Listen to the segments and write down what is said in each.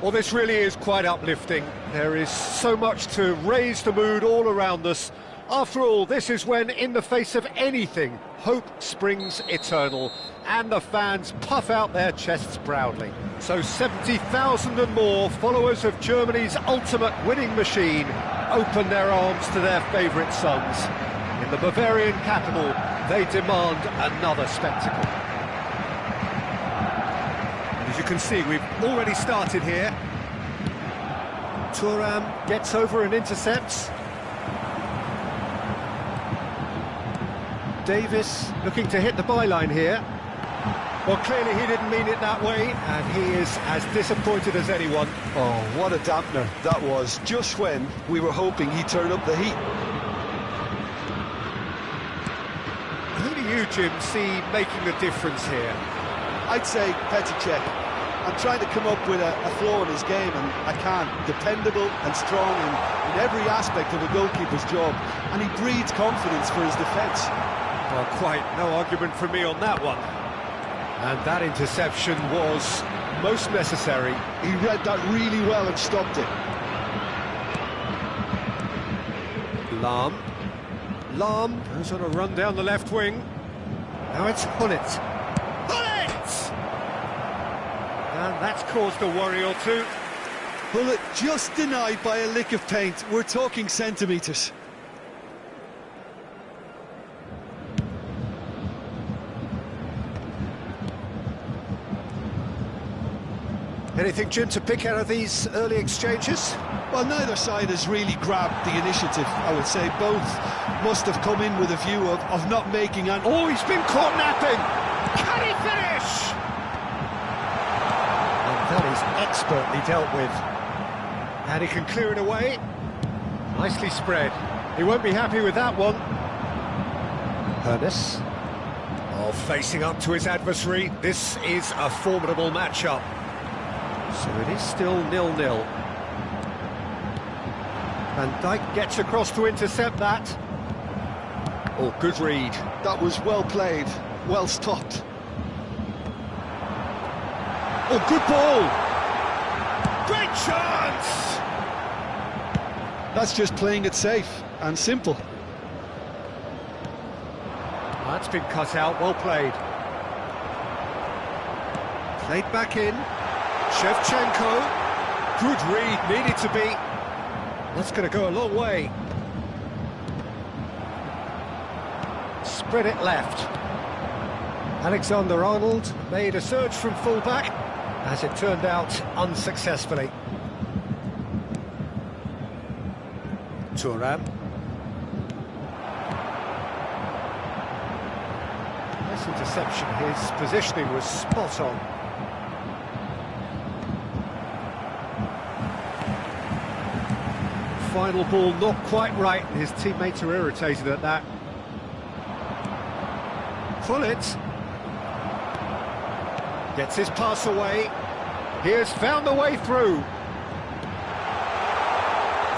Well, this really is quite uplifting. There is so much to raise the mood all around us. After all, this is when, in the face of anything, hope springs eternal, and the fans puff out their chests proudly. So 70,000 and more followers of Germany's ultimate winning machine open their arms to their favourite sons. In the Bavarian capital, they demand another spectacle. As you can see, we've already started here. Thuram gets over and intercepts. Davis looking to hit the byline here. Well, clearly he didn't mean it that way, and he is as disappointed as anyone. Oh, what a dampener that was, just when we were hoping he'd turn up the heat. Who do you, Jim, see making the difference here? I'd say Cech. I'm trying to come up with a flaw in his game, and I can't. Dependable and strong in every aspect of a goalkeeper's job, and he breeds confidence for his defence. Well, quite no argument from me on that one. And that interception was most necessary. He read that really well and stopped it. Lahm goes on a run down the left wing. Now it's Hullet. And that's caused a worry or two. Hullet just denied by a lick of paint. We're talking centimetres. Anything, Jim, to pick out of these early exchanges? Well, neither side has really grabbed the initiative, I would say. Both must have come in with a view of not making an... Oh, he's been caught napping! Can he finish? And that is expertly dealt with. And he can clear it away. Nicely spread. He won't be happy with that one. Ernest. Oh, facing up to his adversary. This is a formidable matchup. So it is still 0-0. Van Dijk gets across to intercept that. Oh, good read. That was well played, well stopped. Oh, good ball! Great chance! That's just playing it safe and simple. That's been cut out, well played. Played back in. Shevchenko, good read, needed to be. That's going to go a long way. Spread it left. Alexander-Arnold made a surge from full-back, as it turned out unsuccessfully. Thuram. Nice interception, his positioning was spot on. Final ball not quite right, and his teammates are irritated at that. Hullet gets his pass away. He has found the way through.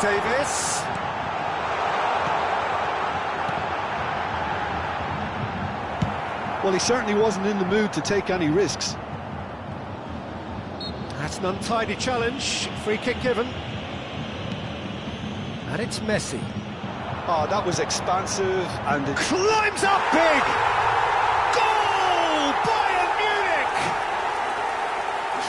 Davis. Well, he certainly wasn't in the mood to take any risks. That's an untidy challenge. Free kick given. And it's Messi. Oh, that was expansive and... Climbs up big! Goal! Bayern Munich!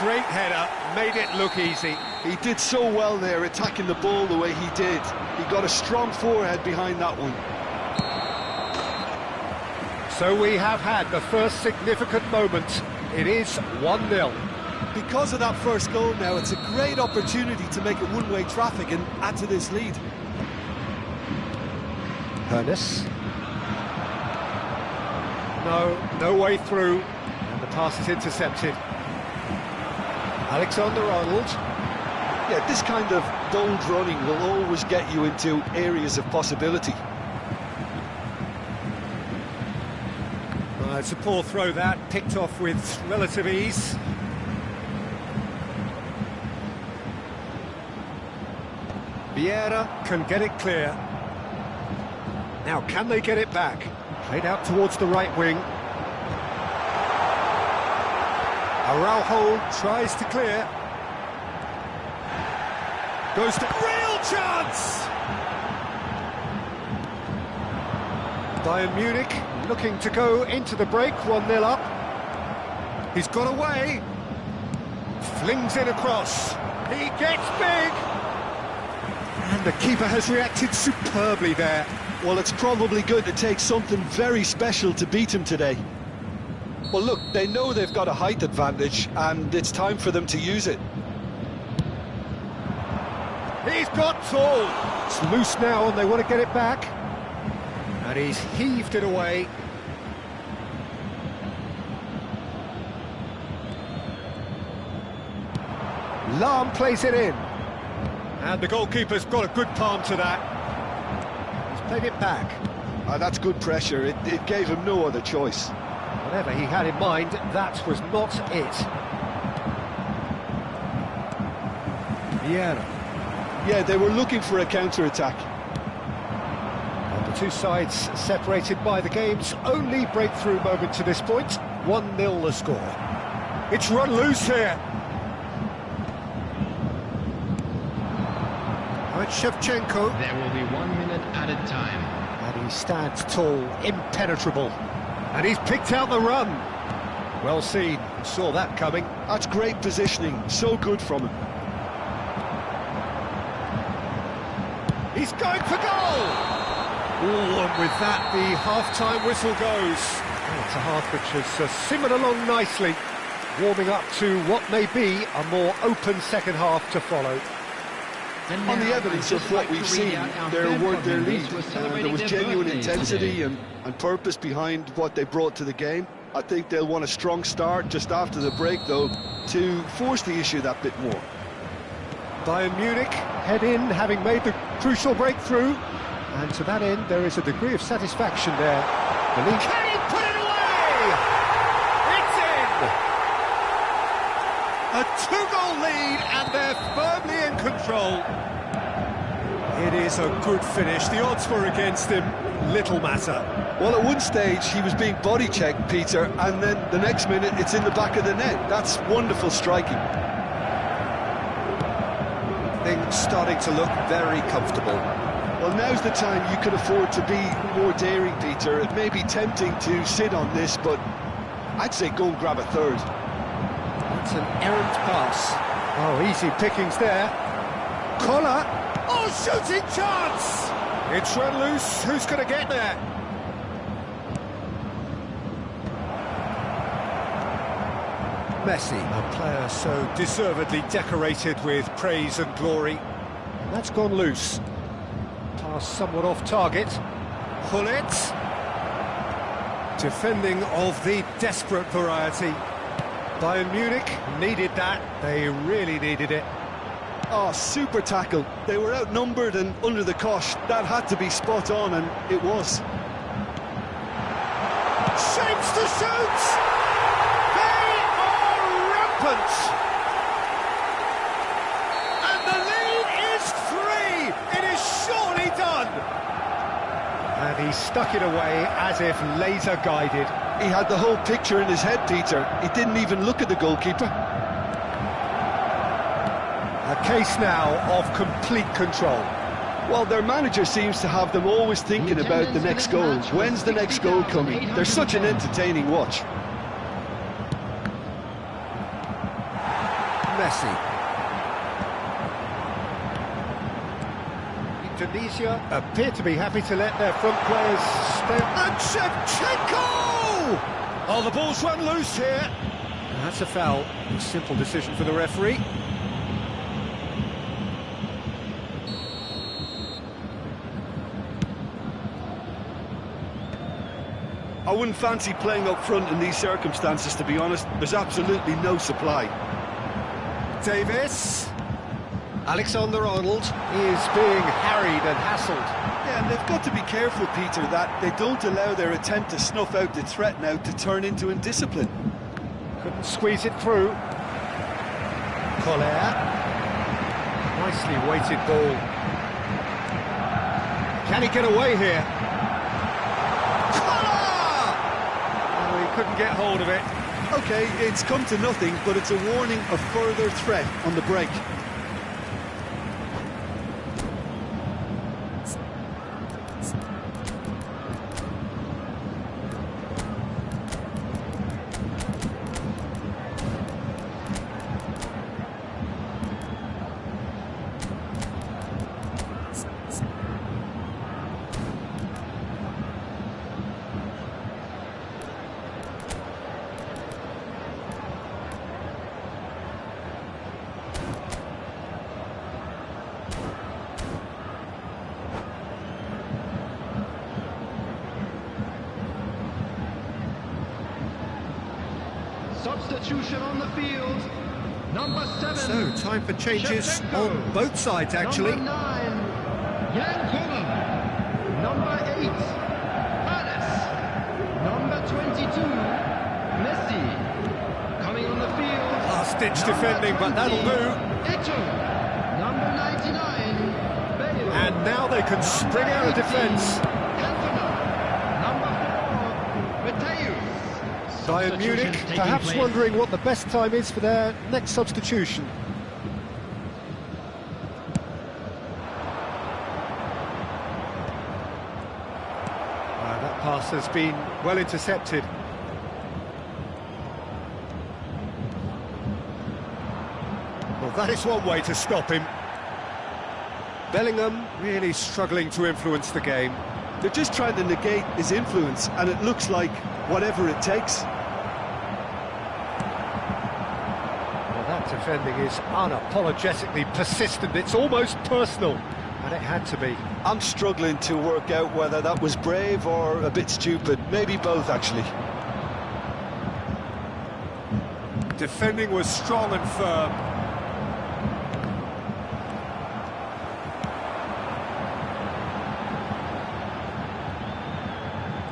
Great header, made it look easy. He did so well there, attacking the ball the way he did. He got a strong forehead behind that one. So we have had the first significant moment. It is 1-0. Because of that first goal now, it's a great opportunity to make it one-way traffic and add to this lead. Ernest. No way through, and the pass is intercepted. Alexander-Arnold. Yeah, this kind of bold running will always get you into areas of possibility. It's a poor throw that, picked off with relative ease. Vieira can get it clear. Now, can they get it back? Played out towards the right wing. Araujo tries to clear. Goes to real chance! Bayern Munich looking to go into the break, 1-0 up. He's got away. Flings it across. He gets big! And the keeper has reacted superbly there. Well, it's probably going to take something very special to beat him today. Well, look, they know they've got a height advantage, and it's time for them to use it. He's got tall. It's loose now, and they want to get it back. And he's heaved it away. Lahm plays it in. And the goalkeeper's got a good palm to that. He's played it back. That's good pressure. It gave him no other choice. Whatever he had in mind, that was not it. Vieira. Yeah, they were looking for a counter-attack. And the two sides separated by the game's only breakthrough moment to this point. 1-0 the score. It's run loose here. Shevchenko. There will be 1 minute added time. And he stands tall, impenetrable. And he's picked out the run. Well seen, saw that coming. That's great positioning, so good from him. He's going for goal! Ooh, and with that, the half-time whistle goes. Oh, it's a half which has simmered along nicely, warming up to what may be a more open second half to follow. On the evidence of what we've seen, there weren't their lead. There was genuine intensity and purpose behind what they brought to the game. I think they'll want a strong start just after the break, though, to force the issue that bit more. Bayern Munich head in, having made the crucial breakthrough. And to that end, there is a degree of satisfaction there. The league... Can he put it away? It's in! A two-goal lead, and they're firmly in control. It is a good finish. The odds were against him. Little matter. Well, at one stage, he was being body-checked, Peter, and then the next minute, it's in the back of the net. That's wonderful striking. Things starting to look very comfortable. Well, now's the time you can afford to be more daring, Peter. It may be tempting to sit on this, but I'd say go and grab a third. It's an errant pass. Oh, easy pickings there. Collar. Oh, shooting chance! It's run loose. Who's going to get there? Messi, a player so deservedly decorated with praise and glory. And that's gone loose. Pass somewhat off target. Hullet. Defending of the desperate variety. Bayern Munich needed that. They really needed it. Oh, super tackle. They were outnumbered and under the cosh. That had to be spot on, and it was. Shapes to shoot! They are rampant! And the lead is 3! It is surely done! And he stuck it away as if laser-guided. He had the whole picture in his head, Peter. He didn't even look at the goalkeeper. A case now of complete control. Well, their manager seems to have them always thinking about the next goal. When's the next goal coming? They're such an entertaining watch. Messi. Indonesia appear to be happy to let their front players stay. And Shevchenko! Oh, the ball's run loose here. That's a foul. A simple decision for the referee. I wouldn't fancy playing up front in these circumstances, to be honest. There's absolutely no supply. Davis. Alexander-Arnold is being harried and hassled. Yeah, and they've got to be careful, Peter, that they don't allow their attempt to snuff out the threat now to turn into indiscipline. Couldn't squeeze it through. Collier. Nicely weighted ball. Can he get away here? Couldn't get hold of it. OK, it's come to nothing, but it's a warning of further threat on the break. Substitution on the field. Number 7. So, time for changes on both sides, actually. Number 9, Jan Koller. Number 8, Hades. Number 22, Messi. Coming on the field. Last-ditch defending, but that'll do. Atau. Number 99, Bale. And now they can spring out of defence. Number 4, Matthäus. Bayern Munich perhaps wondering what the best time is for their next substitution. That pass has been well intercepted. Well, that is one way to stop him. Bellingham really struggling to influence the game. They're just trying to negate his influence, and it looks like whatever it takes. Well, that defending is unapologetically persistent. It's almost personal, and it had to be. I'm struggling to work out whether that was brave or a bit stupid. Maybe both, actually. Defending was strong and firm.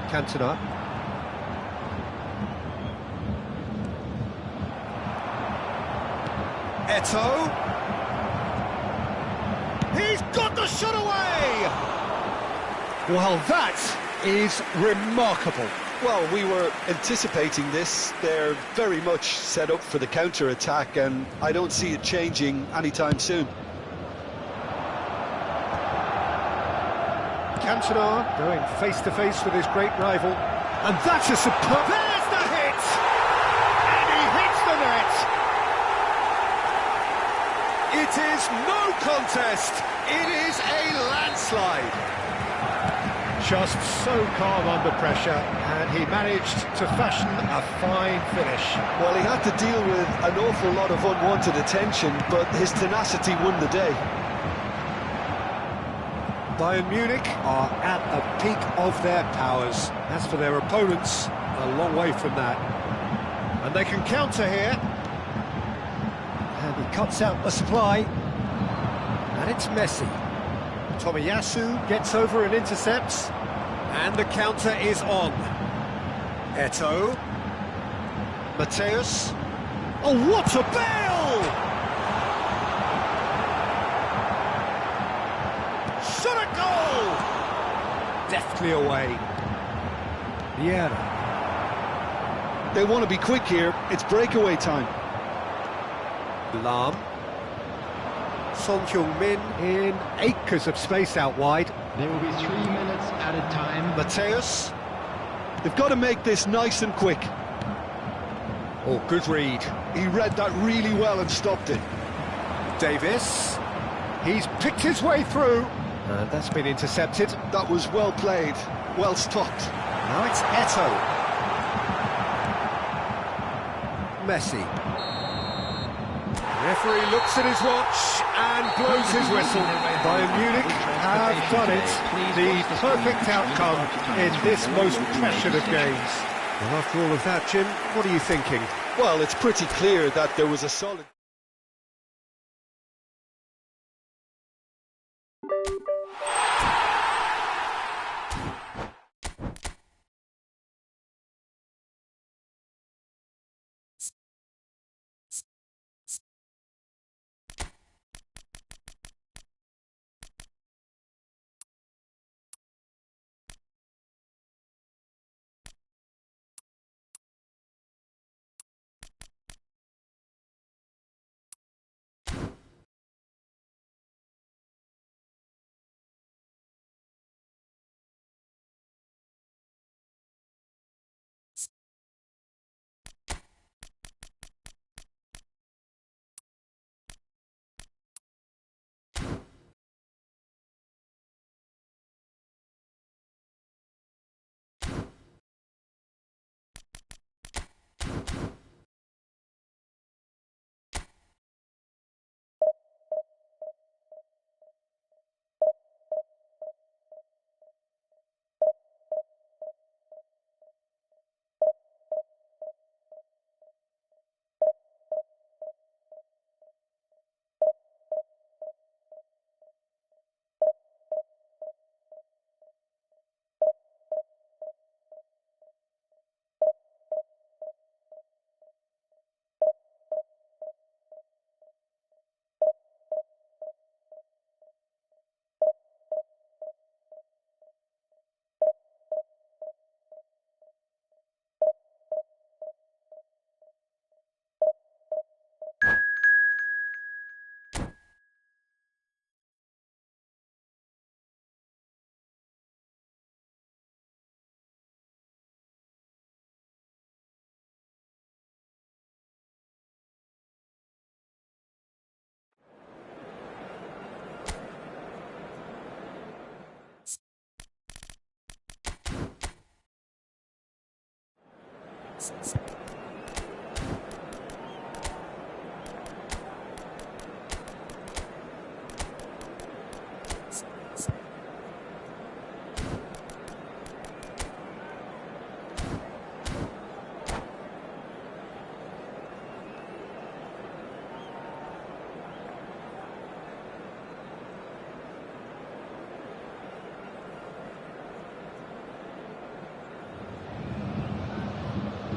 Cantona. Atau. He's got the shot away! Well, that is remarkable. Well, we were anticipating this. They're very much set up for the counter-attack, and I don't see it changing anytime soon. Cantona going face-to-face with his great rival. And that's a superb... There's the hit! And he hits the net! It is no contest! It is a landslide! Just so calm under pressure, and he managed to fashion a fine finish. Well, he had to deal with an awful lot of unwanted attention, but his tenacity won the day. Bayern Munich are at the peak of their powers. As for their opponents, a long way from that. And they can counter here. And he cuts out the supply. And it's Messi. Tomiyasu gets over and intercepts. And the counter is on. Atau. Matthäus. Oh, what a bail! Shot a goal! Deftly away. Vieira. They want to be quick here. It's breakaway time. Lam. Son Heung-min in acres of space out wide. There will be 3 minutes added time. Matthäus. They've got to make this nice and quick. Oh, good read. He read that really well and stopped it. Davis. He's picked his way through. And that's been intercepted. That was well played, well stopped. Now it's Atau. Messi. Referee looks at his watch and blows his whistle. Bayern Munich have done it. The perfect outcome in this most pressured of games. Well, after all of that, Jim, what are you thinking? Well, it's pretty clear that there was a solid...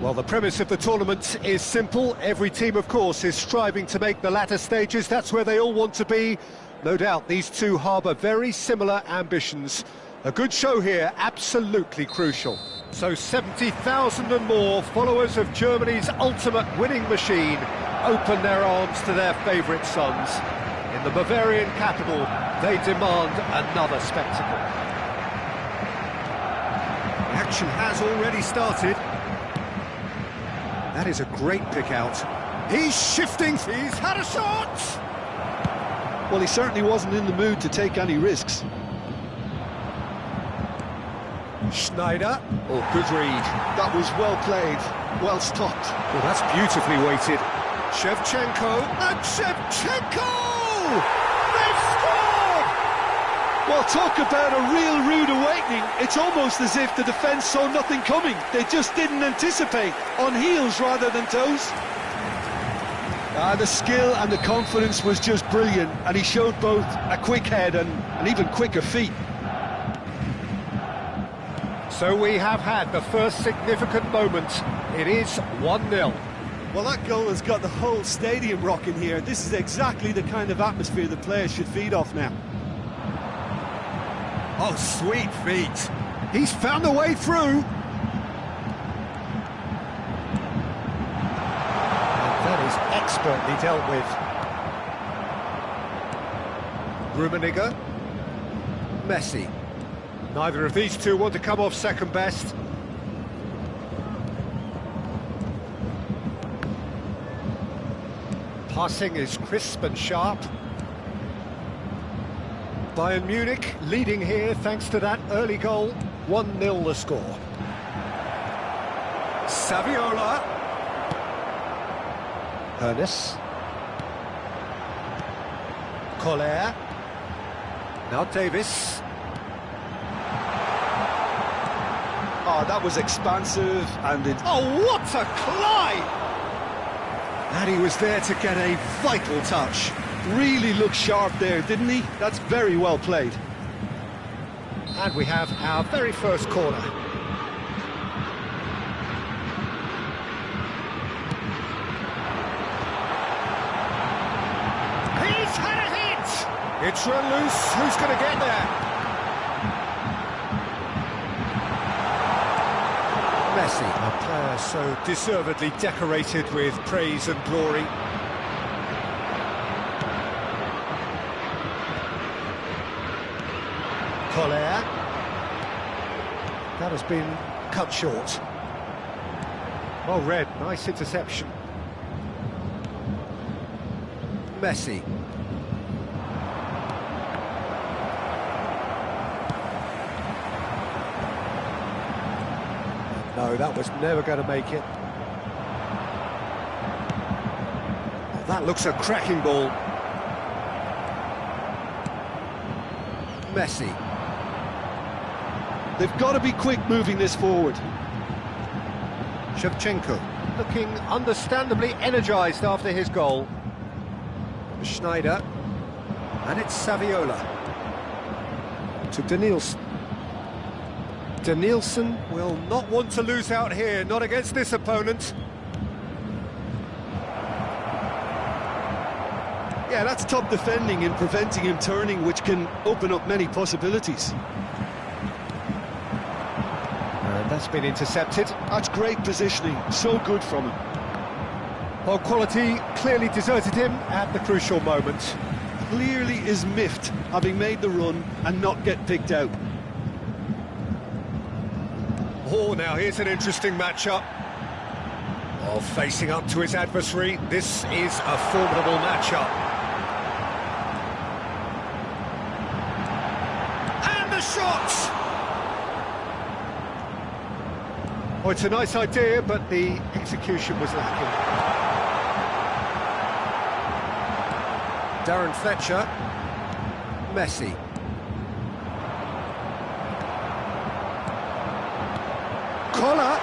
Well, the premise of the tournament is simple. Every team, of course, is striving to make the latter stages. That's where they all want to be. No doubt these two harbour very similar ambitions. A good show here, absolutely crucial. So 70,000 and more followers of Germany's ultimate winning machine open their arms to their favourite sons. In the Bavarian capital, they demand another spectacle. The action has already started. That is a great pick out. He's shifting, he's had a shot! Well, he certainly wasn't in the mood to take any risks. Schneider, oh, good read. That was well played, well stopped. Well, that's beautifully weighted. Shevchenko, and Shevchenko! They've scored! Well, talk about a real rude awakening. It's almost as if the defence saw nothing coming. They just didn't anticipate, on heels rather than toes. The skill and the confidence was just brilliant, and he showed both a quick head and even quicker feet. So we have had the first significant moment. It is 1-0. Well, that goal has got the whole stadium rocking here. This is exactly the kind of atmosphere the players should feed off now. Oh, sweet feet. He's found a way through. And that is expertly dealt with. Rummenigge. Messi. Neither of these two want to come off second best. Passing is crisp and sharp. Bayern Munich leading here thanks to that early goal. 1-0 the score. Saviola. Ernest. Collier. Now Davis. Oh, that was expansive and it... Oh, what a climb! And he was there to get a vital touch. Really looked sharp there, didn't he? That's very well played. And we have our very first corner. He's had a hit! It's run loose. Who's going to get there? Messi, a player so deservedly decorated with praise and glory. Collier. That has been cut short. Well read, nice interception. Messi. No, that was never going to make it. Oh, that looks a cracking ball. Messi. They've got to be quick moving this forward. Shevchenko looking understandably energised after his goal. Schneider. And it's Saviola. To Danielson. Danielson will not want to lose out here, not against this opponent. Yeah, that's top defending and preventing him turning, which can open up many possibilities. And that's been intercepted. That's great positioning, so good from him. Well, quality clearly deserted him at the crucial moment. Clearly is miffed, having made the run and not get picked out. Oh, now here's an interesting matchup. Oh, facing up to his adversary, this is a formidable matchup. And the shot! Well, it's a nice idea, but the execution was lacking. Darren Fletcher. Messi. Collar.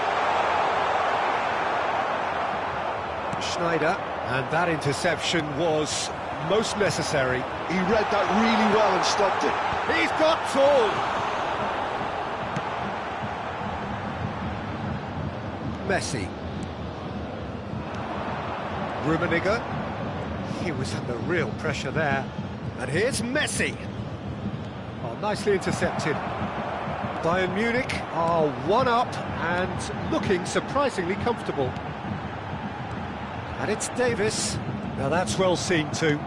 Schneider. And that interception was most necessary. He read that really well and stopped it. He's got tall. Messi. Rummenigge. He was under real pressure there. And here's Messi. Oh, nicely intercepted. Bayern Munich are one up and looking surprisingly comfortable. And it's Davis. Now that's well seen too.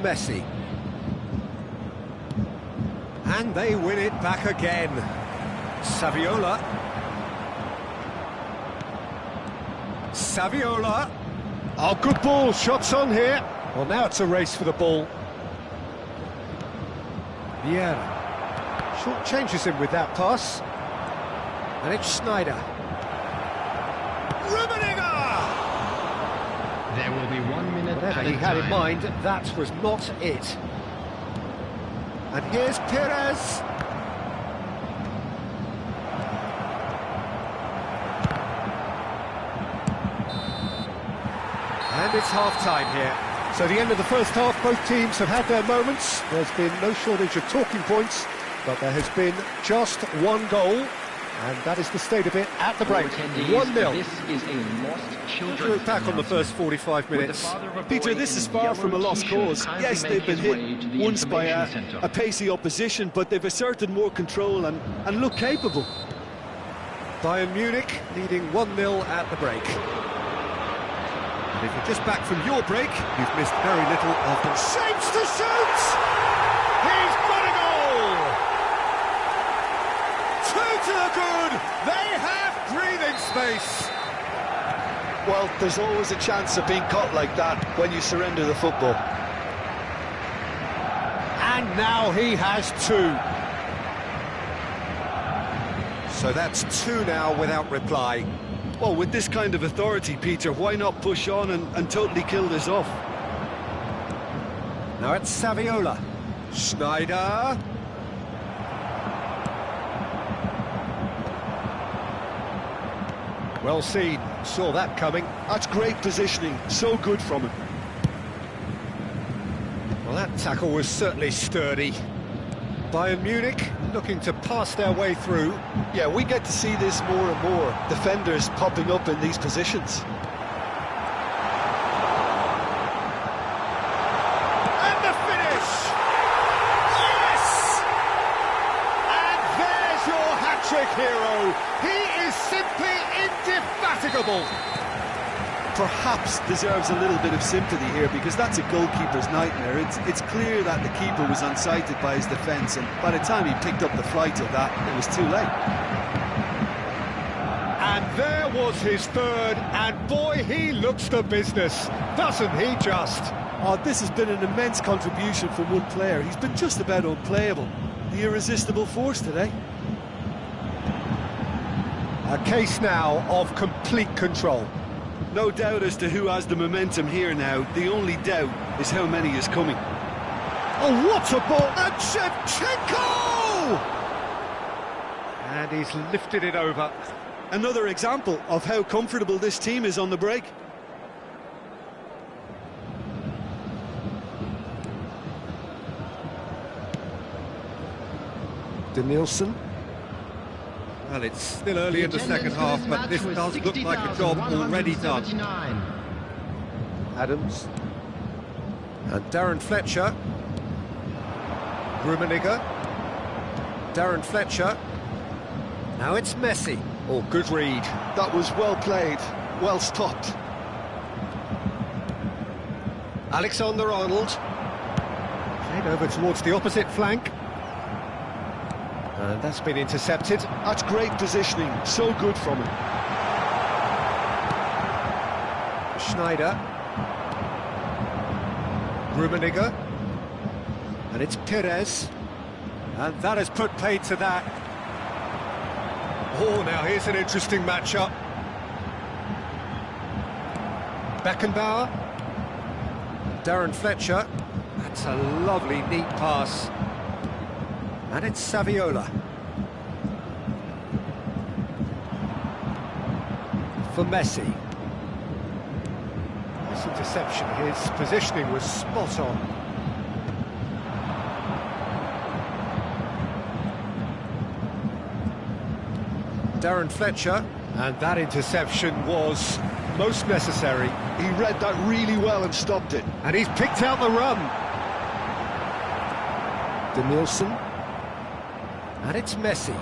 Messi. And they win it back again. Saviola. Saviola. Oh, good ball. Shots on here. Well, now it's a race for the ball. Vieira. Short changes him with that pass. And it's Schneider. Rummenigge! There will be 1 minute Whatever he had in mind, that was not it. And here's Perez. And it's half-time here. So the end of the first half, both teams have had their moments. There's been no shortage of talking points, but there has been just one goal, and that is the state of it at the break. 1-0. This is a lost Let's children's look back on the first 45 minutes. Peter, this is far from a lost cause. Yes, they've been hit once by a pacey opposition, but they've asserted more control and look capable. Bayern Munich leading 1-0 at the break. And if you're just back from your break, you've missed very little of the shapes to shoot! He's got a goal! 2 to the good! They have breathing space! Well, there's always a chance of being caught like that when you surrender the football. And now he has 2. So that's 2 now without reply. Well, with this kind of authority, Peter, why not push on and totally kill this off? Now it's Saviola. Schneider. Well seen, saw that coming. That's great positioning, so good from him. Well, that tackle was certainly sturdy. Bayern Munich looking to pass their way through. Yeah, we get to see this more and more, defenders popping up in these positions. And the finish! Yes! And there's your hat-trick hero. He is simply indefatigable. Perhaps deserves a little bit of sympathy here, because that's a goalkeeper's nightmare. It's clear that the keeper was unsighted by his defence, and by the time he picked up the flight of that, it was too late. And there was his third, and boy, he looks the business, doesn't he just? Oh, this has been an immense contribution from one player. He's been just about unplayable. The irresistible force today. A case now of complete control. No doubt as to who has the momentum here now. The only doubt is how many is coming. Oh, what a ball! And Shevchenko! And he's lifted it over. Another example of how comfortable this team is on the break. Denilson. Well, it's still early in the second half, but this does look like a job already done. Adams. And Darren Fletcher. Rummenigge. Darren Fletcher. Now it's Messi. Oh, good read. That was well played, well stopped. Alexander-Arnold. Played over towards the opposite flank. And that's been intercepted. That's great positioning, so good from him. Schneider. Rummenigge. And it's Perez. And that has put paid to that. Oh, now here's an interesting matchup. Beckenbauer. Darren Fletcher. That's a lovely, neat pass. And it's Saviola. For Messi. Nice interception. His positioning was spot on. Darren Fletcher, and that interception was most necessary. He read that really well and stopped it. And he's picked out the run. Nielsen. And it's Messi.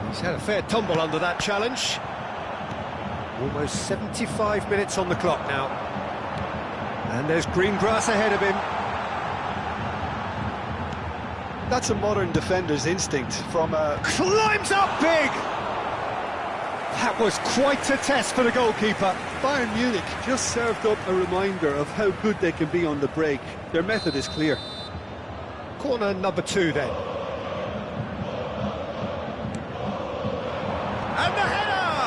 He's had a fair tumble under that challenge. Almost 75 minutes on the clock now. And there's green grass ahead of him. That's a modern defender's instinct from a... Climbs up big! That was quite a test for the goalkeeper. Bayern Munich just served up a reminder of how good they can be on the break. Their method is clear. Corner number 2 then. And the header!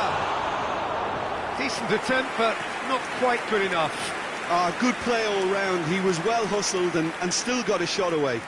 Decent attempt, but not quite good enough. Good play all round. He was well hustled and still got a shot away.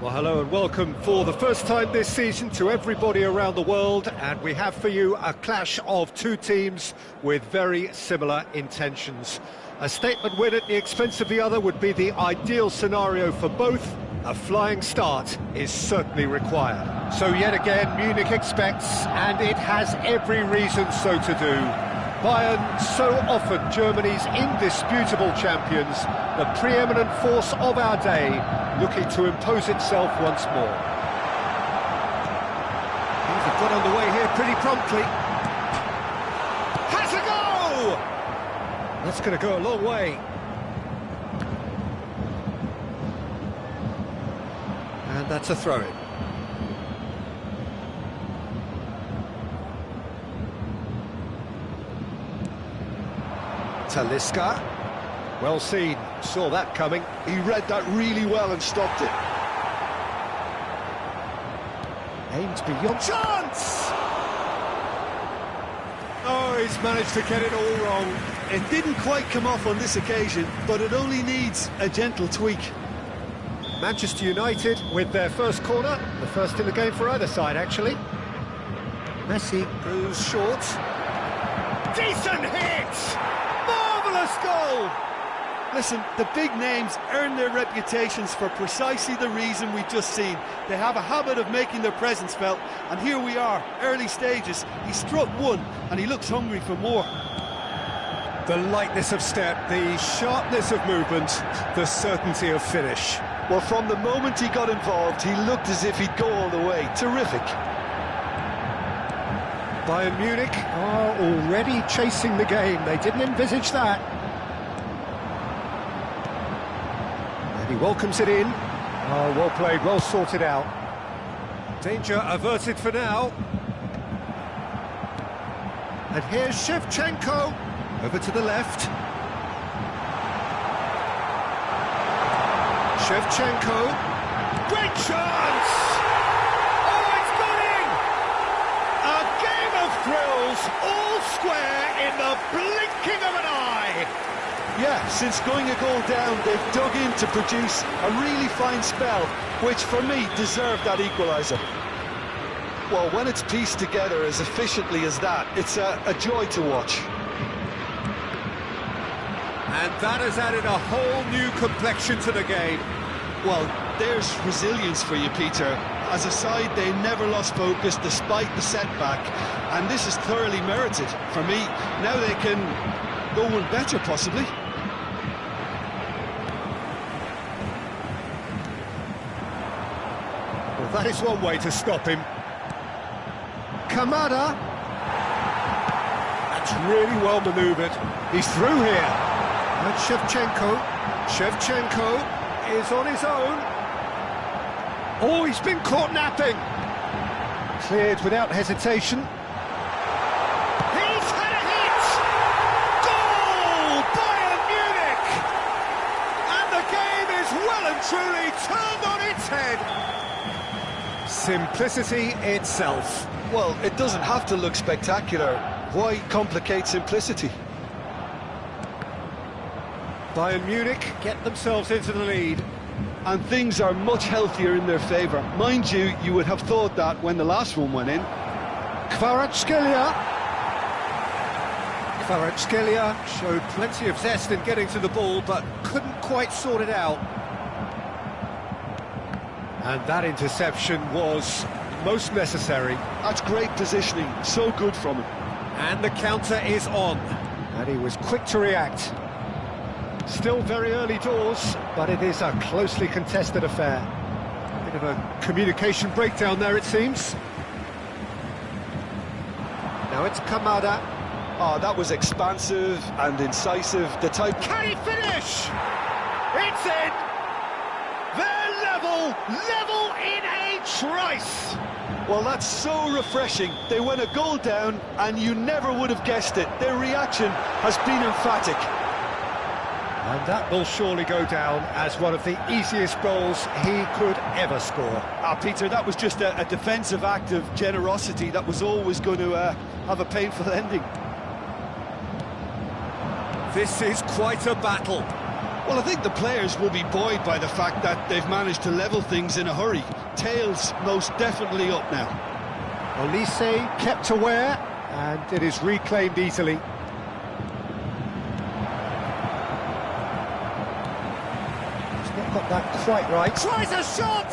Well, hello and welcome for the first time this season to everybody around the world, and we have for you a clash of two teams with very similar intentions. A statement win at the expense of the other would be the ideal scenario for both. A flying start is certainly required. So yet again, Munich expects, and it has every reason so to do. Bayern, so often Germany's indisputable champions, the preeminent force of our day, looking to impose itself once more. Things have got underway here pretty promptly. Has a go! That's going to go a long way. And that's a throw-in. Talisca, well seen, saw that coming. He read that really well and stopped it. Aimed beyond chance! Oh, he's managed to get it all wrong. It didn't quite come off on this occasion, but it only needs a gentle tweak. Manchester United with their first corner, the first in the game for either side, actually. Messi goes short. Decent hit! Marvellous goal! Listen, the big names earn their reputations for precisely the reason we've just seen. They have a habit of making their presence felt, and here we are, early stages. He struck one, and he looks hungry for more. The lightness of step, the sharpness of movement, the certainty of finish. Well, from the moment he got involved, he looked as if he'd go all the way. Terrific. Bayern Munich are already chasing the game. They didn't envisage that. And he welcomes it in. Oh, well played, well sorted out. Danger averted for now. And here's Shevchenko. Over to the left. Shevchenko. Great chance! Oh, it's gone in! A game of thrills, all square in the blinking of an eye. Yeah, since going a goal down, they've dug in to produce a really fine spell, which for me deserved that equaliser. Well, when it's pieced together as efficiently as that, it's a joy to watch. And that has added a whole new complexion to the game. Well, there's resilience for you, Peter. As a side, they never lost focus despite the setback, and this is thoroughly merited. For me, now they can go one better, possibly. Well, that is one way to stop him. Kamada. That's really well manoeuvred. He's through here. And Shevchenko is on his own. Oh, he's been caught napping. Cleared without hesitation. He's had a hit! Goal! Bayern Munich! And the game is well and truly turned on its head. Simplicity itself. Well, it doesn't have to look spectacular. Why complicate simplicity? Bayern Munich get themselves into the lead. And things are much healthier in their favour. Mind you, you would have thought that when the last one went in. Kvaratskhelia showed plenty of zest in getting to the ball, but couldn't quite sort it out. And that interception was most necessary. That's great positioning, so good from him. And the counter is on. And he was quick to react. Still very early doors, but it is a closely contested affair. Bit of a communication breakdown there, it seems. Now it's Kamada. Oh, that was expansive and incisive. The type... Can he finish? It's in! They're level in a trice! Well, that's so refreshing. They went a goal down, and you never would have guessed it. Their reaction has been emphatic. And that will surely go down as one of the easiest goals he could ever score. Peter, that was just a defensive act of generosity that was always going to have a painful ending. This is quite a battle. Well, I think the players will be buoyed by the fact that they've managed to level things in a hurry. Tails most definitely up now. Olise kept aware, and it is reclaimed easily. Got that quite right. Tries a shot!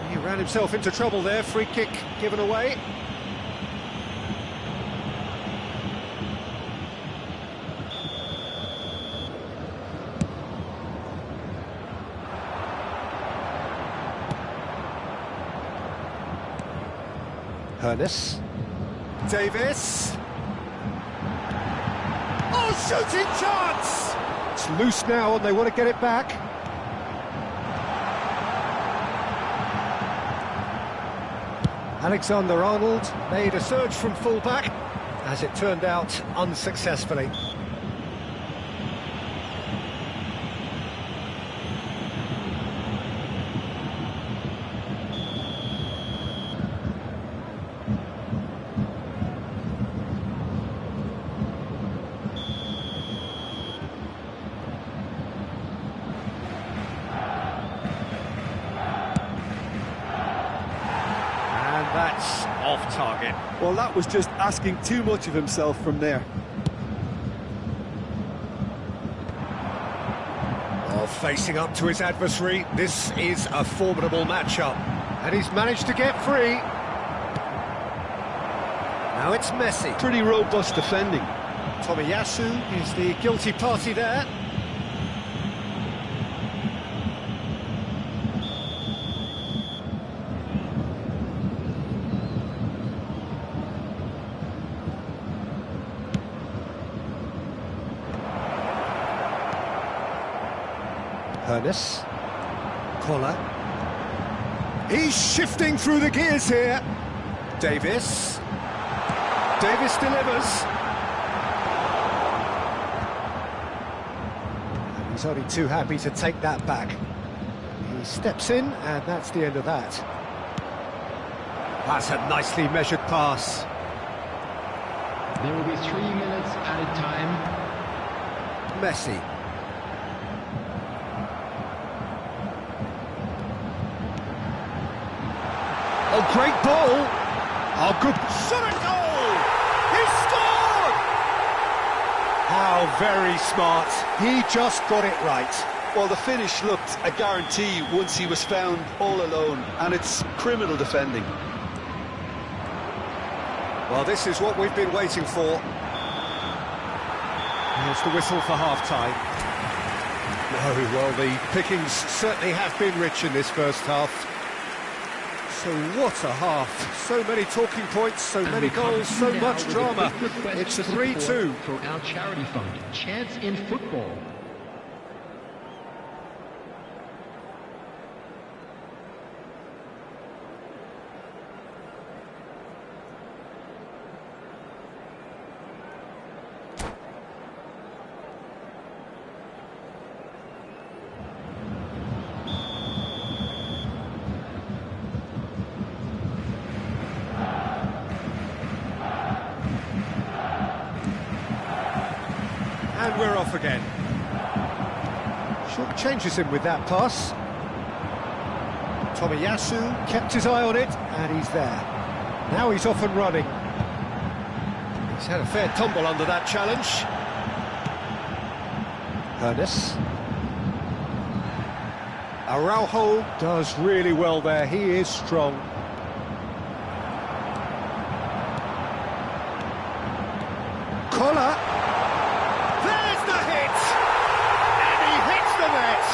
He ran himself into trouble there. Free kick given away. Hernus. Davis. Oh, shooting chance! It's loose now and they want to get it back. Alexander-Arnold made a surge from full-back, as it turned out unsuccessfully. That's off target. Well, that was just asking too much of himself from there. Well, facing up to his adversary, this is a formidable matchup. And he's managed to get free. Now it's Messi. Pretty robust defending. Tomiyasu is the guilty party there. Hernus. Koller. He's shifting through the gears here. Davis. Davis delivers. And he's only too happy to take that back. He steps in, and that's the end of that. That's a nicely measured pass. There will be 3 minutes added time. Messi. Oh, great ball! Oh, good shot at goal! He scored! How very smart. He just got it right. Well, the finish looked a guarantee once he was found all alone, and it's criminal defending. Well, this is what we've been waiting for. Here's the whistle for half-time. No, well, the pickings certainly have been rich in this first half. So what a half. So many talking points, so many goals, so much drama. It's 3-2. For our charity fund, Chance in Football. And we're off again. Short changes him with that pass. Tomiyasu kept his eye on it, and he's there. Now he's off and running. He's had a fair tumble under that challenge. Ernest. Araujo does really well there, he is strong. Collar. There's the hit! And he hits the net!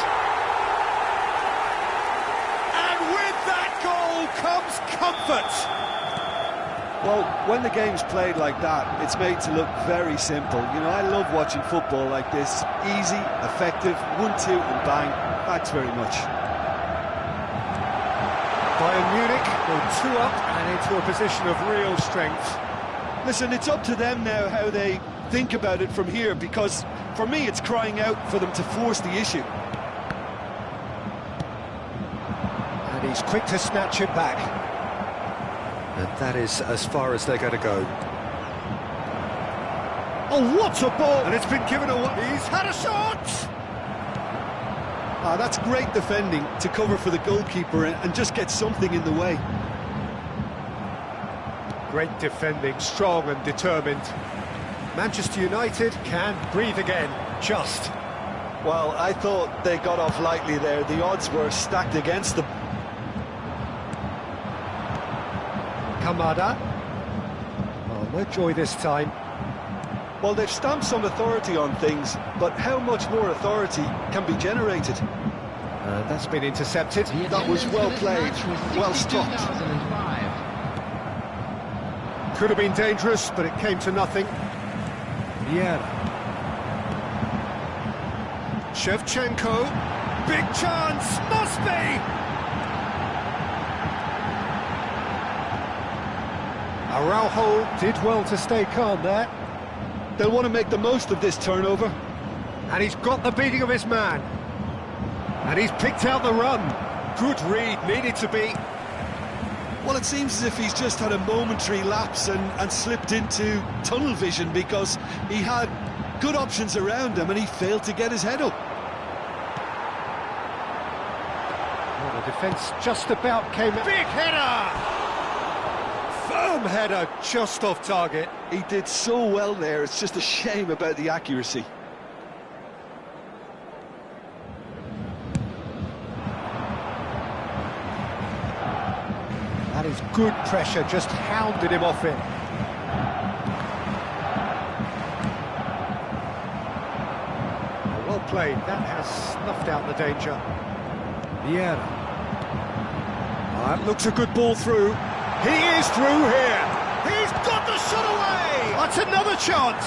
And with that goal comes comfort! Well, when the game's played like that, it's made to look very simple. You know, I love watching football like this. Easy, effective, 1-2 and bang. Thanks very much. Bayern Munich go 2 up and into a position of real strength. Listen, it's up to them now how they think about it from here, because for me it's crying out for them to force the issue. And he's quick to snatch it back. And that is as far as they're going to go. Oh, what a ball! And it's been given away. He's had a shot! That's great defending to cover for the goalkeeper and just get something in the way. Great defending, strong and determined. Manchester United can breathe again, just. Well, I thought they got off lightly there. The odds were stacked against them. Kamada. Oh, no joy this time. Well, they've stamped some authority on things, but how much more authority can be generated? That's been intercepted. That was well played, well stopped. Could have been dangerous, but it came to nothing. Yeah. Shevchenko. Big chance! Must be! Araujo did well to stay calm there. They'll want to make the most of this turnover. And he's got the beating of his man. And he's picked out the run. Good read, needed to be. Well, it seems as if he's just had a momentary lapse and slipped into tunnel vision, because he had good options around him and he failed to get his head up. Well, the defence just about came... Big header! Firm header, just off target. He did so well there, it's just a shame about the accuracy. That is good pressure, just hounded him off it. Well played, that has snuffed out the danger. Vieira. That looks a good ball through. He is through here. He's got the shot away. That's another chance.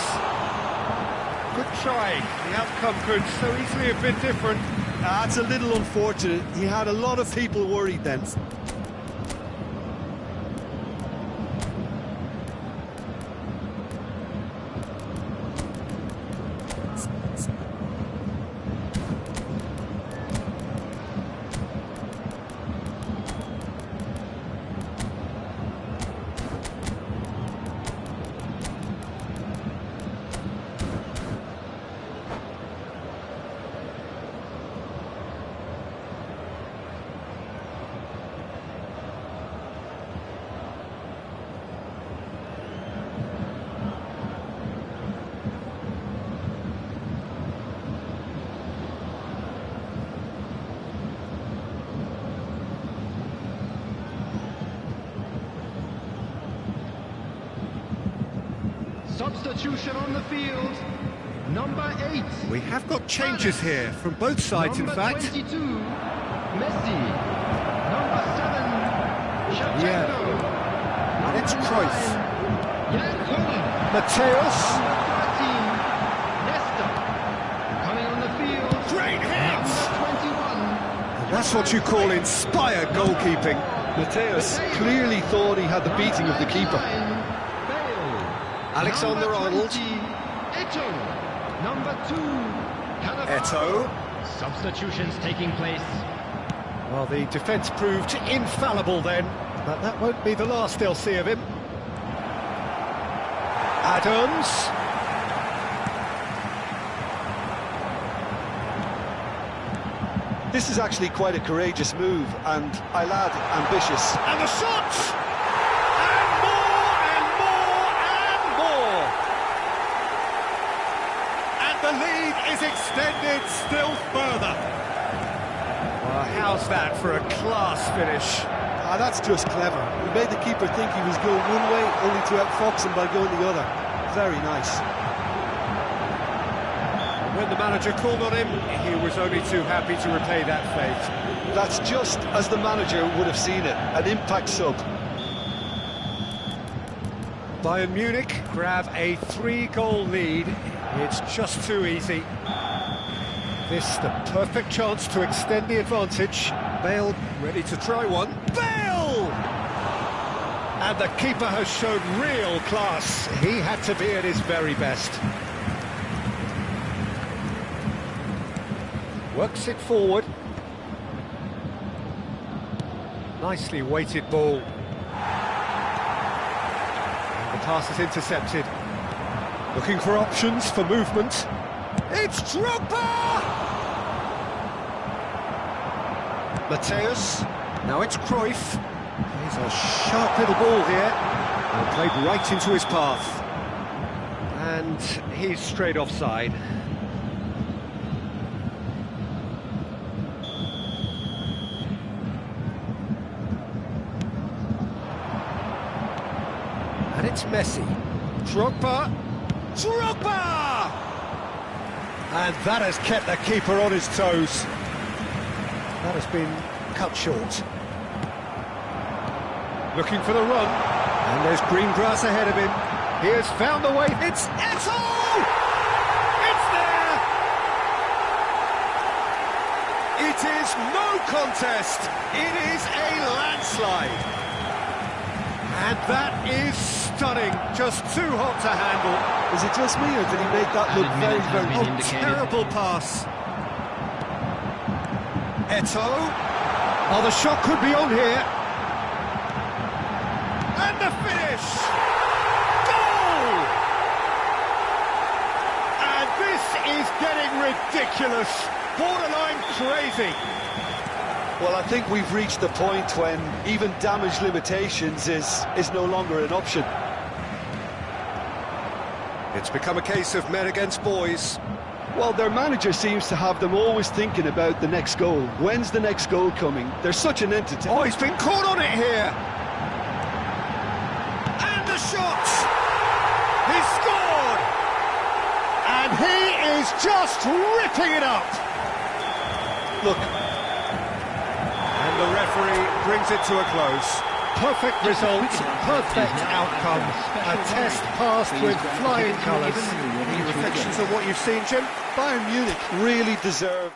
Good try. The outcome could so easily have been different. That's a little unfortunate. He had a lot of people worried then. Substitution on the field. Number 8. We have got changes here from both sides, in fact. Number 22, Messi. Number 7, Shevchenko. Yeah. And it's Cruyff. Mateus. Mateus. Number 13, Nesta. Coming on the field. Great hits! Number 21. And that's what you call inspired goalkeeping. Mateus clearly thought he had the beating of the keeper. Bale. Alexander-Arnold. Atau. Number 2, Atau. Substitutions taking place. Well, the defence proved infallible then, but that won't be the last they'll see of him. Adams. This is actually quite a courageous move, and I'll add, ambitious. And the shot! And more, and more, and more! And the lead is extended still further. Well, how's that for a class finish? Ah, that's just clever. He made the keeper think he was going one way, only to outfox him by going the other. Very nice. When the manager called on him, he was only too happy to repay that fate. That's just as the manager would have seen it, an impact sub. Bayern Munich grab a 3-goal lead. It's just too easy. This the perfect chance to extend the advantage. Bale ready to try one. Bale! And the keeper has shown real class. He had to be at his very best. Works it forward. Nicely weighted ball. And the pass is intercepted. Looking for options for movement. It's Drogba! Mateus. Now it's Cruyff. He's a sharp little ball here. And played right into his path. And he's straight offside. And it's Messi. Drogba. Drogba! And that has kept the keeper on his toes. That has been cut short. Looking for the run. And there's green grass ahead of him. He has found the way. It's atau! It's there! It is no contest. It is a landslide. And that is stunning. Just too hot to handle. Is it just me, or did he make that look very, very... Oh, terrible pass. Atau. Oh, the shot could be on here. And the finish! Goal! And this is getting ridiculous. Borderline crazy. Well, I think we've reached the point when even damage limitations is no longer an option. It's become a case of men against boys. Well, their manager seems to have them always thinking about the next goal. When's the next goal coming? They're such an entertainer. Oh, he's been caught on it here. And the shot! He scored! And he is just ripping it up! Look. And the referee brings it to a close. Perfect result, perfect outcome. A test passed with flying colours. Any reflections on what you've seen, Jim? Bayern Munich really deserve...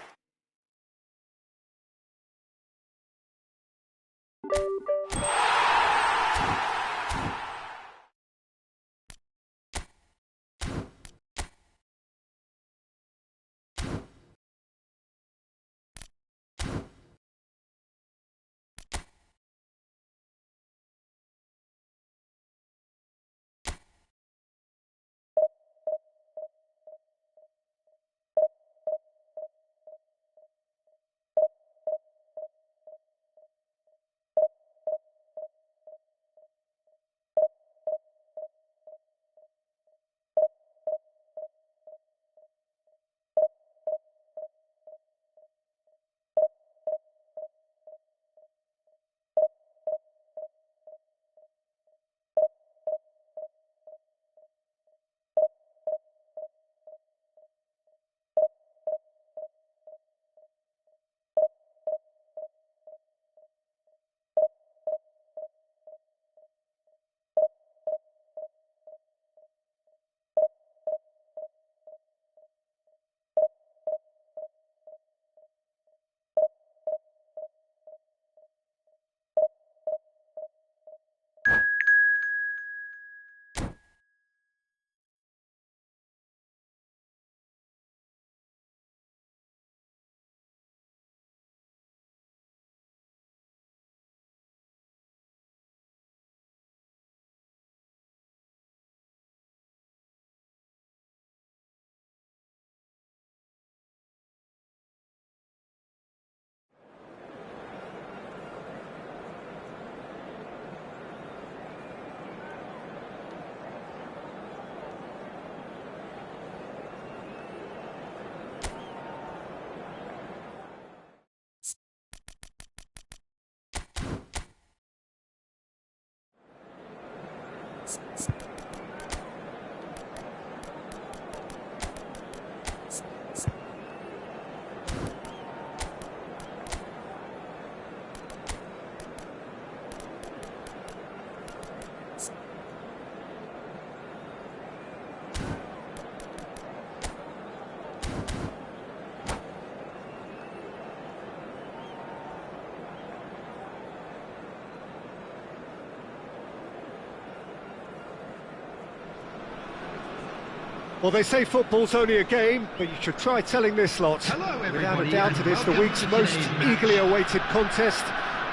Well, they say football's only a game, but you should try telling this lot. Hello, Without everybody, a doubt, and it is the welcome week's to most today's match. eagerly awaited contest.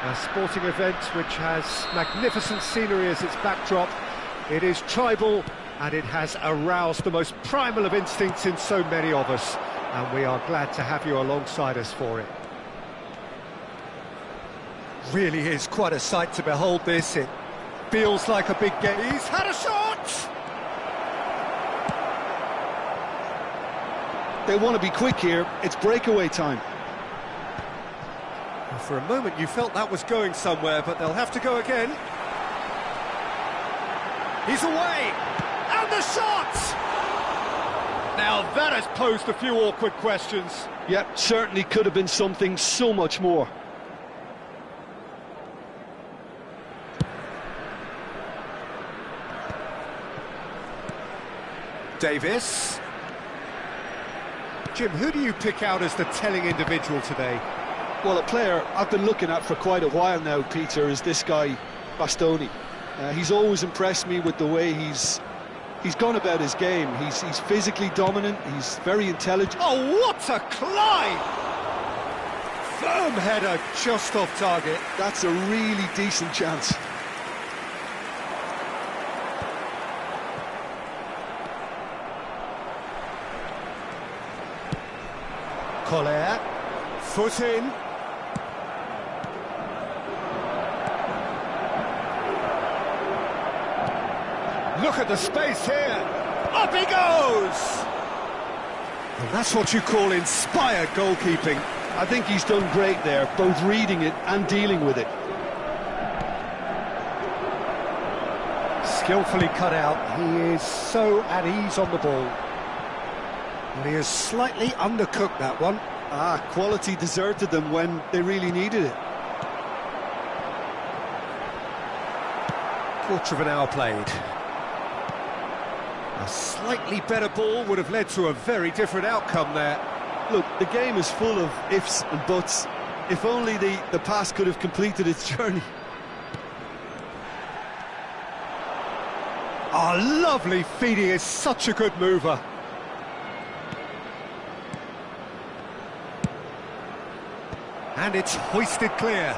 A sporting event which has magnificent scenery as its backdrop. It is tribal, and it has aroused the most primal of instincts in so many of us. And we are glad to have you alongside us for it. Really is quite a sight to behold this. It feels like a big game. He's had a shot! They want to be quick here. It's breakaway time. For a moment you felt that was going somewhere, but they'll have to go again. He's away! And the shot! Now that has posed a few awkward questions. Yep, certainly could have been something so much more. Davis. Jim, who do you pick out as the telling individual today? Well, a player I've been looking at for quite a while now, Peter, is this guy, Bastoni. He's always impressed me with the way he's gone about his game. He's physically dominant, he's very intelligent. Oh, what a climb! Firm header, just off target. That's a really decent chance. Collier, foot in. Look at the space here. Up he goes! And that's what you call inspired goalkeeping. I think he's done great there, both reading it and dealing with it. Skillfully cut out. He is so at ease on the ball. And he has slightly undercooked that one. Quality deserted them when they really needed it. Quarter of an hour played. A slightly better ball would have led to a very different outcome there. Look, the game is full of ifs and buts. If only the pass could have completed its journey. Oh, lovely feed. He is such a good mover. And it's hoisted clear.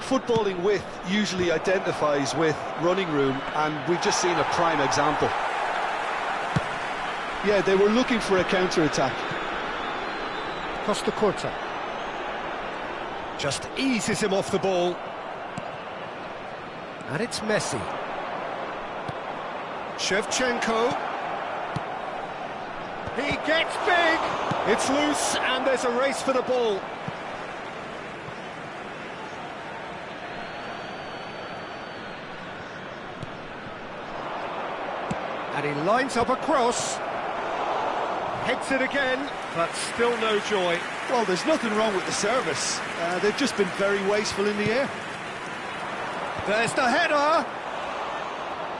Footballing width usually identifies with running room, and we've just seen a prime example. Yeah, they were looking for a counter-attack. Costa Curta. Just eases him off the ball. And it's Messi. Shevchenko. He gets big. It's loose, and there's a race for the ball. And he lines up a cross. Heads it again, but still no joy. Well, there's nothing wrong with the service. They've just been very wasteful in the air. There's the header.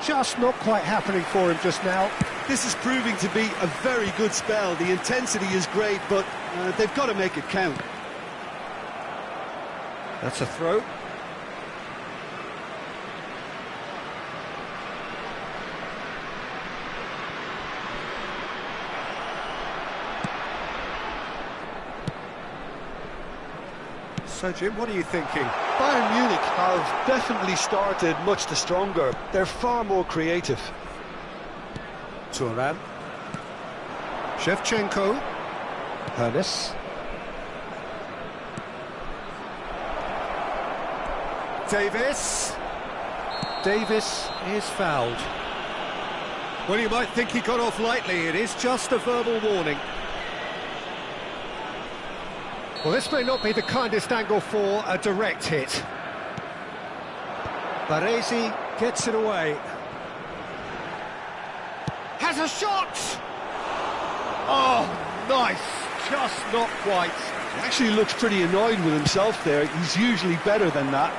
Just not quite happening for him just now. This is proving to be a very good spell. The intensity is great, but they've got to make it count. That's a throw. So, Jim, what are you thinking? Bayern Munich have definitely started much the stronger. They're far more creative. Turan. Shevchenko. Hernes. Davis. Davis is fouled. Well, you might think he got off lightly. It is just a verbal warning. Well, this may not be the kindest angle for a direct hit. Baresi gets it away. Has a shot! Oh, nice. Just not quite. He actually looks pretty annoyed with himself there. He's usually better than that.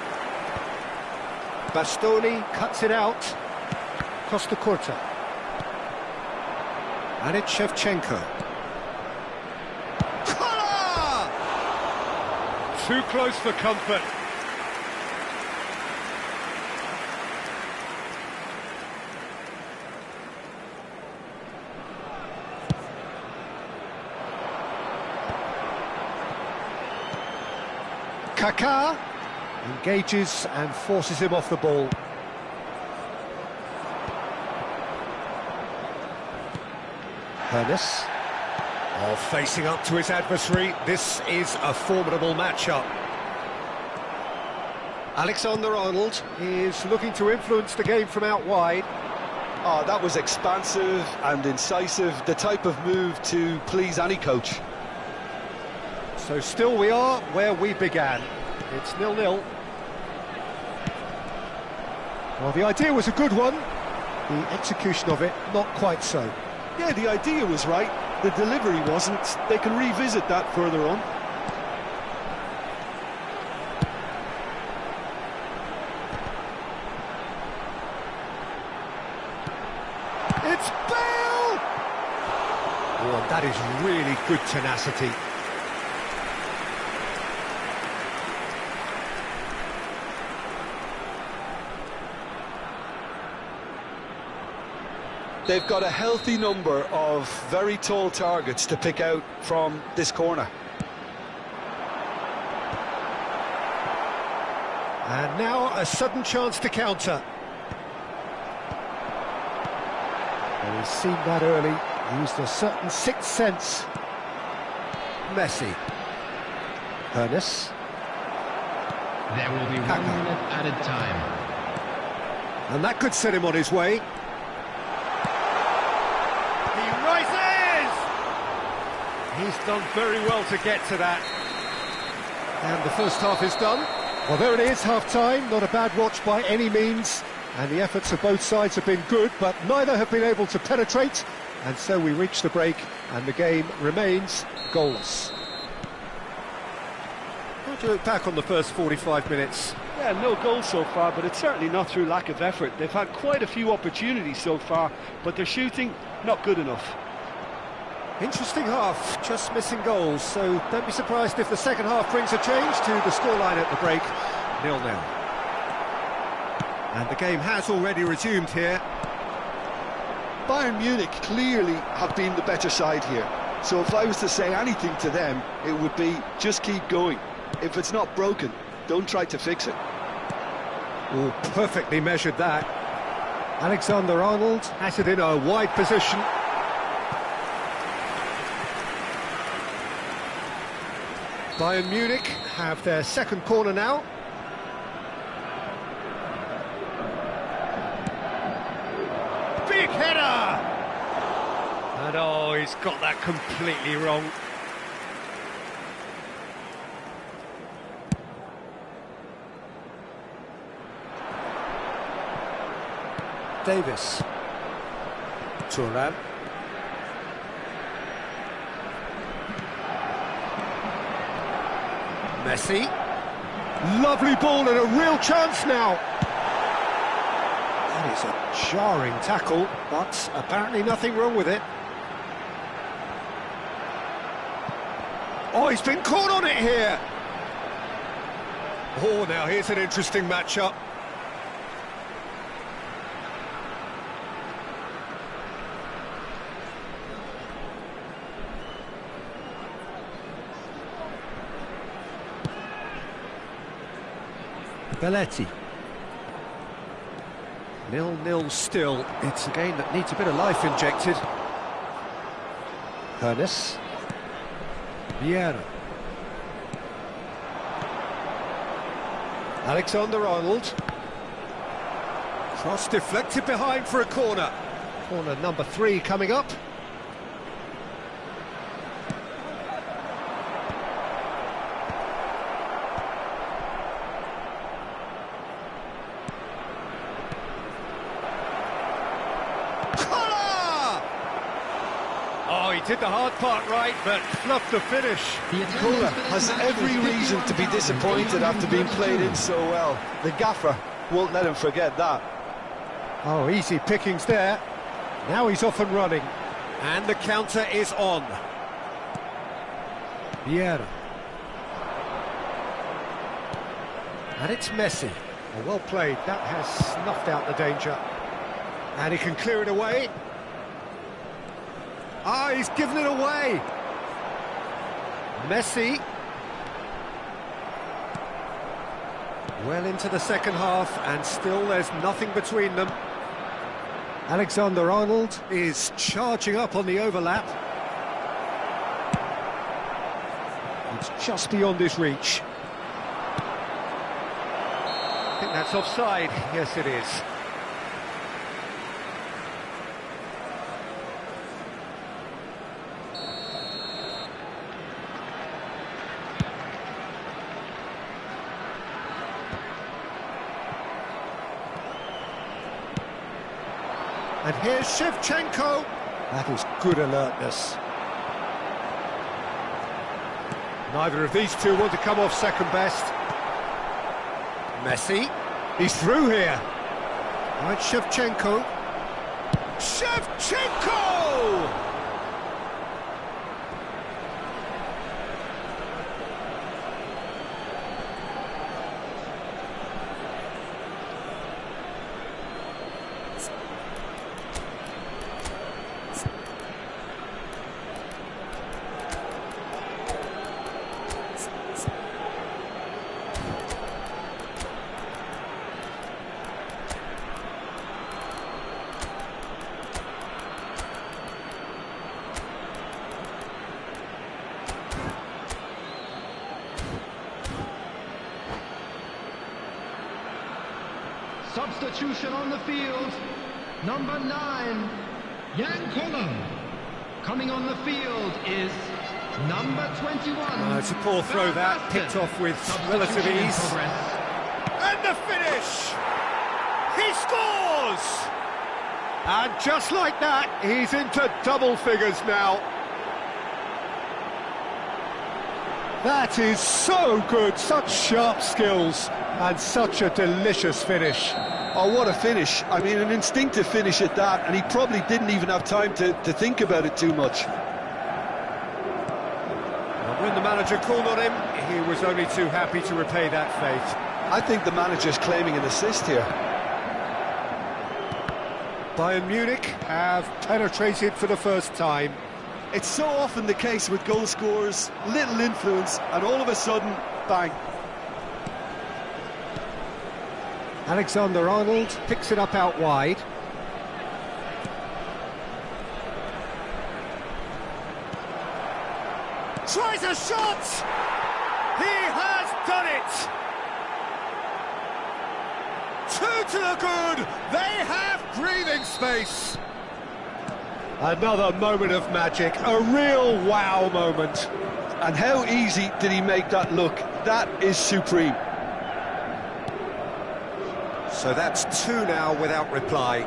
Bastoni cuts it out. Costa Curta. And it's Shevchenko. Too close for comfort. Kaká engages and forces him off the ball. Hernes. Oh, facing up to his adversary. This is a formidable matchup. Alexander-Arnold is looking to influence the game from out wide. Oh, that was expansive and incisive, the type of move to please any coach. So still we are where we began. It's 0-0. Well, the idea was a good one. The execution of it, not quite so. Yeah, the idea was right. The delivery wasn't. They can revisit that further on. It's Bale! Oh, that is really good tenacity. They've got a healthy number of very tall targets to pick out from this corner. And now a sudden chance to counter. Well, he's seen that early, used a certain sixth sense. Messi. Hernes. There will be 1 minute added time. And that could set him on his way. He rises! He's done very well to get to that. And the first half is done. Well, there it is, half-time. Not a bad watch by any means. And the efforts of both sides have been good, but neither have been able to penetrate. And so we reach the break, and the game remains goalless. How do you look back on the first 45 minutes? Yeah, no goals so far, but it's certainly not through lack of effort. They've had quite a few opportunities so far, but their shooting, not good enough. Interesting half, just missing goals, so don't be surprised if the second half brings a change to the scoreline at the break, 0-0. And the game has already resumed here. Bayern Munich clearly have been the better side here, so if I was to say anything to them, it would be just keep going. If it's not broken, don't try to fix it. Oh, perfectly measured that. Alexander-Arnold has it in a wide position. Bayern Munich have their second corner now. Big header! And oh, he's got that completely wrong. Davis. Thuram. Messi. Lovely ball and a real chance now. That is a jarring tackle, but apparently nothing wrong with it. Oh, he's been caught on it here. Oh, now here's an interesting matchup. Belletti. 0-0 still. It's a game that needs a bit of life injected. Hernes. Vieira. Alexander-Arnold. Cross deflected behind for a corner. Corner number 3 coming up. Oh, he did the hard part right, but fluffed the finish. Kola has every reason to be disappointed after being played in so well. The gaffer won't let him forget that. Oh, easy pickings there. Now he's off and running. And the counter is on. Vieira. And it's Messi. Oh, well played. That has snuffed out the danger. And he can clear it away. Ah, he's given it away. Messi. Well into the second half, and still there's nothing between them. Alexander-Arnold is charging up on the overlap. It's just beyond his reach. I think that's offside. Yes, it is. And here's Shevchenko. That is good alertness. Neither of these two want to come off second best. Messi. He's through here. Right, Shevchenko. Shevchenko! Substitution on the field. Number 9, Jan Koller. Coming on the field is number 21. It's a poor throw that, picked off with relative ease. And the finish! He scores! And just like that, he's into double figures now. That is so good, such sharp skills, and such a delicious finish. Oh, what a finish. I mean, an instinctive finish at that, and he probably didn't even have time to think about it too much. And when the manager called on him, he was only too happy to repay that faith. I think the manager's claiming an assist here. Bayern Munich have penetrated for the first time. It's so often the case with goal scorers, little influence, and all of a sudden, bang. Alexander-Arnold picks it up out wide. Tries a shot! He has done it! Two to the good! They have breathing space! Another moment of magic, a real wow moment. And how easy did he make that look? That is supreme. So that's two now without reply.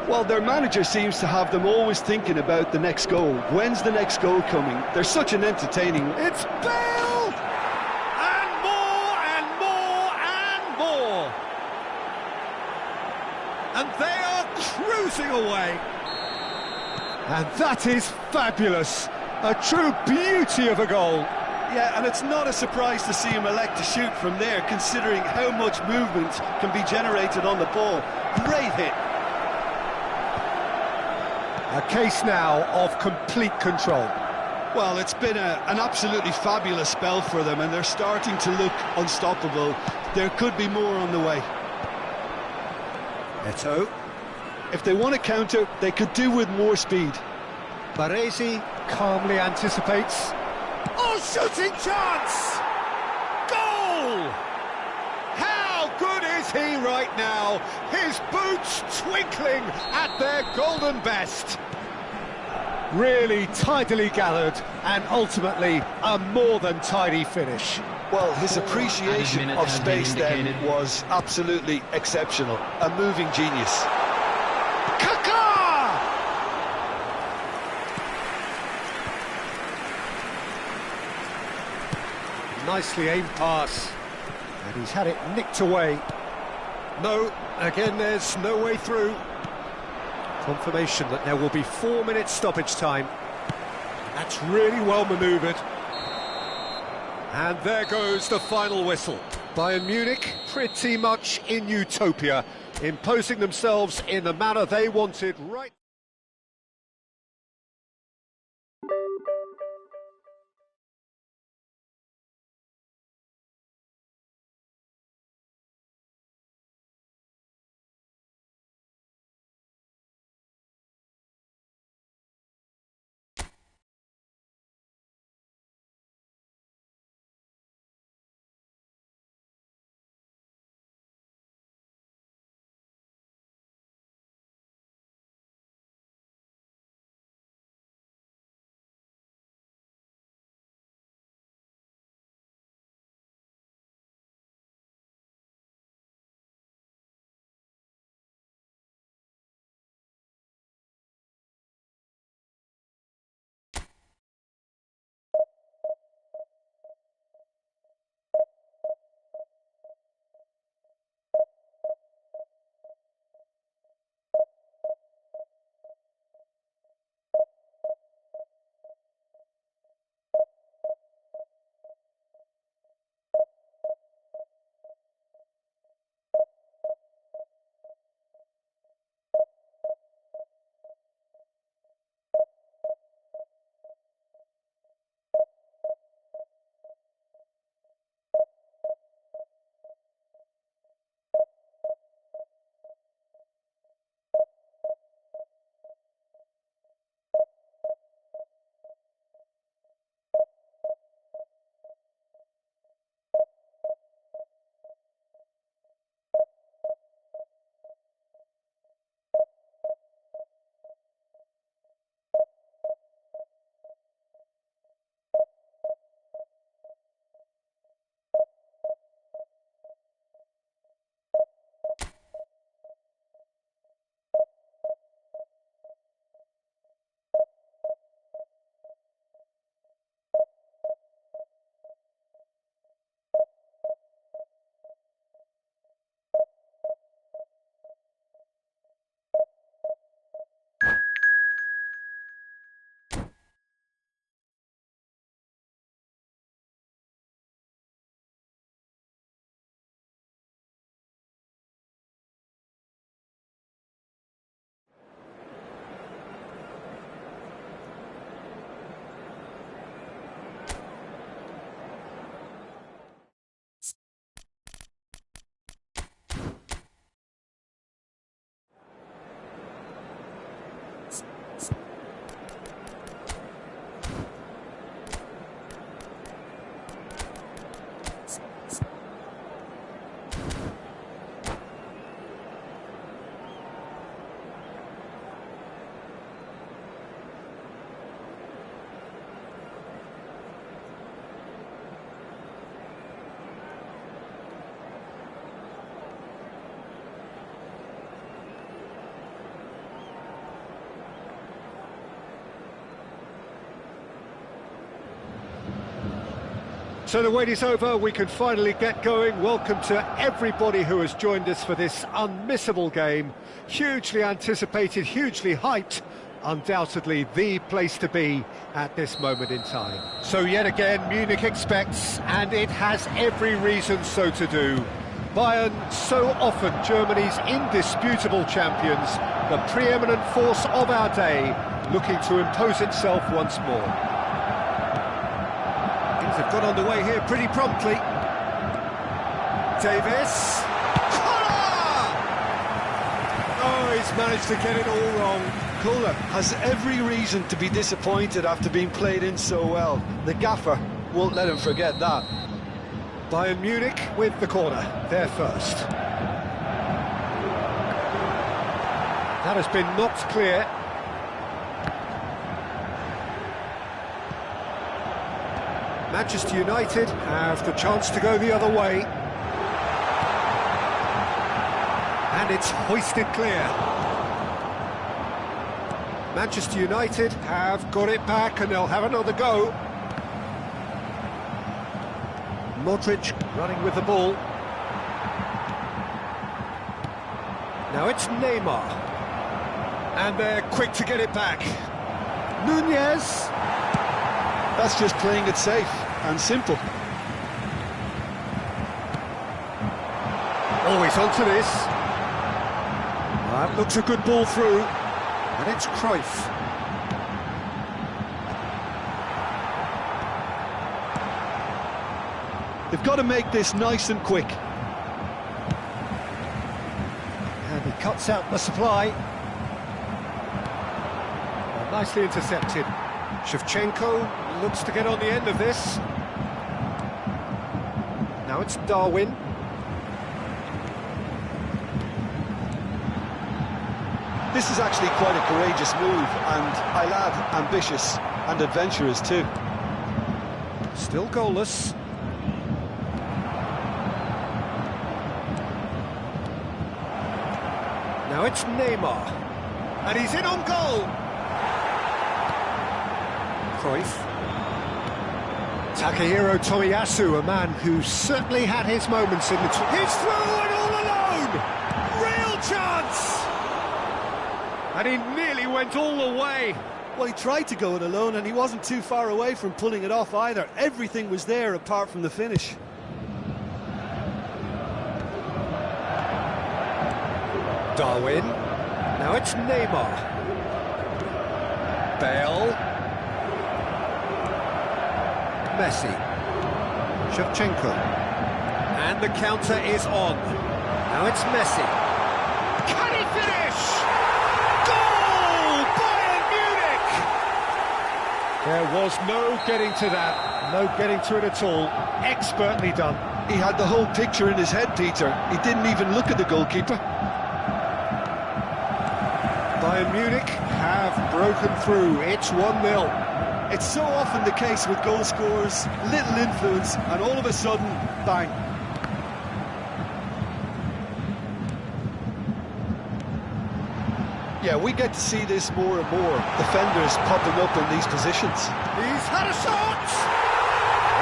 Well, their manager seems to have them always thinking about the next goal. When's the next goal coming? They're such an entertaining... It's Bale! And more, and more, and more! And they are cruising away. And that is fabulous. A true beauty of a goal. Yeah, and it's not a surprise to see him elect to shoot from there, considering how much movement can be generated on the ball. Great hit. A case now of complete control. Well, it's been an absolutely fabulous spell for them, and they're starting to look unstoppable. There could be more on the way. Atau. If they want to counter, they could do with more speed. Baresi calmly anticipates. Oh, shooting chance! Goal! How good is he right now? His boots twinkling at their golden best. Really tidily gathered, and ultimately a more than tidy finish. Well, his appreciation of space then was absolutely exceptional. A moving genius. Nicely aimed pass, and he's had it nicked away. No, again there's no way through. Confirmation that there will be 4 minutes stoppage time. That's really well manoeuvred. And there goes the final whistle. Bayern Munich pretty much in utopia, imposing themselves in the manner they wanted right So the wait is over, we can finally get going. Welcome to everybody who has joined us for this unmissable game. Hugely anticipated, hugely hyped. Undoubtedly the place to be at this moment in time. So yet again, Munich expects, and it has every reason so to do. Bayern, so often Germany's indisputable champions, the preeminent force of our day, looking to impose itself once more. Things have got underway here pretty promptly. Davis. Oh, he's managed to get it all wrong. Kohler has every reason to be disappointed after being played in so well. The gaffer won't let him forget that. Bayern Munich with the corner, there first. That has been knocked clear. Manchester United have the chance to go the other way. And it's hoisted clear. Manchester United have got it back and they'll have another go. Modric running with the ball. Now it's Neymar. And they're quick to get it back. Nunez. That's just playing it safe and simple. Always onto this. That looks a good ball through. And it's Cruyff. They've got to make this nice and quick. And he cuts out the supply. Well, nicely intercepted. Shevchenko looks to get on the end of this. Now it's Darwin. This is actually quite a courageous move, and I'll add ambitious and adventurous too. Still goalless. Now it's Neymar. And he's in on goal. Cruyff. Takahiro Tomiyasu, a man who certainly had his moments in the... He's through and all alone! Real chance! And he nearly went all the way. Well, he tried to go it alone, and he wasn't too far away from pulling it off either. Everything was there apart from the finish. Darwin. Now it's Neymar. Bale. Messi. Shevchenko. And the counter is on. Now it's Messi. Can he finish? Goal! Bayern Munich! There was no getting to that. No getting to it at all. Expertly done. He had the whole picture in his head, Peter. He didn't even look at the goalkeeper. Bayern Munich have broken through. It's 1-0. It's so often the case with goal scorers, little influence, and all of a sudden, bang. Yeah, we get to see this more and more. Defenders popping up in these positions. He's had a shot!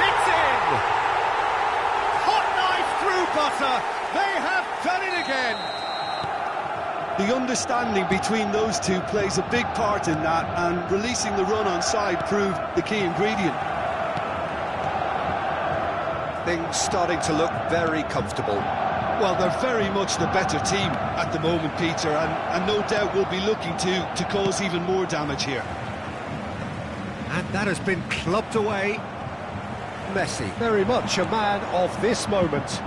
It's in! Hot knife through butter. They have done it again. The understanding between those two plays a big part in that, and releasing the run on side proved the key ingredient. Things starting to look very comfortable. Well, they're very much the better team at the moment, Peter, and no doubt will be looking to cause even more damage here. And that has been clubbed away. Messi, very much a man of this moment.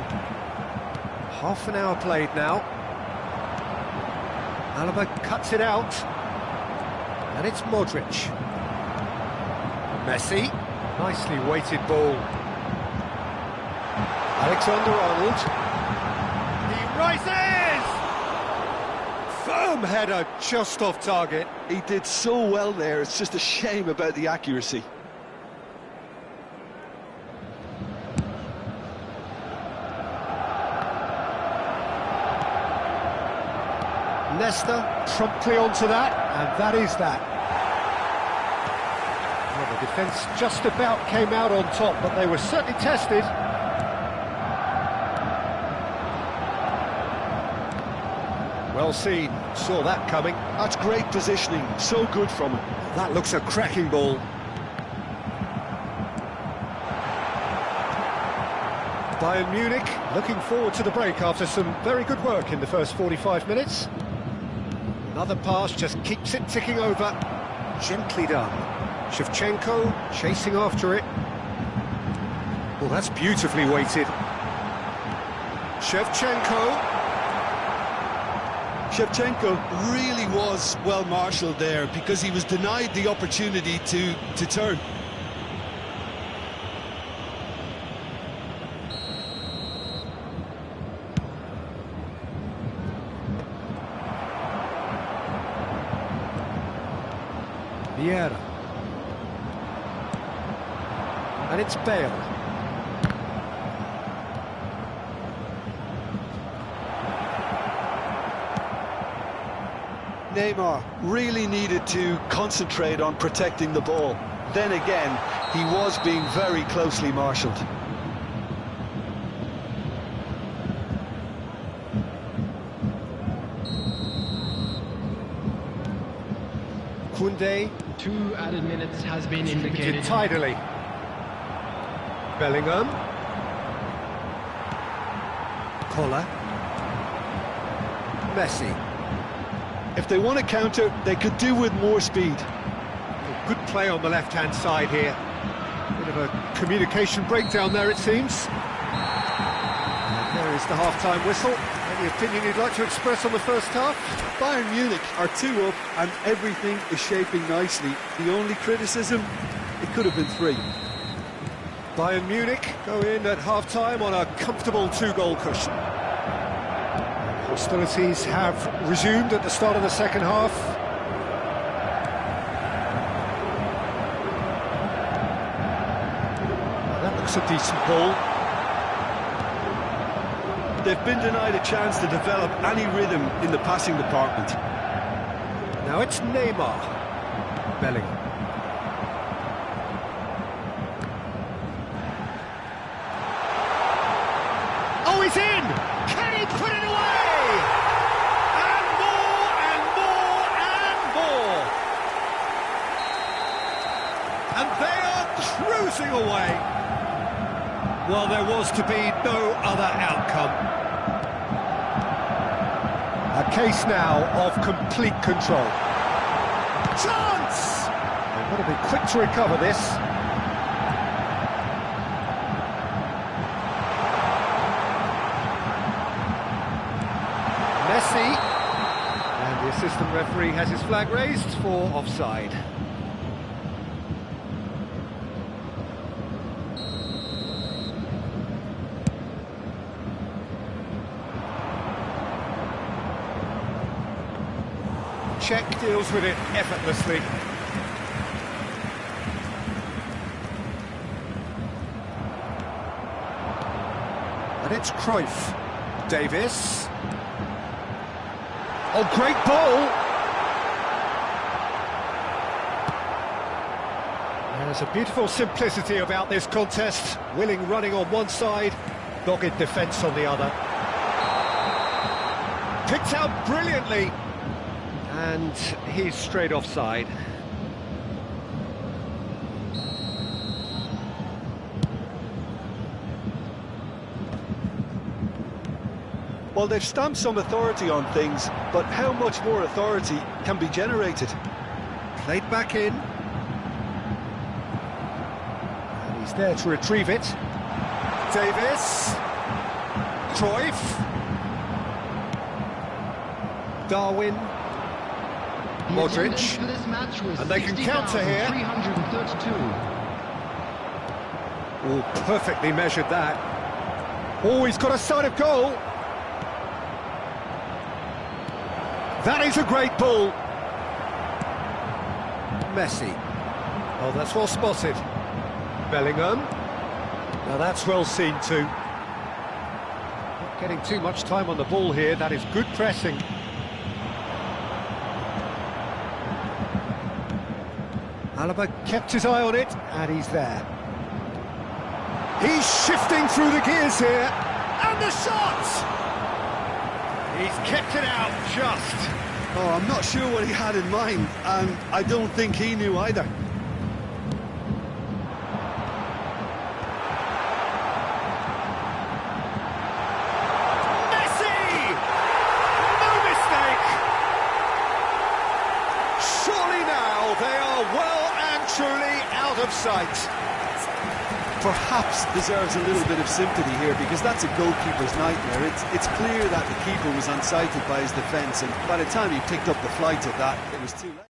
Half an hour played now. Alaba cuts it out. And it's Modric. Messi, nicely weighted ball. Alexander-Arnold. He rises! Firm header just off target. He did so well there, it's just a shame about the accuracy. Leicester promptly onto that, and that is that. Well, the defence just about came out on top, but they were certainly tested. Well seen, saw that coming. That's great positioning, so good from him. That looks a cracking ball. Bayern Munich looking forward to the break after some very good work in the first 45 minutes. Another pass just keeps it ticking over. Gently done. Shevchenko chasing after it. Well, that's beautifully weighted. Shevchenko really was well marshalled there because he was denied the opportunity to turn. Vieira. And it's Bale. Neymar really needed to concentrate on protecting the ball. Then again, he was being very closely marshalled. Koundé. 2 added minutes has been indicated. Tidily. Bellingham. Collar. Messi. If they want to counter, they could do with more speed. Good play on the left-hand side here. Bit of a communication breakdown there, it seems. And there is the half-time whistle. Any opinion you'd like to express on the first half? Bayern Munich are 2 up and everything is shaping nicely. The only criticism, it could have been 3. Bayern Munich go in at half-time on a comfortable 2-goal cushion. Hostilities have resumed at the start of the second half. Well, that looks a decent ball. They've been denied a chance to develop any rhythm in the passing department. Now it's Neymar. Bellingham. Oh, he's in! Can he put it away? And more, and more, and more! And they are cruising away. Well, there was to be no other outcome. A case now of complete control. Chance! They've got to be quick to recover this. Messi. And the assistant referee has his flag raised for offside. Cech deals with it effortlessly. And it's Cruyff. Davis. Oh, great ball! There's a beautiful simplicity about this contest. Willing running on one side, dogged defence on the other. Picked out brilliantly. And he's straight offside. Well, they've stamped some authority on things, but how much more authority can be generated? Played back in. And he's there to retrieve it. Davis. Cruyff. Darwin. Modric, and they can counter here. 332. Oh, perfectly measured that. Oh, he's got a sight of goal. That is a great ball. Messi. Oh, that's well spotted. Bellingham. Now that's well seen too. Not getting too much time on the ball here. That is good pressing. Alaba kept his eye on it, and he's there. He's shifting through the gears here, and the shot! He's kept it out just. Oh, I'm not sure what he had in mind, and I don't think he knew either. Truly out of sight. Perhaps deserves a little bit of sympathy here, because that's a goalkeeper's nightmare. It's clear that the keeper was unsighted by his defence, and by the time he picked up the flight of that, it was too late.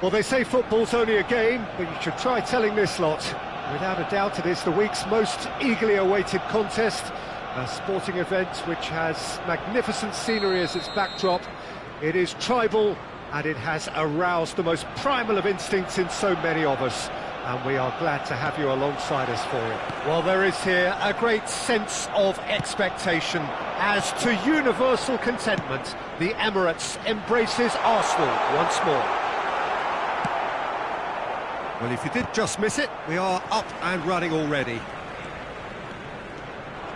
Well, they say football's only a game, but you should try telling this lot. Without a doubt, it is the week's most eagerly awaited contest, a sporting event which has magnificent scenery as its backdrop. It is tribal, and it has aroused the most primal of instincts in so many of us, and we are glad to have you alongside us for it. Well, there is here a great sense of expectation, as to universal contentment, the Emirates embraces Arsenal once more. Well, if you did just miss it, we are up and running already.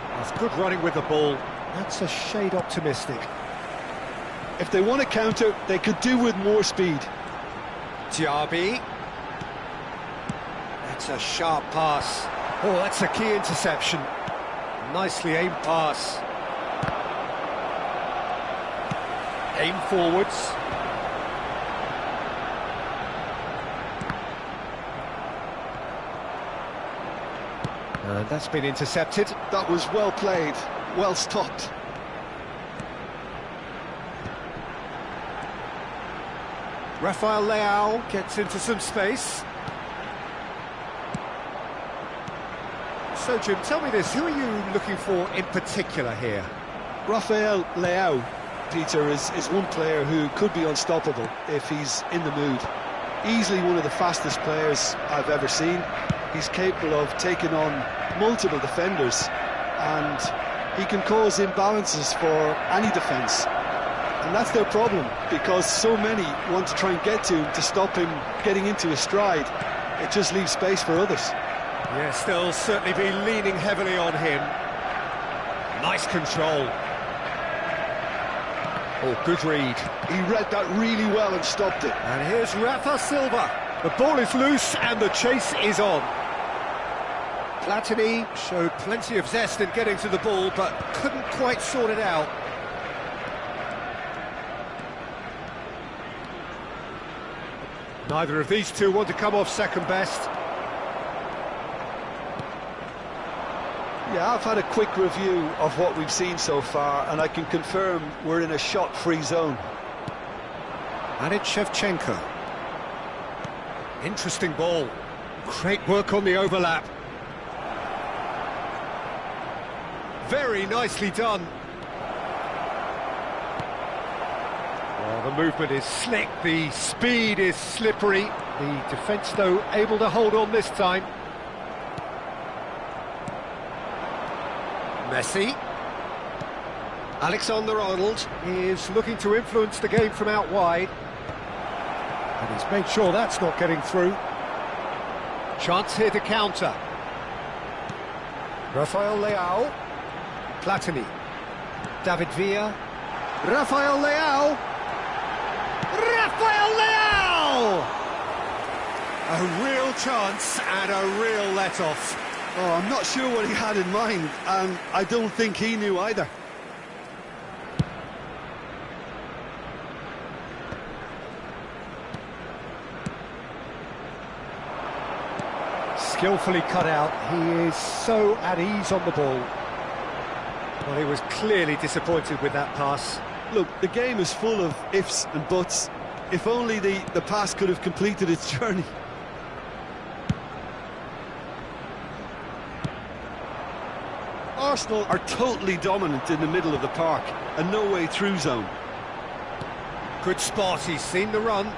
That's good running with the ball. That's a shade optimistic. If they want to counter, they could do with more speed. Diaby. That's a sharp pass. Oh, that's a key interception. Nicely aimed pass. Aim forwards. And that's been intercepted. That was well played, well stopped. Rafael Leao gets into some space. So, Jim, tell me this, who are you looking for in particular here? Rafael Leao, Peter, is one player who could be unstoppable if he's in the mood. Easily one of the fastest players I've ever seen. He's capable of taking on multiple defenders, and he can cause imbalances for any defence. And that's their problem, because so many want to try and get to him to stop him getting into his stride. It just leaves space for others. Yes, they'll certainly be leaning heavily on him. Nice control. Oh, good read. He read that really well and stopped it. And here's Rafa Silva. The ball is loose and the chase is on. Platini showed plenty of zest in getting to the ball, but couldn't quite sort it out. Neither of these two want to come off second best. Yeah, I've had a quick review of what we've seen so far, and I can confirm we're in a shot-free zone. And it's Shevchenko. Interesting ball. Great work on the overlap. Very nicely done. Well, the movement is slick, the speed is slippery. The defence, though, able to hold on this time. Messi. Alexander-Arnold is looking to influence the game from out wide. And he's made sure that's not getting through. Chance here to counter. Rafael Leao. Platini. David Villa. Rafael Leao. Rafael Leao! A real chance and a real let-off. Oh, I'm not sure what he had in mind, and I don't think he knew either. Skillfully cut out. He is so at ease on the ball. Well, he was clearly disappointed with that pass. Look, the game is full of ifs and buts. If only the pass could have completed its journey. Arsenal are totally dominant in the middle of the park, a no-way-through zone. Good spot, he's seen the run.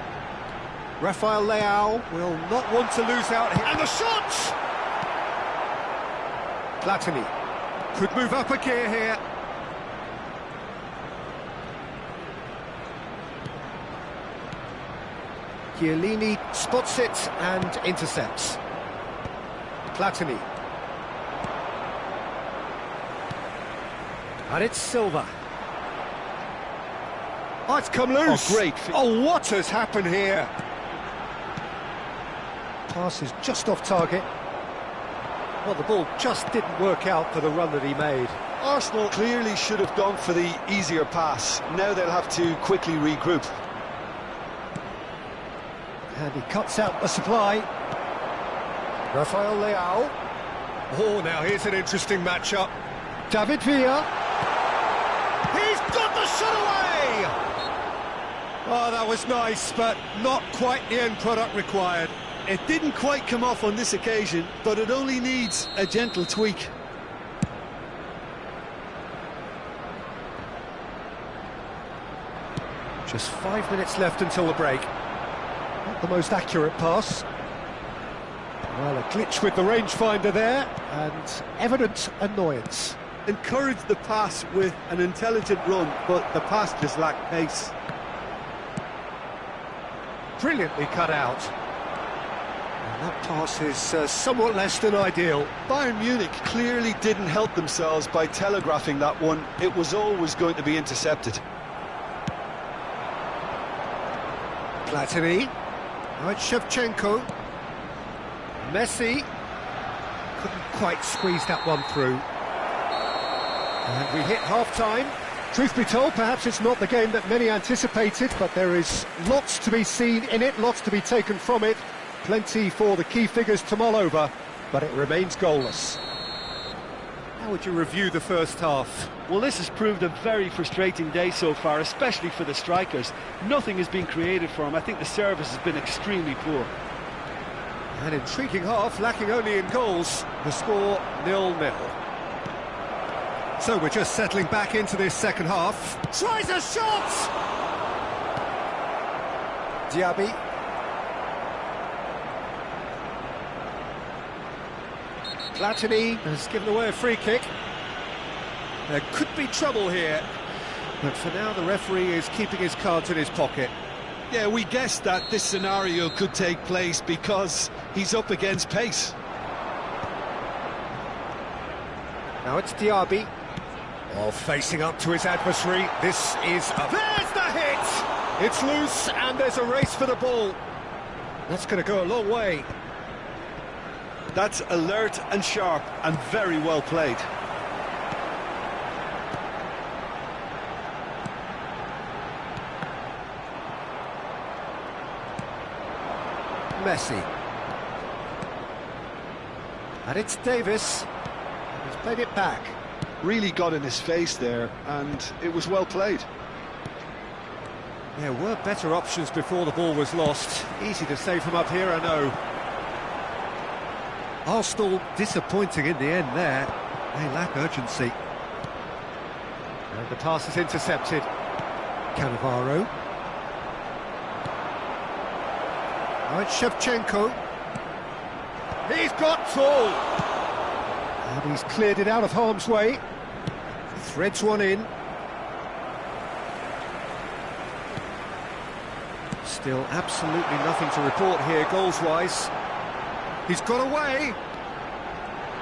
Rafael Leao will not want to lose out here. And the shot! Platini could move up a gear here. Chiellini spots it and intercepts. Platini. And it's Silva. Oh, it's come loose. Oh, great. Oh, what has happened here? Pass is just off target. Well, the ball just didn't work out for the run that he made. Arsenal clearly should have gone for the easier pass. Now they'll have to quickly regroup. And he cuts out the supply. Rafael Leao. Oh, now here's an interesting matchup. David Villa. He's got the shot away! Oh, that was nice, but not quite the end product required. It didn't quite come off on this occasion, but it only needs a gentle tweak. Just 5 minutes left until the break. Not the most accurate pass. Well, a glitch with the rangefinder there, and evident annoyance. Encouraged the pass with an intelligent run, but the pass just lacked pace. Brilliantly cut out. And that pass is somewhat less than ideal. Bayern Munich clearly didn't help themselves by telegraphing that one. It was always going to be intercepted. Platini. Now it's Shevchenko. Messi. Couldn't quite squeeze that one through. And we hit half-time. Truth be told, perhaps it's not the game that many anticipated, but there is lots to be seen in it, lots to be taken from it. Plenty for the key figures to mull over, but it remains goalless. How would you review the first half? Well, this has proved a very frustrating day so far, especially for the strikers. Nothing has been created for them. I think the service has been extremely poor. An intriguing half, lacking only in goals. The score 0-0. So we're just settling back into this second half. Tries a shot! Diaby. Platini has given away a free kick. There could be trouble here, but for now the referee is keeping his cards in his pocket. Yeah, we guessed that this scenario could take place because he's up against pace. Now it's Diaby. Oh, facing up to his adversary. This is a... There's the hit! It's loose and there's a race for the ball. That's going to go a long way. That's alert and sharp and very well played. Messi. And it's Davis. He's played it back. Really got in his face there, and it was well played. There were better options before the ball was lost. Easy to say from up here, I know. Arsenal disappointing in the end there. They lack urgency. And the pass is intercepted. Cannavaro. Now it's Shevchenko. He's got tall. And he's cleared it out of harm's way. Threads one in. Still absolutely nothing to report here, goals-wise. He's got away.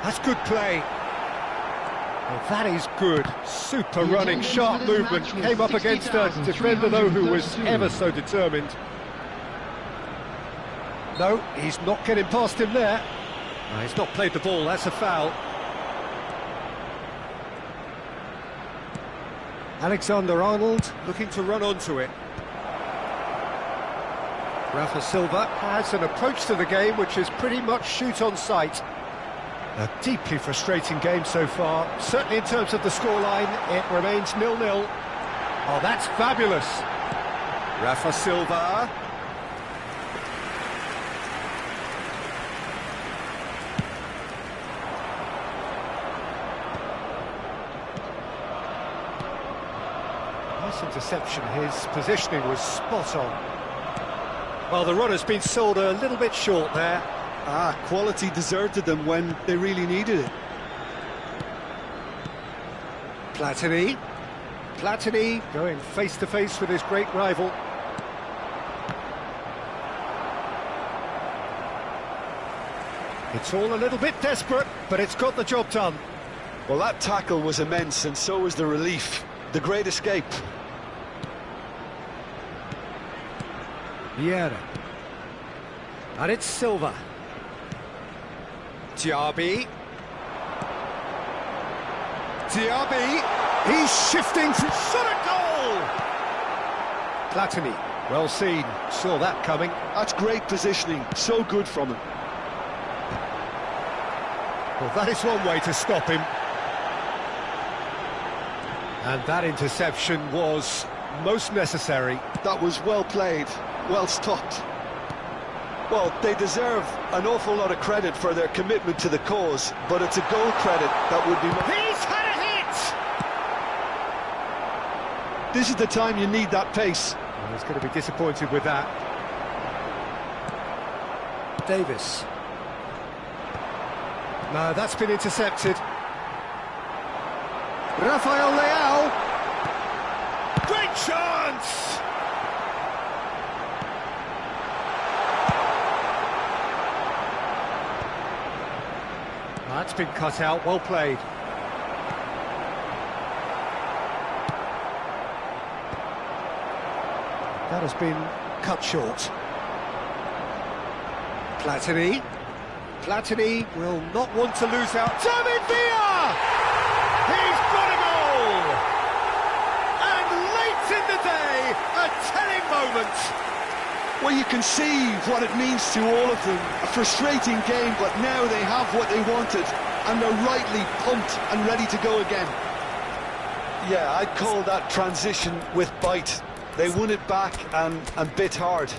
That's good play. Well, that is good. Super running, sharp movement. Came up against a defender, though, who was ever so determined. No, he's not getting past him there. No, he's not played the ball, that's a foul. Alexander-Arnold looking to run onto it. Rafa Silva has an approach to the game which is pretty much shoot on sight. A deeply frustrating game so far. Certainly in terms of the scoreline, it remains 0-0. Oh, that's fabulous. Rafa Silva. Nice interception. His positioning was spot on. Well, the run has been sold a little bit short there. Quality deserted them when they really needed it. Platini. Platini going face-to-face with his great rival. It's all a little bit desperate, but it's got the job done. Well, that tackle was immense, and so was the relief. The great escape. Vieira. And it's Silva. Diaby. Diaby. He's shifting through. Shot a goal! Platini. Well seen. Saw that coming. That's great positioning. So good from him. Well, that is one way to stop him. And that interception was most necessary. That was well played, well stopped. Well, they deserve an awful lot of credit for their commitment to the cause, but it's a goal credit that would be... He's had a hit! This is the time you need that pace. Well, he's going to be disappointed with that. Davis. No, that's been intercepted. Rafael Leao. Great chance! That's been cut out, well played. That has been cut short. Platini will not want to lose out. David Villa! He's got a goal! And late in the day, a telling moment. Well, you can see what it means to all of them. A frustrating game, but now they have what they wanted, and they're rightly pumped and ready to go again. Yeah, I'd call that transition with bite. They won it back and bit hard.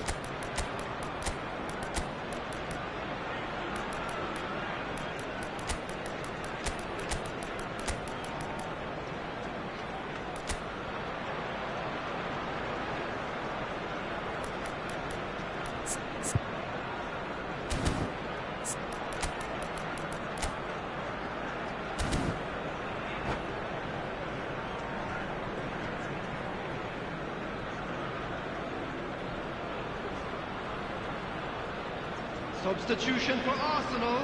Substitution for Arsenal,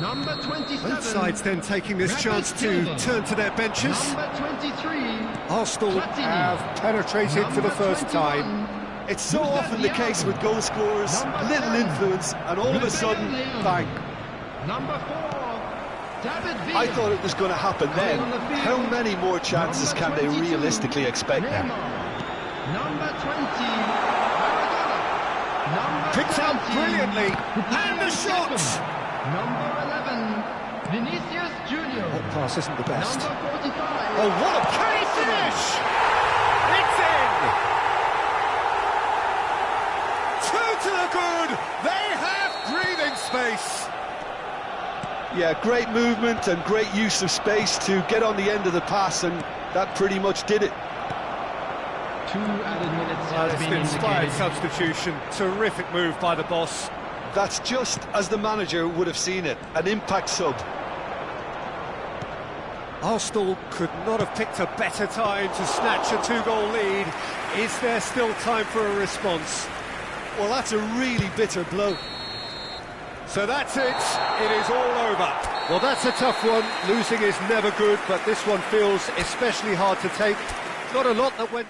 number 27. Both sides then taking this chance to turn to their benches. Number 23. Arsenal Platini. have penetrated for the first time. It's so often the case with goal scorers, little influence, and all of a sudden, bang. Number 4, David Villa. I thought it was going to happen then. How many more chances can they realistically expect now? Number 20. Number Picked out 17, brilliantly, and the shot! Number 11, Vinicius Junior. That pass isn't the best. Number 45. Oh, what a finish! It's in! Two to the good! They have breathing space! Yeah, great movement and great use of space to get on the end of the pass, and that pretty much did it. 2 added minutes has It's been an inspired indicated. substitution. Terrific move by the boss. That's just as the manager would have seen it, an impact sub. Arsenal could not have picked a better time to snatch a two-goal lead. Is there still time for a response? Well, that's a really bitter blow. So that's it. It is all over. Well, that's a tough one. Losing is never good, but this one feels especially hard to take. Not a lot that went...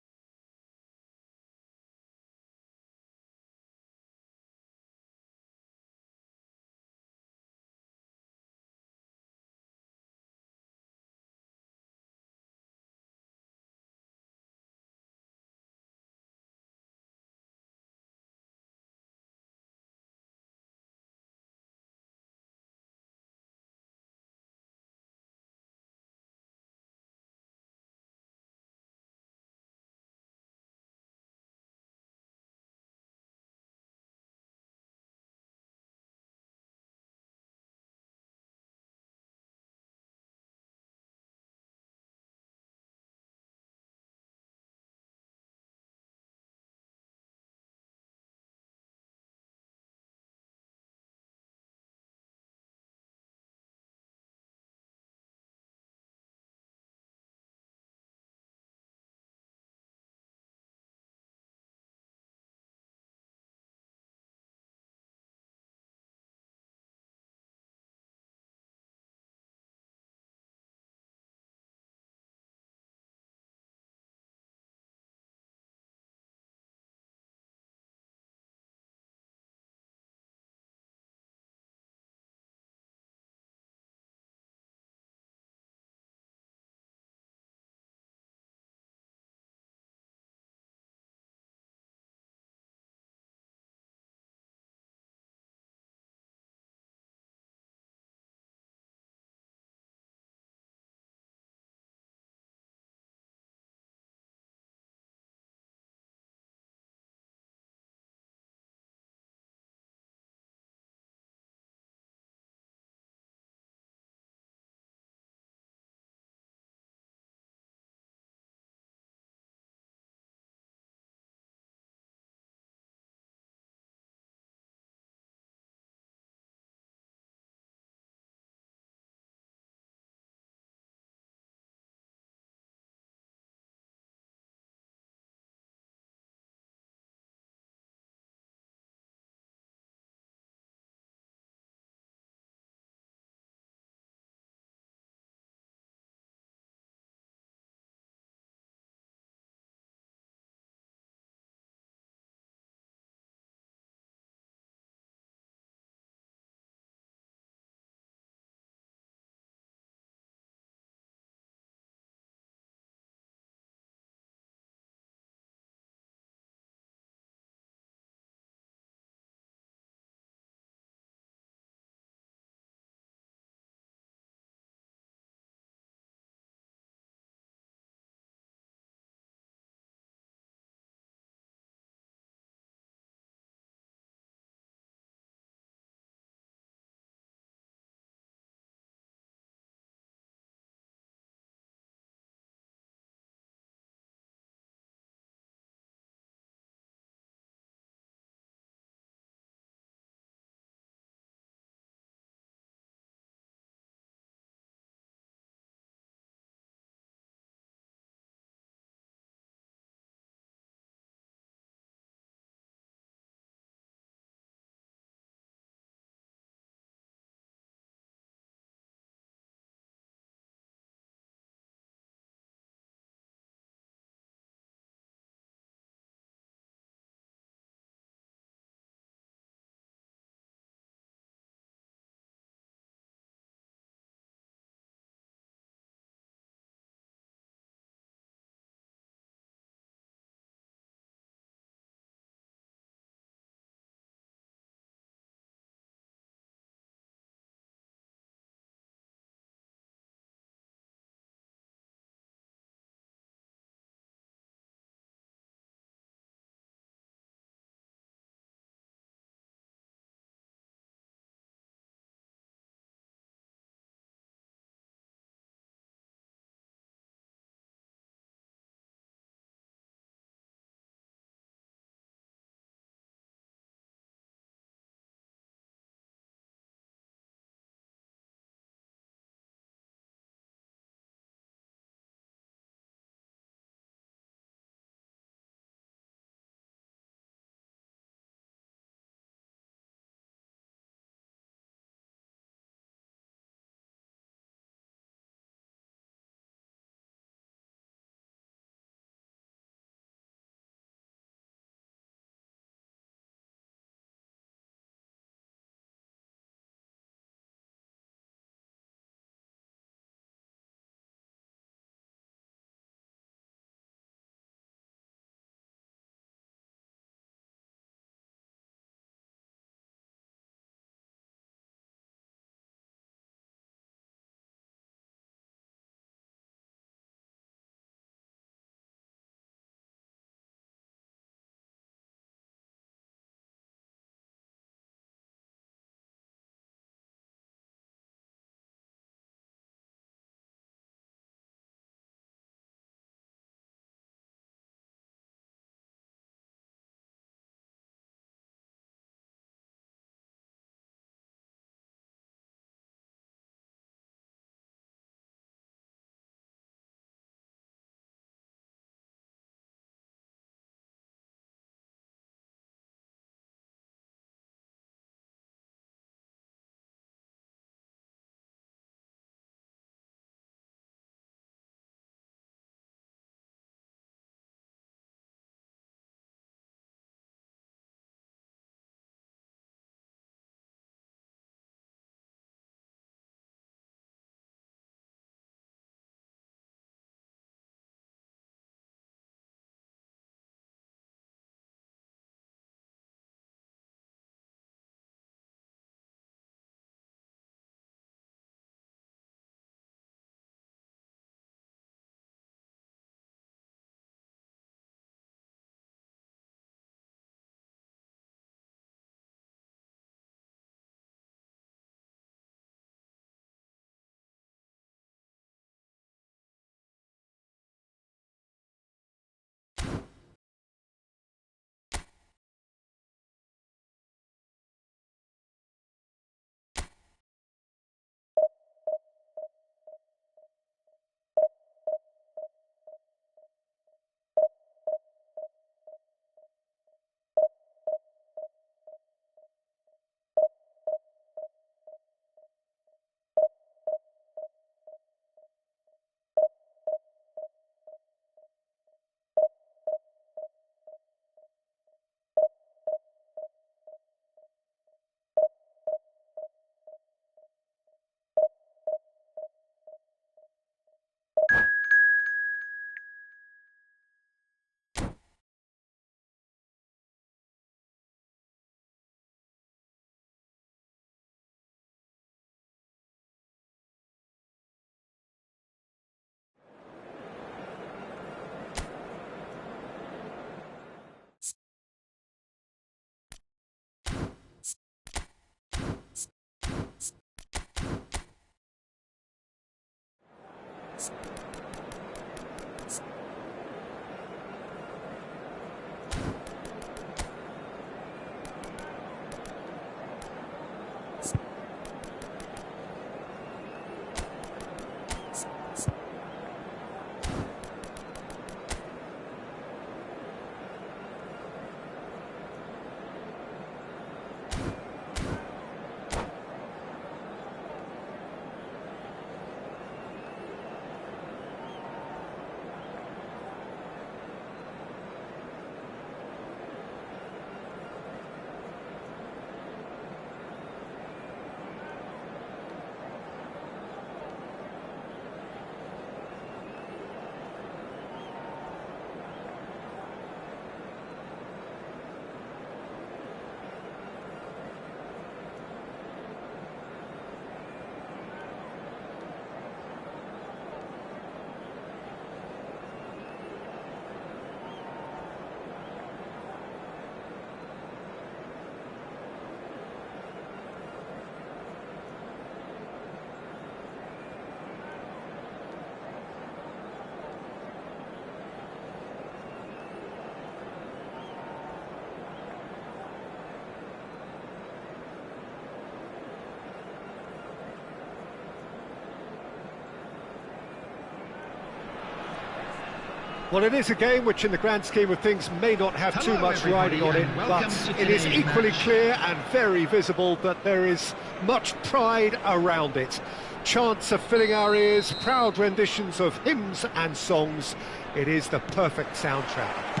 Well, it is a game which in the grand scheme of things may not have too much riding on it, but it is equally clear and very visible that there is much pride around it. Chants are filling our ears, proud renditions of hymns and songs. It is the perfect soundtrack.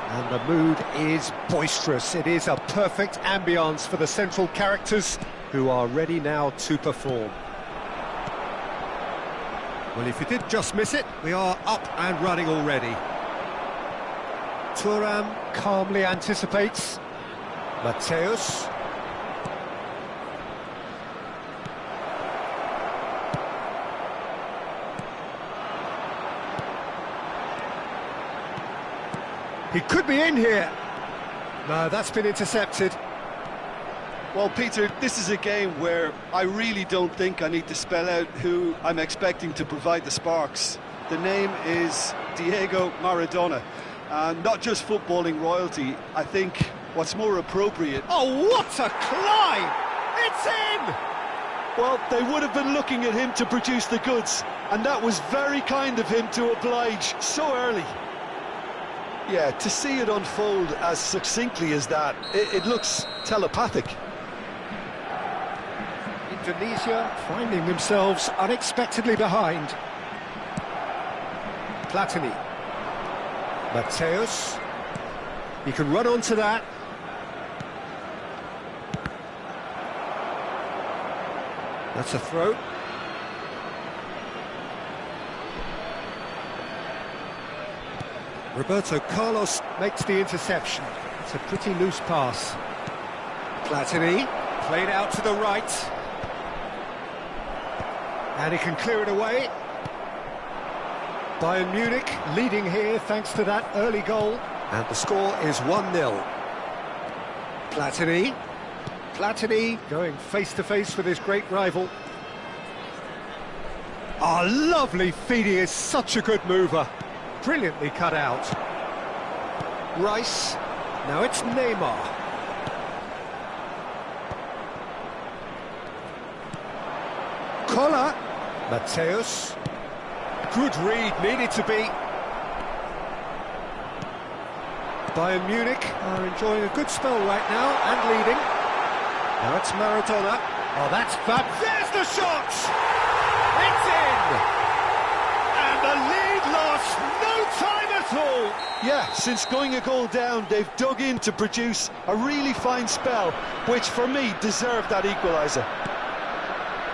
And the mood is boisterous. It is a perfect ambience for the central characters who are ready now to perform. Well, if you did just miss it, we are up and running already. Thuram calmly anticipates. Matthäus. He could be in here. No, that's been intercepted. Well, Peter, this is a game where I really don't think I need to spell out who I'm expecting to provide the sparks. The name is Diego Maradona. And not just footballing royalty, I think what's more appropriate... Oh, what a climb! It's in! Well, they would have been looking at him to produce the goods, and that was very kind of him to oblige so early. Yeah, to see it unfold as succinctly as that, it looks telepathic. Indonesia finding themselves unexpectedly behind. Platini. Matthäus. He can run onto that. That's a throw. Roberto Carlos makes the interception. It's a pretty loose pass. Platini, played out to the right. And he can clear it away. Bayern Munich leading here thanks to that early goal. And the score is 1-0. Platini. Platini going face-to-face with his great rival. Ah, lovely feed. He is such a good mover. Brilliantly cut out. Rice. Now it's Neymar. Koller. Matthäus. Good read, needed to be. Bayern Munich are enjoying a good spell right now and leading. Now it's Maradona. Oh, that's fab. There's the shot! It's in! And the lead lost no time at all. Yeah, since going a goal down, they've dug in to produce a really fine spell, which for me deserved that equaliser.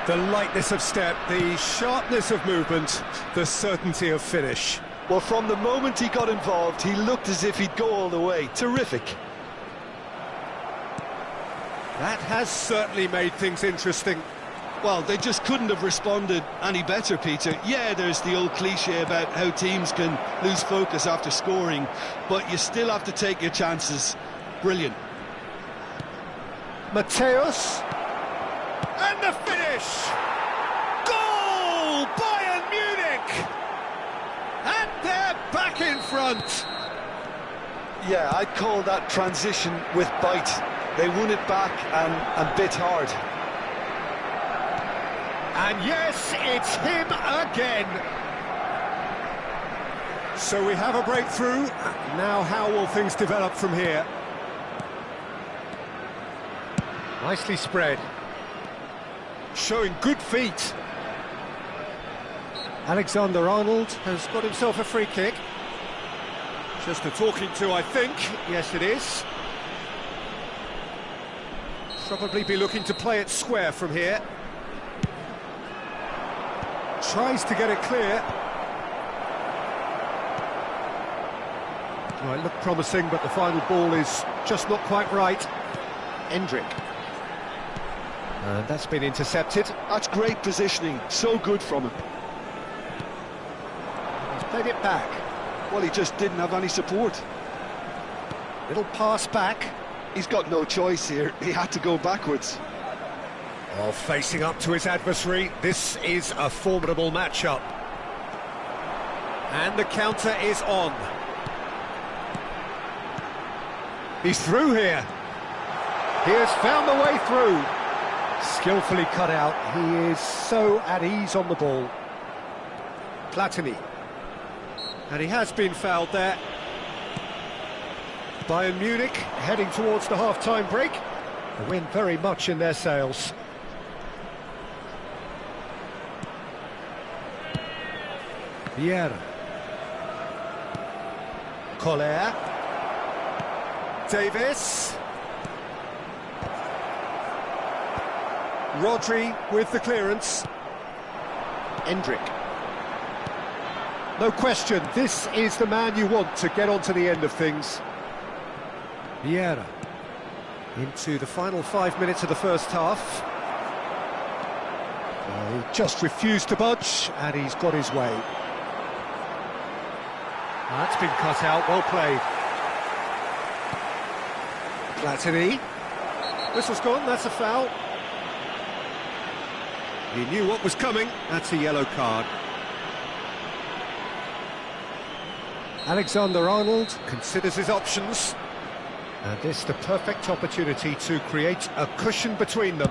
The lightness of step, the sharpness of movement, the certainty of finish. Well, from the moment he got involved, he looked as if he'd go all the way. Terrific. That has certainly made things interesting. Well, they just couldn't have responded any better, Peter. Yeah, there's the old cliche about how teams can lose focus after scoring, but you still have to take your chances. Brilliant. Matthäus. And the finish! Goal! Bayern Munich! And they're back in front! Yeah, I'd call that transition with bite. They won it back and bit hard. And yes, it's him again. So we have a breakthrough. Now how will things develop from here? Nicely spread. Showing good feet. Alexander-Arnold has got himself a free kick. Just a talking to, I think. Yes, it is. Probably be looking to play it square from here. Tries to get it clear. Well, it looked promising, but the final ball is just not quite right. Endrick. And that's been intercepted. That's great positioning, so good from him. He's played it back. Well, he just didn't have any support. Little pass back. He's got no choice here, he had to go backwards. Oh, facing up to his adversary, this is a formidable matchup. And the counter is on. He's through here. He has found the way through. Skillfully cut out. He is so at ease on the ball. Platini. And he has been fouled there. Bayern Munich heading towards the half-time break. The wind very much in their sails. Vieira. Collier. Davis. Rodri with the clearance. Endrick. No question, this is the man you want to get onto the end of things. Vieira. Into the final 5 minutes of the first half. He just refused to budge, and he's got his way. That's been cut out, well played. Platini. Whistle's gone, that's a foul. He knew what was coming, that's a yellow card. Alexander-Arnold considers his options. And this the perfect opportunity to create a cushion between them.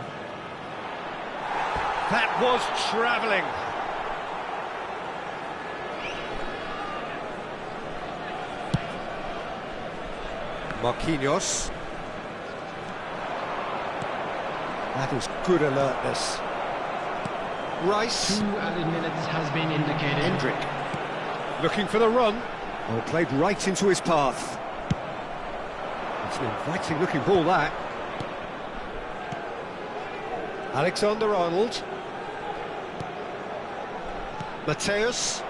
That was travelling. Marquinhos. That was good alertness. Rice. 2 added minutes has been indicated. Endrick. Looking for the run. Well, played right into his path. It's an inviting looking ball, that. Alexander-Arnold. Mateus.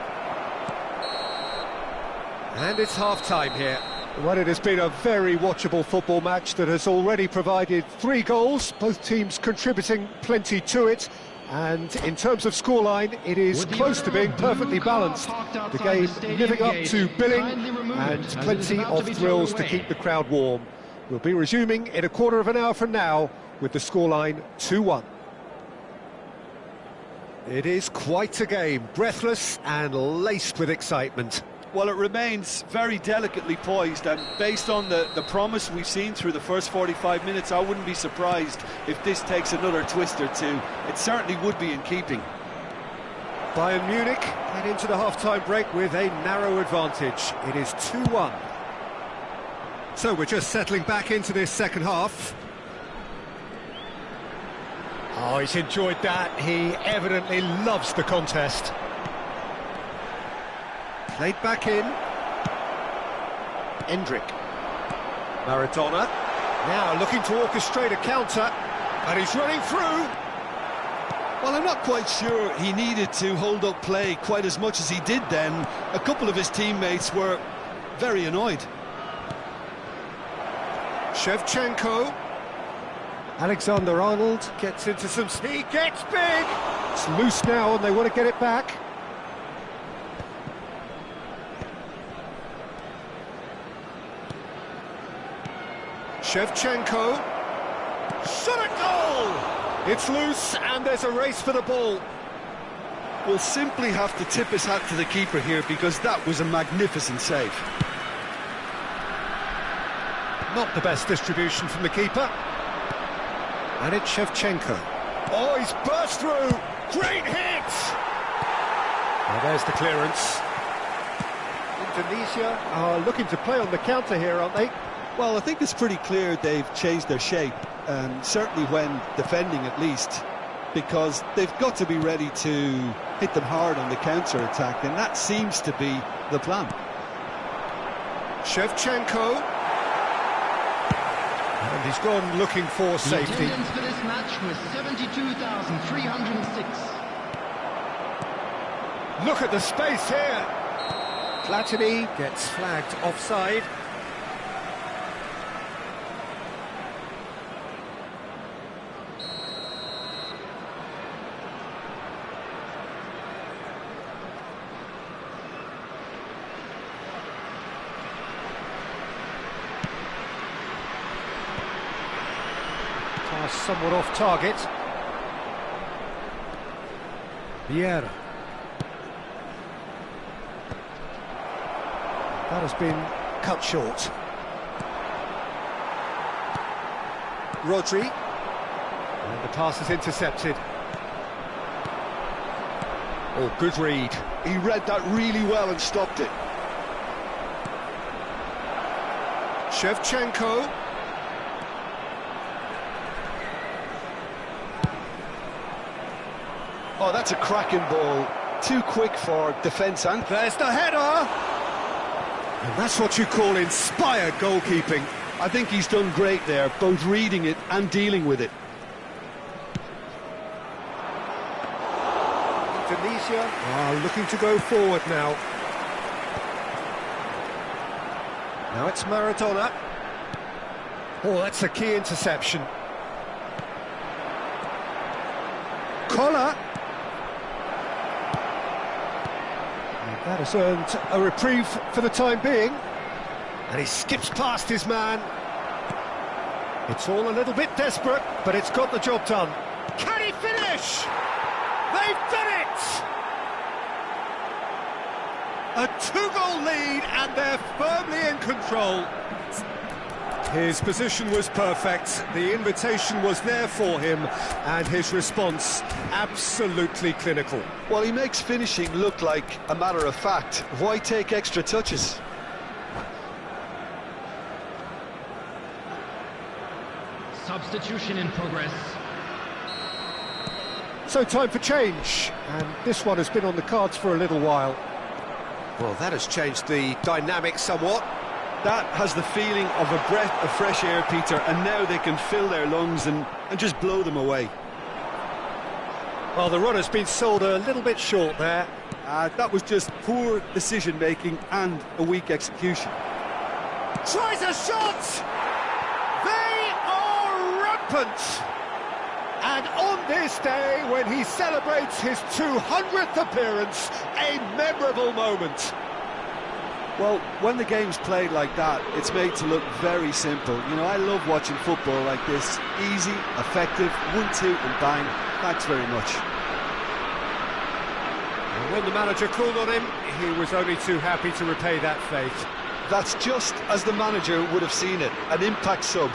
And it's half-time here. Well, it has been a very watchable football match that has already provided 3 goals, both teams contributing plenty to it. And in terms of scoreline, it is close to being perfectly balanced. The game living up to billing and plenty of thrills to keep the crowd warm. We'll be resuming in a quarter of an hour from now with the scoreline 2-1. It is quite a game, breathless and laced with excitement. Well, it remains very delicately poised, and based on the promise we've seen through the first 45 minutes, I wouldn't be surprised if this takes another twist or two. It certainly would be in keeping. Bayern Munich head into the half-time break with a narrow advantage. It is 2-1. So we're just settling back into this second half. Oh, he's enjoyed that. He evidently loves the contest. Played back in. Endrick. Maradona. Now looking to orchestrate a counter. And he's running through. Well, I'm not quite sure he needed to hold up play quite as much as he did then. A couple of his teammates were very annoyed. Shevchenko. Alexander-Arnold gets into some... He gets big! It's loose now and they want to get it back. Shevchenko. Shot a goal! It's loose and there's a race for the ball. We'll simply have to tip his hat to the keeper here because that was a magnificent save. Not the best distribution from the keeper. And it's Shevchenko. Oh, he's burst through! Great hit! Now there's the clearance. Indonesia are looking to play on the counter here, aren't they? Well, I think it's pretty clear they've changed their shape, certainly when defending at least, because they've got to be ready to hit them hard on the counter-attack, and that seems to be the plan. Shevchenko. And he's gone looking for safety. The attendance for this match was 72,306. Look at the space here. Platini gets flagged offside. Pass somewhat off target. Vieira. That has been cut short. Rodri. And the pass is intercepted. Oh, good read. He read that really well and stopped it. Shevchenko. Oh, that's a cracking ball. Too quick for defence and... There's the header! And that's what you call inspired goalkeeping. I think he's done great there, both reading it and dealing with it. Indonesia are looking to go forward now. Now it's Maradona. Oh, that's a key interception. Collar. That has earned a reprieve for the time being. And he skips past his man. It's all a little bit desperate, but it's got the job done. Can he finish? They've done it! A two-goal lead, and they're firmly in control. His position was perfect, the invitation was there for him, and his response absolutely clinical. Well, he makes finishing look like a matter of fact. Why take extra touches? Substitution in progress. So time for change, and this one has been on the cards for a little while. Well, that has changed the dynamic somewhat. That has the feeling of a breath of fresh air, Peter, and now they can fill their lungs and just blow them away. Well, the run has been sold a little bit short there. That was just poor decision-making and a weak execution. Tries a shot! They are rampant! And on this day, when he celebrates his 200th appearance, a memorable moment. Well, when the game's played like that, it's made to look very simple. You know, I love watching football like this. Easy, effective, 1-2 and bang. Thanks very much. And when the manager called on him, he was only too happy to repay that faith. That's just as the manager would have seen it, an impact sub.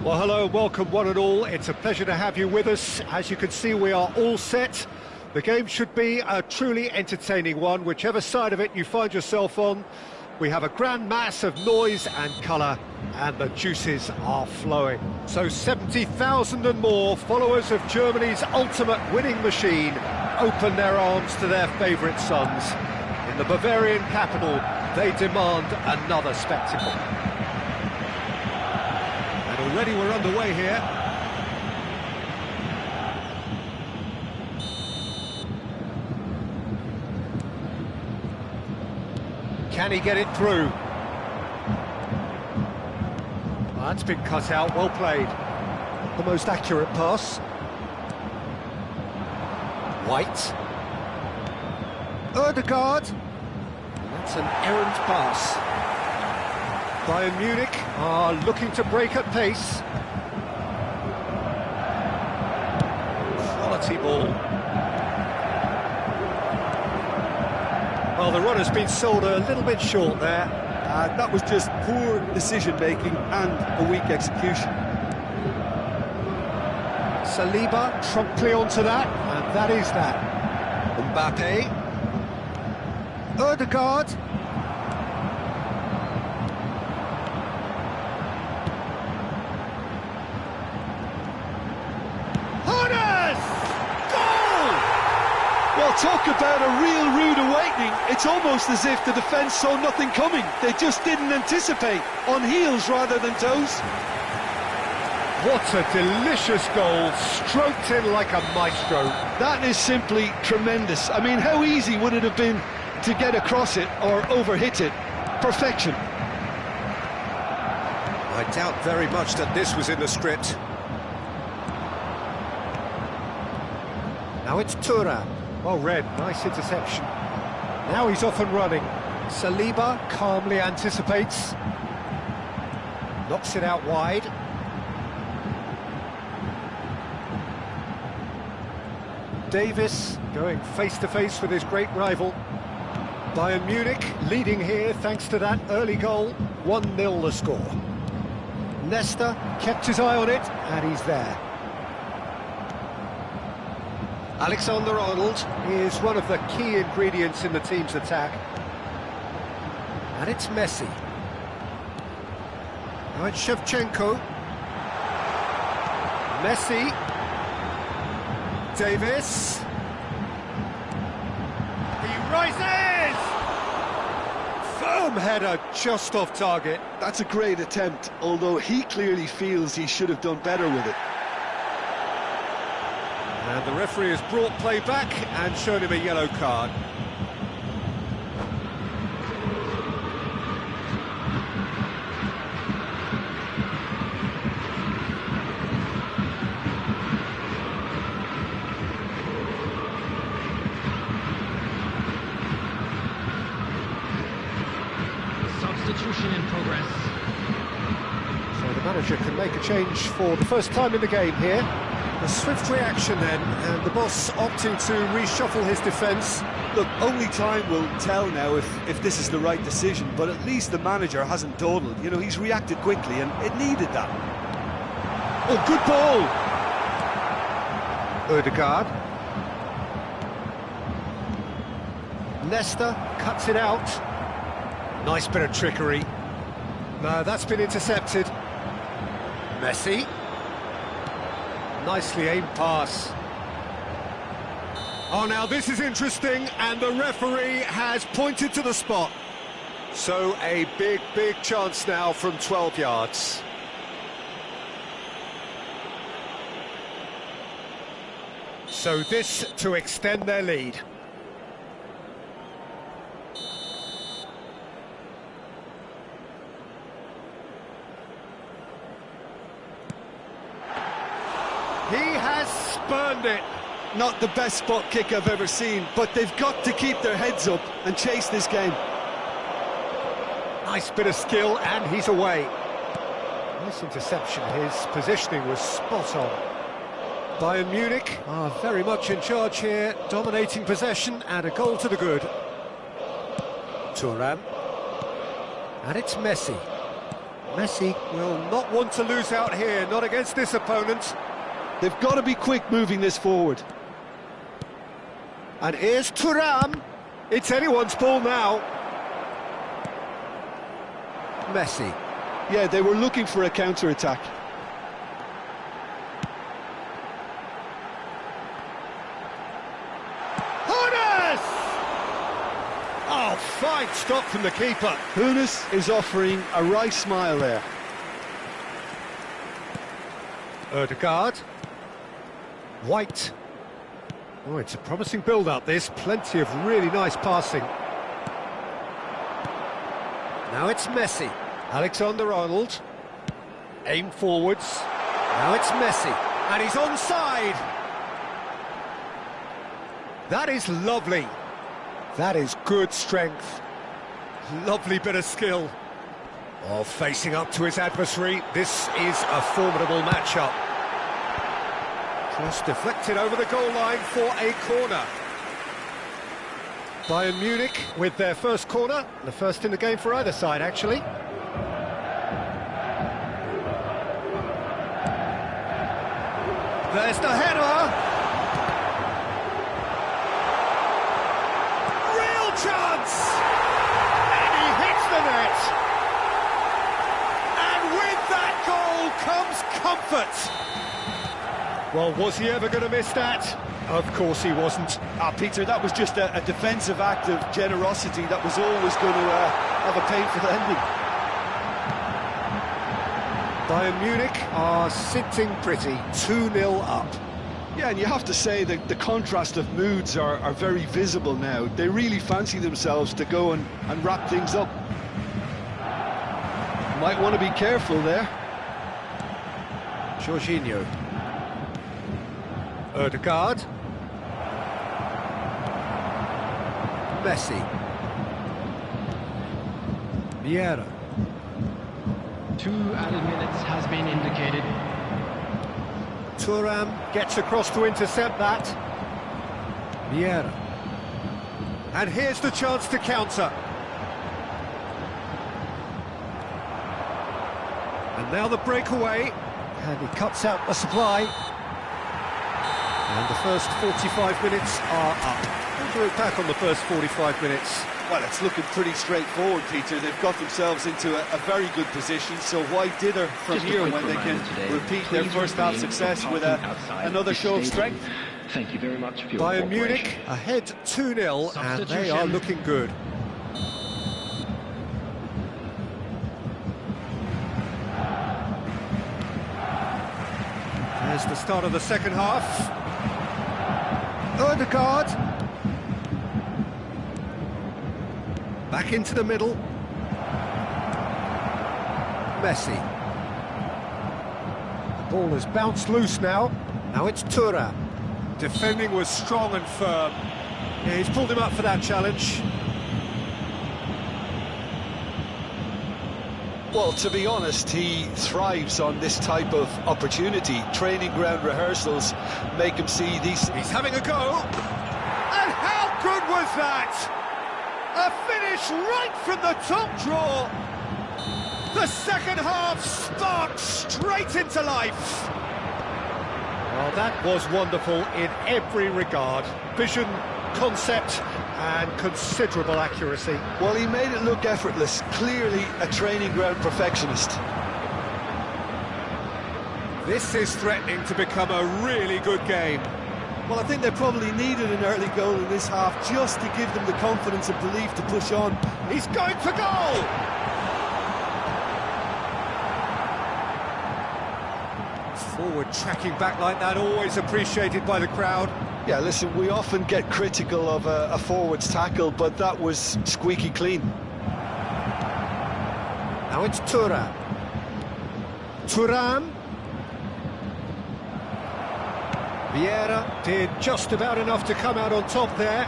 Well, hello, welcome one and all. It's a pleasure to have you with us. As you can see, we are all set. The game should be a truly entertaining one, whichever side of it you find yourself on. We have a grand mass of noise and colour, and the juices are flowing. So 70,000 and more followers of Germany's ultimate winning machine open their arms to their favourite sons. In the Bavarian capital, they demand another spectacle. Already we're underway here. Can he get it through? Oh, that's been cut out, well played. The most accurate pass. White. Ødegaard. That's an errant pass. Bayern Munich are looking to break at pace. Quality ball. Well, the run has been sold a little bit short there. That was just poor decision-making and a weak execution. Saliba promptly onto that, and that is that. Mbappe. Ødegaard. Well, talk about a real rude awakening. It's almost as if the defence saw nothing coming. They just didn't anticipate, on heels rather than toes. What a delicious goal, stroked in like a maestro. That is simply tremendous. I mean, how easy would it have been to get across it or overhit it? Perfection. I doubt very much that this was in the script. Now it's Thuram. Well read, nice interception. Now he's off and running. Saliba calmly anticipates. Knocks it out wide. Davis going face-to-face with his great rival. Bayern Munich leading here thanks to that early goal. 1-0 the score. Nesta kept his eye on it, and he's there. Alexander-Arnold is one of the key ingredients in the team's attack. And it's Messi. Now it's Shevchenko. Messi. Davis. He rises! Firm header just off target. That's a great attempt, although he clearly feels he should have done better with it. And the referee has brought play back and shown him a yellow card. substitution in progress. So the manager can make a change for the first time in the game here. A swift reaction then, and the boss opting to reshuffle his defence. Look, only time will tell now if this is the right decision, but at least the manager hasn't dawdled. You know, he's reacted quickly, and it needed that. Oh, good ball! Ødegaard. Leicester cuts it out. Nice bit of trickery. No, that's been intercepted. Messi. Nicely aimed pass. Oh, now this is interesting, and the referee has pointed to the spot. So a big chance now from 12 yards. So this to extend their lead. He has spurned it. Not the best spot kick I've ever seen, but they've got to keep their heads up and chase this game. Nice bit of skill, and he's away. Nice interception. His positioning was spot on. Bayern Munich are very much in charge here, dominating possession and a goal to the good. Thuram. And it's Messi. Messi will not want to lose out here, not against this opponent. They've got to be quick moving this forward. And here's Thuram. It's anyone's ball now. Messi. Yeah, they were looking for a counter-attack. Oh, fine stop from the keeper. Hunes is offering a right smile there. Ødegaard. White. Oh, it's a promising build-up, this. Plenty of really nice passing. Now it's Messi. Alexander-Arnold. Aim forwards. Now it's Messi. And he's onside. That is lovely. That is good strength. Lovely bit of skill. Oh, facing up to his adversary. This is a formidable matchup. Cross deflected over the goal line for a corner. Bayern Munich with their first corner. The first in the game for either side, actually. There's the header. Chance! And he hits the net! And with that goal comes comfort! Well, was he ever going to miss that? Of course he wasn't. Peter, that was just a defensive act of generosity that was always going to have a painful ending. Bayern Munich are sitting pretty, 2-0 up. Yeah, and you have to say that the contrast of moods are very visible now. They really fancy themselves to go and wrap things up. Might want to be careful there. Jorginho. Ødegaard. Messi. Vieira. 2 added minutes has been indicated. Thuram gets across to intercept that. Vieira. And here's the chance to counter. And now the breakaway. And he cuts out the supply. And the first 45 minutes are up. We'll look back on the first 45 minutes. Well, it's looking pretty straightforward, Peter. They've got themselves into a very good position, so why dither from here when they can repeat their first-half success with another show of strength? Thank you very much for your Bayern Munich ahead 2-0, and they are looking good. There's the start of the second half. Ødegaard. Back into the middle. Messi. The ball has bounced loose now. Now it's Thuram. Defending was strong and firm. Yeah, he's pulled him up for that challenge. Well, to be honest, he thrives on this type of opportunity. Training ground rehearsals make him see these... He's having a go. And how good was that? A finish right from the top draw. The second half sparked straight into life. Well, that was wonderful in every regard. Vision, concept, and considerable accuracy. Well, he made it look effortless. Clearly a training ground perfectionist. This is threatening to become a really good game. Well, I think they probably needed an early goal in this half just to give them the confidence and belief to push on. He's going for goal! Forward tracking back like that, always appreciated by the crowd. Yeah, listen, we often get critical of a forward's tackle, but that was squeaky clean. Now it's Thuram. Thuram. Vieira did just about enough to come out on top there.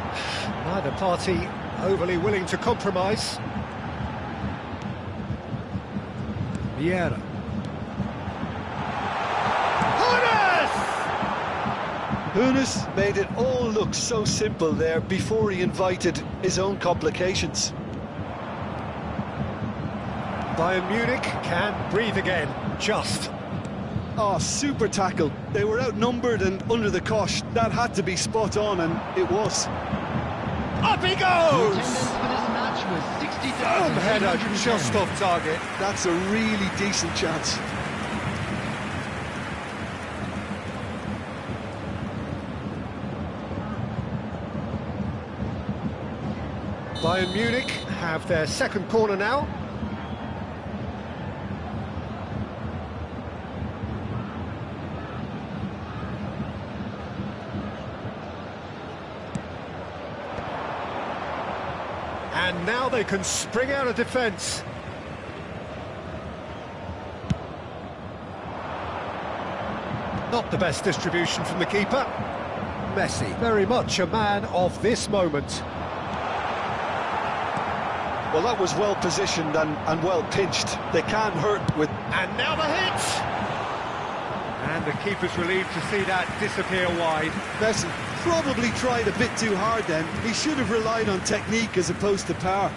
Neither party overly willing to compromise. Vieira. Hunes made it all look so simple there before he invited his own complications. Bayern Munich can breathe again, just. Oh, super tackle. They were outnumbered and under the cosh. That had to be spot on, and it was. Up he goes! Boom header, just off target. That's a really decent chance. Bayern Munich have their second corner now. And now they can spring out of defence. Not the best distribution from the keeper. Messi, very much a man of this moment. Well, that was well positioned and well pinched. They can't hurt with... And now the hit! And the keeper's relieved to see that disappear wide. Messi probably tried a bit too hard then. He should have relied on technique as opposed to power.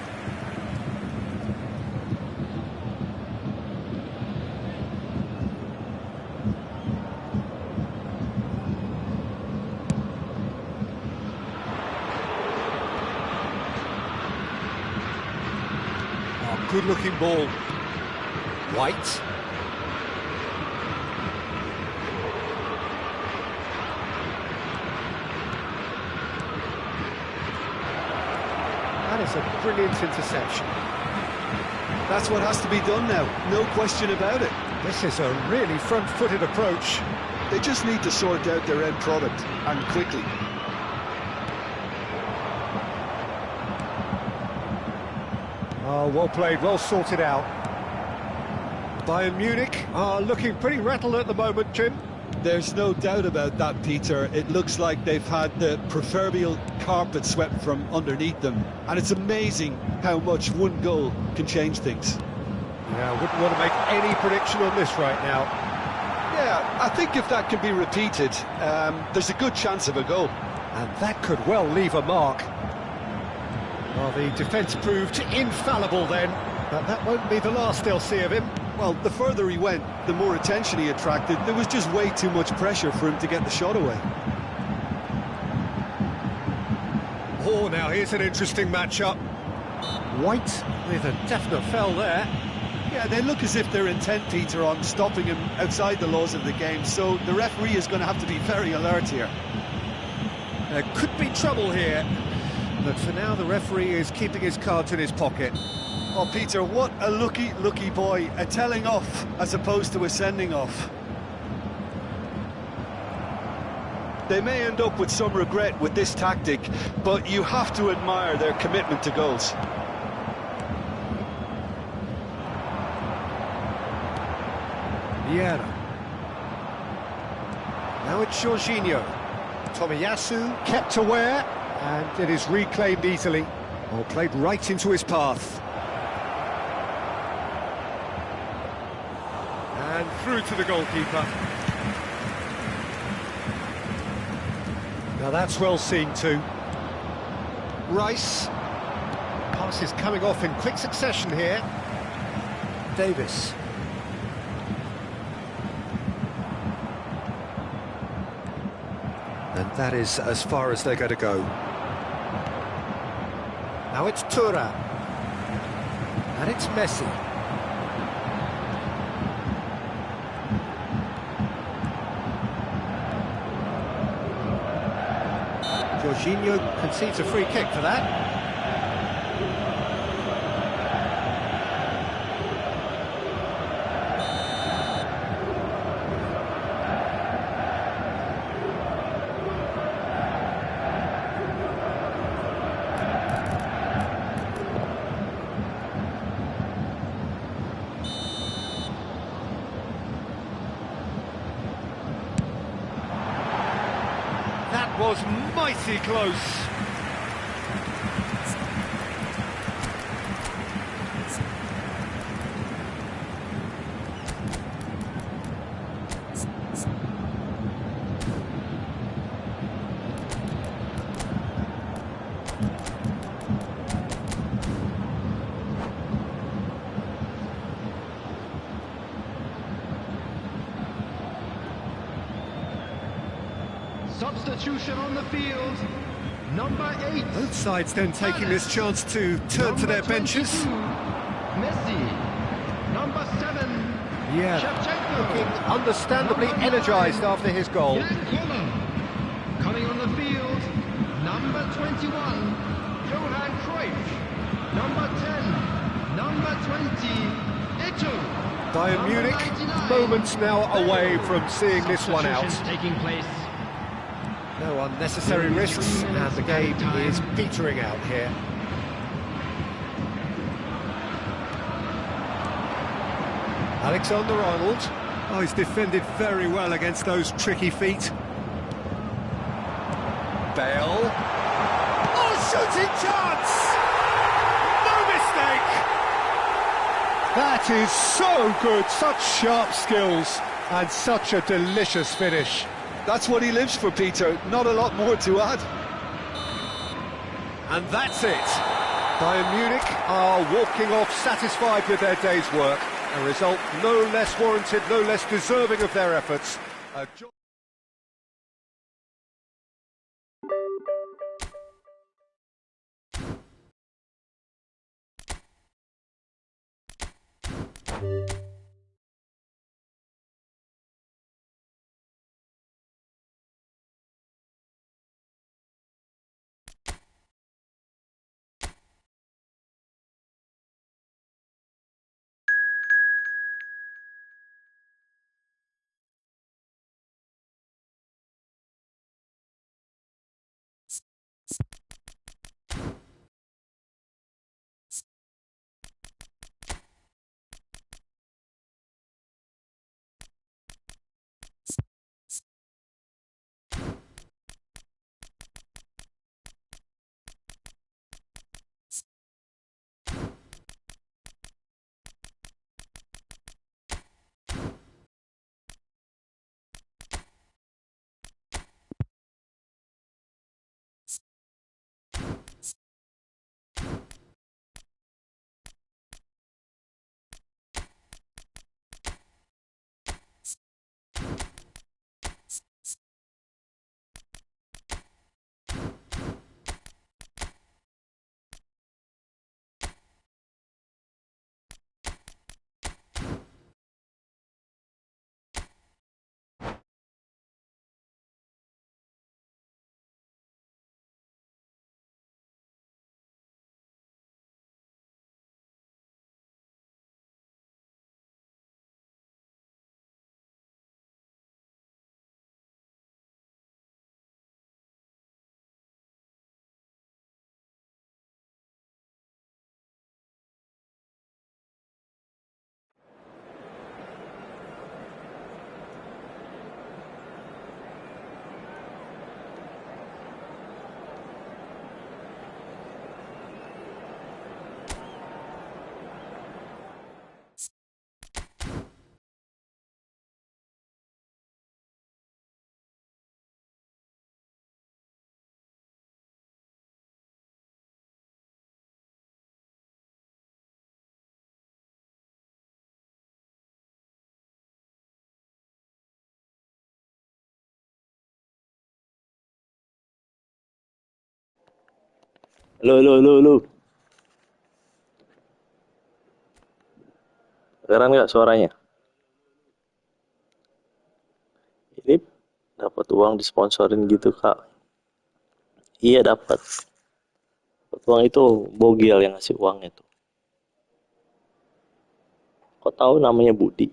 Good-looking ball. White. That is a brilliant interception. That's what has to be done now, no question about it. This is a really front-footed approach. They just need to sort out their end product, and quickly. Oh, well played, well sorted out. Bayern Munich are looking pretty rattled at the moment, Jim. There's no doubt about that, Peter. It looks like they've had the proverbial carpet swept from underneath them. And it's amazing how much one goal can change things. Yeah, I wouldn't want to make any prediction on this right now. Yeah, I think if that can be repeated, there's a good chance of a goal. And that could well leave a mark. Well, the defence proved infallible then, but that won't be the last they'll see of him. Well, the further he went, the more attention he attracted. There was just way too much pressure for him to get the shot away. Oh, now here's an interesting matchup. White with a definite foul there. Yeah, they look as if they're intent, Peter, on stopping him outside the laws of the game, so the referee is going to have to be very alert here. There could be trouble here, but for now the referee is keeping his cards in his pocket. Oh, Peter, what a lucky boy. A telling off as opposed to a sending off. They may end up with some regret with this tactic, but you have to admire their commitment to goals. Vieira. Now it's Jorginho. Tomiyasu kept aware, and it is reclaimed easily. Or played right into his path. And through to the goalkeeper. Now that's well seen too. Rice. Passes coming off in quick succession here. Davis. And that is as far as they're going to go. Now it's Tura. And it's Messi. Jorginho concedes a free kick for that. That was mighty close. Substitution on the field, number 8. Both sides then taking this chance to turn to their benches. Messi, number 7. Yeah, looking understandably energised after his goal. Coming on the field, number 21, Johan Cruyff, number 10, number 20, Atau. Bayern Munich, moments now away from seeing this one out. Taking place. No unnecessary risks, and the game is petering out here. Alexander-Arnold. Oh, he's defended very well against those tricky feet. Bale. Oh, shooting chance! No mistake! That is so good, such sharp skills, and such a delicious finish. That's what he lives for, Peter. Not a lot more to add. And that's it. Bayern Munich are walking off satisfied with their day's work. A result no less warranted, no less deserving of their efforts. Lu. Keren nggak suaranya? Ini dapat uang disponsorin gitu, Kak. Iya, dapat. Uang itu Bogel yang ngasih uang itu. Kok tahu namanya Budi?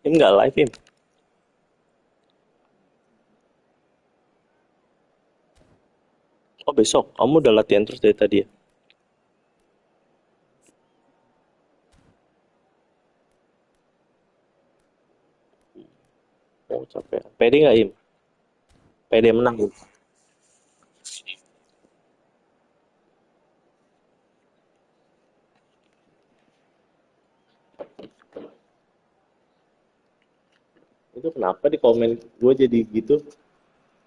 Im nggak live, Im. Oh, besok. Kamu udah latihan terus dari tadi ya? Oh, capek. Pede nggak, Im? Pede menang, Im. Itu kenapa di komen gue jadi gitu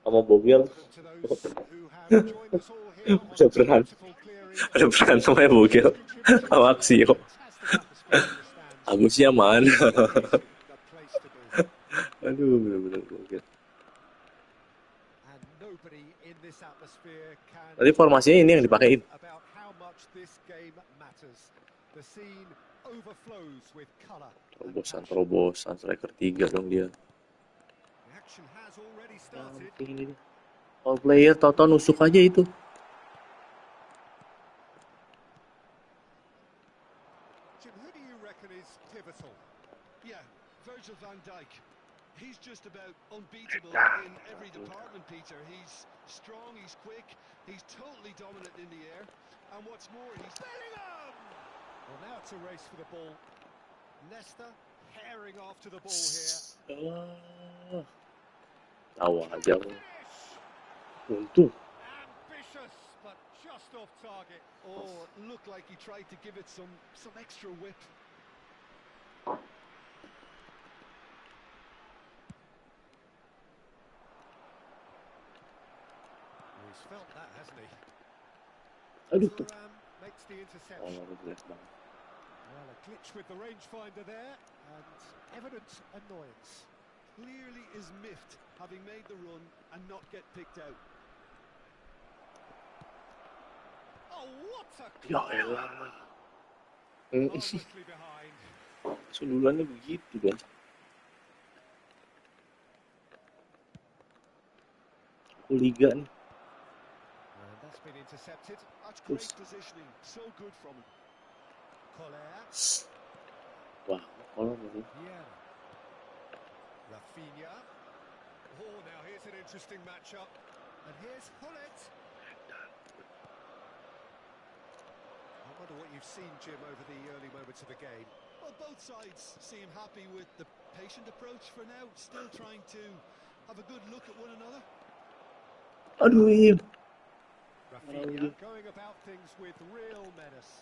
sama Bogel? To those who have joined us all here on Udah the berantem, beautiful Cleary. udah berantem ya All Bogel those contributors sama to a Aksio. fantastic atmosphere in the stands. Agusnya mana? This is the place to be. Aduh, bener-bener Bogel. And nobody in this atmosphere can Nanti formasinya ini yang dipakein. about how much this game matters. The scene overflows with color. Terobosan striker 3 dong dia. The action has already started. All player tau nusuk aja itu. Jim, who do you reckon is pivotal? Yeah, Virgil van Dijk. He's just about unbeatable in every department, Peter. He's strong, he's quick, he's totally dominant in the air. And what's more, he's Bellingham! Well, now it's a race for the ball. Leicester herring after the ball here. Tahu aja. Untung. Ambitious, but just off target. Oh, it looked like he tried to give it some extra whip. He's felt that, hasn't he? Aduh. Thuram makes the interception. Well, a glitch with the rangefinder there, and evident annoyance. Clearly is miffed, having made the run and not get picked out. Oh, what a Ya elah. harmlessly behind. Sundulannya begitu kan. Liga nih. And that's been intercepted. That's great positioning, so good from him. Collier. Wah, kalau ini. Yeah. Rafinha. Oh, now here's an interesting matchup. And here's Hullet. I wonder what you've seen, Jim, over the early moments of the game. Well, both sides seem happy with the patient approach for now, still trying to have a good look at one another. Aduh, Im. Rafinha going about things with real menace.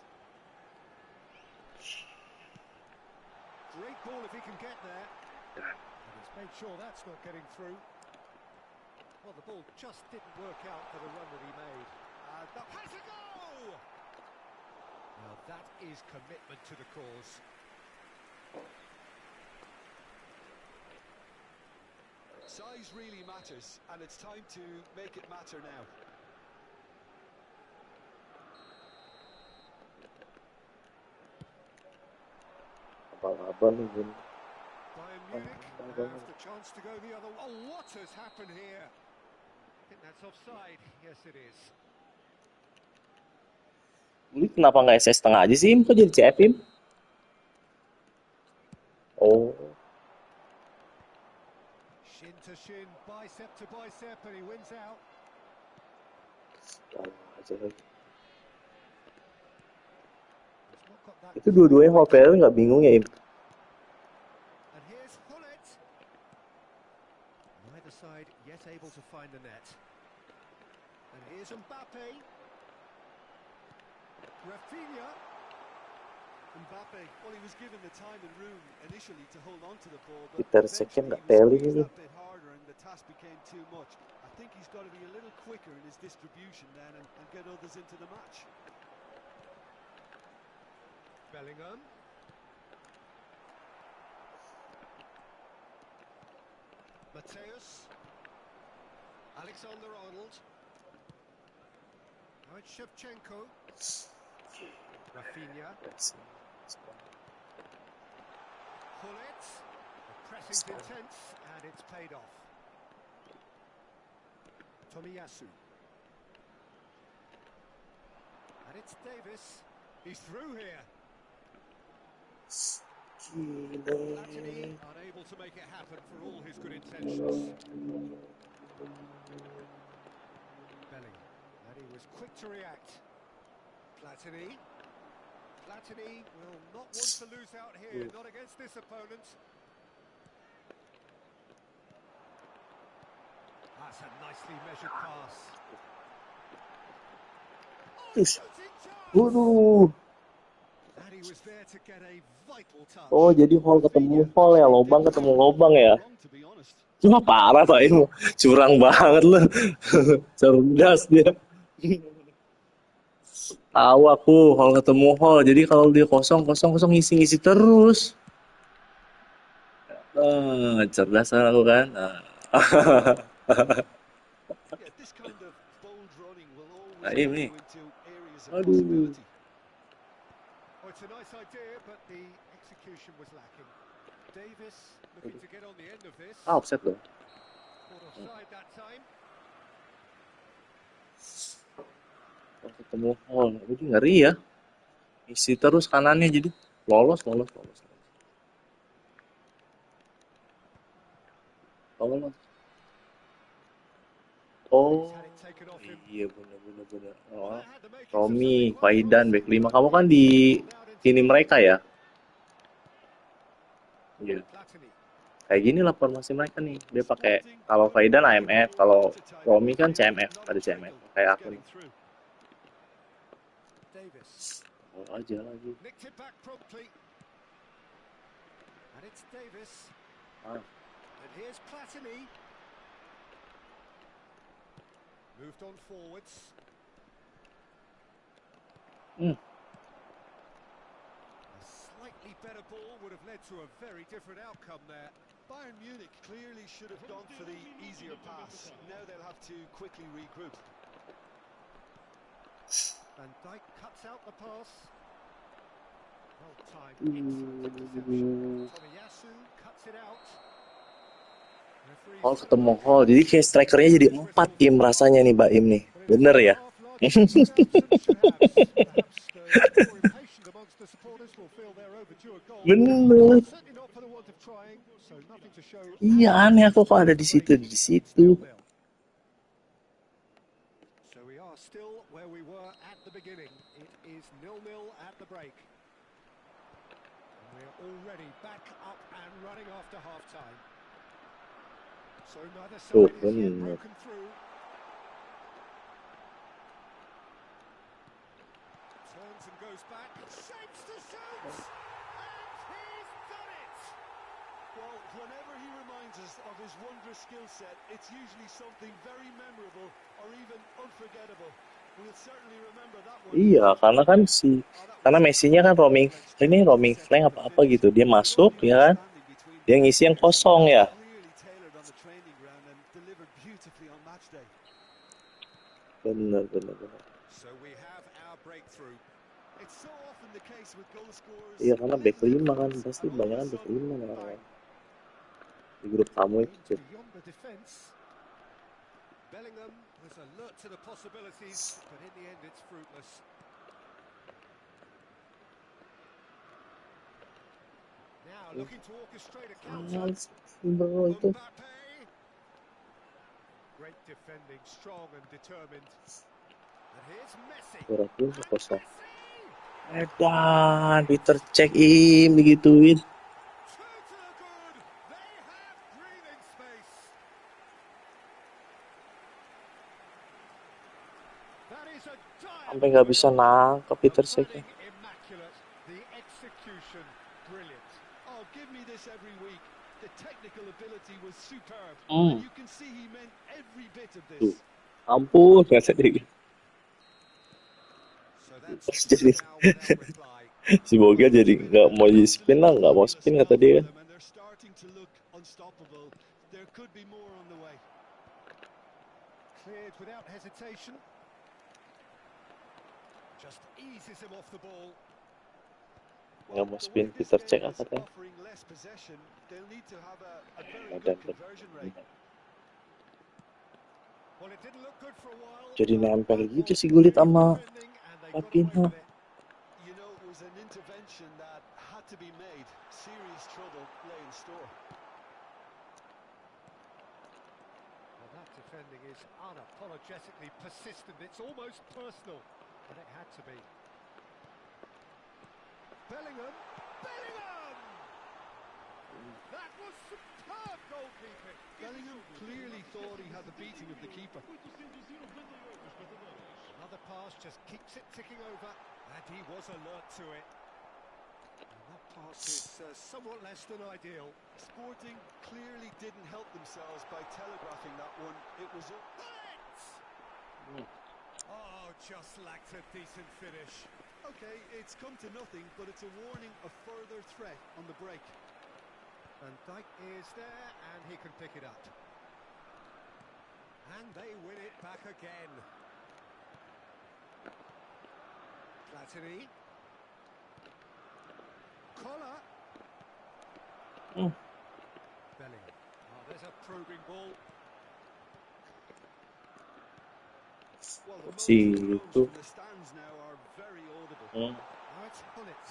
Great ball if he can get there. And he's made sure that's not getting through. Well, the ball just didn't work out for the run that he made. The has a go! Now that is commitment to the cause. Size really matters, and it's time to make it matter now. Abang-abang nih, Jim. Bayern Munich have the chance to go the other way. Oh, what has happened here? I think that's offside. Yes, it is. Ini kenapa nggak SS setengah aja sih, Im? Kok jadi CF, Im? Oh, Shin to shin, bicep to bicep, and he wins out. tahu aja lagi. He's not got that. Itu dua-duanya Hopper nggak bingung ya, Im? And here's Hullet. Neither side yet able to find the net. And here's Mbappe. Rafinha. Mbappe, well, he was given the time and room initially to hold on to the ball, but Peter eventually Cech he nggak was teli squeezed ini. that bit harder and the task became too much. I think he's got to be a little quicker in his distribution then and get others into the match. Bellingham. Mateus. Alexander-Arnold. Now it's Shevchenko. Rafinha. Hullet. The pressing's intense and it's paid off. Tomiyasu. And it's Davis. He's through here. Platini unable to make it happen for all his good intentions. Bellingham. And he was quick to react. Platini. Platini will not want to lose out here, not against this opponent. That's a nicely measured pass. Waduh. And he was there to get a vital touch. Oh, jadi hole ketemu hole ya, lobang ketemu lobang ya. Wah, parah Pak Im. Curang banget lu. Cerdas dia. Tahu aku hole ketemu hole. Jadi kalau dia kosong ngisi terus. Cerdas aku kan. Nah, ini. Aduh. Oh, it's a nice idea, but the execution was lacking. Davis looking to get on the end of this. Offset loh. Caught offside that time. Ketemu hole. Jadi ngeri ya. Isi terus kanannya jadi lolos. Lolos. Oh, iya bener. Oh, Romi, Faidan, back 5. Kamu kan di sini mereka ya? Iya. Kayak gini lah formasi mereka nih. Dia pakai, kalau Faidan AMF, kalau Romi kan CMF, ada CMF. Kayak aku nih. Oh aja lagi. And here's Platini. Moved on forwards. A slightly better ball would have led to a very different outcome there. Bayern Munich clearly should have gone for the easier pass. Now they'll have to quickly regroup. Van Dijk cuts out the pass. Well timed, excellent interception. Tomiyasu cuts it out. Hall ketemu Hall, jadi kayak strikernya jadi 4 tim rasanya nih Mbak Im nih, bener ya? Bener. Iya aneh aku kok ada di situ. So we are still where we were at the beginning. It is 0-0 at the break. And we're already back up and running after half time. So neither side has yet broken through. Turns and goes back. Shapes to shoot! And he's done it! Well, whenever he reminds us of his wondrous skill set, it's usually something very memorable or even unforgettable. We'll certainly remember that one. Iya, karena Messi-nya kan roaming flank apa gitu, dia masuk ya kan, dia ngisi yang kosong ya. Bener. Iya, karena back 5 kan, pasti banyak kan back 5 kan. Di grup kamu itu. Bellingham was alert to the possibilities, but in the end it's fruitless. Now looking to orchestrate a counter. Mbappe. Great defending, strong and determined. And here's Messi. Kosong. Edan, Peter Cech digituin. Sampai nggak bisa nangkep Peter Cech. Ampun, nggak sedih. Jadi si Boga jadi nggak mau spin kata dia kan. unstoppable. There could be more on the way. Cleared without hesitation. Just eases him off the ball. Nggak mau spin Peter Cech katanya. Jadi nempel gitu sih Gullit sama Fabinho. That defending is unapologetically persistent. It's almost personal, but it had to be. Bellingham! That was superb goalkeeping. Bellingham clearly thought he had the beating of the keeper. Another pass just keeps it ticking over, and he was alert to it. And that pass is somewhat less than ideal. Sporting clearly didn't help themselves by telegraphing that one. It was Oh, just lacked a decent finish. Okay, it's come to nothing, but it's a warning of further threat on the break. And Dyke is there, and he can pick it up. And they win it back again. Platini. Collar. Bellingham. Oh, there's a probing ball. Well, the Si itu. from the stands now are very audible. Now it's on it.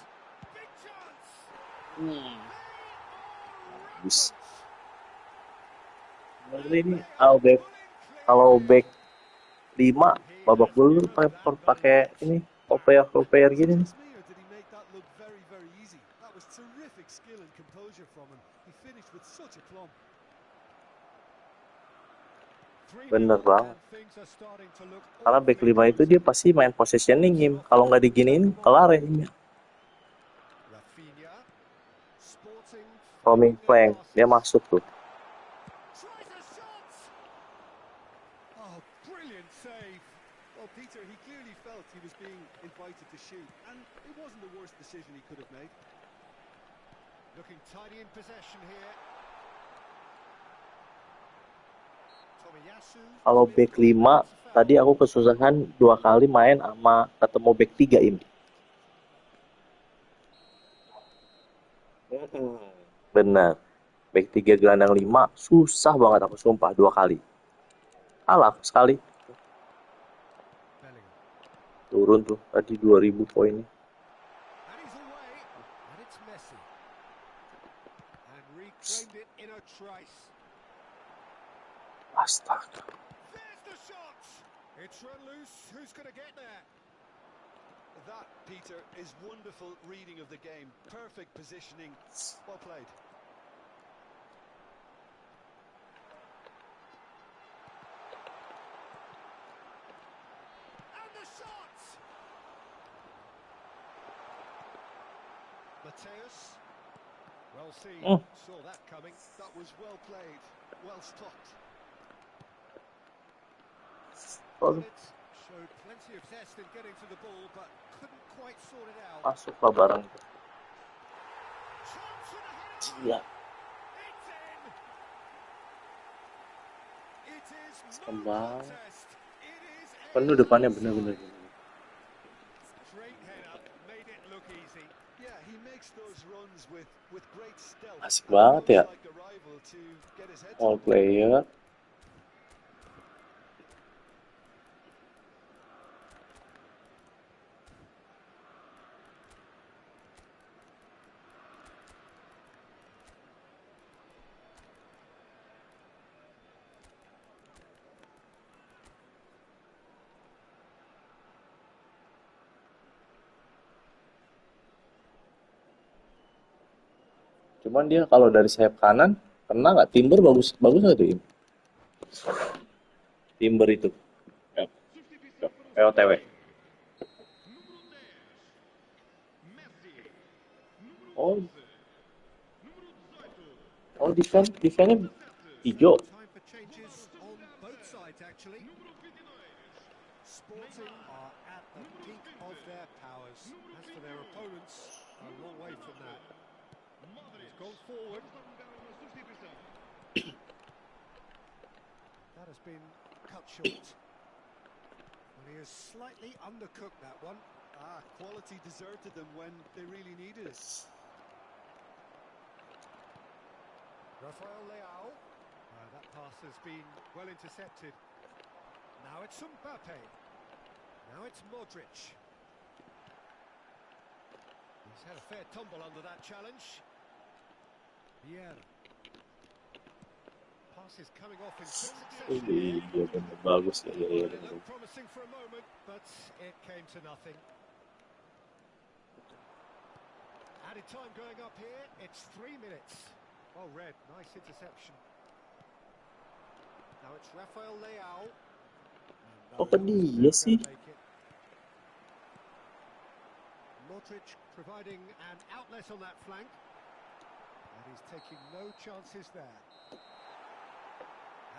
Big chance. Bagus. Ini kalau back 5 babak dulu pakai ini player gini nih. Did he make that look very, very easy? That was terrific skill and composure from him. He finished with such a plumb. Bener banget. Karena back 5 itu dia pasti main positioning him. Kalau nggak diginiin, kelar ya him. Roaming flank, dia masuk tuh. Oh, brilliant save. Well, Peter, he clearly felt he was being invited to shoot, and it wasn't the worst decision he could have made. Looking tidy in possession here. Kalau back 5, tadi aku kesusahan 2 kali main sama ketemu back 3 ini. Benar. Back 3 gelandang 5, susah banget aku sumpah 2 kali. Kalah sekali. Turun tuh tadi 2000 poinnya. Astaga. It's run loose. Who's going to get there? That, Peter, is wonderful reading of the game. Perfect positioning. Well played. And the shot! Mateus. Well seen. Saw that coming. That was well played. Well stopped. Showed plenty of zest in getting to the ball, but couldn't quite sort it out. Masuklah barang itu. Gila. Kembang. Penuh depannya benar-benar. Asik banget ya. All player. Cuman dia kalau dari sayap kanan kena nggak? Timber bagus nggak tuh? Timber itu POTW. Oh defense-nya hijau. Sporting are at the peak of their powers. As for their opponents, a long way from that. He's gone forward. That has been cut short. Well, he has slightly undercooked that one. Quality deserted them when they really needed it. Rafael Leao. That pass has been well intercepted. Now it's Mbappe. Now it's Modric. He's had a fair tumble under that challenge. Pierre. Pass is coming off in quick succession. Iya, bener, bagus ya. Iya, Well, bener. it looked promising for a moment, but it came to nothing. Added time going up here. It's 3 minutes. Oh, Red, nice interception. Now it's Rafael Leao. Kok ke dia sih? Modric providing an outlet on that flank. And he's taking no chances there.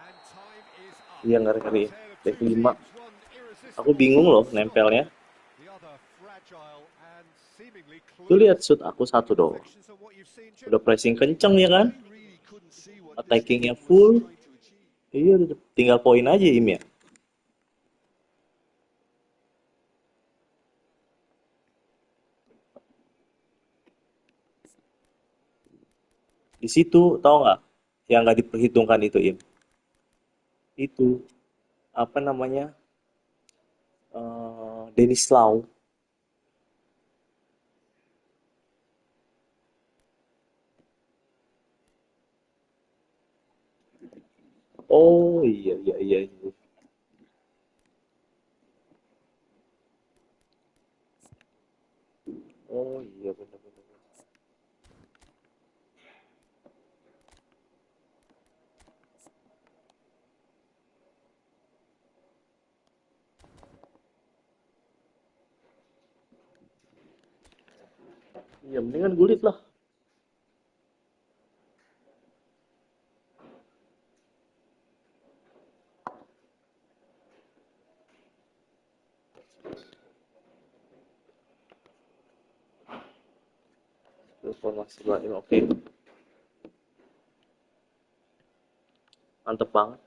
And time is up. Iya, ngeri-ngeri. Back 5. Aku bingung loh nempelnya. Tuh lihat shoot aku 1 dong. Udah pressing kenceng ya kan? Attackingnya full. Iya, udah tinggal poin aja Im ya. Di situ tahu nggak? Yang nggak diperhitungkan itu Im. Itu apa namanya? Denis Lau. Oh iya. Oh iya benar-benar. Iya mendingan gulit lah. Formasi lain oke. Mantep banget.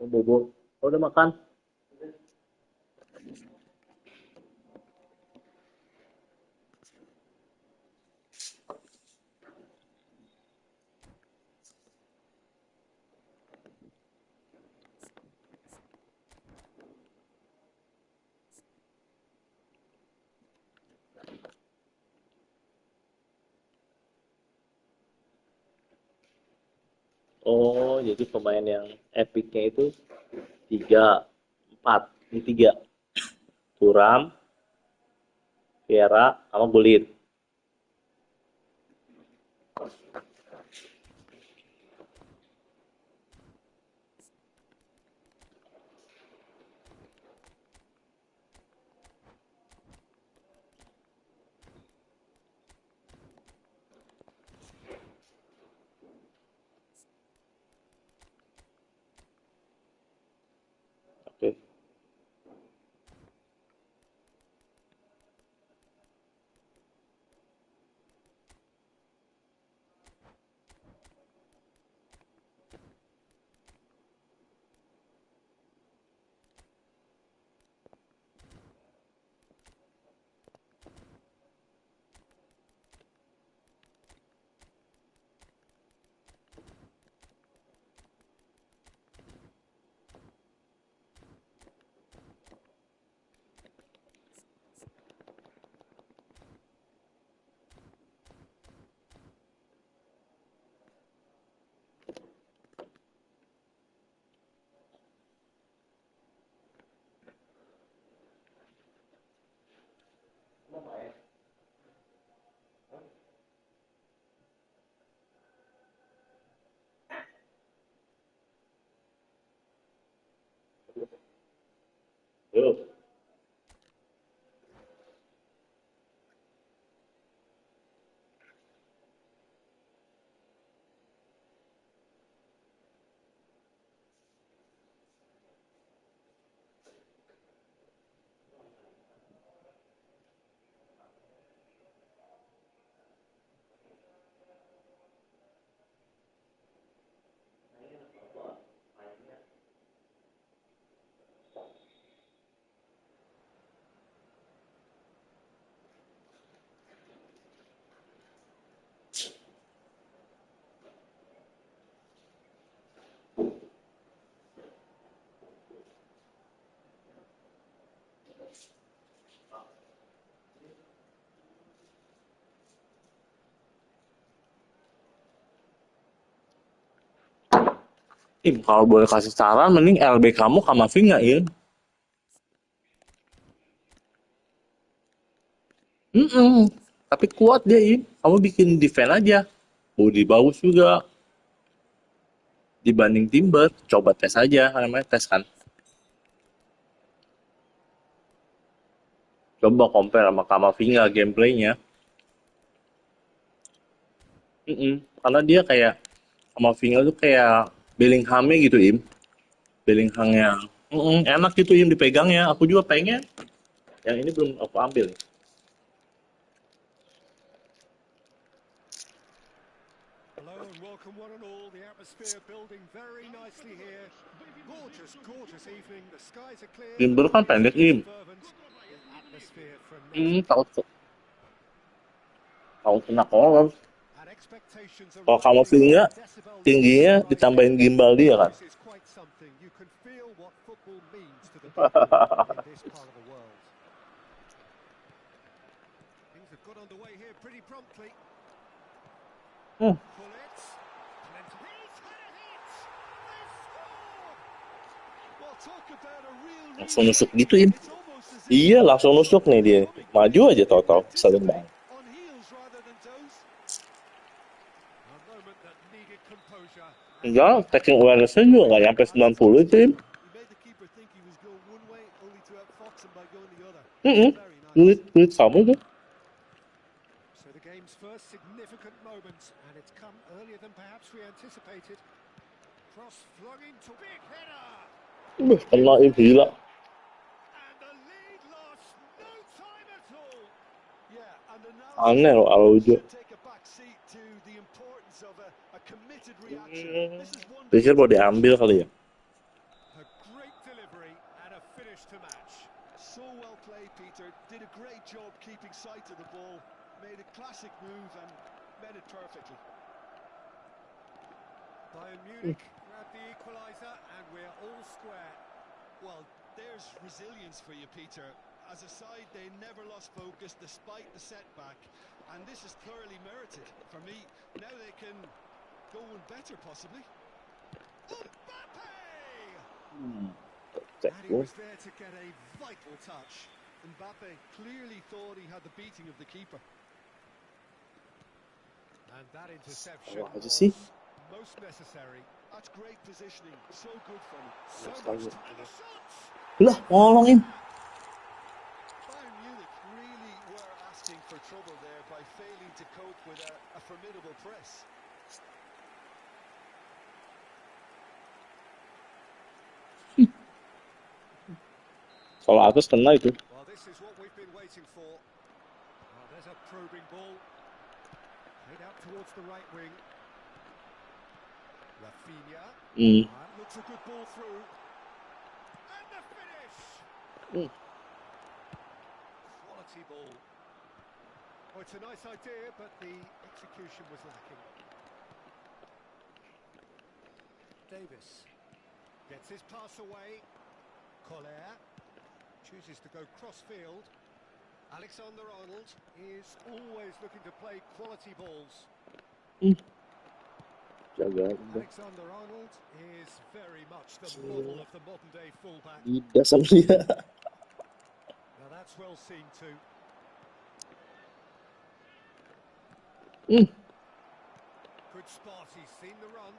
Bobo. Udah makan? Oh, jadi pemain yang epicnya itu 3, 4. Ini 3. Thuram, Vieira, sama Gullit. Oke. Yuk. Im, kalau boleh kasih saran, mending LB kamu Kamavinga, Im. Tapi kuat dia, Im. Kamu bikin defense aja. Body bagus juga. Dibanding Timber, coba tes aja. Namanya tes kan. Coba compare sama Kamavinga gameplaynya. Karena dia kayak Kamavinga tuh kayak Bellingham-nya gitu, Im. Bellingham yang enak gitu, Im, dipegangnya. Aku juga pengen. Yang ini belum aku ambil. Hello and welcome one and all. The atmosphere building very nicely here. Gorgeous, gorgeous evening. The skies are clear. Timber kan pendek, Im. Atmosphere from takut kena kolor. and expectations are Kalau Kamavinga tingginya ditambahin gimbal dia kan. This is quite something. You can feel what football means to the people in this part of the world. Things have got underway here pretty promptly. Bullets. Langsung nusuk gitu, Im. Iya, langsung nusuk nih dia. Maju aja total, sering banget. Enggak, taking awareness-nya juga nggak nyampe 90 itu, Im. Duit kamu tuh. So the game's first significant moment, and it's come earlier than perhaps we anticipated. Cross flung into big header. Kena, Im, gila. And the lead lost no time at all. Yeah, and Aneh loh Araujo. take a back seat to the importance of a committed reaction. This is one Pikir mau diambil kali ya. A great delivery and a finish to match. So well played, Peter. Did a great job keeping sight of the ball. Made a classic move and met it perfectly. Bayern Munich grabbed the equaliser and we're all square. Well, there's resilience for you, Peter. As a side, they never lost focus despite the setback, and this is thoroughly merited. For me, now they can go one better, possibly. Mbappe! And he was there to get a vital touch. Mbappe clearly thought he had the beating of the keeper. And that interception Apa aja was sih? most necessary. That's great positioning. So good from him. So much time the shots. Lah, ngolongin. Bayern Munich really were asking for trouble there by failing to cope with a formidable press. Kalau atas kena itu. Well, this is what we've been waiting for. There's a probing ball. Played out towards the right wing. Rafinha. Looks a good ball through. And the finish. Quality ball. Oh, it's a nice idea, but the execution was lacking. Davis gets his pass away. Collier chooses to go cross-field. Alexander-Arnold is always looking to play quality balls. Alexander-Arnold is very much the model of the modern-day fullback. Tidak sama dia. Now that's well seen too. Good spot, he's seen the run.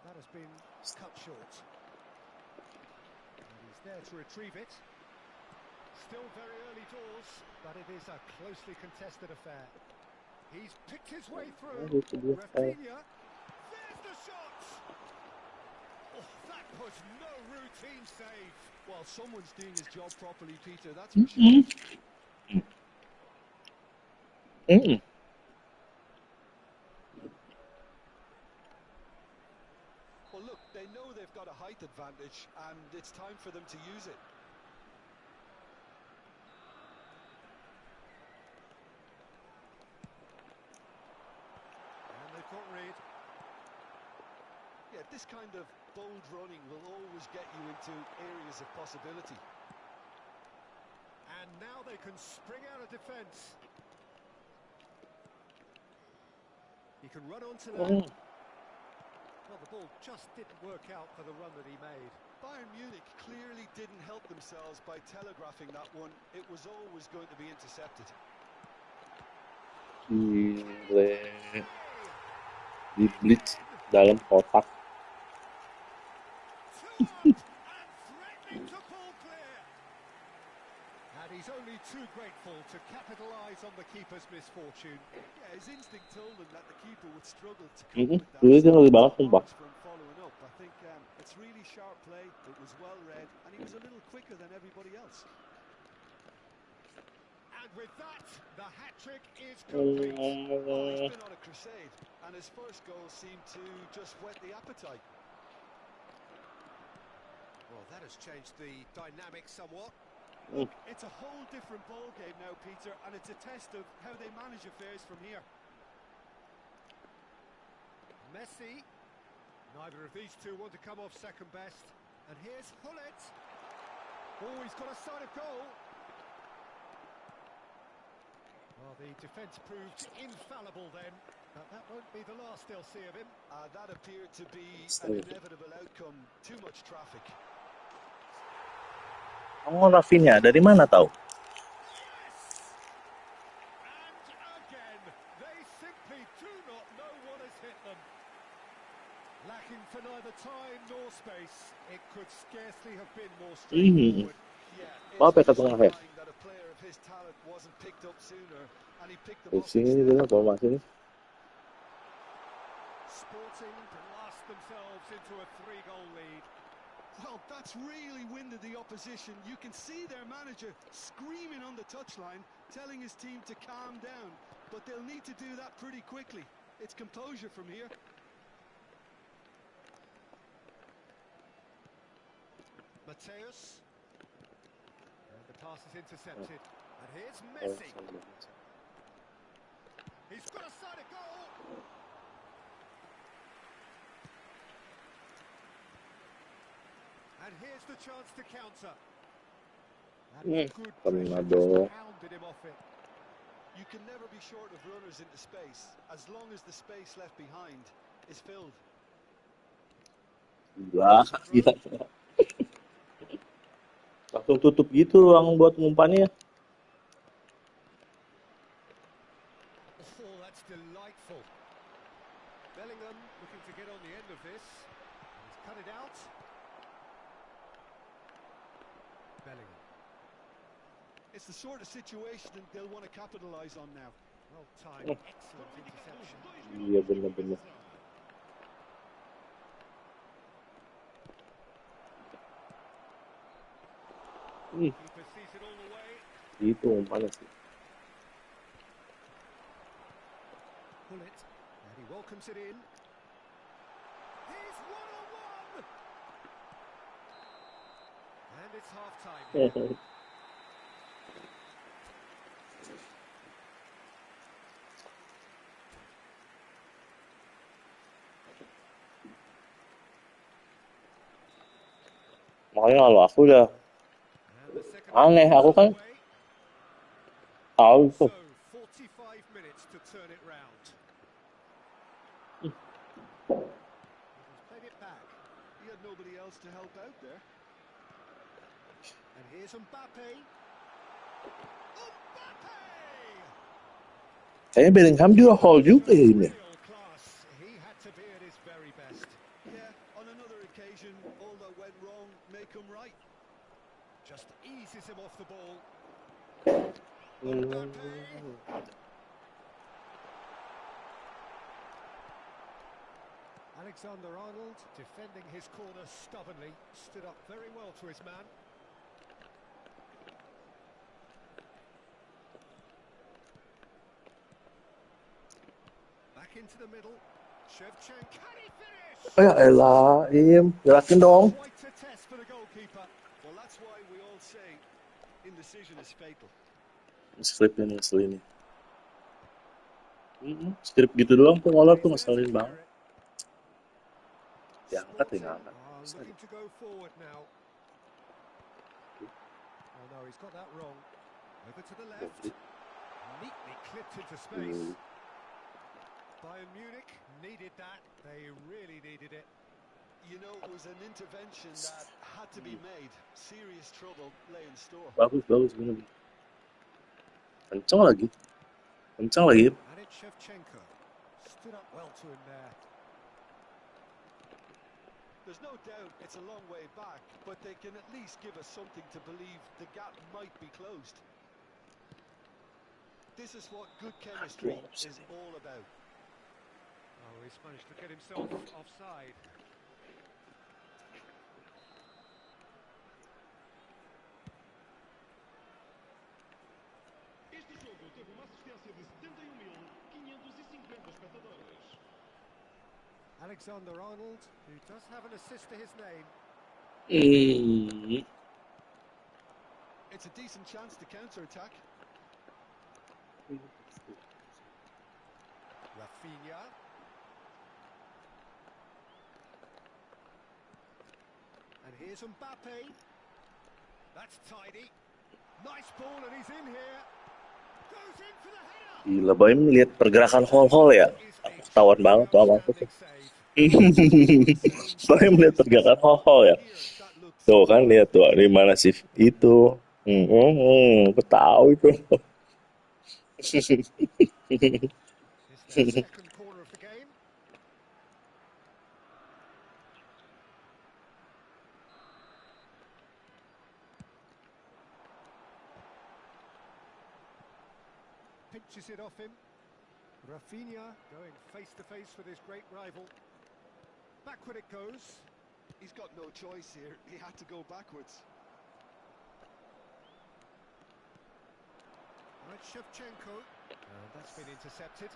That has been cut short. And he's there to retrieve it. Still very early doors, but it is a closely contested affair. He's picked his way through. Rafinha, there's the shot! Oh, that was no routine save. Well, someone's doing his job properly, Peter, that's for sure. Well, look, they know they've got a height advantage, and it's time for them to use it. And they've got rid. Yeah, this kind of bold running will always get you into areas of possibility. And now they can spring out of defence. He can run onto that. Well, the ball just didn't work out for the run that he made. Bayern Munich clearly didn't help themselves by telegraphing that one. It was always going to be intercepted. Gile. Di blitz dalam kotak. And he's only too grateful to capitalise on the keeper's misfortune. Yeah, his instinct told him that the keeper would struggle to cope with that. Dulu dia lebih banget sumpah. From following up, I think it's really sharp play. It was well read, and he was a little quicker than everybody else. And with that, the hat-trick is complete. Well, he's been on a crusade, and his first goal seemed to just whet the appetite. Well, that has changed the dynamic somewhat. Look, it's a whole different ball game now, Peter, and it's a test of how they manage affairs from here. Messi. Neither of these two want to come off second best. And here's Hullet. Oh, he's got a side of goal. Well, the defence proved infallible then, but that won't be the last they'll see of him. That appeared to be an inevitable outcome. Too much traffic. Oh, Rafinha, dari mana tahu? Yes! And again, they simply do not know what has hit them. Lacking for neither time nor space, it could scarcely have been more straightforward. Yeah, it's frustrating that a player of his talent wasn't picked up sooner, and he picked them up Sini dia formasi ni. Sporting blast themselves into a 3-goal lead. Well, that's really winded the opposition. You can see their manager screaming on the touchline, telling his team to calm down. But they'll need to do that pretty quickly. It's composure from here. Mateus. And the pass is intercepted. And here's Messi. He's got a side of goal. And here's the chance to counter. That is good pressure, just pounded him off it. You can never be short of runners into space, as long as the space left behind is filled. Gila. Langsung tutup gitu ruang buat umpannya. Oh, that's delightful. Bellingham looking to get on the end of this. He's cut it out. Bellingham. It's the sort of situation that they'll want to capitalise on now. Well timed, excellent interception. Iya benar-benar. Keeper sees it all the way. Itu umpannya sih. Hullet, and he welcomes it in. He's 1-on-1! And it's half-time here. Makanya kalau aku udah aneh, aku kan tahu tuh. 45 minutes to turn it round. He's played it back. He had nobody else to help out there. And here's Mbappe. Mbappe! Kayaknya Bellingham juga hold juga ya ini. Real class. He had to be at his very best. Yeah, on another occasion, all that went wrong may come right. Just eases him off the ball. Alexander-Arnold, defending his corner stubbornly, stood up very well to his man. Back into the middle. Shevchenko, can he finish? Ya elah, Im, gerakin dong. Quite a test for the goalkeeper. Well, that's why we all say indecision is fatal. Skrip ini ngeselin nih. Skrip gitu doang tuh ngolor tuh ngeselin banget. Diangkat ya ngangkat. Looking to go forward now. Oh no, he's got that wrong. Over to the left. Neatly clipped into space. Bayern Munich needed that. They really needed it. You know, it was an intervention that had to be made. Serious trouble lay in store. Bagus bener. Kencang lagi. And it's Shevchenko. Stood up well to him there. There's no doubt it's a long way back, but they can at least give us something to believe the gap might be closed. This is what good chemistry is all about. Oh, he's managed to get himself offside. Este jogo teve uma assistência de 71.550 espectadores. Alexander-Arnold, who does have an assist to his name. It's a decent chance to counter-attack. Rafinha. And here's Mbappe. That's tidy. Nice ball and he's in here. Goes in for the header. Gila, Baim lihat pergerakan hol ya. Aku ketahuan banget tuh sama aku. Baim lihat pergerakan hol ya. Tuh kan lihat tuh di mana sih itu. Aku tahu itu. Second corner of the game. Pinches it off him. Rafinha going face to face with his great rival. Backward it goes. He's got no choice here. He had to go backwards. Right, Shevchenko. That's been intercepted.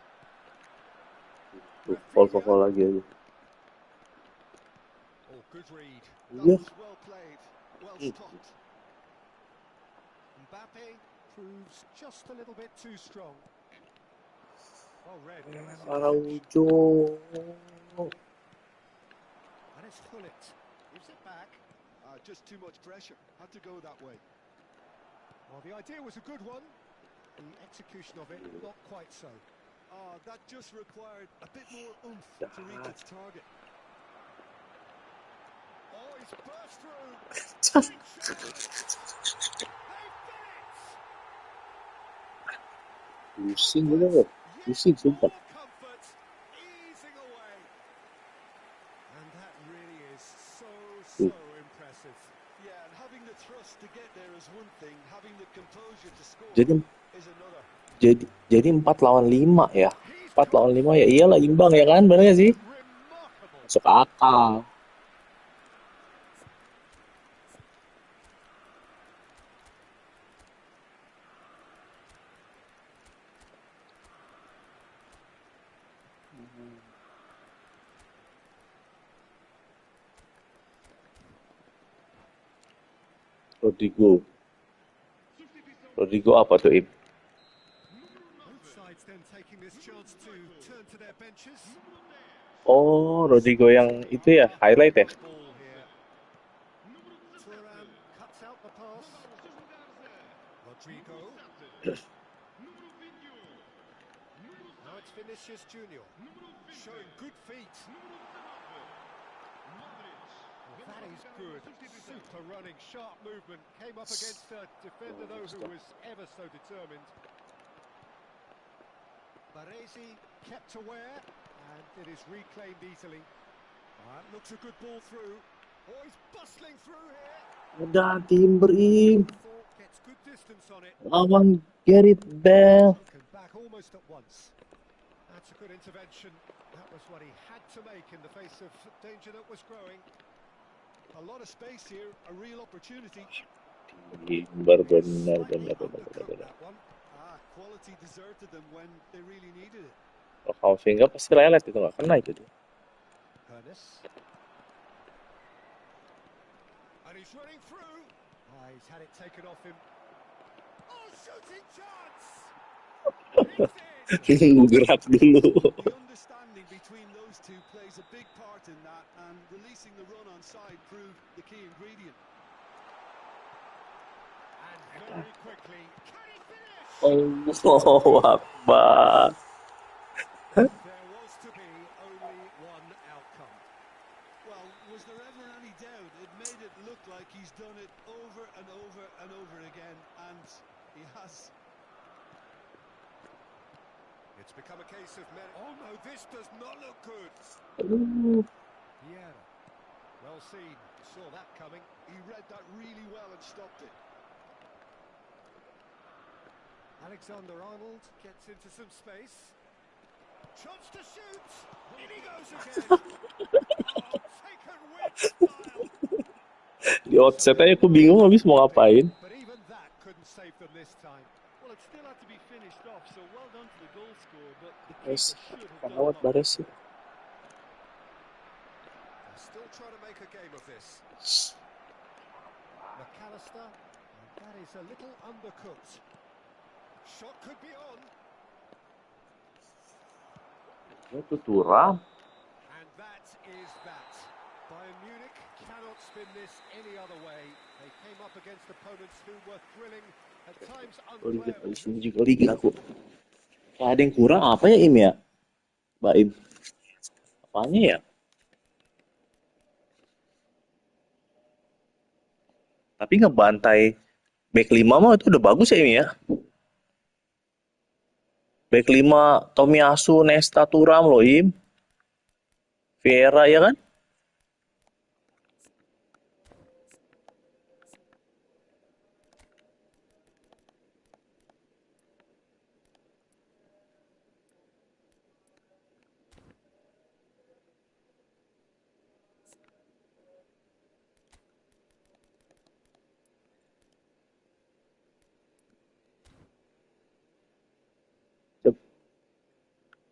Foul lagi aja. Oh, good read. That was well played. Well stopped. Mbappe proves just a little bit too strong. Well read. Araujo. And it's Hullet. Gives it back. Just too much pressure. Had to go that way. Well, the idea was a good one. The execution of it, not quite so. That just required a bit more oomph to reach its target. Oh, he's burst through. They've Pusing gitu. Pusing sumpah. comfort, easing away. And that really is so impressive. Yeah, and having the thrust to get there is one thing. Having the composure to score is another. Jadi 4 lawan 5 ya. 4 lawan 5 ya iyalah imbang ya kan, bener gak sih? Masuk akal. Rodrigo apa tuh, Im? Oh, Rodrigo yang itu ya, highlight ya? That is good. Super running, sharp movement. Came up against a defender, though, who was ever so determined. Baresi kept aware, and it is reclaimed easily. Looks a good ball through. Oh, he's bustling through here. Udah timber, Im. Gets good distance on it. Lawan Gareth Bale. Back almost at once. That's a good intervention. That was what he had to make in the face of danger that was growing. A lot of space here, a real opportunity. Benar. Quality deserted them when they really needed it. Kalau finger pasti lelet itu, nggak kena itu dia. And he's running through. He's had it taken off him. Oh, shooting chance! Gerak dulu. The understanding between those two plays a big part in that, and releasing the run on side proved the key ingredient. And very quickly, can he finish? Allahu Akbar. There was he's done it over and over and over again, and he has. It's become a case of oh no, this does not look good. Yeah, well seen, saw that coming. He read that really well and stopped it. Alexander-Arnold gets into some space. Chance to shoot. In he goes again. Oh, taken with style. Di offset aja aku bingung habis mau ngapain. But even that couldn't save them this time. Well, it still had to be finished off, so well done to the goal scorer, but the keeper Guys, should have done penawat more. baris sih. They're still trying to make a game of this. McAllister, and that is a little undercooked. Shot could be on. Itu Turam. And that is that. Bayern Munich cannot spin this any other way. They came up against opponents who were thrilling, at times Liga unplayable. di sini juga liga aku. Kayak ada yang kurang apa ya Im ya? Baim. Apanya ya? Tapi ngebantai back 5 mah itu udah bagus ya Im ya. Back 5 Tomiyasu, Nesta, Turam loh Im. Vieira ya kan?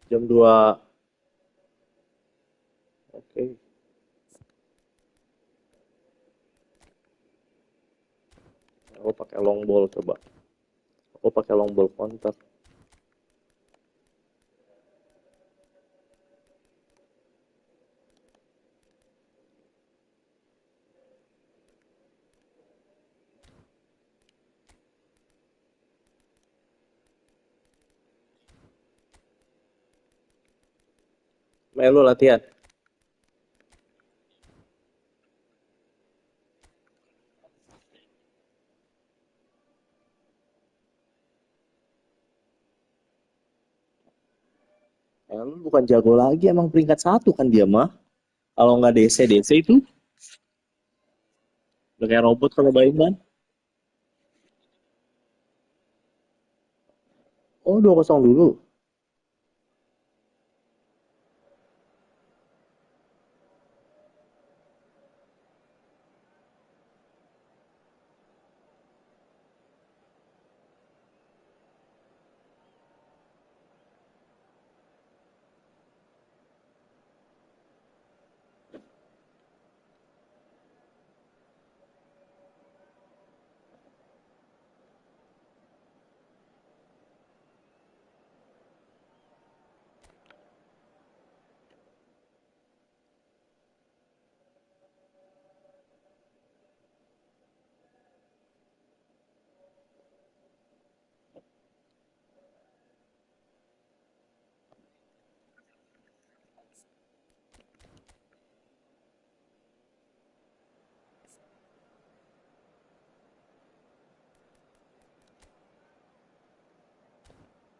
Jam 2. Oke. Aku pakai long ball coba. Aku pakai long ball counter. Melu latihan. Melu bukan jago lagi, emang peringkat 1 kan dia mah. Kalau nggak DC itu. Udah kayak robot kalau Baiman. Oh 2-0 dulu.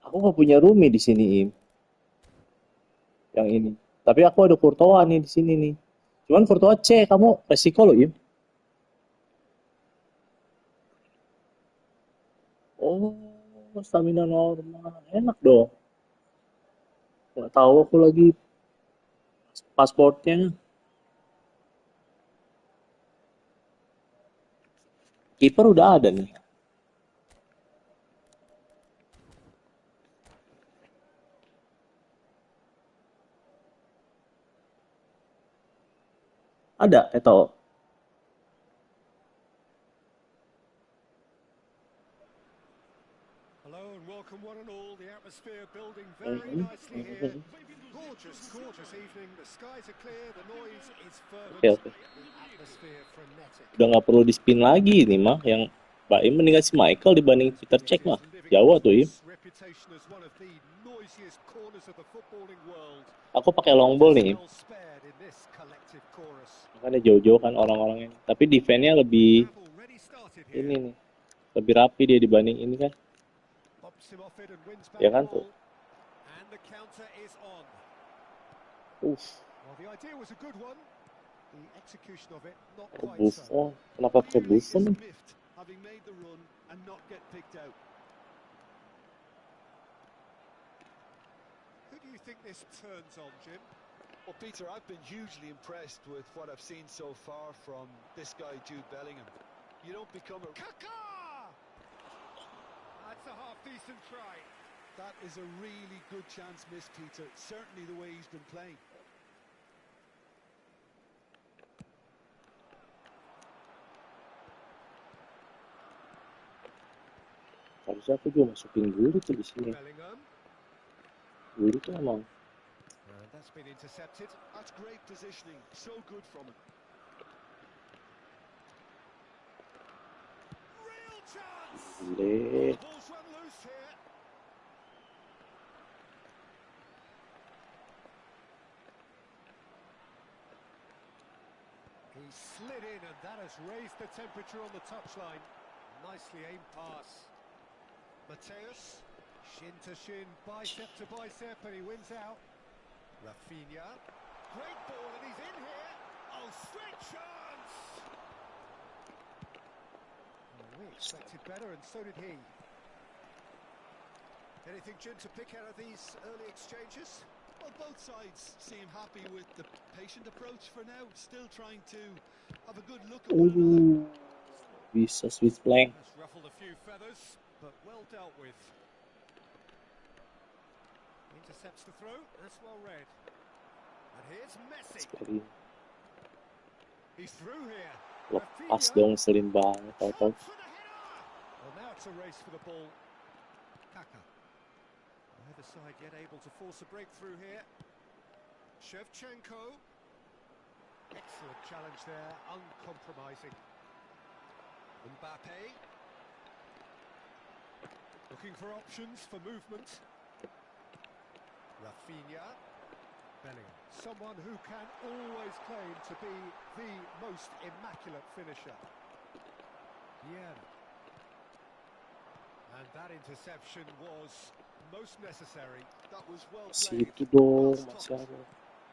Aku nggak punya Rumi di sini, Im. Yang ini. Tapi aku ada Courtois nih di sini nih. Cuman Courtois C, kamu resiko loh, Im. Oh, stamina normal. Enak dong. Nggak tahu aku lagi pasportnya. Kiper udah ada nih. Ada, atau Hello and welcome one and all. The atmosphere building very nicely here. Gorgeous, gorgeous evening. The skies are clear. The noise is fervent. Oke. The atmosphere frenetic. Udah nggak perlu di-spin lagi ini mah. Yang Baim mendingan si Michael dibanding Peter Cech mah. Jauh tuh, Im. reputation as one of the noisiest corners of the footballing world. Aku pakai long ball nih. Well spared in this collective chorus. Makanya jauh-jauh kan orang-orangnya. Tapi defense-nya lebih Have already started here. ini nih. Lebih rapi dia dibanding ini kan. Pops him off it and wins back Ya kan the tuh. ball. And the counter is on. Well, the idea was a good one. The execution of it not Oh, quite so. Buffon. Kenapa pakai Clearly Buffon? is miffed, having made the run and not get picked out. Who do you think this turns on, Jim? Well, Peter, I've been hugely impressed with what I've seen so far from this guy, Jude Bellingham. You don't become a... Kaka! That's a half-decent try. That is a really good chance missed, Peter. Certainly the way he's been playing. Harusnya aku juga masukin dulu tuh di sini. Bellingham. Dulu tuh emang. And that's been intercepted. That's great positioning. So good from him. Real chance! Boleh. The ball's run loose here. He slid in and that has raised the temperature on the touchline. Nicely aimed pass. Mateus, shin to shin, bicep to bicep, and he wins out. Rafinha, great ball and he's in here. Oh, straight chance! Oh, we expected better and so did he. Anything, Jim, to pick out of these early exchanges? Well, both sides seem happy with the patient approach for now. Still trying to have a good look at one another. Bisa switch flank. Has ruffled a few feathers, but well dealt with. Intercepts the throw, that's well read. And here's Messi. Sekali. He's through here. Lepas Rafinha. dong, selin banget. Tahu. Shot for the header. Well, now it's a race for the ball. Kaka. Either side yet able to force a breakthrough here. Shevchenko. Excellent challenge there, uncompromising. Mbappe. Looking for options for movement. Rafinha. Bellingham. Someone who can always claim to be the most immaculate finisher. Yeah. And that interception was most necessary. That was well played. Situ dong, Well masih stopped. ada.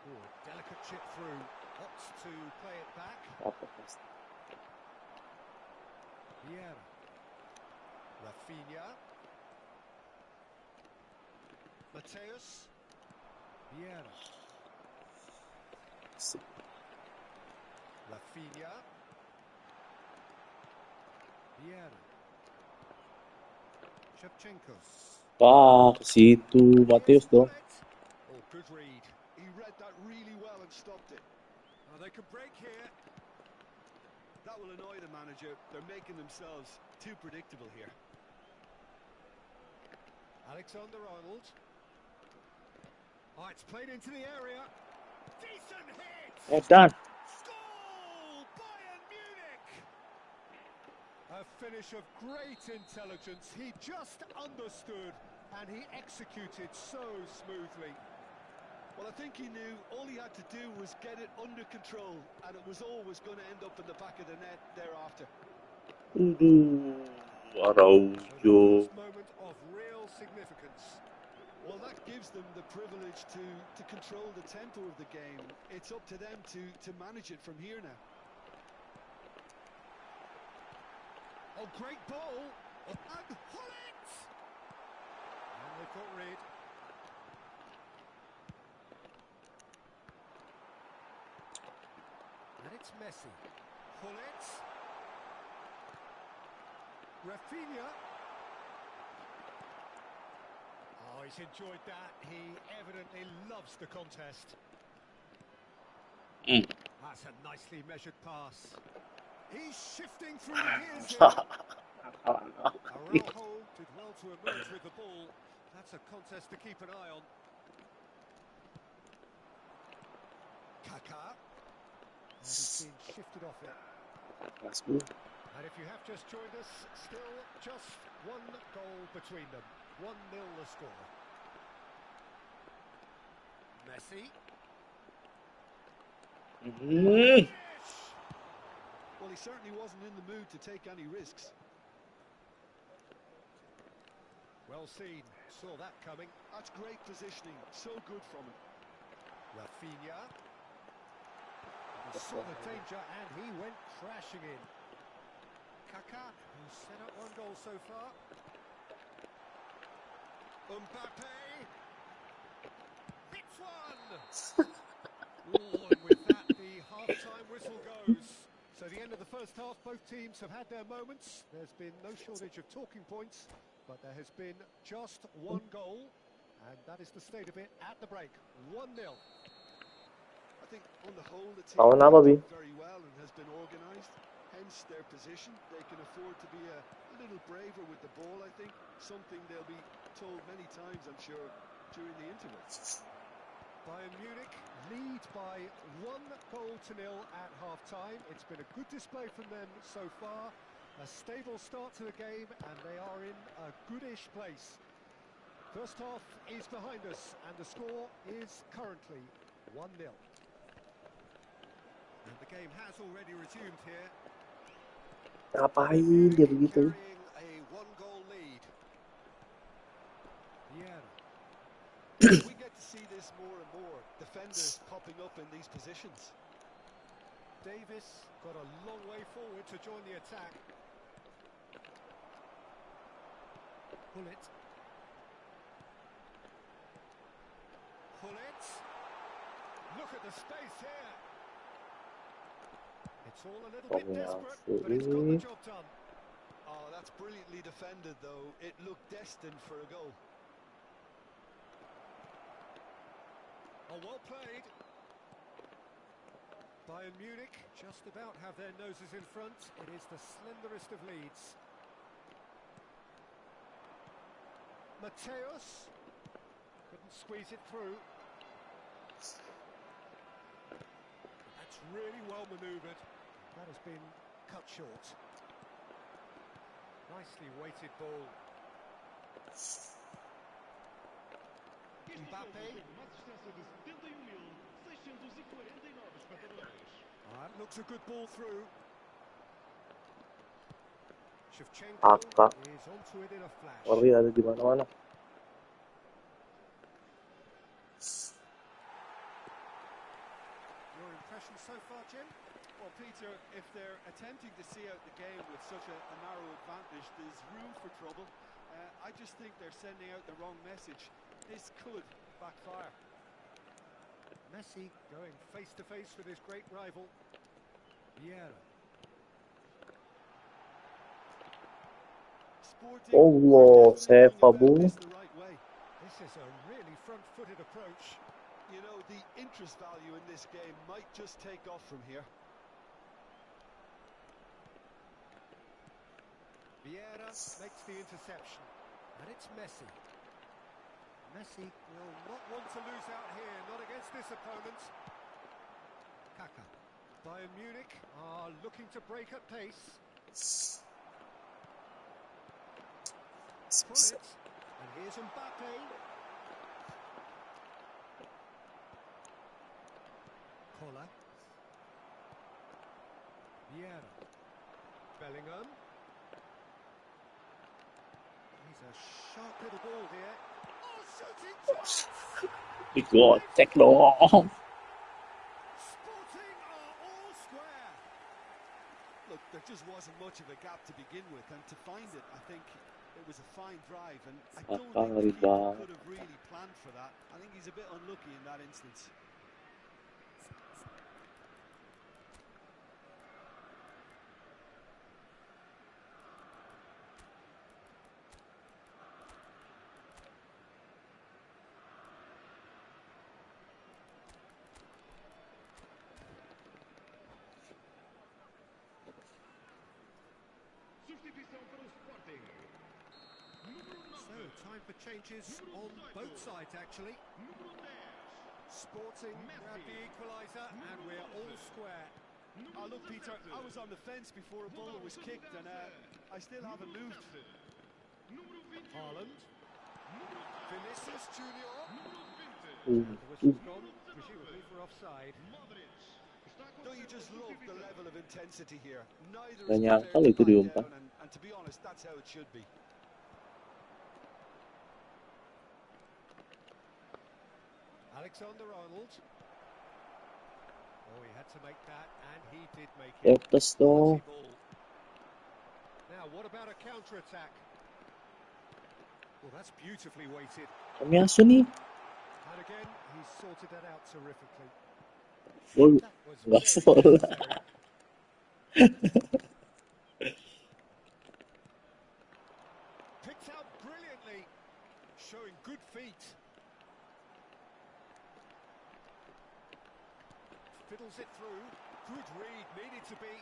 Oh, delicate chip through. Opts to play it back. Apa pasti. Yeah. Rafinha. Mateus. Yeah. Rafinha. Yeah. Shevchenko. Ke situ. Mateus dong. Oh, good read. He read that really well and stopped it. Oh, they could break here. That will annoy the manager. They're making themselves too predictable here. Alexander-Arnold. Oh, it's played into the area. Decent hit! Done. Goal! Bayern Munich! A finish of great intelligence. He just understood and he executed so smoothly. Well, I think he knew all he had to do was get it under control, and it was always going to end up in the back of the net thereafter. Araujo. First moment of real significance. Well, that gives them the privilege to control the tempo of the game. It's up to them to manage it from here now. Oh, great ball! And Hullet! And they've got rid. And it's Messi. Hullet. Rafinha. Oh, he's enjoyed that. He evidently loves the contest. That's a nicely measured pass. He's shifting through the gears here. Araujo did well to emerge with the ball. That's a contest to keep an eye on. Kaka. And he's been shifted off it. That's good. And if you have just joined us, still just one goal between them. 1-0 the score. Messi. Well, he certainly wasn't in the mood to take any risks. Well seen, saw that coming. That's great positioning, so good from him. Rafinha. He saw the danger and he went crashing in. Kaká, who's set up 1 goal so far. Mbappe. Hits one! Oh, and with that, the half-time whistle goes. So the end of the first half, both teams have had their moments. There's been no shortage of talking points, but there has been just 1 goal, and that is the state of it at the break. 1-0. I think on the whole the team has done very well and has been organised, hence their position. They can afford to be a little braver with the ball, I think, something they'll be told many times, I'm sure, during the interval. Bayern Munich lead by 1 goal to 0 at half-time. It's been a good display from them so far. A stable start to the game, and they are in a goodish place. First half is behind us, and the score is currently 1-0. And the game has already resumed here. Ngapain dia begitu? Carrying a 1-goal lead. Yeah. We get to see this more and more. Defenders popping up in these positions. Davis got a long way forward to join the attack. Pull it. Look at the space here. It's all a little bit desperate, but it's got the job done. Oh, that's brilliantly defended, though. It looked destined for a goal. Oh, well played. Bayern Munich just about have their noses in front. It is the slenderest of leads. Mateus couldn't squeeze it through. That's really well manoeuvred. That has been cut short. Nicely weighted ball. Mbappe. That looks a good ball through. Shevchenko is onto it in a flash. Ada di mana-mana. Your impression so far, Jim? Well, Peter, if they're attempting to see out the game with such a narrow advantage, there's room for trouble. I just think they're sending out the wrong message. This could backfire. Messi going face-to-face with his great rival. Vieira. Allah, Sefa bu. This is a really front-footed approach. You know, the interest value in this game might just take off from here. Vieira makes the interception, and it's Messi. Messi will not want to lose out here, not against this opponent. Kaká. Bayern Munich are looking to break at pace. Pull it, and here's Mbappe. Koller. Vieira. Bellingham. He's a sharp little ball here. Oh, shooting chance! Big God, Cech dong. Sporting are all square. Look, there just wasn't much of a gap to begin with, and to find it, I think it was a fine drive, and I don't think the keeper could have really planned for that. I think he's a bit unlucky in that instance. So, time for changes on both sides, actually. Sporting grabbed the equaliser, and we're all square. Oh, look, Peter, I was on the fence before a ball was kicked, and I still haven't moved. Haaland. And the whistle's gone, presumably for offside. Don't you just love the level of intensity here? Neither Gak is nyangka prepared to itu back diumpan. down, and to be honest, that's how it should be. Alexander-Arnold. Oh, he had to make that, and he did make it. Lepas dong. Quality ball. Now, what about a counter-attack? Well, that's beautifully weighted. Kami aso nih. And again, he's sorted that out terrifically. Gol. That was Gak very full. necessary. Picked out brilliantly, showing good feet. Fiddles it through. Good read, needed to be.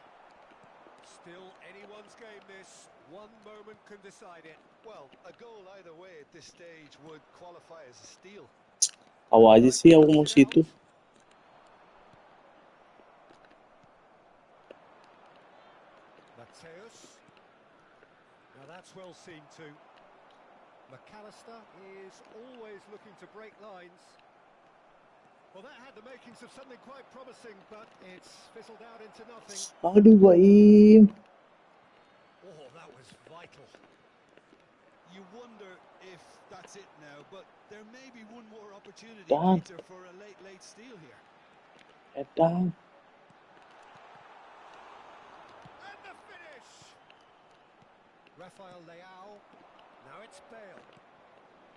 Still anyone's game this. One moment can decide it. Well, a goal either way at this stage would qualify as a steal. Tahu aja sih aku mau situ. Mateus. Now that's well seen too. McAllister is always looking to break lines. Well, that had the makings of something quite promising, but it's fizzled out into nothing. Aduh, Baim. Oh, that was vital. You wonder if that's it now, but there may be one more opportunity, Damn. Peter, for a late steal here. Head down. And the finish! Rafael Leao. Now it's Bale.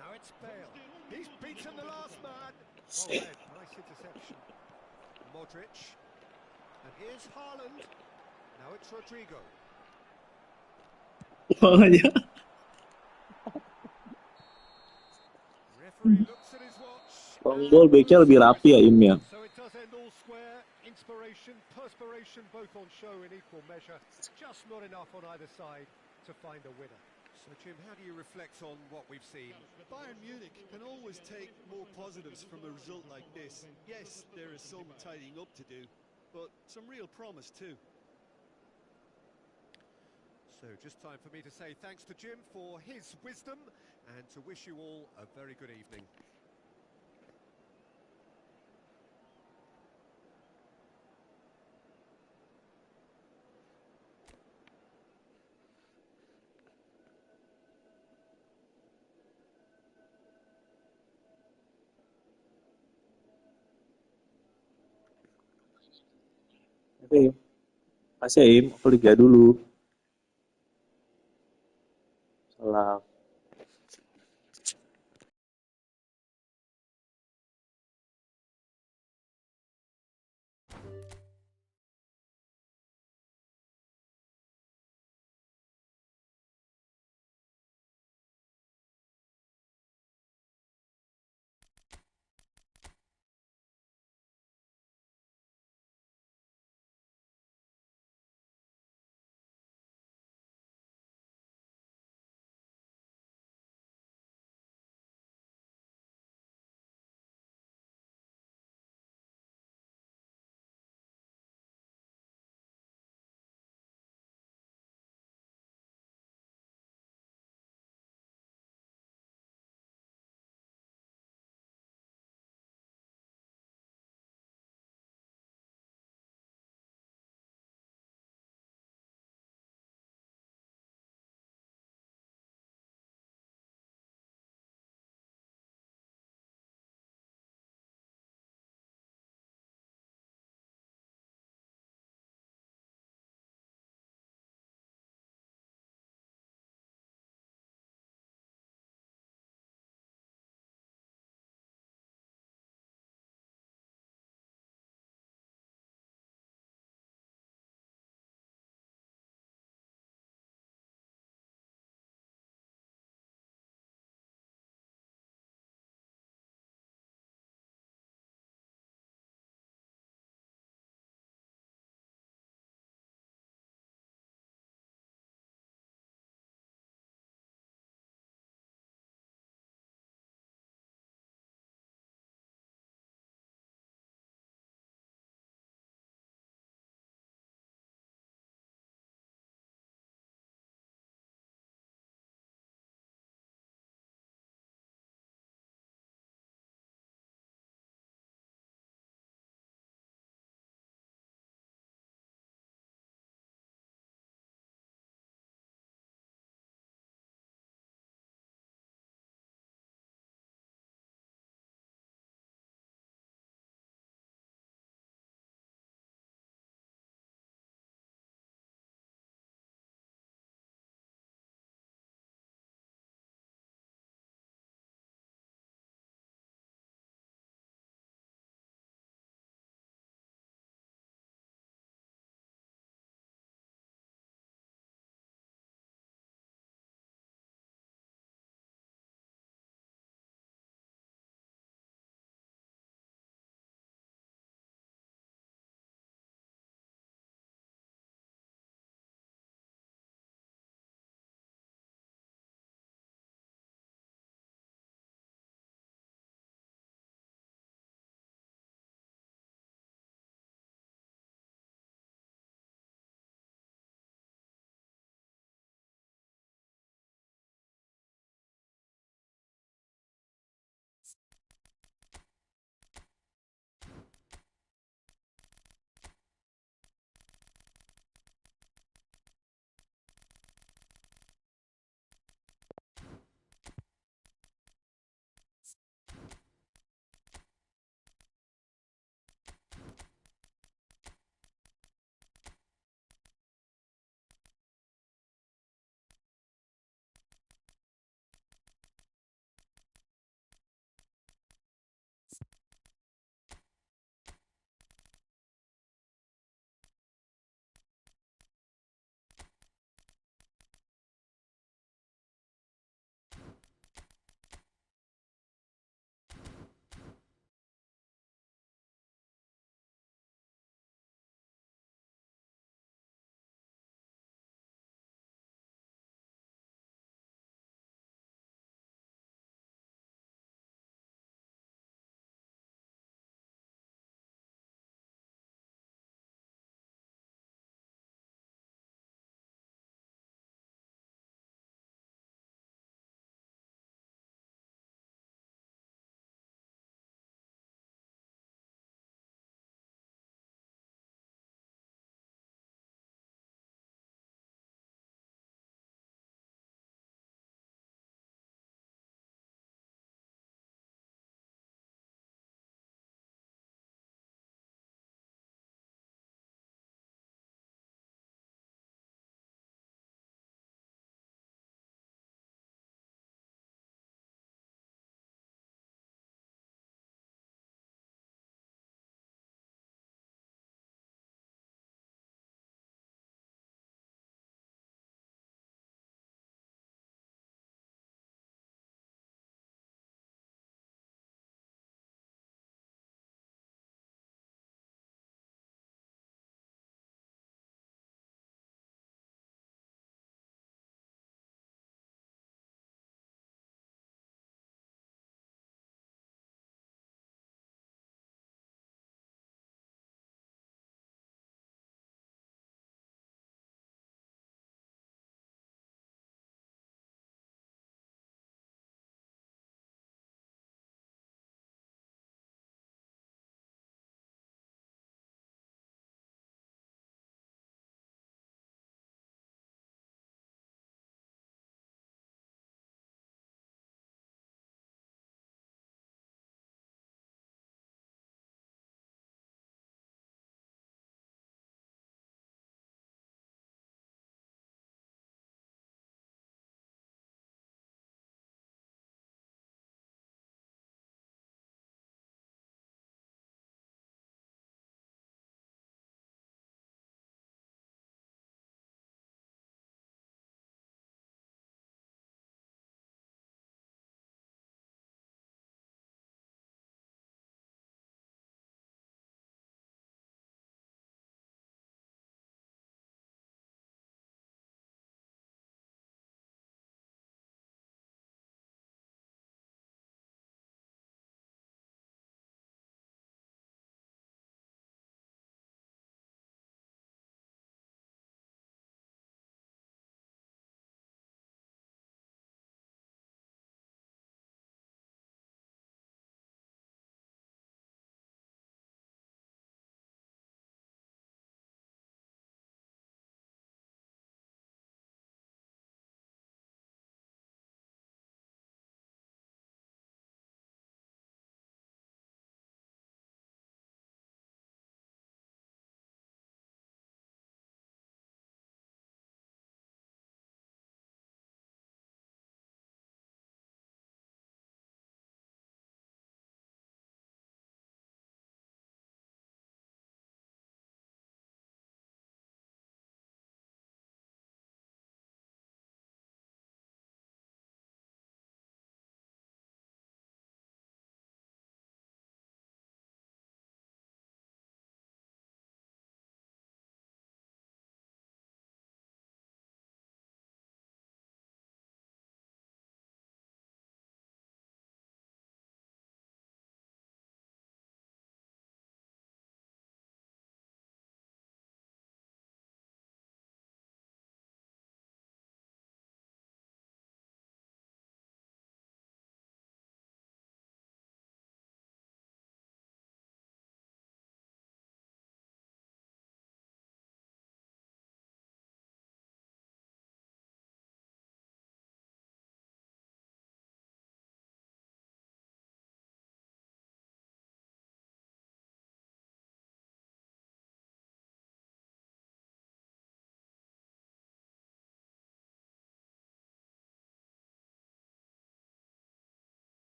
Now it's Bale. He's beaten the last man. Oh, Ed, nice interception. Modric. And here's Haaland. Now it's Rodrigo. Makanya. Referee looks at his watch. Bang gol backnya lebih rapi ya Im ya. So it does end all square. Inspiration, perspiration, both on show in equal measure. Just not enough on either side to find a winner. So Jim, how do you reflect on what we've seen? Bayern Munich can always take more positives from a result like this. Yes, there is some tidying up to do, but some real promise too. So just time for me to say thanks to Jim for his wisdom and to wish you all a very good evening. Oke, kasih ya Im, aku liga dulu. Salam.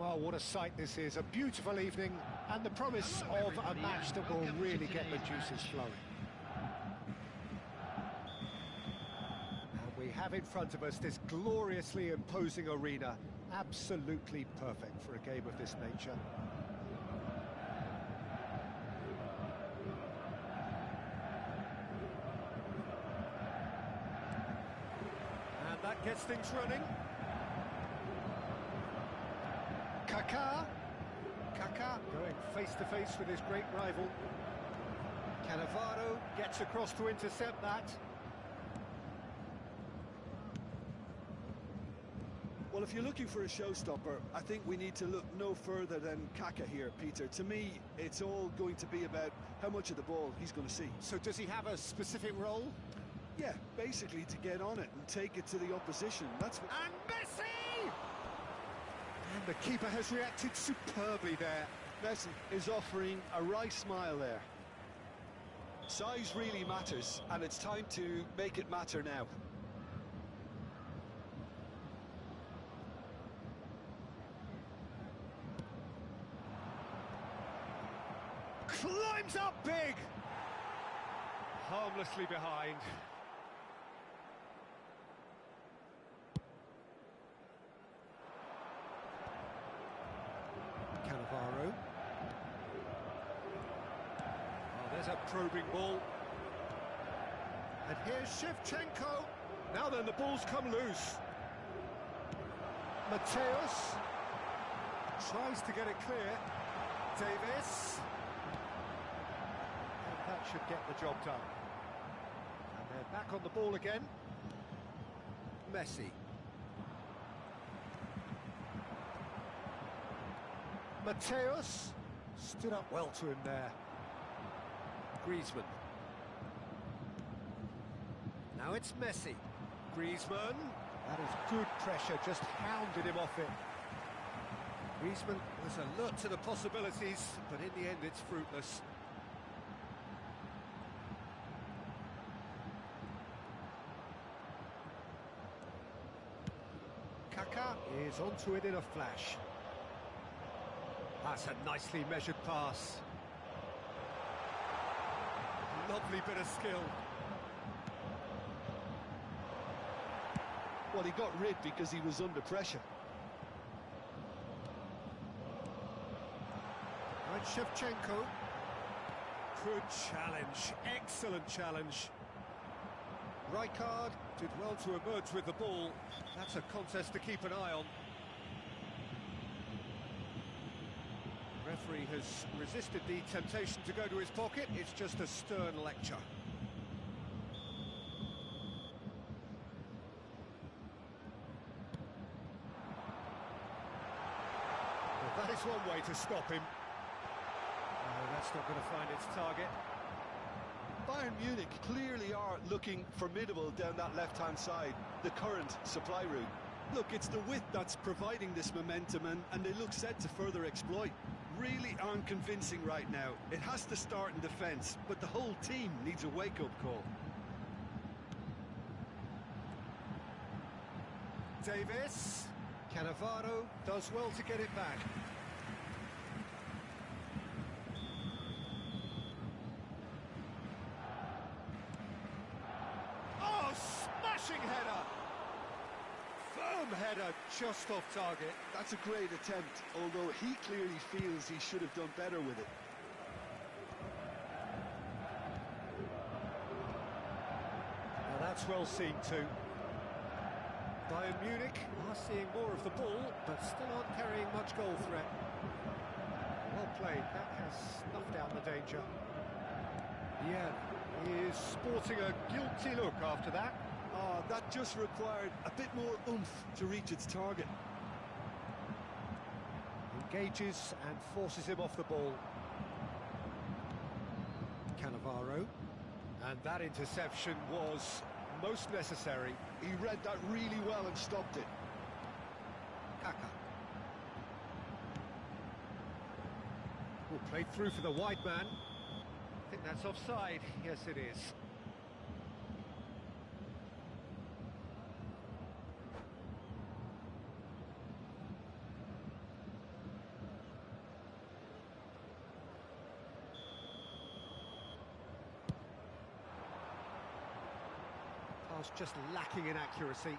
Well, what a sight this is, a beautiful evening, and the promise of a match that will really get the juices flowing. And we have in front of us this gloriously imposing arena, absolutely perfect for a game of this nature. And that gets things running. Kaká going face-to-face with his great rival. Cannavaro gets across to intercept that. Well, if you're looking for a showstopper, I think we need to look no further than Kaká here, Peter. To me, it's all going to be about how much of the ball he's going to see. So does he have a specific role? Yeah, basically to get on it and take it to the opposition. That's what... And Messi! And the keeper has reacted superbly there. Messi is offering a wry smile there. Size really matters, and it's time to make it matter now. Climbs up big! Harmlessly behind. Cannavaro. Oh, there's a probing ball. And here's Shevchenko. Now then, the ball's come loose. Mateus tries to get it clear. Davis. And that should get the job done. And they're back on the ball again. Messi. Mateus stood up well to him there. Griezmann. Now it's Messi. Griezmann. That is good pressure, just hounded him off it. Griezmann was alert to the possibilities, but in the end it's fruitless. Kaká is onto it in a flash. That's a nicely measured pass. Lovely bit of skill. Well, he got rid because he was under pressure. Right, Shevchenko. Good challenge, excellent challenge. Rijkaard did well to emerge with the ball. That's a contest to keep an eye on. Referee has resisted the temptation to go to his pocket. It's just a stern lecture. Well, that is one way to stop him. No, that's not going to find its target. Bayern Munich clearly are looking formidable down that left-hand side, the current supply route. Look, it's the width that's providing this momentum, and they look set to further exploit. Really aren't convincing right now. It has to start in defence, but the whole team needs a wake-up call. Davis. Cannavaro does well to get it back. Oh, smashing header! Firm header, just off target. That's a great attempt, although he clearly feels he should have done better with it. Now that's well seen too. Bayern Munich are seeing more of the ball, but still aren't carrying much goal threat. Well played, that has snuffed out the danger. Yeah, he is sporting a guilty look after that. That just required a bit more oomph to reach its target. Engages and forces him off the ball. Cannavaro. And that interception was most necessary. He read that really well and stopped it. Kaká. Oh, played through for the wide man. I think that's offside. Yes, it is. Klaus just lacking in accuracy.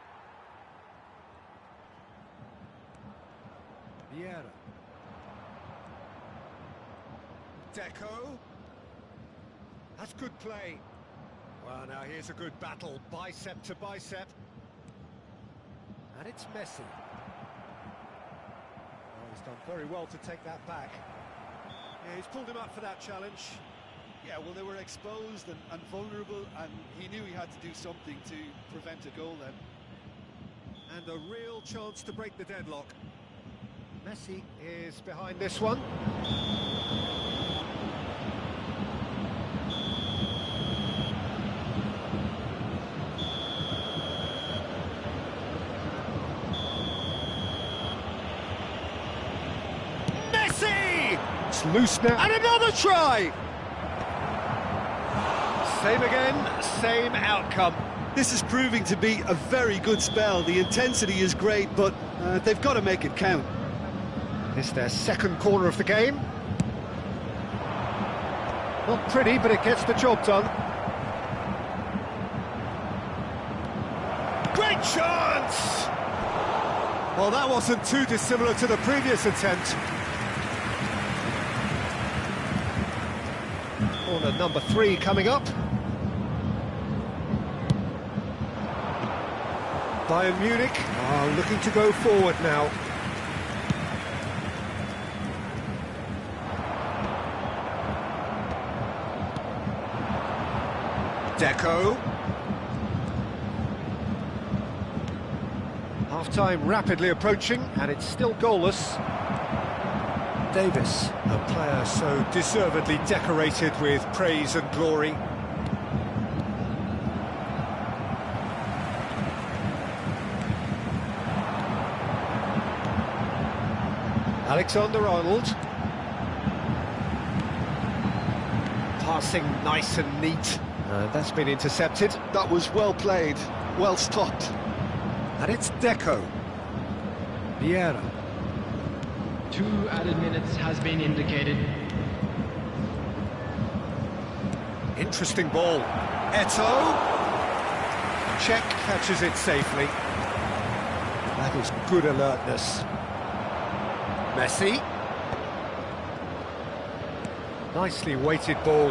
Vieira. Deco. That's good play. Well, now here's a good battle, bicep to bicep. And it's Messi. Oh, he's done very well to take that back. Yeah, he's pulled him up for that challenge. Yeah, well, they were exposed and vulnerable, and he knew he had to do something to prevent a goal then. And a real chance to break the deadlock. Messi is behind this one. Messi! It's loose now. And another try! Same again, same outcome. This is proving to be a very good spell. The intensity is great, but they've got to make it count. It's their second corner of the game. Not pretty, but it gets the job done. Great chance! Well, that wasn't too dissimilar to the previous attempt. Corner number 3 coming up. Bayern Munich are looking to go forward now. Deco. Half-time rapidly approaching, and it's still goalless. Davis, a player so deservedly decorated with praise and glory. Alexander-Arnold. Passing nice and neat. That's been intercepted. That was well played, well stopped. And it's Deco. Vieira. 2 added minutes has been indicated. Interesting ball. Atau. Cech catches it safely. That is good alertness. Messi. Nicely weighted ball.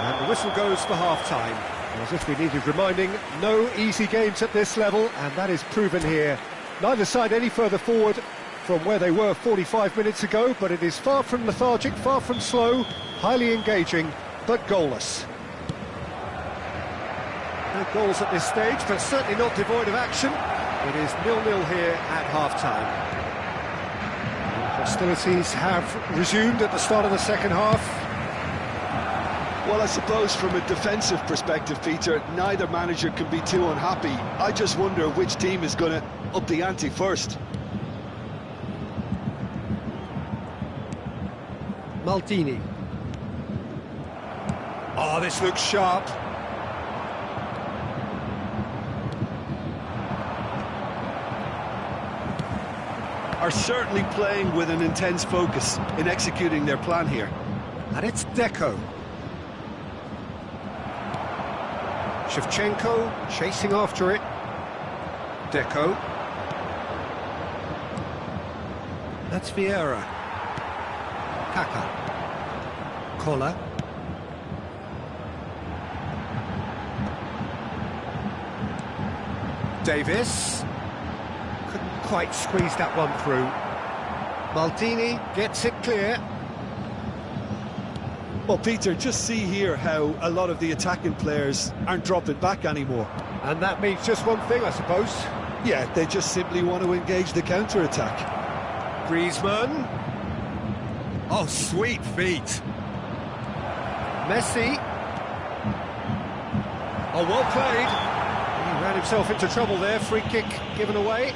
And the whistle goes for half-time. As if we needed reminding, no easy games at this level, and that is proven here. Neither side any further forward from where they were 45 minutes ago, but it is far from lethargic, far from slow, highly engaging, but goalless. No goals at this stage, but certainly not devoid of action. It is 0-0 here at half-time. Hostilities have resumed at the start of the second half. Well, I suppose from a defensive perspective, Peter, neither manager can be too unhappy. I just wonder which team is going to up the ante first. Maldini. Oh, this looks sharp. Are certainly playing with an intense focus in executing their plan here. And it's Deco. Shevchenko chasing after it. Deco. That's Vieira. Kaka. Kola. Davis. Couldn't quite squeeze that one through. Maldini gets it clear. Well, Peter, just see here how a lot of the attacking players aren't dropping back anymore. And that means just one thing, I suppose. Yeah, they just simply want to engage the counter-attack. Griezmann. Oh, sweet feet. Messi. Oh, well played. He ran himself into trouble there. Free kick given away.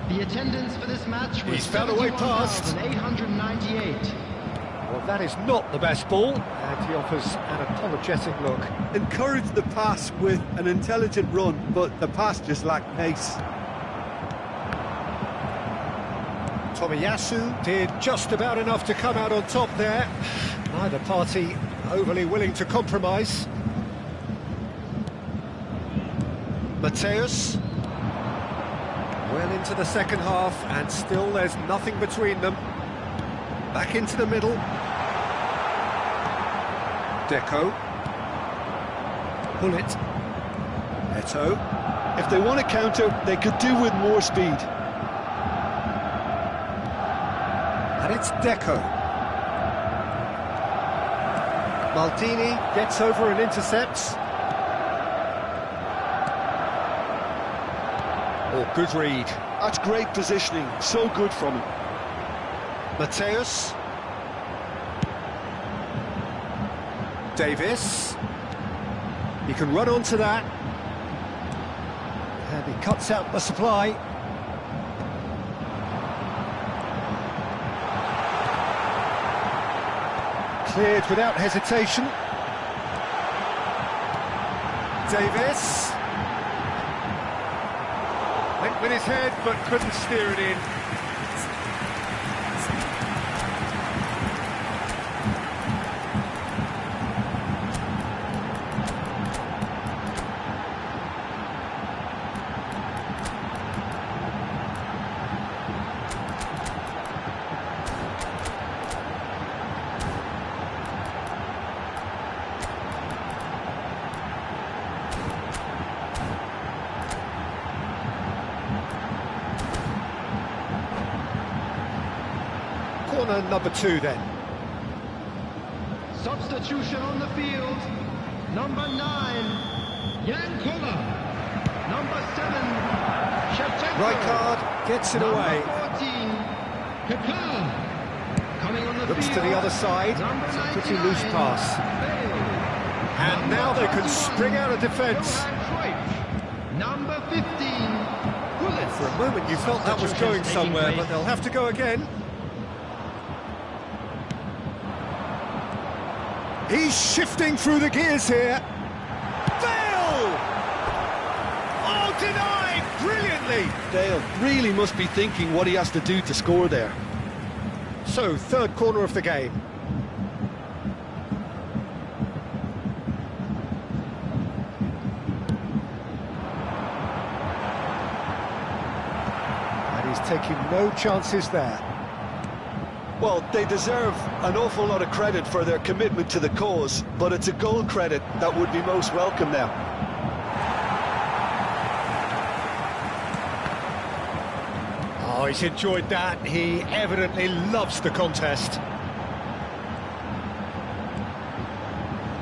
The attendance for this match was He's found a way past. 898. Well, that is not the best ball, and he offers an apologetic look. Encouraged the pass with an intelligent run, but the pass just lacked pace. Tomiyasu did just about enough to come out on top there. Neither party overly willing to compromise. Mateus. Well into the second half, and still there's nothing between them. Back into the middle. Deco. Pull it. Atau. If they want to counter, they could do with more speed. And it's Deco. Maldini gets over and intercepts. Oh, good read. That's great positioning, so good from him. Mateus. Davis. He can run onto that. And he cuts out the supply. Cleared without hesitation. Davis. Went with his head, but couldn't steer it in. Corner number 2 then. Substitution on the field. Number 9, Jan Koller. Number 7, Cech. Rijkaard gets it away. Number 14, Kaká. Coming on the Looks field. to the other side. Number It's a pretty 99, loose pass. Bale. And now they can spring out of defence. Johan Cruyff. Number 15, Gullit. For a moment you felt that was going somewhere, but they'll have to go again. He's shifting through the gears here. Bale! Oh, denied brilliantly! Dale really must be thinking what he has to do to score there. So, third corner of the game. And he's taking no chances there. Well, they deserve an awful lot of credit for their commitment to the cause, but it's a goal credit that would be most welcome now. Oh, he's enjoyed that. He evidently loves the contest.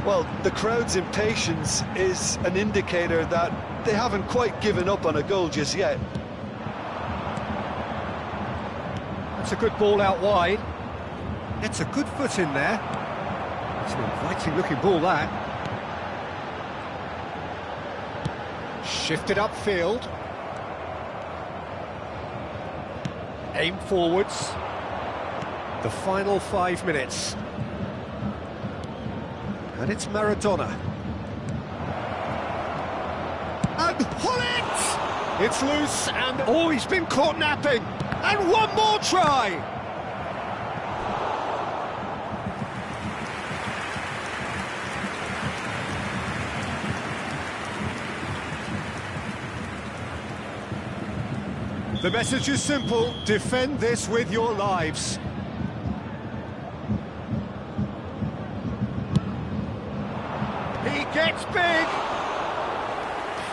Well, the crowd's impatience is an indicator that they haven't quite given up on a goal just yet. That's a good ball out wide. It's a good foot in there. It's an inviting looking ball, that. Shifted upfield. Aim forwards. The final 5 minutes. And it's Maradona. And Hullet! It's loose and... Oh, he's been caught napping! And one more try! The message is simple: defend this with your lives. He gets big!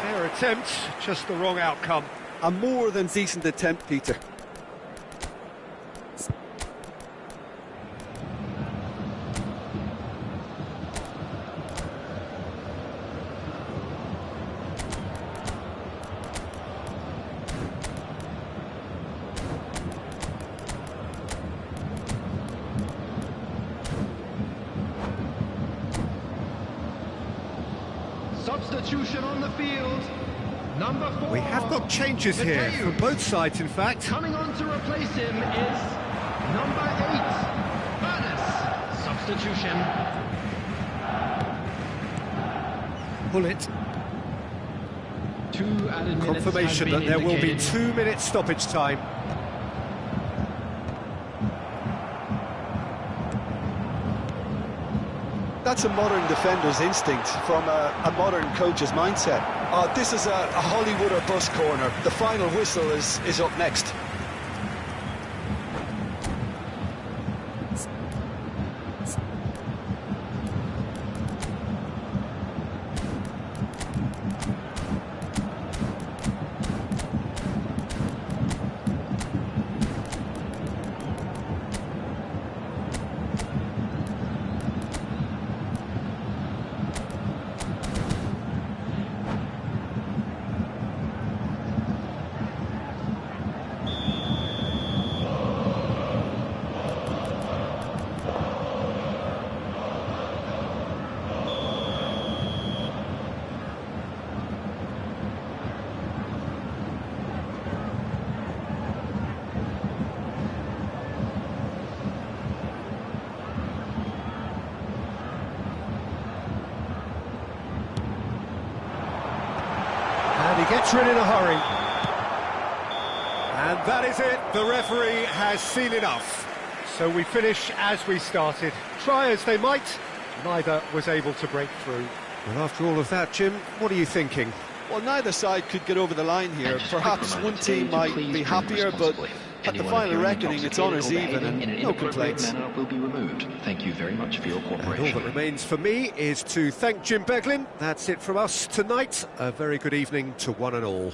Fair attempt, just the wrong outcome. A more than decent attempt, Peter. Substitution on the field. Number 4. We have got changes here Mateus. from both sides, in fact. Coming on to replace him is number 8, Ernest. Substitution. Bullet. 2 added minutes. Confirmation that there will be 2 minutes stoppage time. That's a modern defender's instinct from a modern coach's mindset. This is a Hollywood or bust corner. The final whistle is up next. And he gets rid in a hurry. And that is it. The referee has seen enough. So we finish as we started. Try as they might, neither was able to break through. Well, after all of that, Jim, what are you thinking? Well, neither side could get over the line here. Perhaps one team might be happier, but at the final reckoning, it's honours even and no complaints. Will be removed. Thank you very much for your cooperation. And all that remains for me is to thank Jim Beglin. That's it from us tonight. A very good evening to one and all.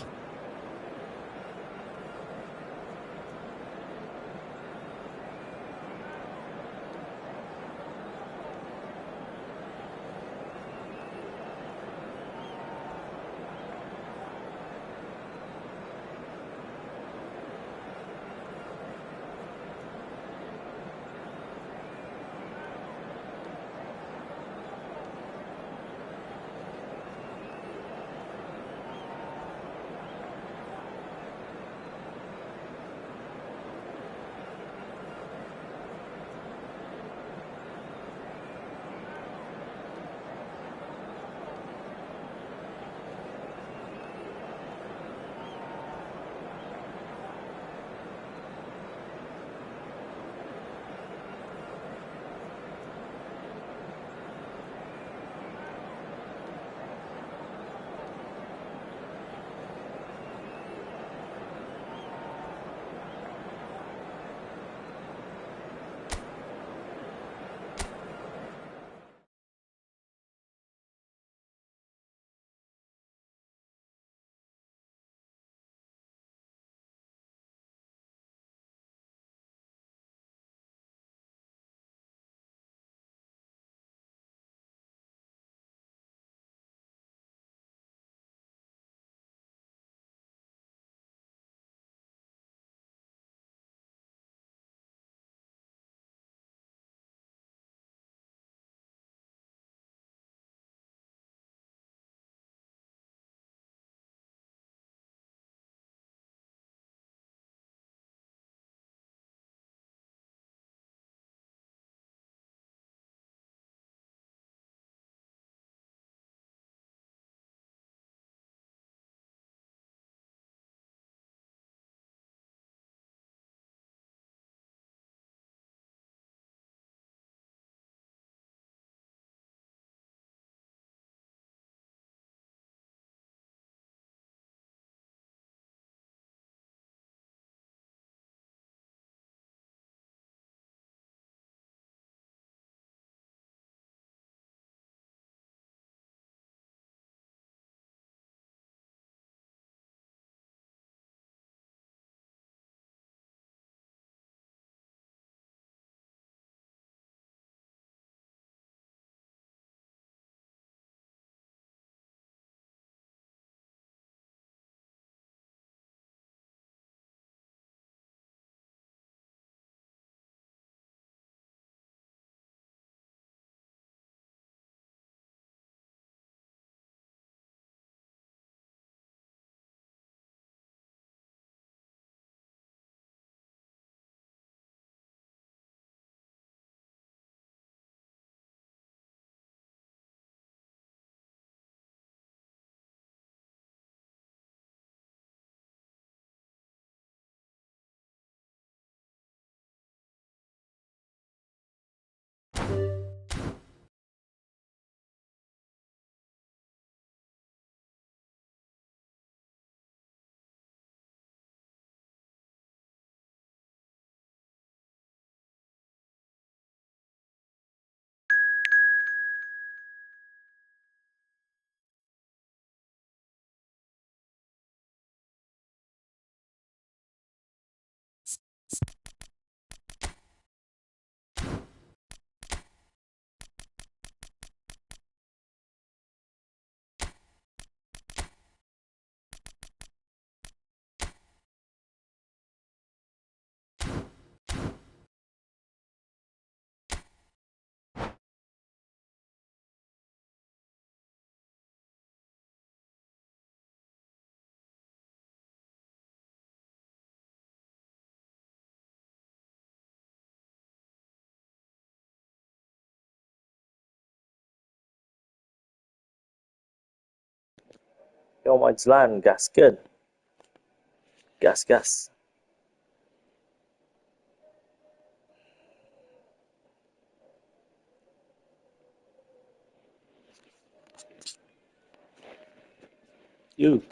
Yom Ajlan, gaskeun. Gas. You.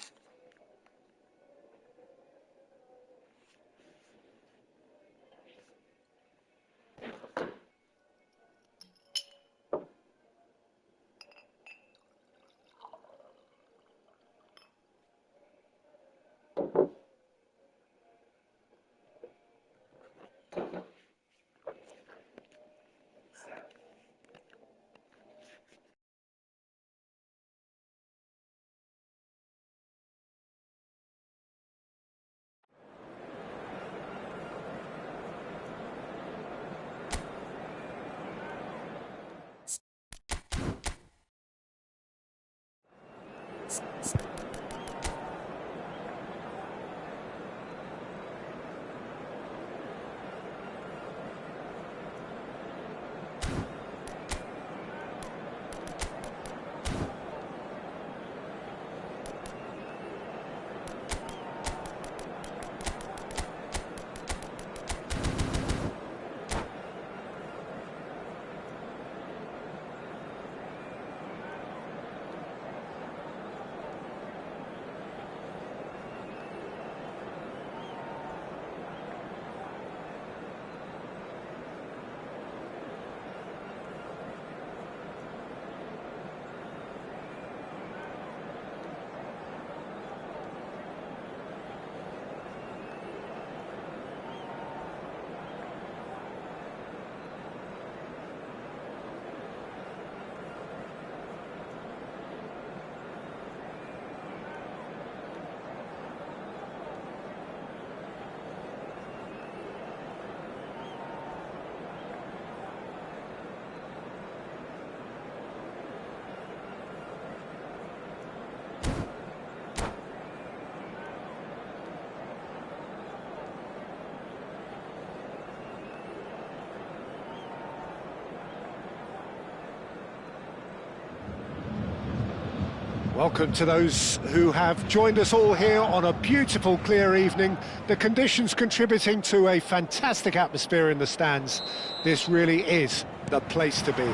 Welcome to those who have joined us all here on a beautiful, clear evening. The conditions contributing to a fantastic atmosphere in the stands. This really is the place to be.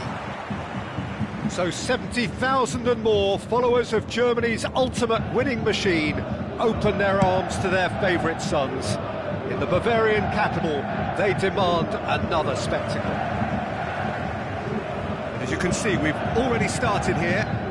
So 70,000 and more followers of Germany's ultimate winning machine open their arms to their favourite sons. In the Bavarian capital, they demand another spectacle. And as you can see, we've already started here.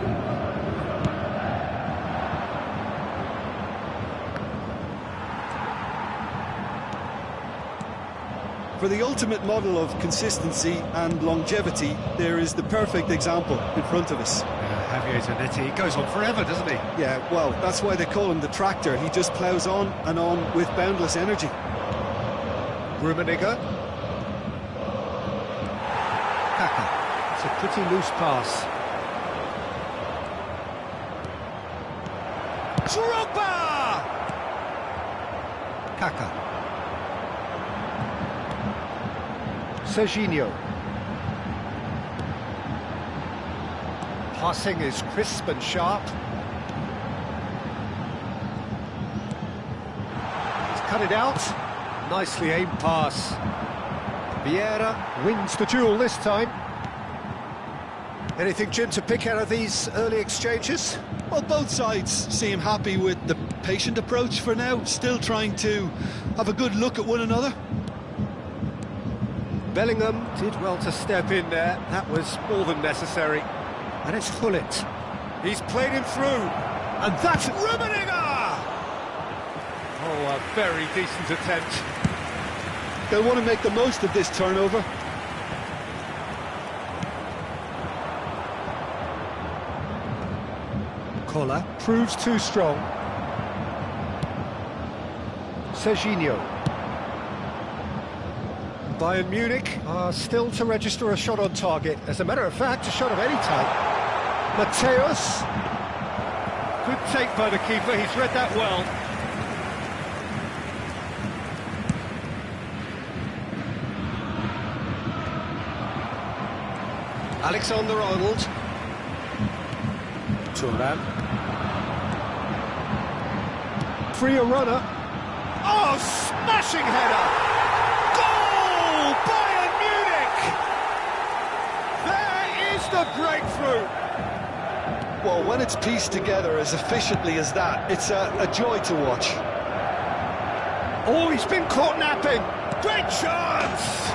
For the ultimate model of consistency and longevity, there is the perfect example in front of us. Javier Zanetti, he goes on forever, doesn't he? Yeah, well, that's why they call him the tractor. He just ploughs on and on with boundless energy. Rummenigge. Kaka. It's a pretty loose pass. Drogba! Kaka. Serginho. Passing is crisp and sharp. He's cut it out. Nicely aimed pass. Vieira wins the duel this time. Anything, Jim, to pick out of these early exchanges? Well, both sides seem happy with the patient approach for now, still trying to have a good look at one another. Bellingham did well to step in there. That was more than necessary. And it's Hullet. He's played him through. And that's Rummenigge! Oh, a very decent attempt. They'll want to make the most of this turnover. Koller proves too strong. Serginho. Bayern Munich are still to register a shot on target. As a matter of fact, a shot of any type. Mateus. Good take by the keeper, he's read that well. Alexander-Arnold. Thuram. free a runner. Oh, smashing header! Goal! Bayern Munich! There is the breakthrough! Well, when it's pieced together as efficiently as that, it's a joy to watch. Oh, he's been caught napping! Great chance!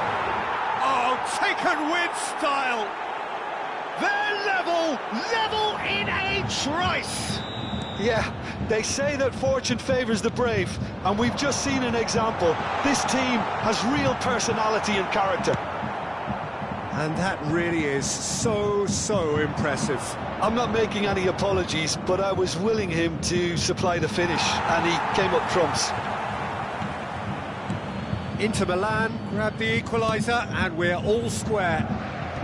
Oh, taken with style! They're level in a trice! Yeah, they say that fortune favours the brave, and we've just seen an example. This team has real personality and character. And that really is so impressive. I'm not making any apologies, but I was willing him to supply the finish, and he came up trumps. Inter Milan grab the equaliser, and we're all square.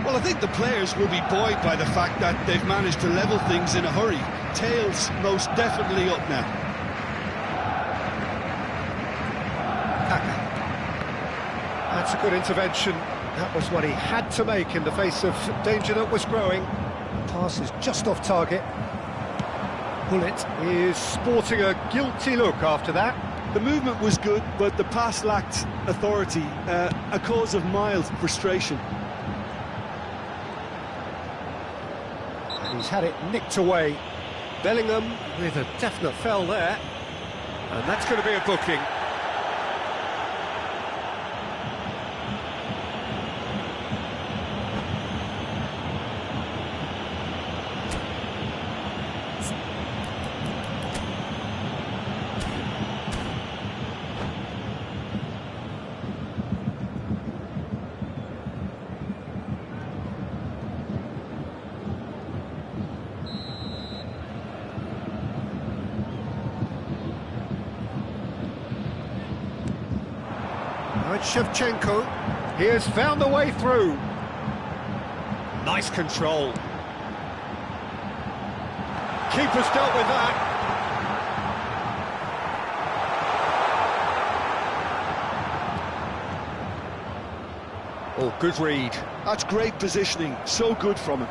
Well, I think the players will be buoyed by the fact that they've managed to level things in a hurry. Tails most definitely up now. That's a good intervention. That was what he had to make in the face of danger that was growing. The pass is just off target. Bullet is sporting a guilty look after that. The movement was good, but the pass lacked authority, a cause of mild frustration. And he's had it nicked away. Bellingham with a definite fell there. And that's going to be a booking. Shevchenko, he has found the way through. Nice control. Keeper's dealt with that. Oh, good read. That's great positioning, so good from him.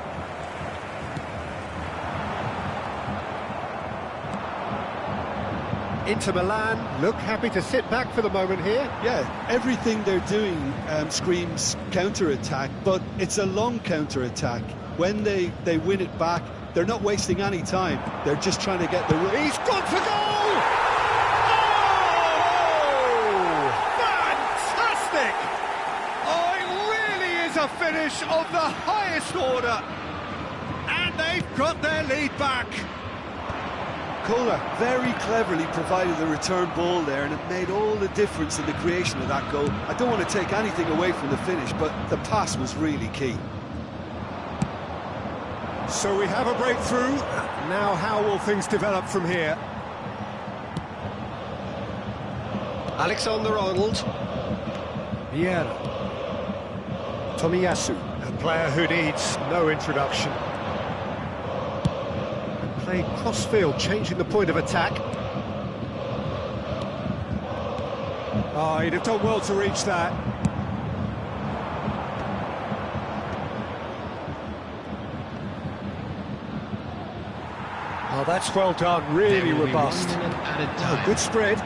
Inter Milan look happy to sit back for the moment here. Yeah, everything they're doing screams counter-attack, but it's a long counter-attack. When they win it back, they're not wasting any time. They're just trying to get the... He's gone for goal! Oh! Fantastic! Oh, it really is a finish of the highest order. And they've got their lead back. Kohler very cleverly provided the return ball there, and it made all the difference in the creation of that goal. I don't want to take anything away from the finish, but the pass was really key. So we have a breakthrough. Now how will things develop from here? Alexander-Arnold. Vieira. Tomiyasu, a player who needs no introduction. Played cross-field, changing the point of attack. Oh, he'd have done well to reach that. Oh, that's well done, really robust. Oh, good spread.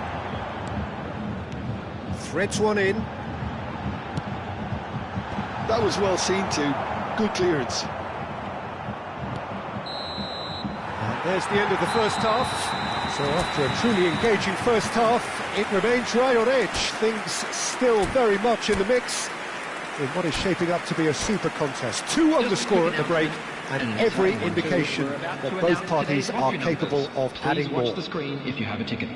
Threads one in. That was well seen too. Good clearance. There's the end of the first half. So after a truly engaging first half, it remains right on edge. Things still very much in the mix in what is shaping up to be a super contest. 2 on the score at the break, and every indication that both parties are capable of adding more. Watch the screen if you have a ticket.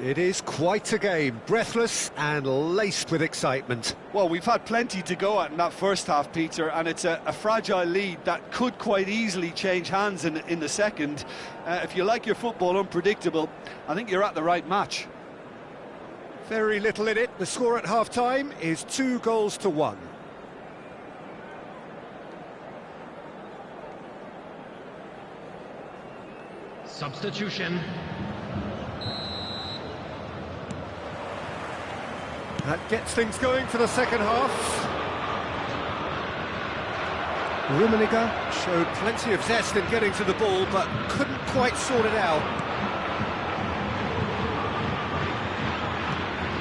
It is quite a game, breathless and laced with excitement. Well, we've had plenty to go at in that first half, Peter, and it's a fragile lead that could quite easily change hands in the second. If you like your football unpredictable, I think you're at the right match. Very little in it. The score at half-time is 2-1. Substitution. That gets things going for the second half. Rummenigge showed plenty of zest in getting to the ball, but couldn't quite sort it out.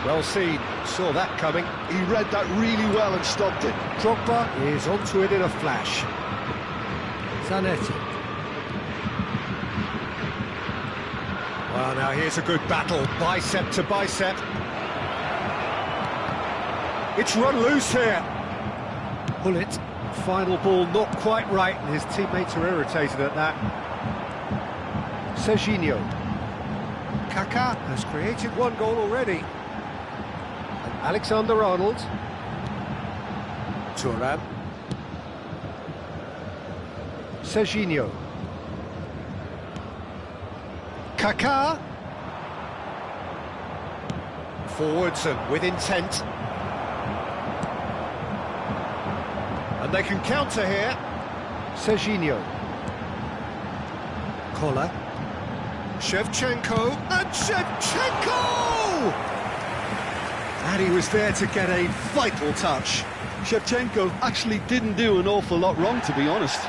Well seen, saw that coming. He read that really well and stopped it. Drogba is onto it in a flash. Zanetti. Well, now here's a good battle, bicep to bicep. It's run loose here. Bullet, final ball not quite right, and his teammates are irritated at that. Serginho. Kaká has created one goal already. And Alexander-Arnold. Thuram. Serginho. Kaká. Forwards and with intent. And they can counter here. Serginho. Koller. Shevchenko. And Shevchenko! And he was there to get a vital touch. Shevchenko actually didn't do an awful lot wrong, to be honest.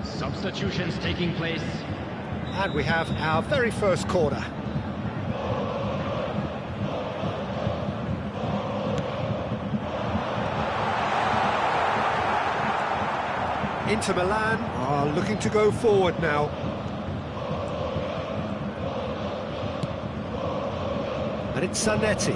Substitutions taking place. And we have our very first corner. Inter Milan are looking to go forward now. And it's Zanetti.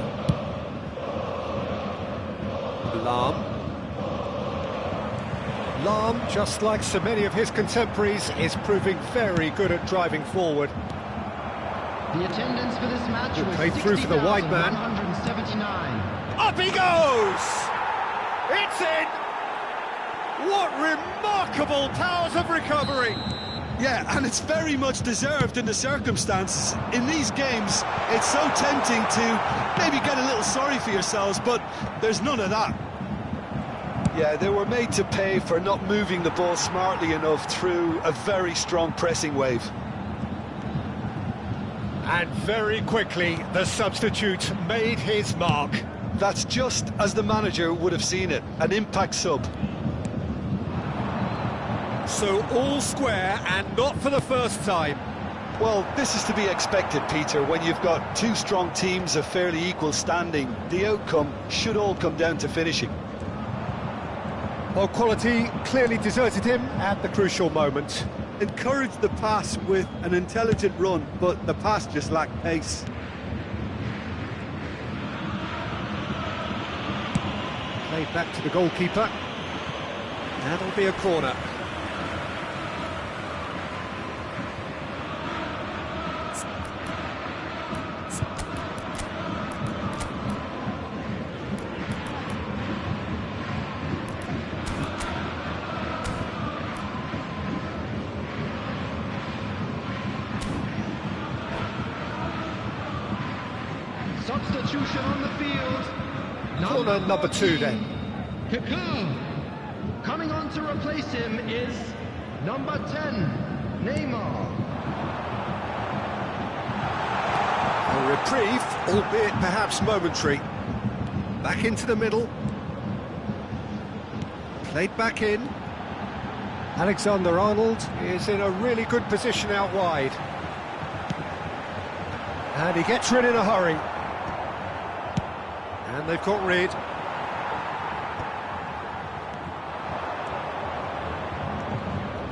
Lahm, just like so many of his contemporaries, is proving very good at driving forward. The attendance for this match was played through for the wide man. 179. Up he goes! It's in! What remarkable powers of recovery! Yeah, and it's very much deserved in the circumstances. In these games, it's so tempting to maybe get a little sorry for yourselves, but there's none of that. Yeah, they were made to pay for not moving the ball smartly enough through a very strong pressing wave. And very quickly, the substitute made his mark. That's just as the manager would have seen it, an impact sub. So all square, and not for the first time. Well, this is to be expected, Peter. When you've got two strong teams of fairly equal standing, the outcome should all come down to finishing. Well, quality clearly deserted him at the crucial moment. Encouraged the pass with an intelligent run, but the pass just lacked pace. Played back to the goalkeeper. That'll be a corner. Substitution on the field. Corner number 2 then. Kaká. Coming on to replace him is number 10, Neymar. A reprieve, albeit perhaps momentary. Back into the middle. Played back in. Alexander-Arnold is in a really good position out wide. And he gets rid in a hurry. And they've got rid.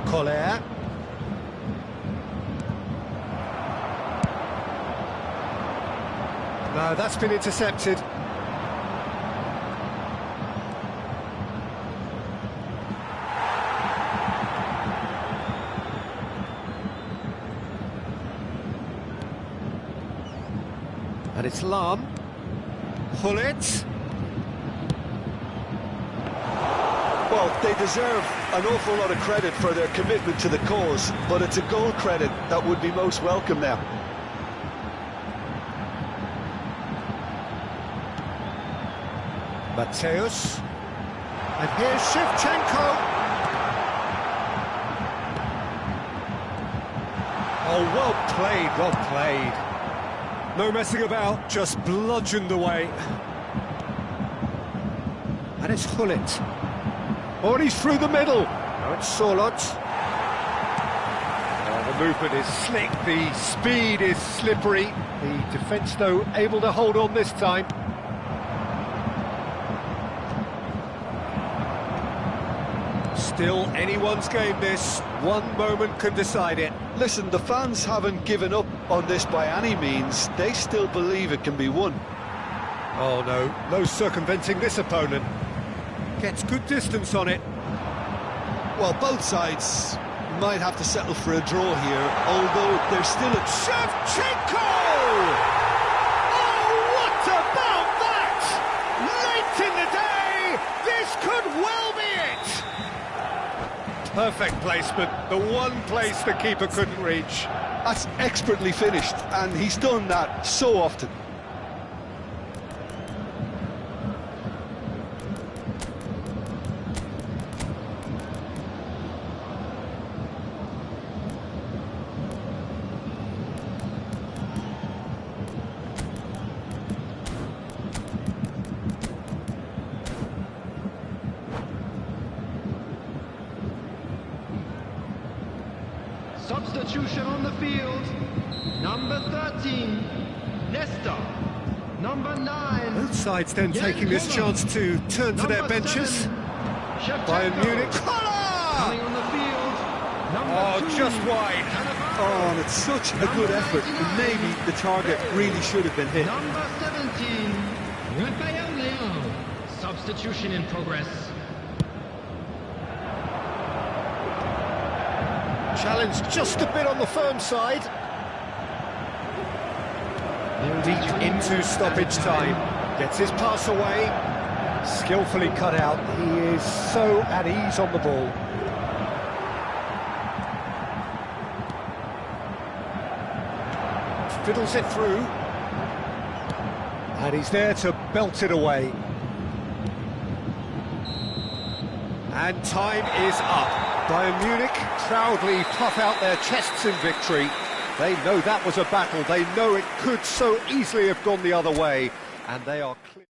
Koller. No, that's been intercepted. And it's Lahm. Hullet. Well, they deserve an awful lot of credit for their commitment to the cause, but it's a goal credit that would be most welcome now. Mateus. And here's Shevchenko. Oh, well played, well played. No messing about, just bludgeoned away. And it's Hullet. Oh, and he's through the middle. Now it's Solot. Oh, the movement is slick, the speed is slippery. The defence, though, able to hold on this time. Still anyone's game, this. One moment can decide it. Listen, the fans haven't given up on this by any means. They still believe it can be won. Oh no, no circumventing this opponent. Gets good distance on it. Well, both sides might have to settle for a draw here, although there's still a... Shevchenko! Oh, what about that? Late in the day, this could well be it. Perfect placement, the one place the keeper couldn't reach. That's expertly finished, and he's done that so often. Substitution on the field. Number 13, Nesta. Number 9. Both sides then taking this chance to turn to their benches. Bayern Munich. Coming on the field. Oh, just wide. Oh, and it's such a good effort, and maybe the target really should have been hit. Number 17, Rafael Leao. Substitution in progress. Challenge just a bit on the firm side. Deep into stoppage time. Gets his pass away. Skillfully cut out. He is so at ease on the ball. Fiddles it through. And he's there to belt it away. And time is up. Bayern Munich proudly puff out their chests in victory. They know that was a battle. They know it could so easily have gone the other way. And they are clear.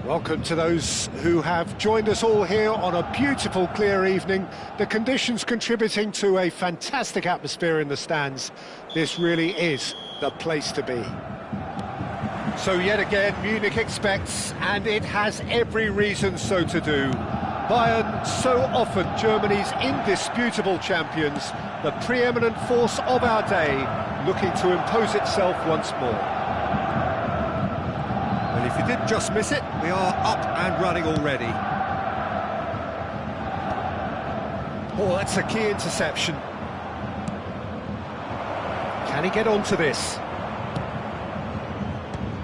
Welcome to those who have joined us all here on a beautiful, clear evening. The conditions contributing to a fantastic atmosphere in the stands. This really is the place to be. So yet again, Munich expects, and it has every reason so to do. Bayern, so often Germany's indisputable champions, the preeminent force of our day, looking to impose itself once more. Well, if you didn't just miss it, we are up and running already. Oh, that's a key interception. Can he get onto this?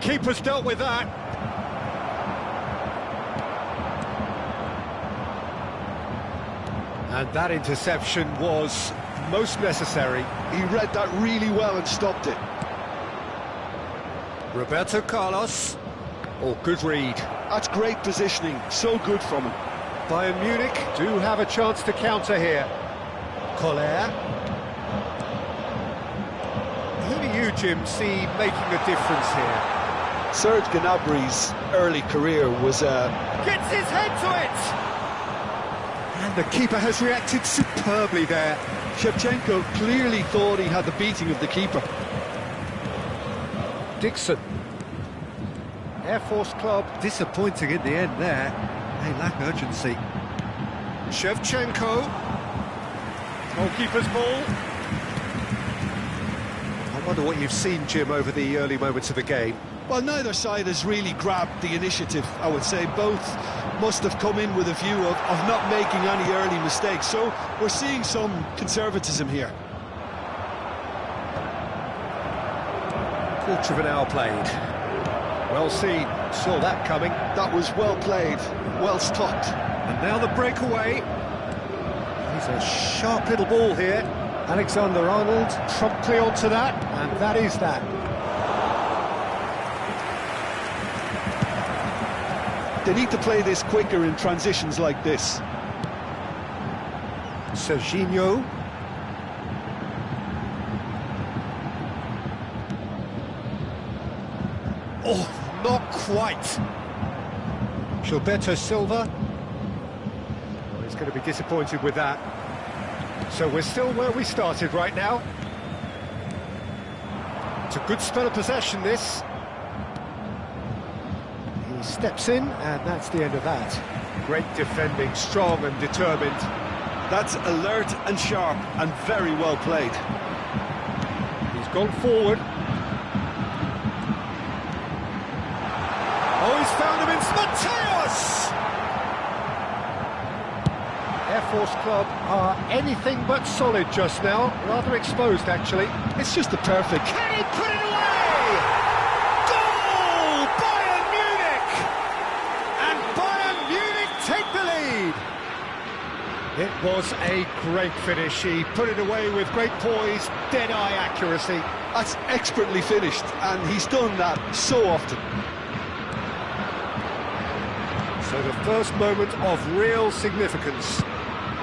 Keeper's dealt with that. And that interception was most necessary. He read that really well and stopped it. Roberto Carlos. Oh, good read. That's great positioning, so good from him. Bayern Munich do have a chance to counter here. Koller. Who do you, Jim, see making a difference here? Serge Gnabry's early career was Gets his head to it! And the keeper has reacted superbly there. Shevchenko clearly thought he had the beating of the keeper. Dixon. Air Force Club. Disappointing in the end there. They lack urgency. Shevchenko. Goalkeeper's ball. I wonder what you've seen, Jim, over the early moments of the game. Well, neither side has really grabbed the initiative, I would say. Both must have come in with a view of not making any early mistakes. So we're seeing some conservatism here. Quarter of an hour played. Well seen, saw that coming. That was well played, well stopped. And now the breakaway. He's a sharp little ball here. Alexander-Arnold promptly onto that, and that is that. They need to play this quicker in transitions like this. Serginho. Oh, not quite. Gilberto Silva. Well, he's going to be disappointed with that. So we're still where we started right now. It's a good spell of possession, this. He steps in, and that's the end of that. Great defending, strong and determined. That's alert and sharp and very well played. He's gone forward. Oh, he's found him in Mateos! Air Force Club are anything but solid just now. Rather exposed, actually. It's just the perfect... Can he put it away? Goal! Bayern Munich! And Bayern Munich take the lead! It was a great finish. He put it away with great poise, dead-eye accuracy. That's expertly finished, and he's done that so often. So the first moment of real significance.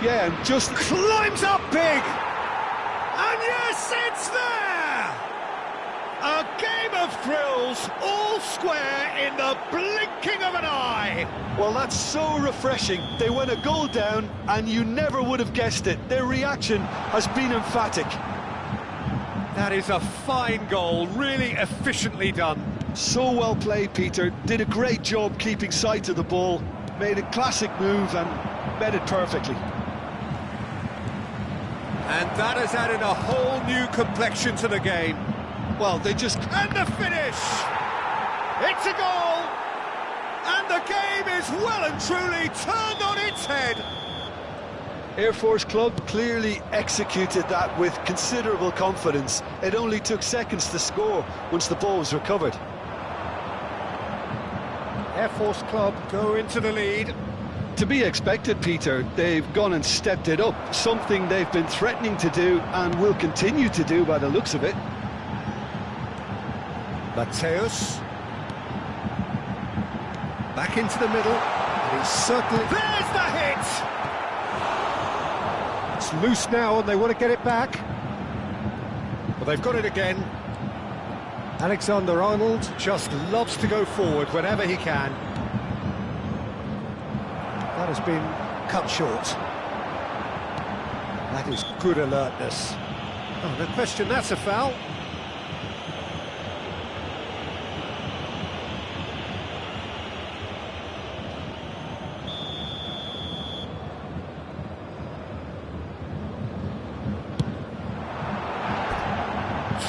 Yeah, and just Climbs up big! And yes, it's there! A game of thrills, all square in the blinking of an eye! well, that's so refreshing. They went a goal down, and you never would have guessed it. Their reaction has been emphatic. That is a fine goal, really efficiently done. So well played, Peter. Did a great job keeping sight of the ball. Made a classic move and met it perfectly. And that has added a whole new complexion to the game. Well, they just... And the finish! It's a goal! And the game is well and truly turned on its head. Air Force Club clearly executed that with considerable confidence. It only took seconds to score once the ball was recovered. Air Force Club go into the lead. To be expected, Peter. They've gone and stepped it up, something they've been threatening to do and will continue to do by the looks of it. Mateus. Back into the middle. And he's certainly... There's the hit! It's loose now and they want to get it back. But they've got it again. Alexander-Arnold just loves to go forward whenever he can. That has been cut short. That is good alertness. Oh, no question, that's a foul.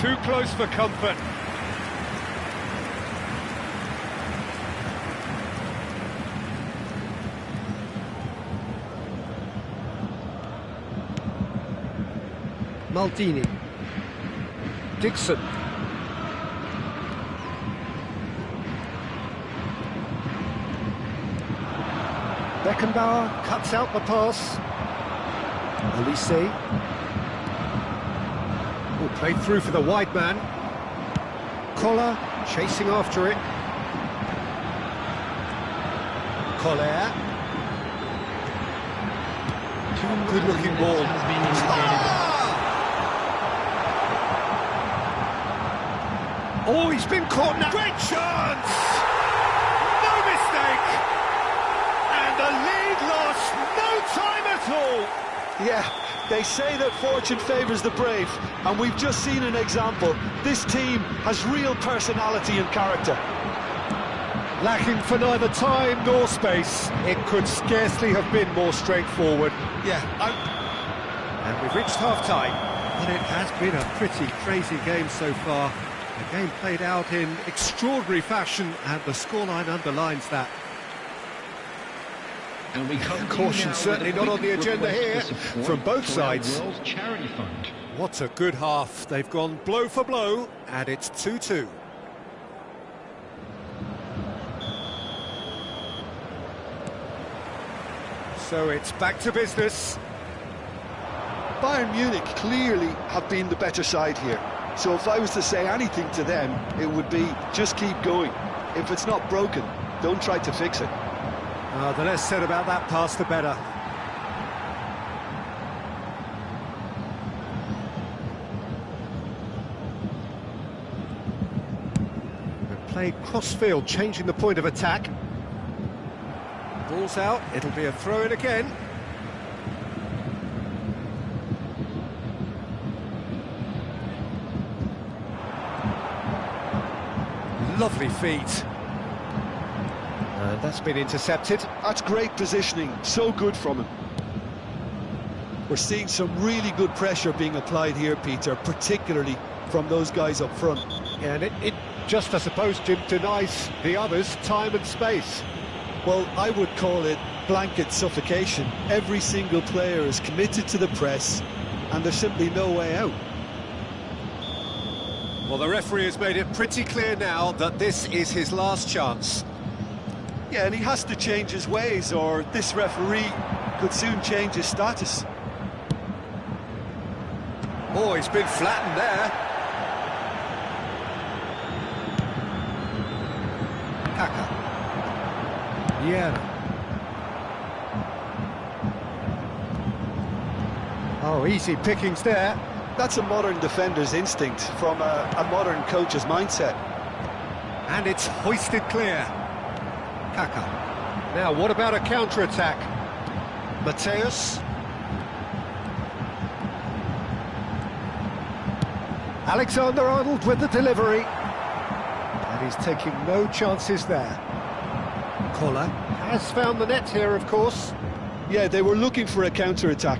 Too close for comfort. Maldini. Dixon. Bekenbauer cuts out the pass. Elise. Oh, played through for the wide man. Collar chasing after it. Collar. Good looking ball. Oh, he's been caught now. Great chance! No mistake! And the lead lost no time at all! Yeah, they say that fortune favours the brave, and we've just seen an example. This team has real personality and character. Lacking for neither time nor space. It could scarcely have been more straightforward. Yeah, And we've reached half-time. but it has been a pretty crazy game so far. The game played out in extraordinary fashion, and the scoreline underlines that. And we come Caution certainly not on the agenda here from both sides. World Charity Fund. What a good half. They've gone blow for blow, and it's 2-2. So it's back to business. Bayern Munich clearly have been the better side here. So if I was to say anything to them, it would be just keep going. If it's not broken, don't try to fix it. The less said about that pass, the better. They've played cross-field, changing the point of attack. Ball's out, it'll be a throw-in again. Lovely feet. And that's been intercepted. That's great positioning, so good from him. We're seeing some really good pressure being applied here, Peter, particularly from those guys up front. Yeah, and it just, I suppose, Jim, denies the others time and space. Well, I would call it blanket suffocation. Every single player is committed to the press, and there's simply no way out. Well, the referee has made it pretty clear now that this is his last chance. Yeah, and he has to change his ways, or this referee could soon change his status. Oh, he's been flattened there. Kaka. Yeah. Oh, easy pickings there. That's a modern defender's instinct from a modern coach's mindset. And it's hoisted clear. Kaka. Now, what about a counter-attack? Mateus. Alexander-Arnold with the delivery. And he's taking no chances there. Koller has found the net here, of course. Yeah, they were looking for a counter-attack.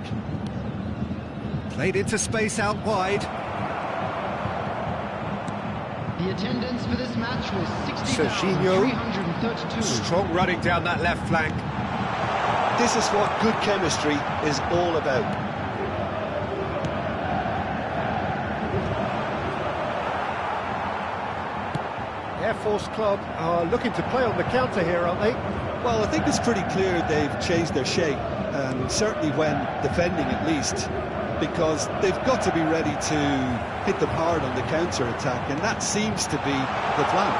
Played into space out wide. The attendance for this match was Serginho. 60,332. Strong running down that left flank. This is what good chemistry is all about. Air Force Club are looking to play on the counter here, aren't they? Well, I think it's pretty clear they've changed their shape, certainly when defending at least, because they've got to be ready to hit them hard on the counter-attack, and that seems to be the plan.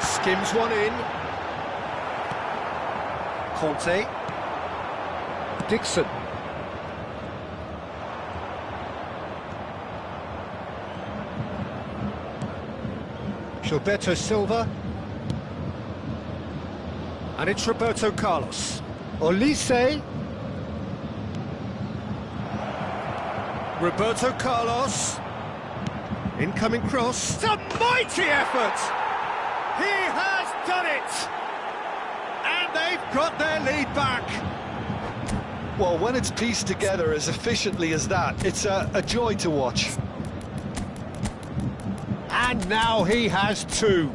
Skims one in. Conte. Dixon. Gilberto Silva. And it's Roberto Carlos. Olise. Roberto Carlos. Incoming cross. It's a mighty effort! He has done it! And they've got their lead back. Well, when it's pieced together as efficiently as that, it's a joy to watch. And now he has two.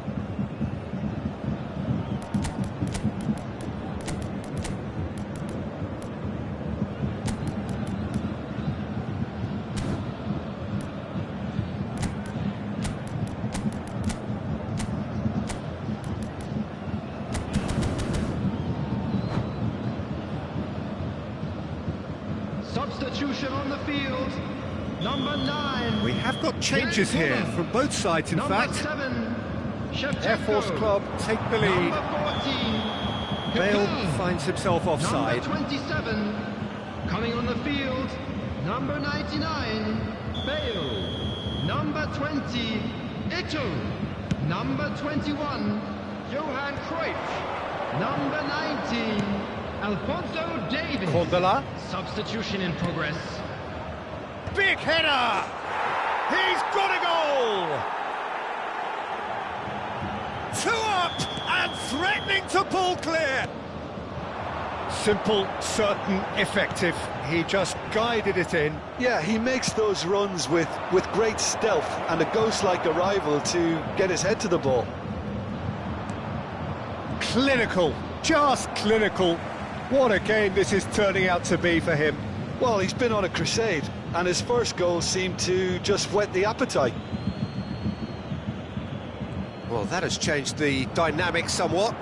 Substitution on the field. Number 9. We have got changes here from both sides, in Number fact. 7. Shevchenko. Air Force Club take the lead. Number 14. Bale Kaká. finds himself offside. Number 27. Coming on the field. Number 99. Bale. Number 20. Ito. Number 21. Johan Cruyff. Number 19. Alphonso Davies. Cordela. Substitution in progress. Big header! He's got a goal! 2 up and threatening to pull clear. Simple, certain, effective. He just guided it in. Yeah, he makes those runs with great stealth and a ghost-like arrival to get his head to the ball. Clinical, just clinical. What a game this is turning out to be for him. Well, he's been on a crusade, and his first goal seemed to just whet the appetite. Well, that has changed the dynamic somewhat.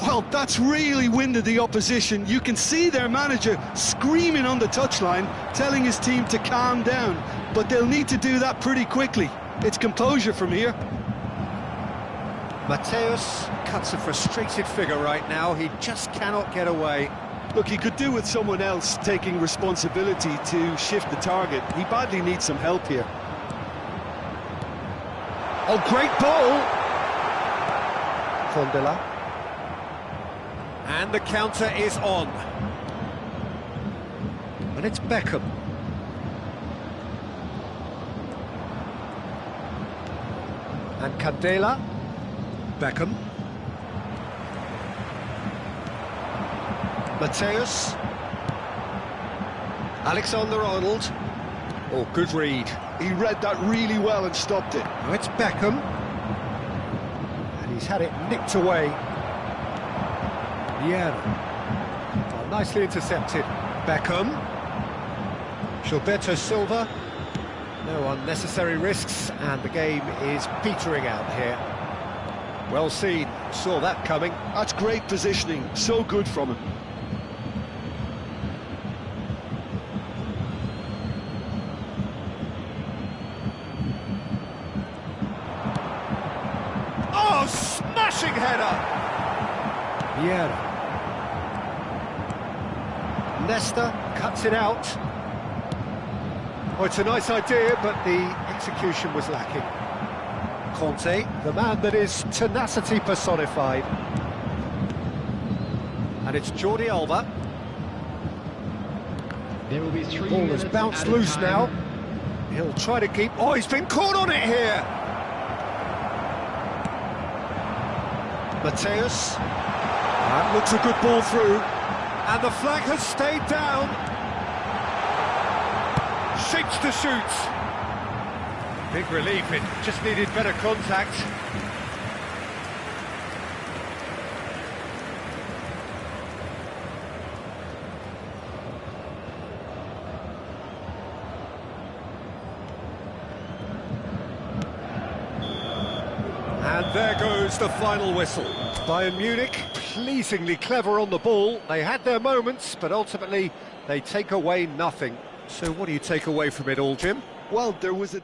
Well, that's really winded the opposition. You can see their manager screaming on the touchline, telling his team to calm down, but they'll need to do that pretty quickly. It's composure from here. Mateus cuts a frustrated figure right now. He just cannot get away. Look, he could do with someone else taking responsibility to shift the target. He badly needs some help here. Oh, great ball! Cordela. And the counter is on. And it's Beckham. And Candela. Beckham. Mateus. Alexander-Arnold. Oh, good read. He read that really well and stopped it. Now it's Beckham. And he's had it nicked away. Yeah. Oh, nicely intercepted. Beckham. Gilberto Silva. No unnecessary risks, and the game is petering out here. Well seen. Saw that coming. That's great positioning. So good from him. Oh, smashing header! Yeah. Nesta cuts it out. Oh, it's a nice idea, but the execution was lacking. Conte, the man that is tenacity personified. And it's Jordi Alba. There will be 3 Ball minutes has bounced added loose time. now. He'll try to keep... Oh, he's been caught on it here! Mateus. That looks a good ball through. And the flag has stayed down. Shapes to shoot. Big relief, it just needed better contact. And there goes the final whistle. Bayern Munich, pleasingly clever on the ball. They had their moments, but ultimately they take away nothing. So what do you take away from it all, Jim? Well, there was a...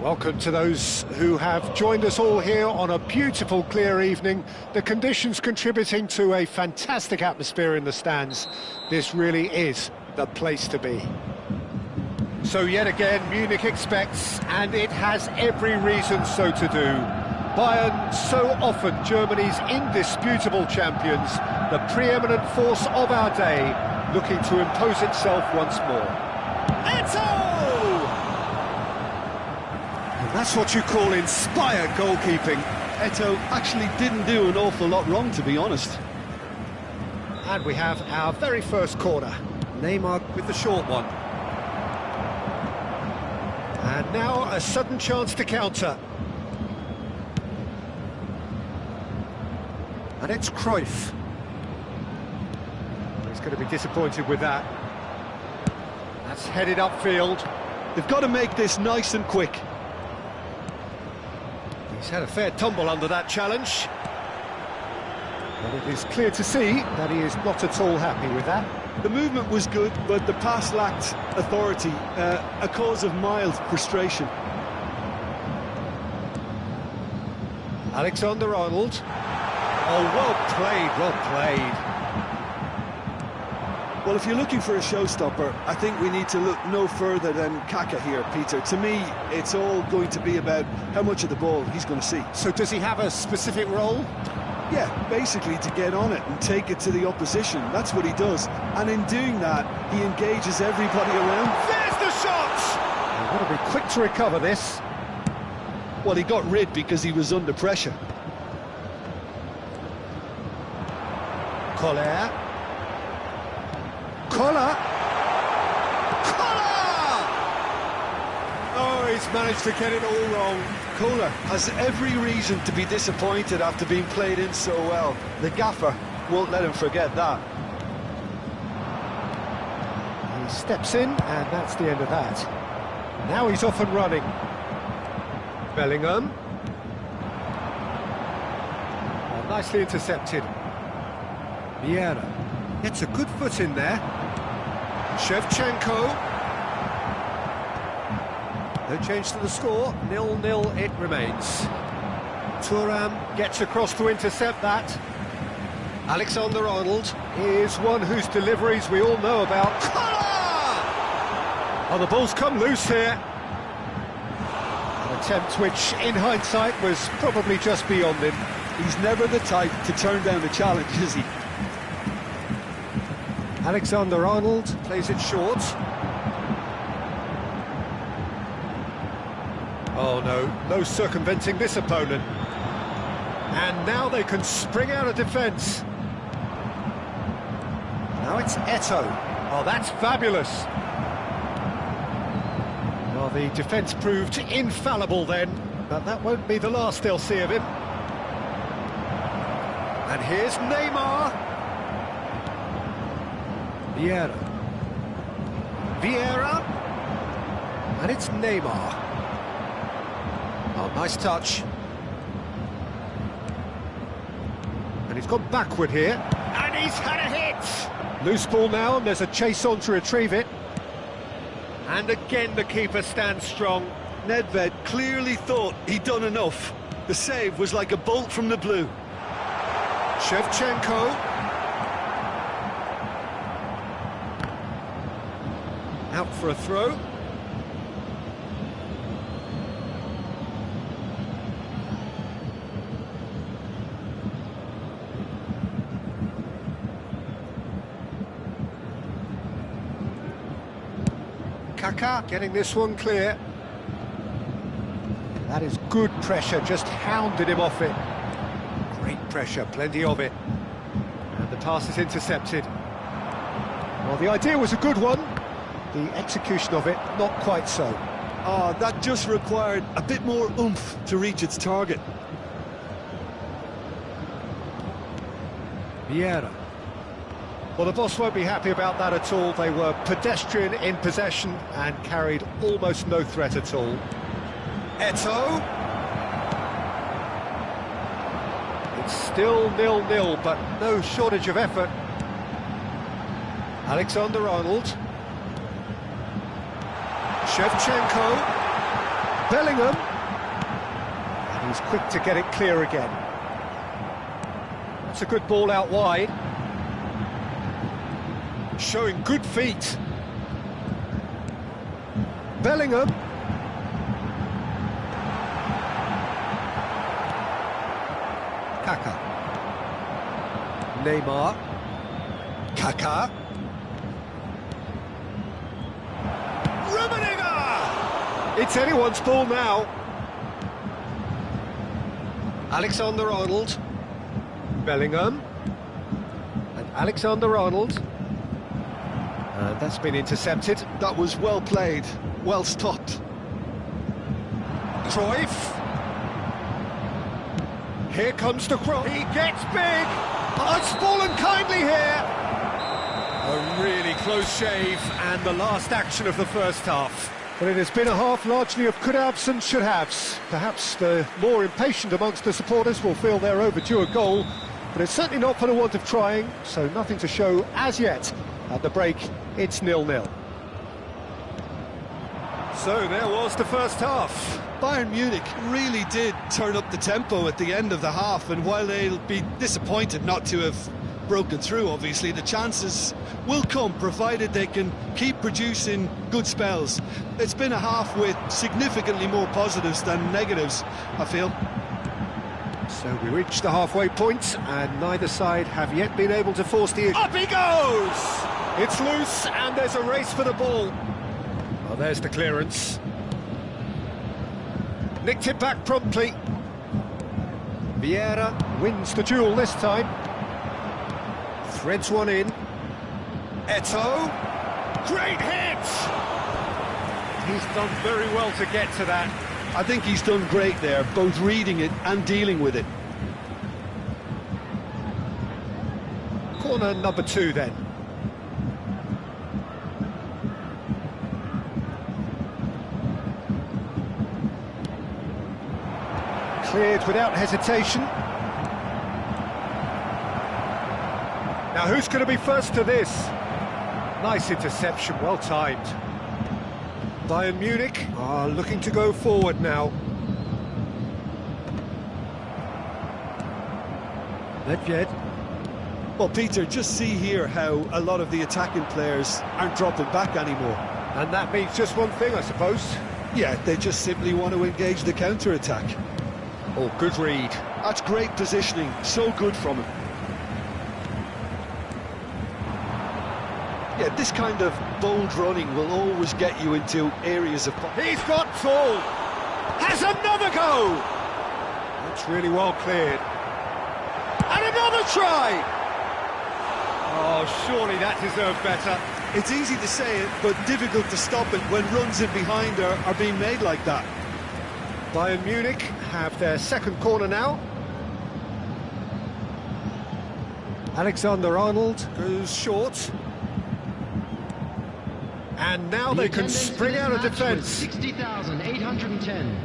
Welcome to those who have joined us all here on a beautiful, clear evening. The conditions contributing to a fantastic atmosphere in the stands. This really is the place to be. So yet again, Munich expects, and it has every reason so to do. Bayern, so often Germany's indisputable champions, the preeminent force of our day, looking to impose itself once more. Atau! That's what you call inspired goalkeeping. Atau actually didn't do an awful lot wrong, to be honest. And we have our very first corner. Neymar with the short one. And now a sudden chance to counter. And it's Cruyff. He's going to be disappointed with that. That's headed upfield. They've got to make this nice and quick. He's had a fair tumble under that challenge. But it is clear to see that he is not at all happy with that. The movement was good, but the pass lacked authority, a cause of mild frustration. Alexander-Arnold. Oh, well played, well played. Well, if you're looking for a showstopper, I think we need to look no further than Cech here, Peter. To me, it's all going to be about how much of the ball he's going to see. So does he have a specific role? Yeah, basically to get on it and take it to the opposition. That's what he does. And in doing that, he engages everybody around. There's the shot! They've got to be quick to recover this. Well, he got rid because he was under pressure. Collier. Collar! Collar! Oh, he's managed to get it all wrong. Kohler has every reason to be disappointed after being played in so well. The gaffer won't let him forget that. He steps in, and that's the end of that. Now he's off and running. Bellingham. Oh, nicely intercepted. Vieira gets a good foot in there. Shevchenko. No change to the score, 0-0 it remains. Thuram gets across to intercept that. Alexander-Arnold is one whose deliveries we all know about. Oh, the ball's come loose here. An attempt which, in hindsight, was probably just beyond him. He's never the type to turn down a challenge, is he? Alexander-Arnold plays it short. Oh no circumventing this opponent. And now they can spring out of defence. Now it's Atau. Oh, that's fabulous. Well, the defence proved infallible then, but that won't be the last they'll see of him. And here's Neymar. Vieira. And it's Neymar. Oh, nice touch. And he's gone backward here. And he's had a hit! Loose ball now, and there's a chase on to retrieve it. And again the keeper stands strong. Nedved clearly thought he'd done enough. The save was like a bolt from the blue. Shevchenko. Out for a throw. Kaká getting this one clear. That is good pressure, just hounded him off it. Great pressure, plenty of it. And the pass is intercepted. Well, the idea was a good one. The execution of it, not quite so. Oh, that just required a bit more oomph to reach its target. Vieira. Well, the boss won't be happy about that at all. They were pedestrian in possession and carried almost no threat at all. Atau. It's still 0-0, but no shortage of effort. Alexander-Arnold. Shevchenko. Bellingham. And he's quick to get it clear again. That's a good ball out wide. Showing good feet. Bellingham. Kaká. Neymar. Kaká. It's anyone's ball now. Alexander-Arnold. Bellingham. And Alexander-Arnold. And that's been intercepted. That was well played, well stopped. Cruyff. Here comes the cross. He gets big. Oh, it's fallen kindly here. A really close shave and the last action of the first half. But it has been a half largely of could-haves and should-haves. Perhaps the more impatient amongst the supporters will feel they're overdue a goal, but it's certainly not for the want of trying, so nothing to show as yet. At the break, it's 0-0. So there was the first half. Bayern Munich really did turn up the tempo at the end of the half, and while they'll be disappointed not to have broken through, obviously, the chances will come, provided they can keep producing good spells. It's been a half with significantly more positives than negatives, I feel. So we reach the halfway point, and neither side have yet been able to force the issue. Up he goes! It's loose, and there's a race for the ball. Well, there's the clearance. Nicked it back promptly. Vieira wins the duel this time. Threads one in. Atau. Great hit! He's done very well to get to that. I think he's done great there, both reading it and dealing with it. Corner number 2 then. Cleared without hesitation. Now who's going to be first to this? Nice interception, well timed. Bayern Munich are looking to go forward now. Nedved. Well, Peter, just see here how a lot of the attacking players aren't dropping back anymore. And that means just one thing, I suppose. Yeah, they just simply want to engage the counter-attack. Oh, good read. That's great positioning, so good from him. Yeah, this kind of bold running will always get you into areas of... He's got full! Has another go! That's really well cleared. And another try! Oh, surely that deserved better. It's easy to say it, but difficult to stop it when runs in behind are being made like that. Bayern Munich have their second corner now. Alexander-Arnold goes short. And now they can spring out of defence. 60,810.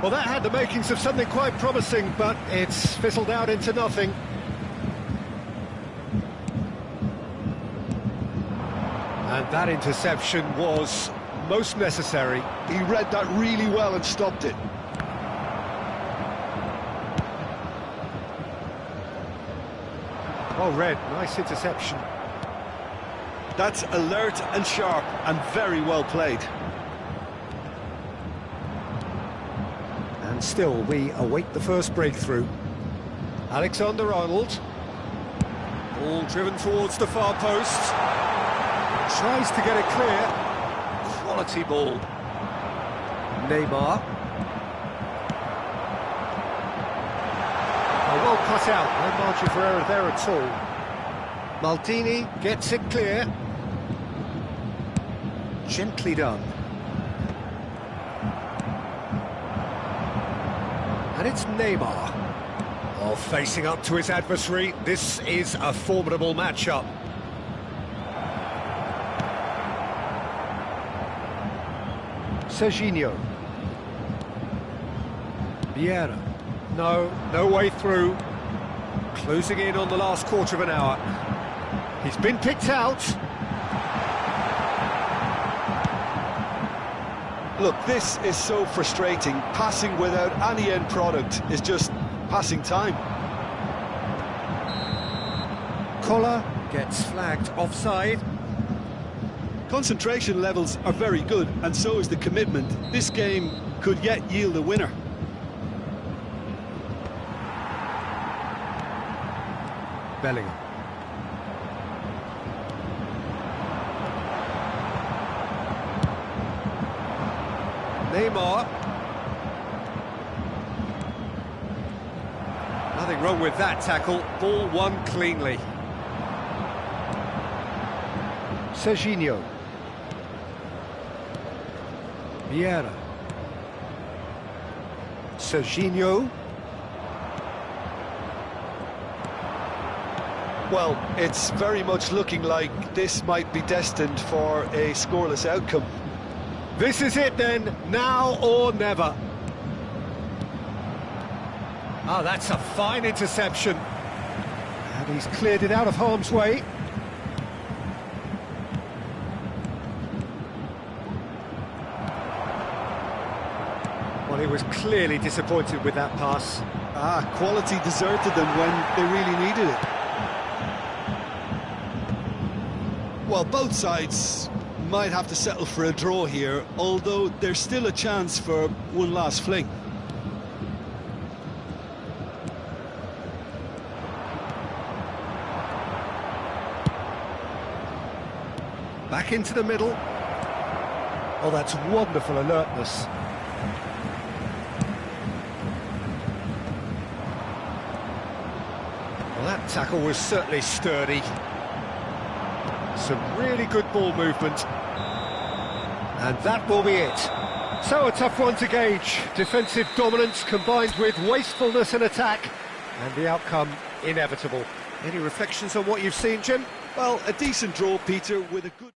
Well, that had the makings of something quite promising, but it's fizzled out into nothing. And that interception was most necessary. He read that really well and stopped it. Well read, nice interception. That's alert and sharp and very well played. And still, we await the first breakthrough. Alexander-Arnold. Ball driven towards the far post. Tries to get it clear. Quality ball. Neymar. Oh, well cut out, no margin for error there at all. Maldini gets it clear. Gently done. And it's Neymar. Oh, facing up to his adversary. This is a formidable matchup. Serginho. Vieira. No way through. Closing in on the last quarter of an hour. He's been picked out. Look, this is so frustrating. Passing without any end product is just passing time. Koller gets flagged offside. Concentration levels are very good, and so is the commitment. This game could yet yield a winner. Bellingham. Neymar. Nothing wrong with that tackle. Ball won cleanly. Serginho. Vieira. Serginho. Well, it's very much looking like this might be destined for a scoreless outcome. This is it then, now or never. Ah, that's a fine interception. And he's cleared it out of harm's way. Well, he was clearly disappointed with that pass. Quality deserted them when they really needed it. Well, both sides might have to settle for a draw here, although there's still a chance for one last fling. Back into the middle. Oh, that's wonderful alertness. Well, that tackle was certainly sturdy. Some really good ball movement. And that will be it. So a tough one to gauge. Defensive dominance combined with wastefulness in attack. And the outcome inevitable. Any reflections on what you've seen, Jim? Well, a decent draw, Peter, with a good...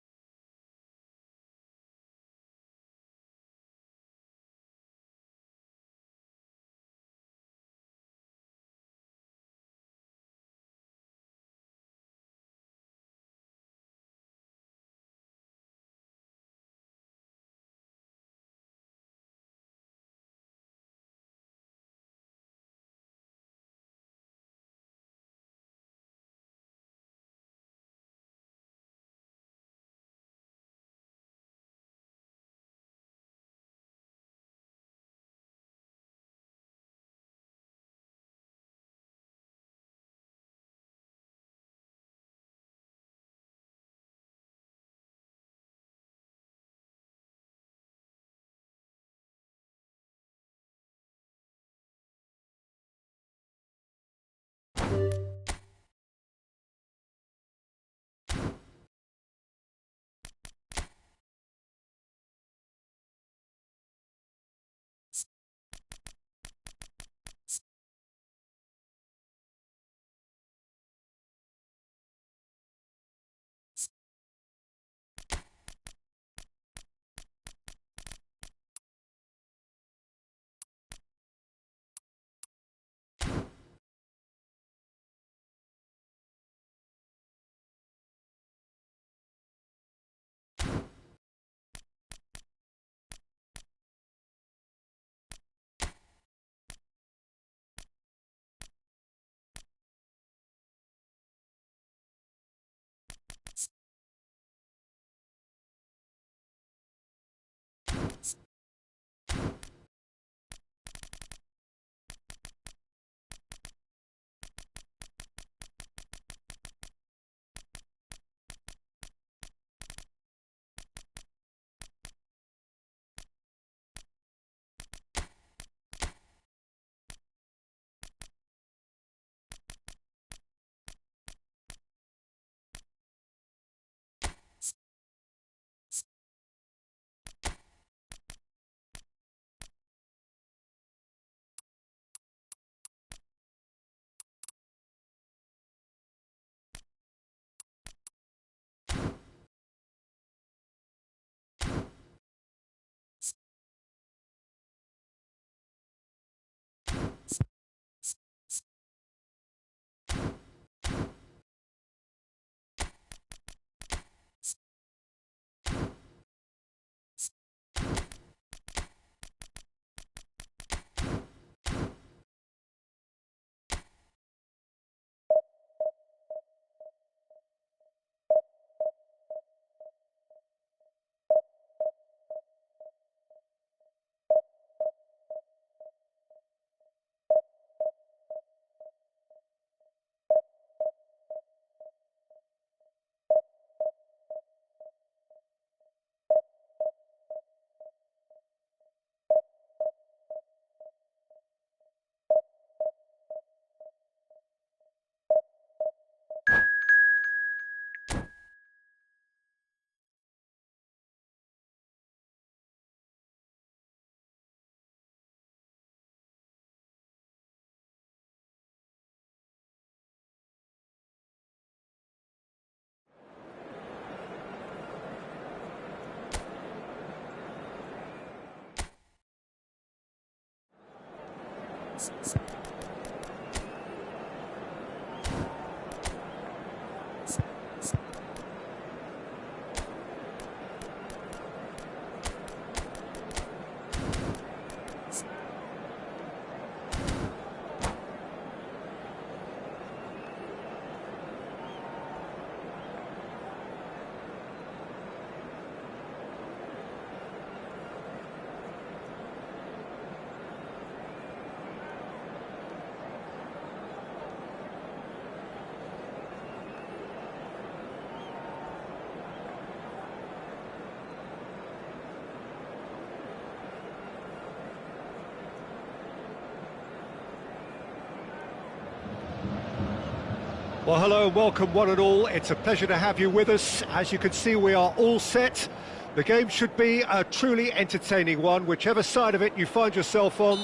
Well, hello and welcome one and all. It's a pleasure to have you with us. As you can see, we are all set. The game should be a truly entertaining one, whichever side of it you find yourself on.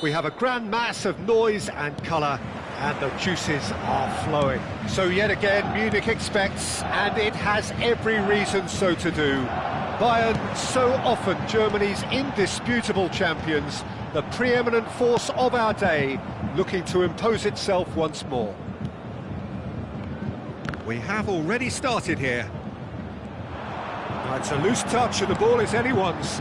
We have a grand mass of noise and colour, and the juices are flowing. So yet again, Munich expects, and it has every reason so to do. Bayern, so often Germany's indisputable champions, the preeminent force of our day, looking to impose itself once more. We have already started here. It's a loose touch and the ball is anyone's.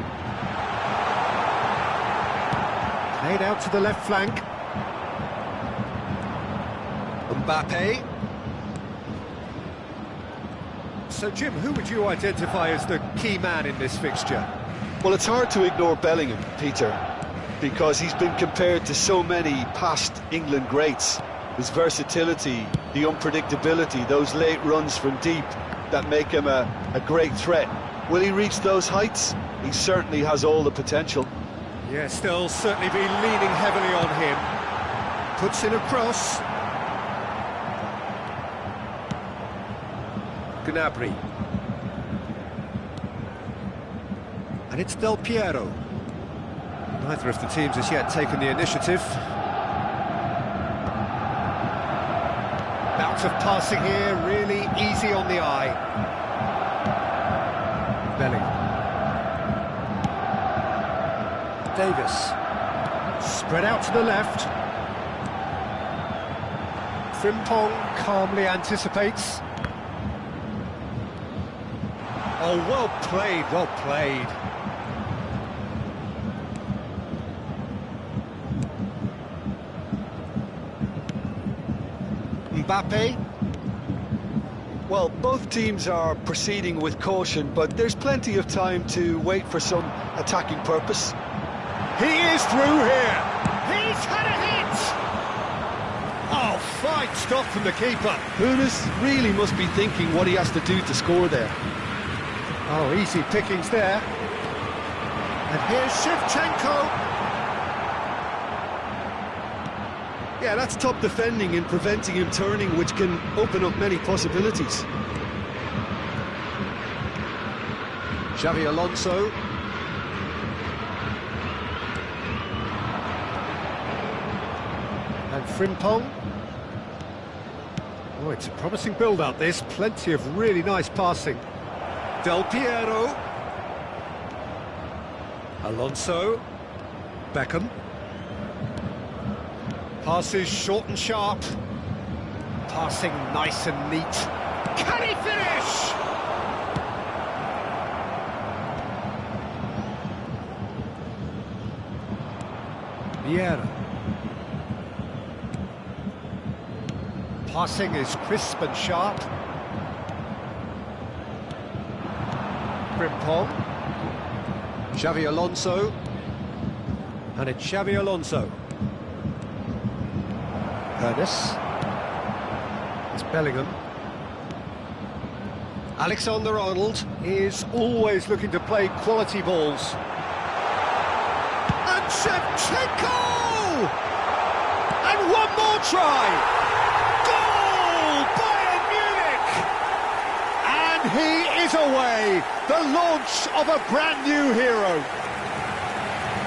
Played out to the left flank. Mbappe. So, Jim, who would you identify as the key man in this fixture? Well, it's hard to ignore Bellingham, Peter, because he's been compared to so many past England greats. His versatility, the unpredictability, those late runs from deep that make him a great threat. Will he reach those heights? He certainly has all the potential. Yes, they'll certainly be leaning heavily on him. Puts in a cross. Gnabry. And it's Del Piero. Neither of the teams has yet taken the initiative. Bout of passing here, really easy on the eye. Bellingham. Davis. Spread out to the left. Frimpong calmly anticipates. Oh, well played, well played. Mbappe. Well, both teams are proceeding with caution, but there's plenty of time to wait for some attacking purpose. He is through here. He's had a hit. Oh, fine stop from the keeper. Hunis really must be thinking what he has to do to score there. Oh, easy pickings there. And here's Shevchenko. Yeah, that's top defending and preventing him turning, which can open up many possibilities. Xavi Alonso. And Frimpong. Oh, it's a promising build-up, this. Plenty of really nice passing. Del Piero. Alonso. Beckham. Passes short and sharp. Passing nice and neat. Can he finish? Vieira. Passing is crisp and sharp. Frimpong. Xavi Alonso. And it's Xavi Alonso. Curtis. It's Bellingham. Alexander-Arnold is always looking to play quality balls. And Shevchenko! And one more try! Goal! Bayern Munich! And he is away! The launch of a brand new hero.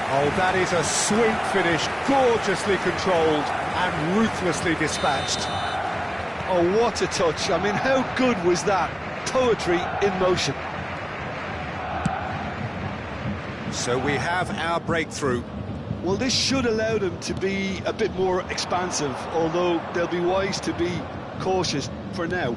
Oh, that is a sweet finish, gorgeously controlled and ruthlessly dispatched. Oh, what a touch. I mean, how good was that? Poetry in motion. So we have our breakthrough. Well, this should allow them to be a bit more expansive, although they'll be wise to be cautious for now.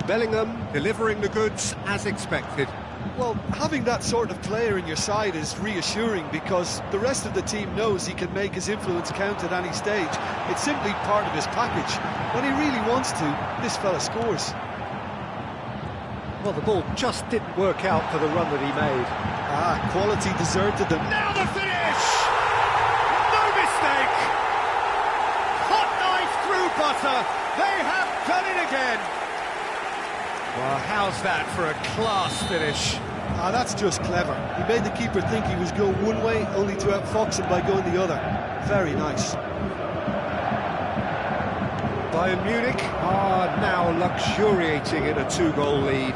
Bellingham delivering the goods as expected. Well, having that sort of player in your side is reassuring because the rest of the team knows he can make his influence count at any stage. It's simply part of his package. When he really wants to, this fella scores. Well, the ball just didn't work out for the run that he made. Quality deserted them. Now the finish! No mistake! Hot knife through butter. They have done it again. Well, how's that for a class finish? That's just clever. He made the keeper think he was going one way, only to outfox him by going the other. Very nice. Bayern Munich are now luxuriating in a two-goal lead.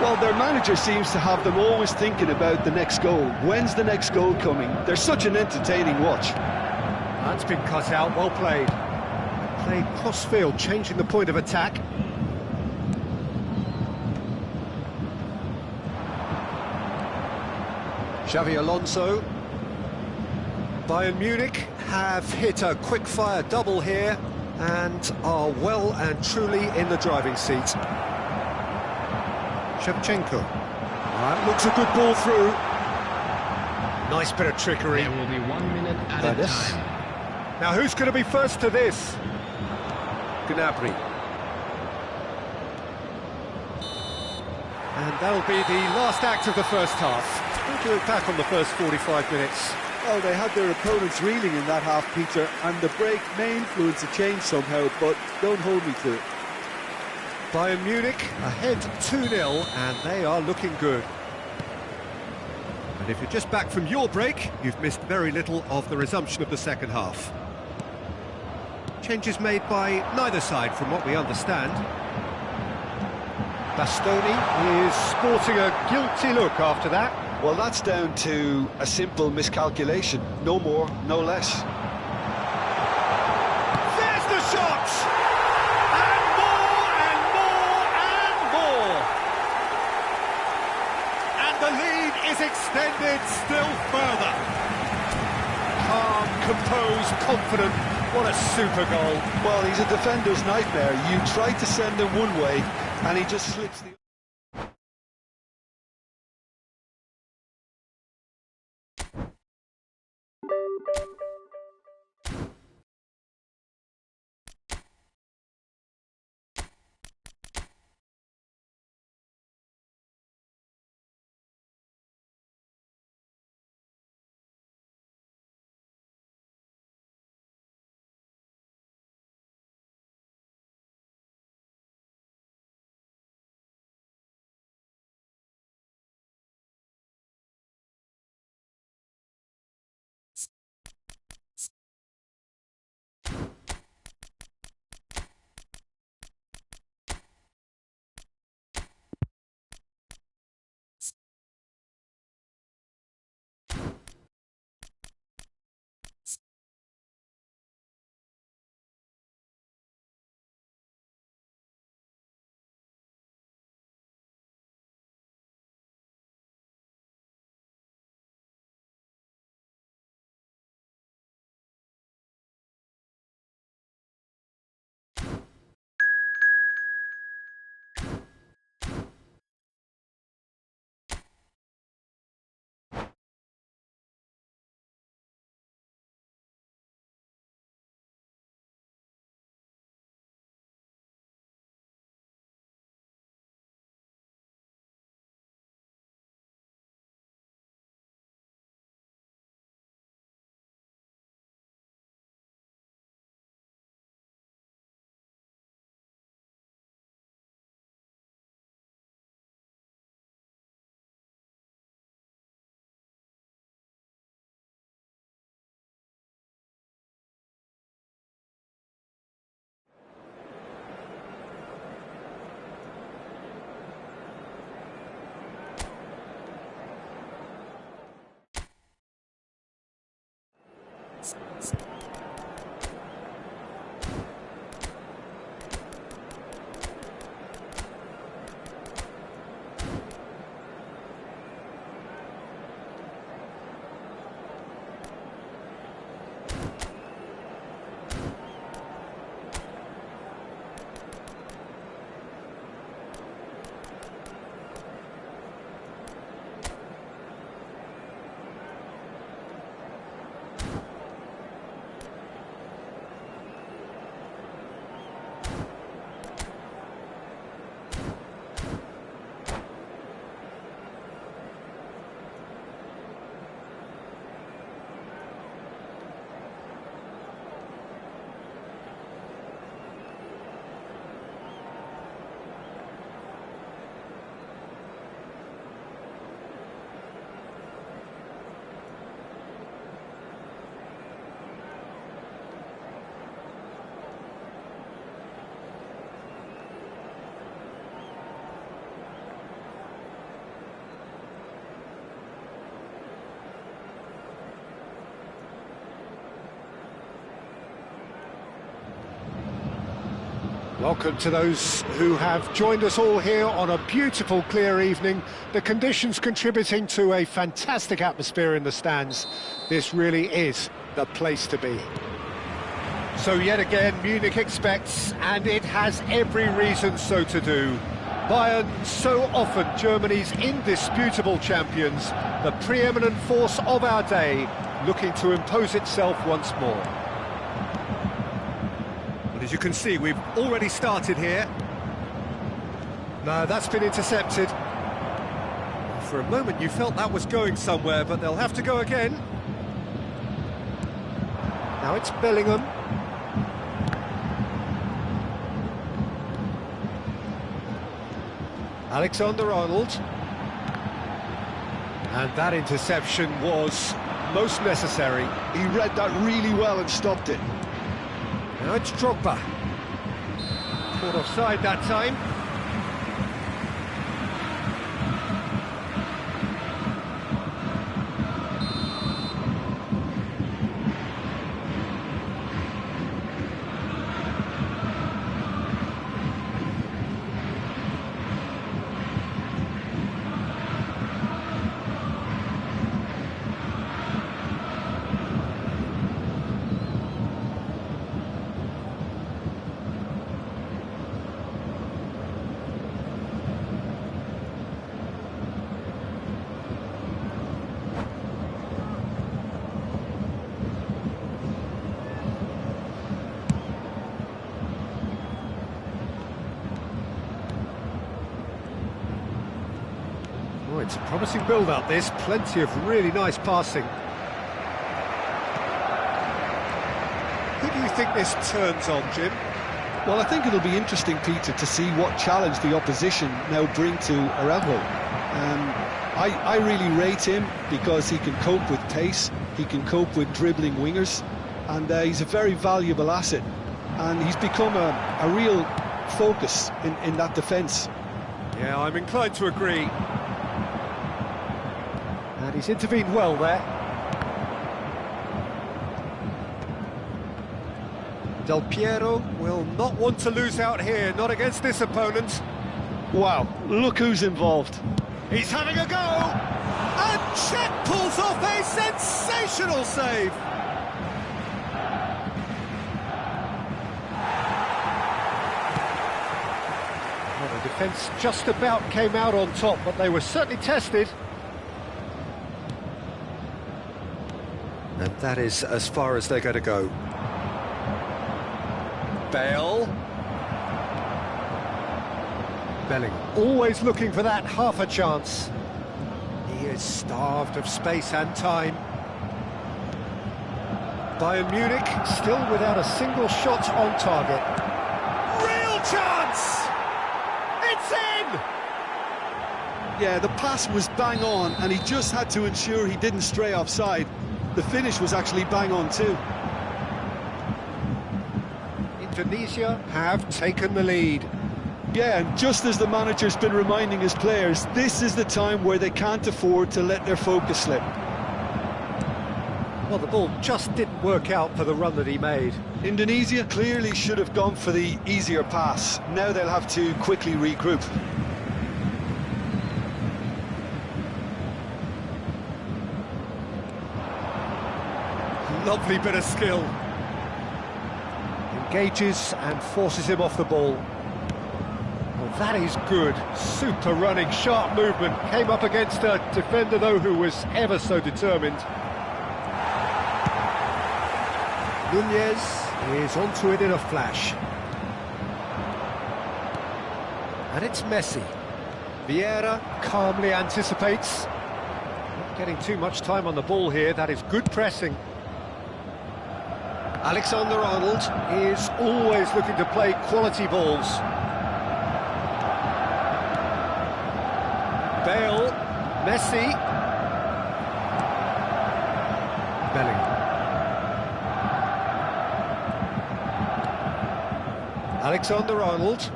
Well, their manager seems to have them always thinking about the next goal. When's the next goal coming? They're such an entertaining watch. That's been cut out, well played. Played cross-field, changing the point of attack. Xavi Alonso. Bayern Munich have hit a quick-fire double here and are well and truly in the driving seat. Shevchenko. Looks a good ball through. Nice bit of trickery. There will be 1 minute added time. Now who's going to be first to this? Gnabry. And that'll be the last act of the first half. What do you look back on the first 45 minutes? Well, they had their opponents reeling in that half, Peter, and the break may influence a change somehow, but don't hold me to it. Bayern Munich ahead 2-0, and they are looking good. And if you're just back from your break, you've missed very little of the resumption of the second half. Changes made by neither side, from what we understand. Bastoni is sporting a guilty look after that. Well, that's down to a simple miscalculation. No more, no less. There's the shot! And more, and more, and more! And the lead is extended still further. Calm, composed, confident. What a super goal. Well, he's a defender's nightmare. You try to send him one way, and he just slips the... Welcome to those who have joined us all here on a beautiful, clear evening. The conditions contributing to a fantastic atmosphere in the stands. This really is the place to be. So yet again, Munich expects, and it has every reason so to do. Bayern, so often Germany's indisputable champions, the preeminent force of our day, looking to impose itself once more. Well, as you can see, we've already started here. No, that's been intercepted. For a moment you felt that was going somewhere, but they'll have to go again. Now it's Bellingham. Alexander-Arnold. And that interception was most necessary. He read that really well and stopped it. Now it's Drogba. Caught offside that time. Oh, it's a promising build-up, this. Plenty of really nice passing. Who do you think this turns on, Jim? Well, I think it'll be interesting, Peter, to see what challenge the opposition now bring to Araujo. I really rate him because he can cope with pace, he can cope with dribbling wingers, and he's a very valuable asset. And he's become a real focus in that defence. Yeah, I'm inclined to agree. And he's intervened well there. Del Piero will not want to lose out here, not against this opponent. Wow, look who's involved. He's having a go! And Cech pulls off a sensational save! Well, the defence just about came out on top, but they were certainly tested. And that is as far as they're going to go. Bale. Bellingham, always looking for that half a chance. He is starved of space and time. Bayern Munich still without a single shot on target. Real chance! It's in! Yeah, the pass was bang on, and he just had to ensure he didn't stray offside. The finish was actually bang on too. Indonesia have taken the lead. Yeah, and just as the manager's been reminding his players, this is the time where they can't afford to let their focus slip. Well, the ball just didn't work out for the run that he made. Indonesia clearly should have gone for the easier pass. Now they'll have to quickly regroup. Lovely bit of skill. Engages and forces him off the ball. Well, that is good. Super running, sharp movement. Came up against a defender, though, who was ever so determined. Nunez is onto it in a flash. And it's Messi. Vieira calmly anticipates. Not getting too much time on the ball here. That is good pressing. Alexander-Arnold is always looking to play quality balls. Bale, Messi. Bellingham. Alexander-Arnold.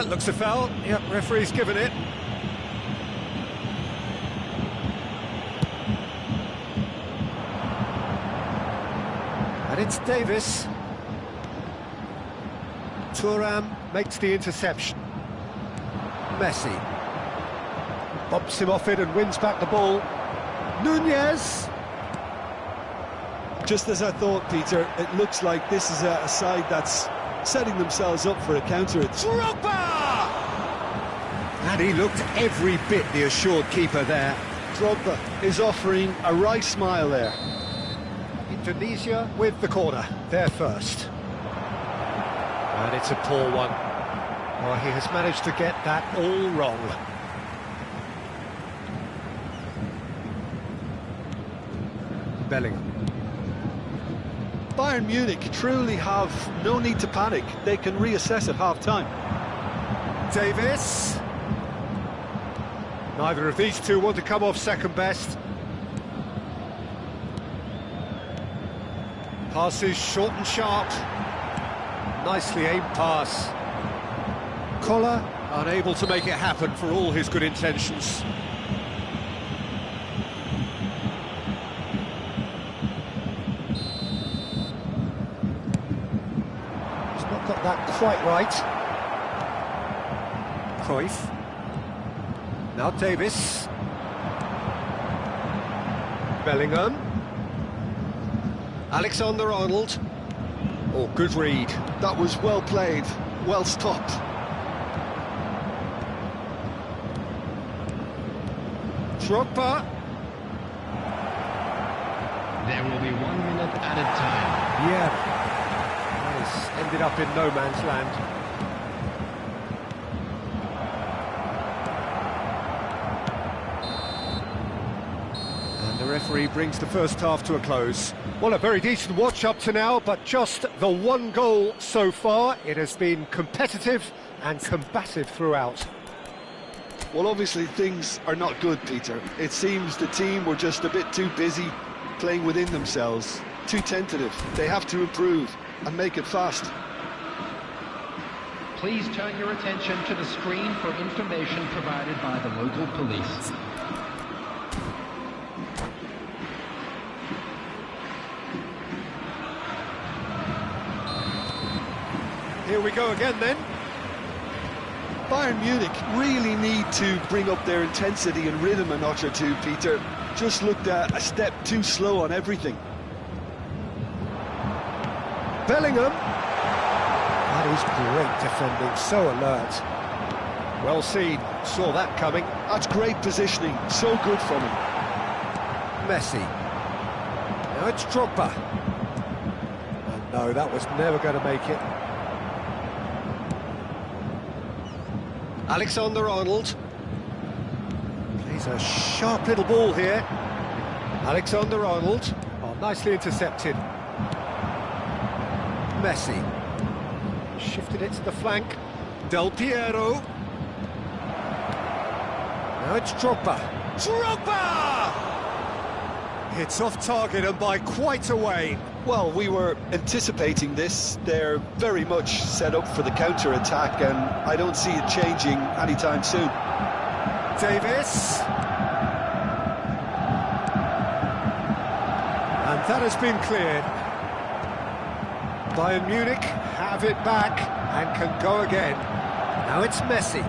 Looks a foul. Yep, referee's given it. And it's Davis. Thuram makes the interception. Messi bumps him off it and wins back the ball. Nunez. Just as I thought, Peter, it looks like this is a side that's setting themselves up for a counter. It's Drogba! And he looked every bit the assured keeper there. Drogba is offering a wry smile there. Indonesia with the corner, there first. And it's a poor one. Oh, he has managed to get that all wrong. Bellingham. Bayern Munich truly have no need to panic. They can reassess at half-time. Davis. Neither of these two want to come off second best. Passes short and sharp. Nicely aimed pass. Koller unable to make it happen for all his good intentions. He's not got that quite right. Cruyff. Now Davis. Bellingham. Alexander-Arnold. Oh, good read. That was well played, well stopped. Drogba. There will be 1 minute added time. Yeah. Nice. Ended up in no man's land. And the referee brings the first half to a close. Well, a very decent watch up to now, but just the one goal so far. It has been competitive and combative throughout. Well, obviously things are not good, Peter. It seems the team were just a bit too busy playing within themselves, too tentative. They have to improve and make it fast. Please turn your attention to the screen for information provided by the local police. Here we go again then. Bayern Munich really need to bring up their intensity and rhythm a notch or two, Peter. Just looked a step too slow on everything. Bellingham. That is great defending, so alert. Well seen, saw that coming. That's great positioning, so good from him. Messi. Now it's Drogba. And no, that was never going to make it. Alexander-Arnold. Plays a sharp little ball here. Alexander-Arnold. Oh, nicely intercepted. Messi. Shifted it to the flank. Del Piero. Now it's Drogba. Drogba! It's off target and by quite a way. Well, we were anticipating this. They're very much set up for the counter-attack, and I don't see it changing anytime soon. Davis. And that has been cleared. Bayern Munich have it back and can go again. Now it's Messi.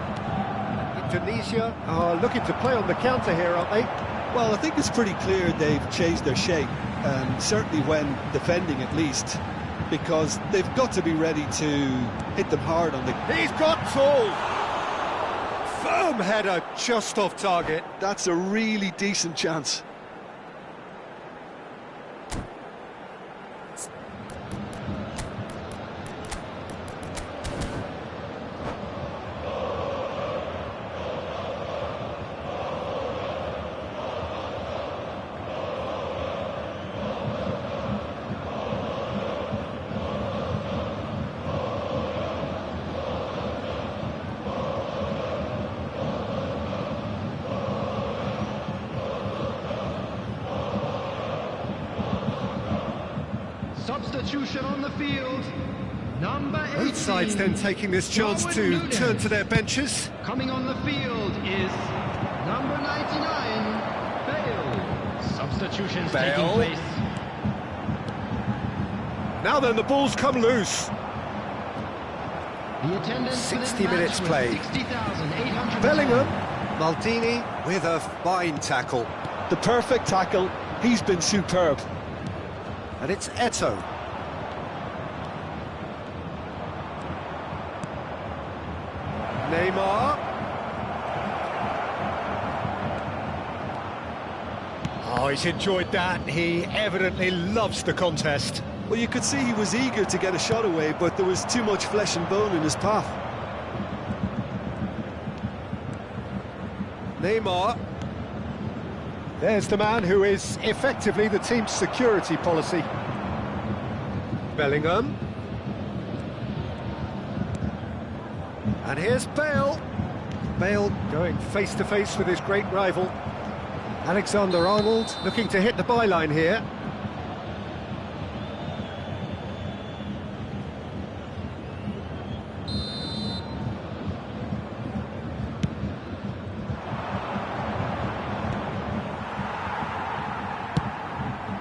Indonesia are looking to play on the counter here, aren't they? Well, I think it's pretty clear they've changed their shape, certainly when defending at least, because they've got to be ready to hit them hard on the... He's got tall! Firm header just off target. That's a really decent chance. Substitution on the field. Number 18. Both sides then taking this chance to turn to their benches. Coming on the field is number 99, Bale. Substitutions taking place. Now then, the ball's come loose. The attendance 60 minutes played. 60,800. Bellingham. Maldini with a fine tackle. The perfect tackle. He's been superb. And it's Atau. Neymar. Oh, he's enjoyed that. He evidently loves the contest. Well, you could see he was eager to get a shot away, but there was too much flesh and bone in his path. Neymar. There's the man who is effectively the team's security policy. Bellingham. And here's Bale. Bale going face-to-face with his great rival. Alexander-Arnold looking to hit the byline here.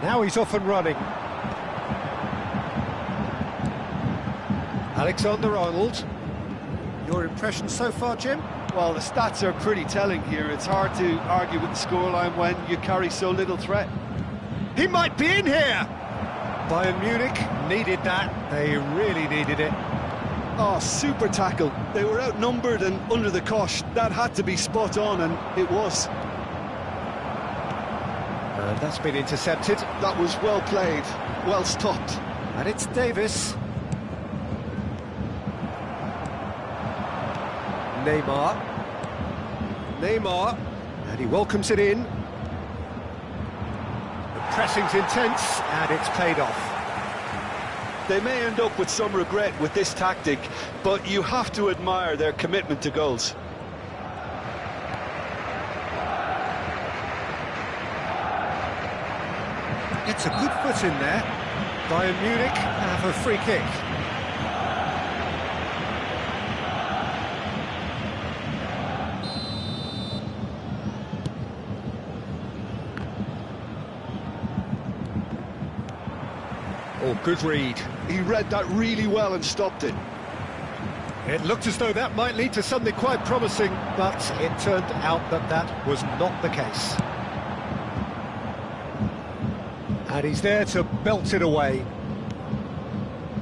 Now he's off and running. Alexander-Arnold. Your impression so far, Jim? Well, the stats are pretty telling here. It's hard to argue with the scoreline when you carry so little threat. He might be in here! Bayern Munich needed that. They really needed it. Oh, super tackle. They were outnumbered and under the cosh. That had to be spot on, and it was. And that's been intercepted. That was well played, well stopped. And it's Davis. Neymar. Neymar. And he welcomes it in. The pressing's intense, and it's paid off. They may end up with some regret with this tactic, but you have to admire their commitment to goals. Gets a good foot in there. Bayern Munich have a free kick. Oh, good read. He read that really well and stopped it. It looked as though that might lead to something quite promising, but it turned out that that was not the case. And he's there to belt it away.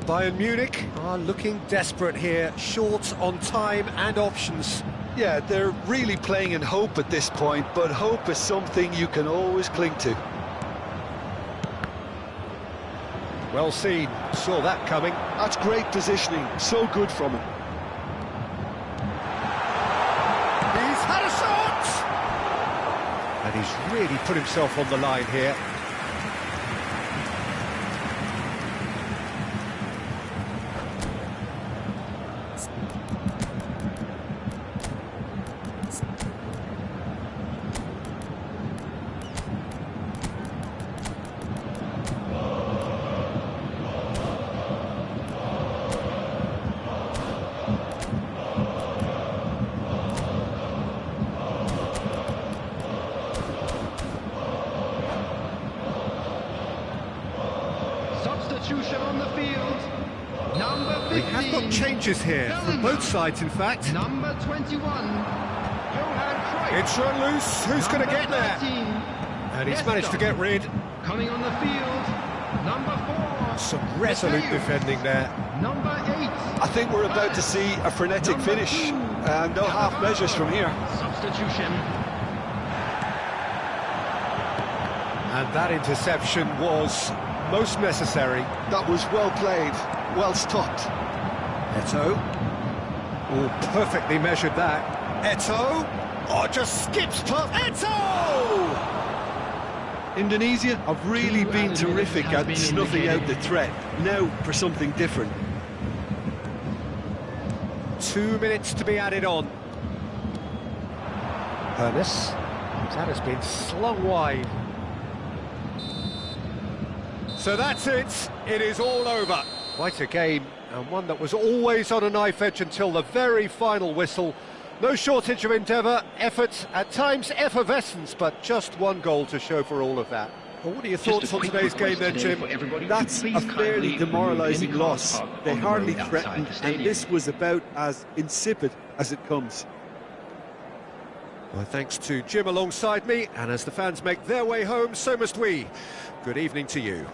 Bayern Munich are looking desperate here, short on time and options. Yeah, they're really playing in hope at this point, but hope is something you can always cling to. Well seen, saw that coming. That's great positioning, so good from him. He's had a shot! And he's really put himself on the line here. Substitution on the field. Number 15. We have got changes here from both sides, in fact. Number 21. Johan Cruyff. It's run loose. Who's going to get there? 13. And he's managed to get rid. Coming on the field. Number 4. Some resolute Atau. defending there. Number 8. I think we're about to see a frenetic Number finish, 2. and no half measures from here. Substitution. And that interception was most necessary. That was well played, well stopped. Atau. Oh, perfectly measured that. Atau. Oh, just skips past. Atau! Indonesia have really Two been added terrific minutes have at been snuffing out indicated. the threat. Now for something different. 2 minutes to be added on. Ernest. That has been slung wide. So that's it. It is all over. Quite a game, and one that was always on a knife edge until the very final whistle. No shortage of endeavour, effort, at times effervescence, but just one goal to show for all of that. Well, what are your Just a thoughts on quick today's game request then, today Jim? for everybody to That's please a fairly kindly remove any demoralising cars loss. parked They on the hardly road outside threatened, the and stadium. this was about as insipid as it comes. Well, thanks to Jim alongside me, and as the fans make their way home, so must we. Good evening to you.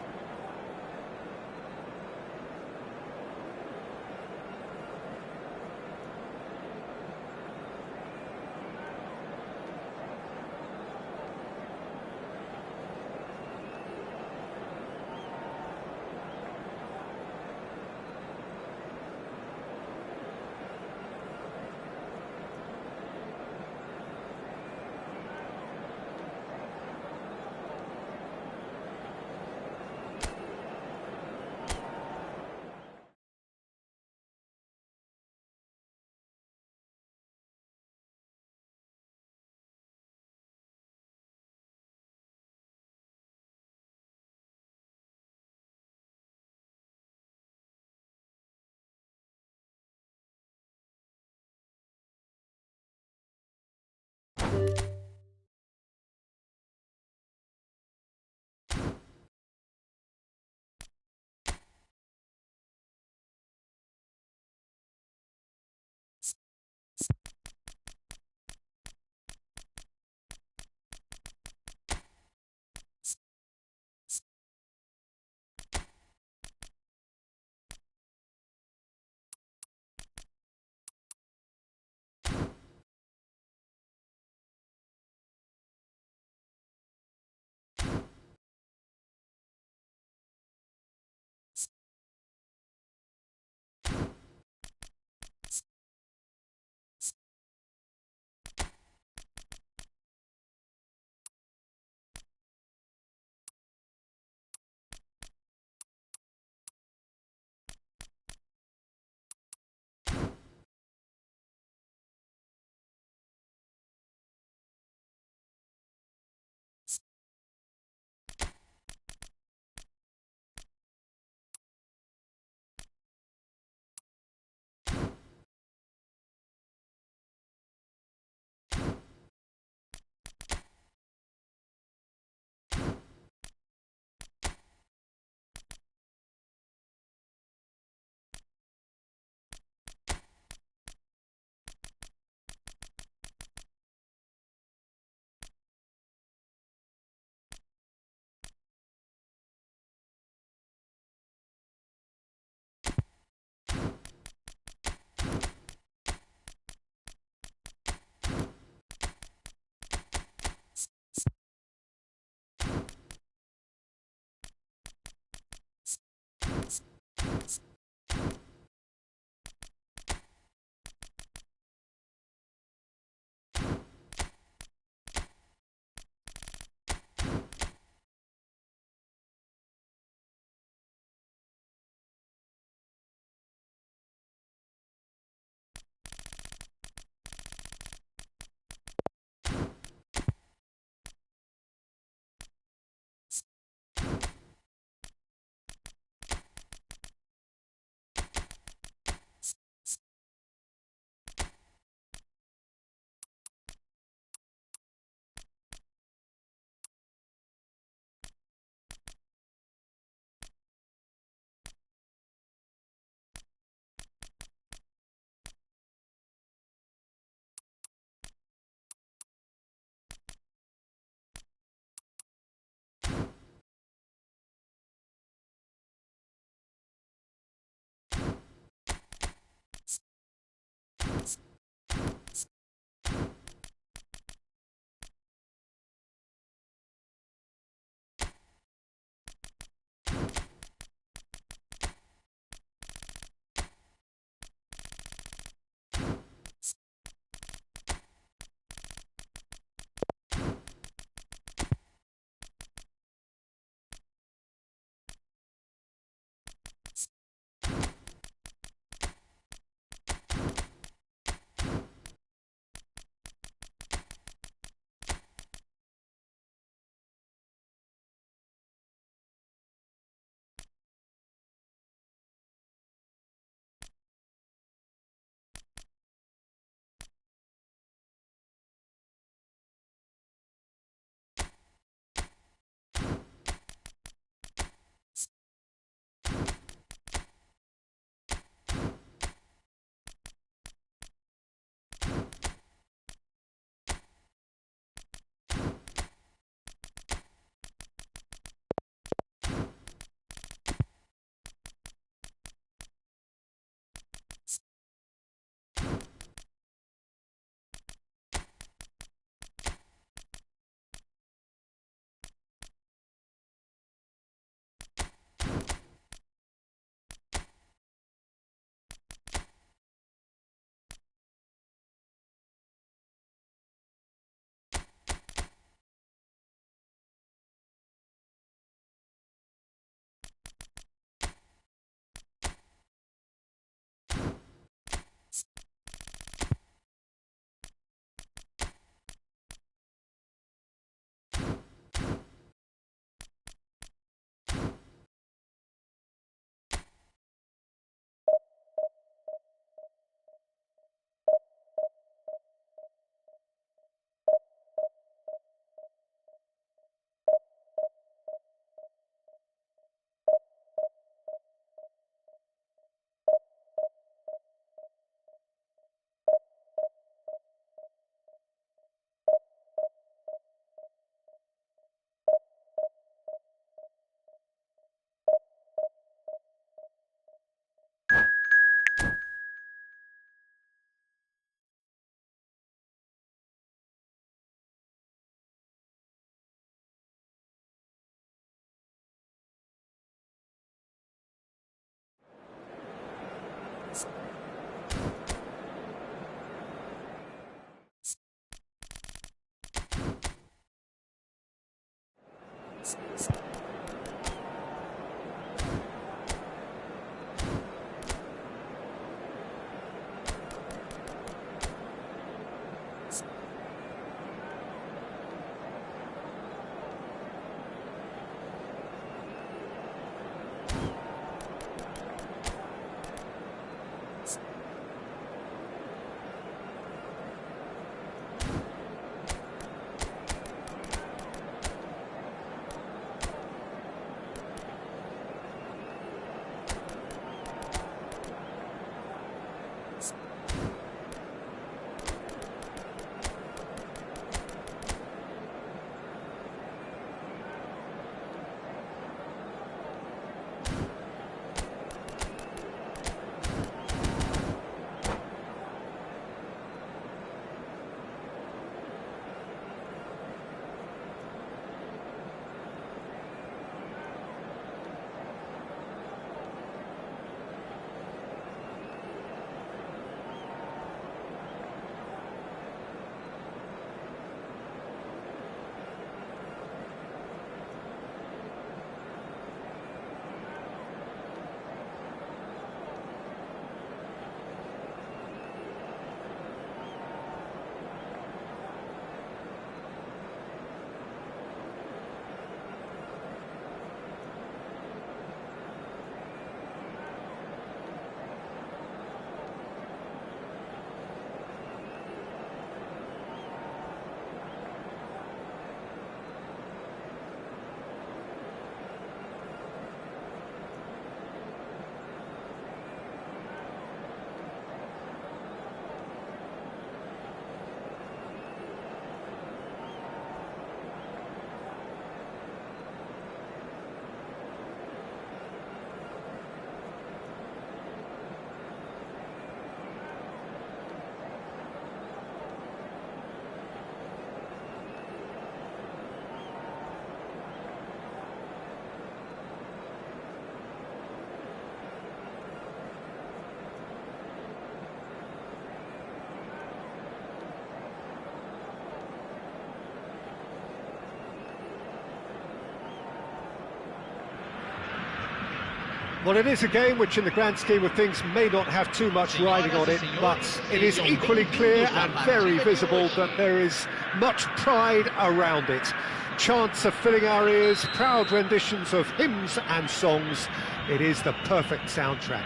Well, it is a game which, in the grand scheme of things, may not have too much riding on it, but it is equally clear and very visible that there is much pride around it. Chants are filling our ears, proud renditions of hymns and songs. It is the perfect soundtrack.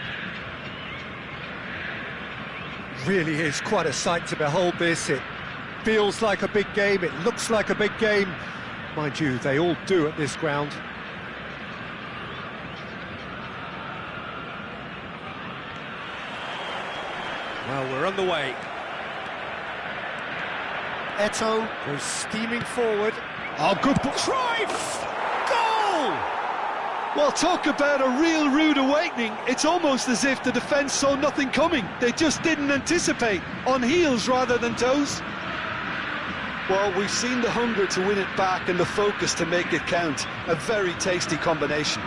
Really is quite a sight to behold this. It feels like a big game, it looks like a big game. Mind you, they all do at this ground. Well, we're on the way. Atau goes steaming forward. Oh, good Cruyff! Goal! Well, talk about a real rude awakening. It's almost as if the defence saw nothing coming. They just didn't anticipate, on heels rather than toes. Well, we've seen the hunger to win it back and the focus to make it count. A very tasty combination.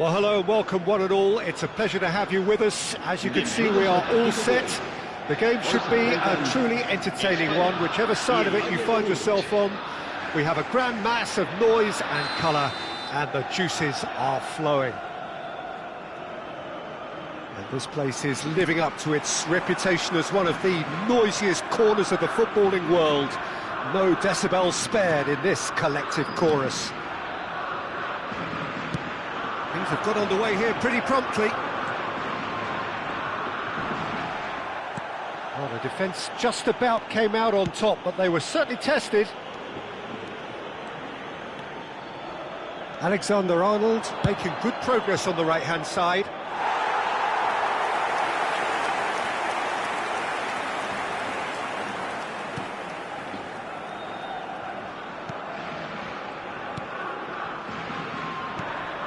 Well, hello and welcome one and all. It's a pleasure to have you with us. As you can see, we are all set. The game should be a truly entertaining one, whichever side of it you find yourself on. We have a grand mass of noise and colour, and the juices are flowing. And this place is living up to its reputation as one of the noisiest corners of the footballing world. No decibels spared in this collective chorus. Things have got underway here pretty promptly. Well, the defence just about came out on top, but they were certainly tested. Alexander-Arnold making good progress on the right-hand side.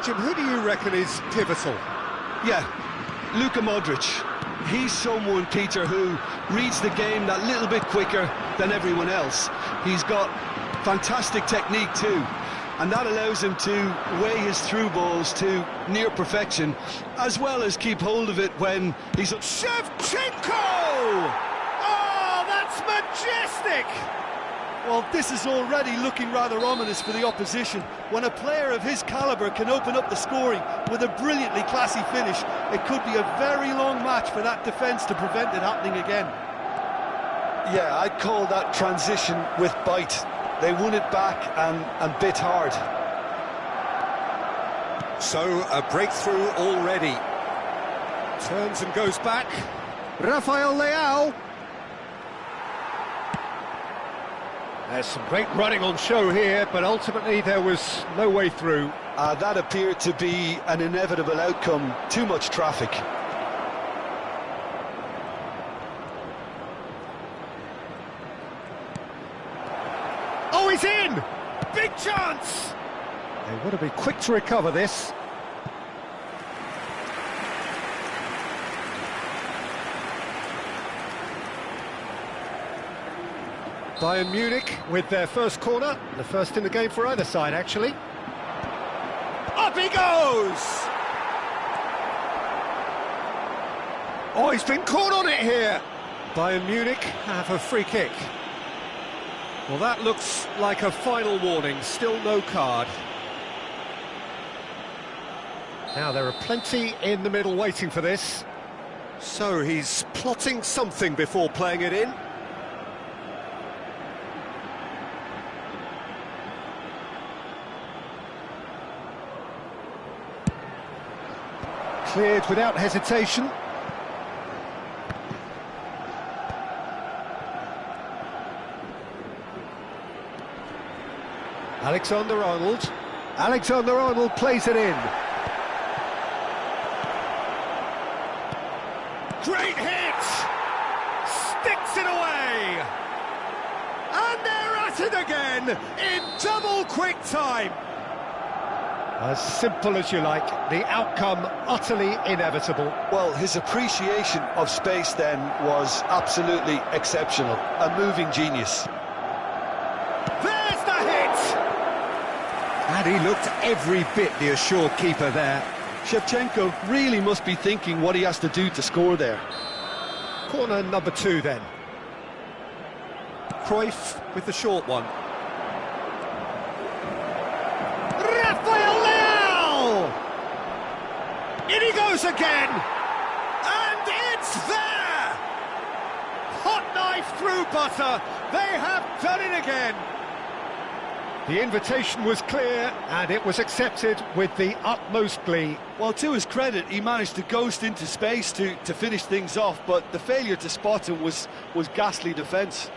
Jim, who do you reckon is pivotal? Yeah, Luka Modric. he's someone, Peter, who reads the game that little bit quicker than everyone else. He's got fantastic technique too, and that allows him to weigh his through balls to near perfection, as well as keep hold of it when he's... Shevchenko! Oh, that's majestic! Well, this is already looking rather ominous for the opposition. When a player of his calibre can open up the scoring with a brilliantly classy finish, it could be a very long match for that defence to prevent it happening again. Yeah, I'd call that transition with bite. They won it back and bit hard. So, a breakthrough already. Turns and goes back. Rafael Leao. There's some great running on show here, but ultimately there was no way through. That appeared to be an inevitable outcome. Too much traffic. Oh, he's in! Big chance! They want to be quick to recover this. Bayern Munich with their first corner, the first in the game for either side, actually. Up he goes! Oh, he's been caught on it here! Bayern Munich have a free kick. Well, that looks like a final warning, still no card. Now, there are plenty in the middle waiting for this. So he's plotting something before playing it in. Cleared without hesitation. Alexander-Arnold. Alexander-Arnold plays it in. Great hit! Sticks it away! And they're at it again in double quick time. As simple as you like, the outcome utterly inevitable. Well, his appreciation of space then was absolutely exceptional. A moving genius. There's the hit! And he looked every bit the assured keeper there. Shevchenko really must be thinking what he has to do to score there. Corner number 2 then. Cruyff with the short one. Rafael Leao! In he goes again! And it's there! Hot knife through butter. They have done it again. The invitation was clear, and it was accepted with the utmost glee. Well, to his credit, he managed to ghost into space to finish things off, but the failure to spot him was ghastly defence.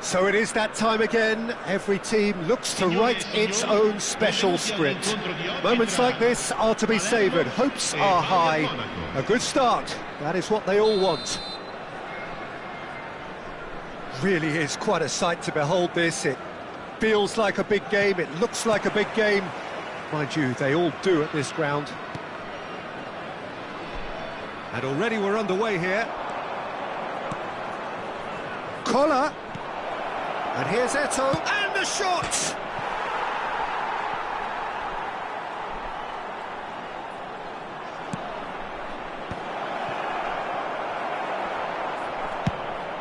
So it is that time again. Every team looks to write its own special script. Moments like this are to be savoured. Hopes are high. A good start. That is what they all want. Really is quite a sight to behold this. It feels like a big game. It looks like a big game. Mind you, they all do at this ground. And already we're underway here. Collar. And here's Atau, and the shot!